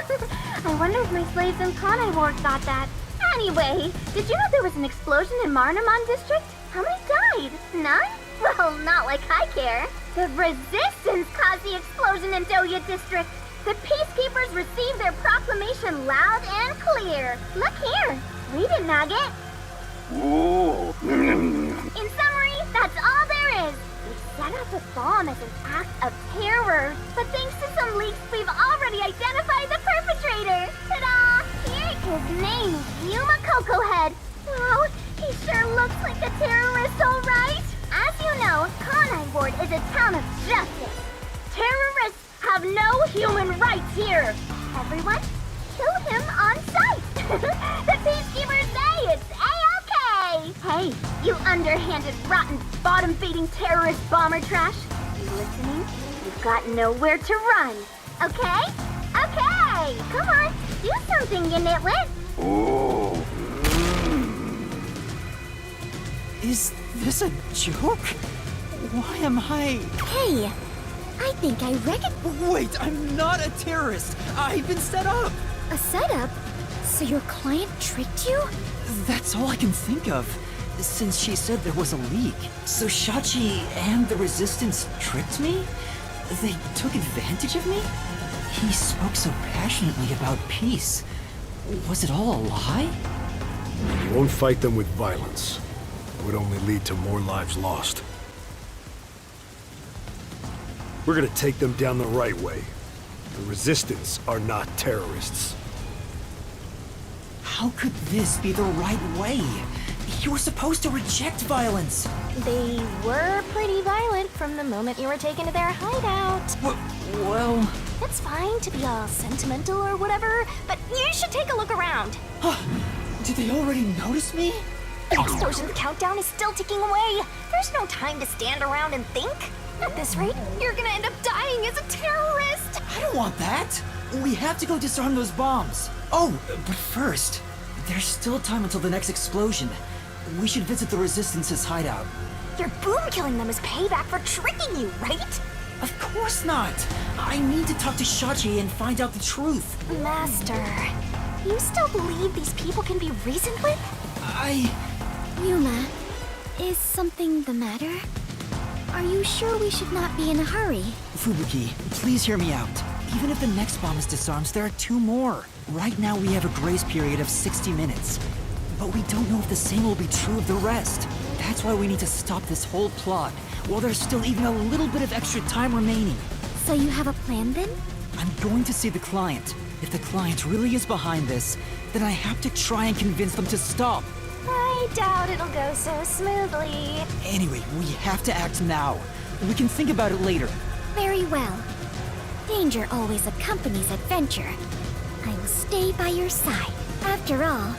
I wonder if my slaves in Kanai Ward thought that. Anyway, did you know there was an explosion in Marnamon District? How many died? None? Well, not like I care. The Resistance caused the explosion in Doya District. The Peacekeepers received their proclamation loud and clear. Look here. Read it, Nugget. Ooh. In summary, that's all there is. We set up a bomb as an act of terror, but thanks to some leaks, we've already identified the perpetrator. Ta-da! Here, his name is Yuma Cocohead. Oh, he sure looks like a terrorist, all right. As you know, Kanai Ward is a town of justice. Terrorists have no human rights here. Everyone, kill him on sight. The Peacekeepers say it's A-OK. Hey, you underhanded, rotten, bottom-feeding terrorist bomber trash. You listening? You've got nowhere to run. Okay? Okay. Come on, do something, you nitwit. Ooh. Is this a joke? Why am I... Hey, I think I recognize... Wait, I'm not a terrorist. I've been set up. A setup? So your client tricked you? That's all I can think of, since she said there was a leak. So Shachi and the Resistance tricked me? They took advantage of me? He spoke so passionately about peace. Was it all a lie? You won't fight them with violence. It would only lead to more lives lost. We're gonna take them down the right way. The Resistance are not terrorists. How could this be the right way? You were supposed to reject violence. They were pretty violent from the moment you were taken to their hideout. Well... It's fine to be all sentimental or whatever, but you should take a look around. Did they already notice me? The explosion countdown is still ticking away. There's no time to stand around and think. At this rate, you're gonna end up dying as a terrorist. I don't want that. We have to go disarm those bombs. Oh, but first, there's still time until the next explosion. We should visit the Resistance's hideout. Your boom killing them is payback for tricking you, right? Of course not. I need to talk to Shachi and find out the truth. Master, you still believe these people can be reasoned with? Yuma, is something the matter? Are you sure we should not be in a hurry? Fubuki, please hear me out. Even if the next bomb is disarmed, there are 2 more. Right now we have a grace period of 60 minutes. But we don't know if the same will be true of the rest. That's why we need to stop this whole plot, while there's still even a little bit of extra time remaining. So you have a plan then? I'm going to see the client. If the client really is behind this, then I have to try and convince them to stop. I doubt it'll go so smoothly. Anyway, we have to act now. We can think about it later. Very well. Danger always accompanies adventure. I will stay by your side. After all,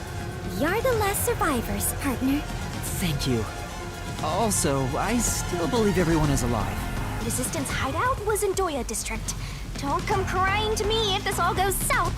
you're the last survivors, partner. Thank you. Also, I still believe everyone is alive. Resistance hideout was in Doya District. Don't come crying to me if this all goes south.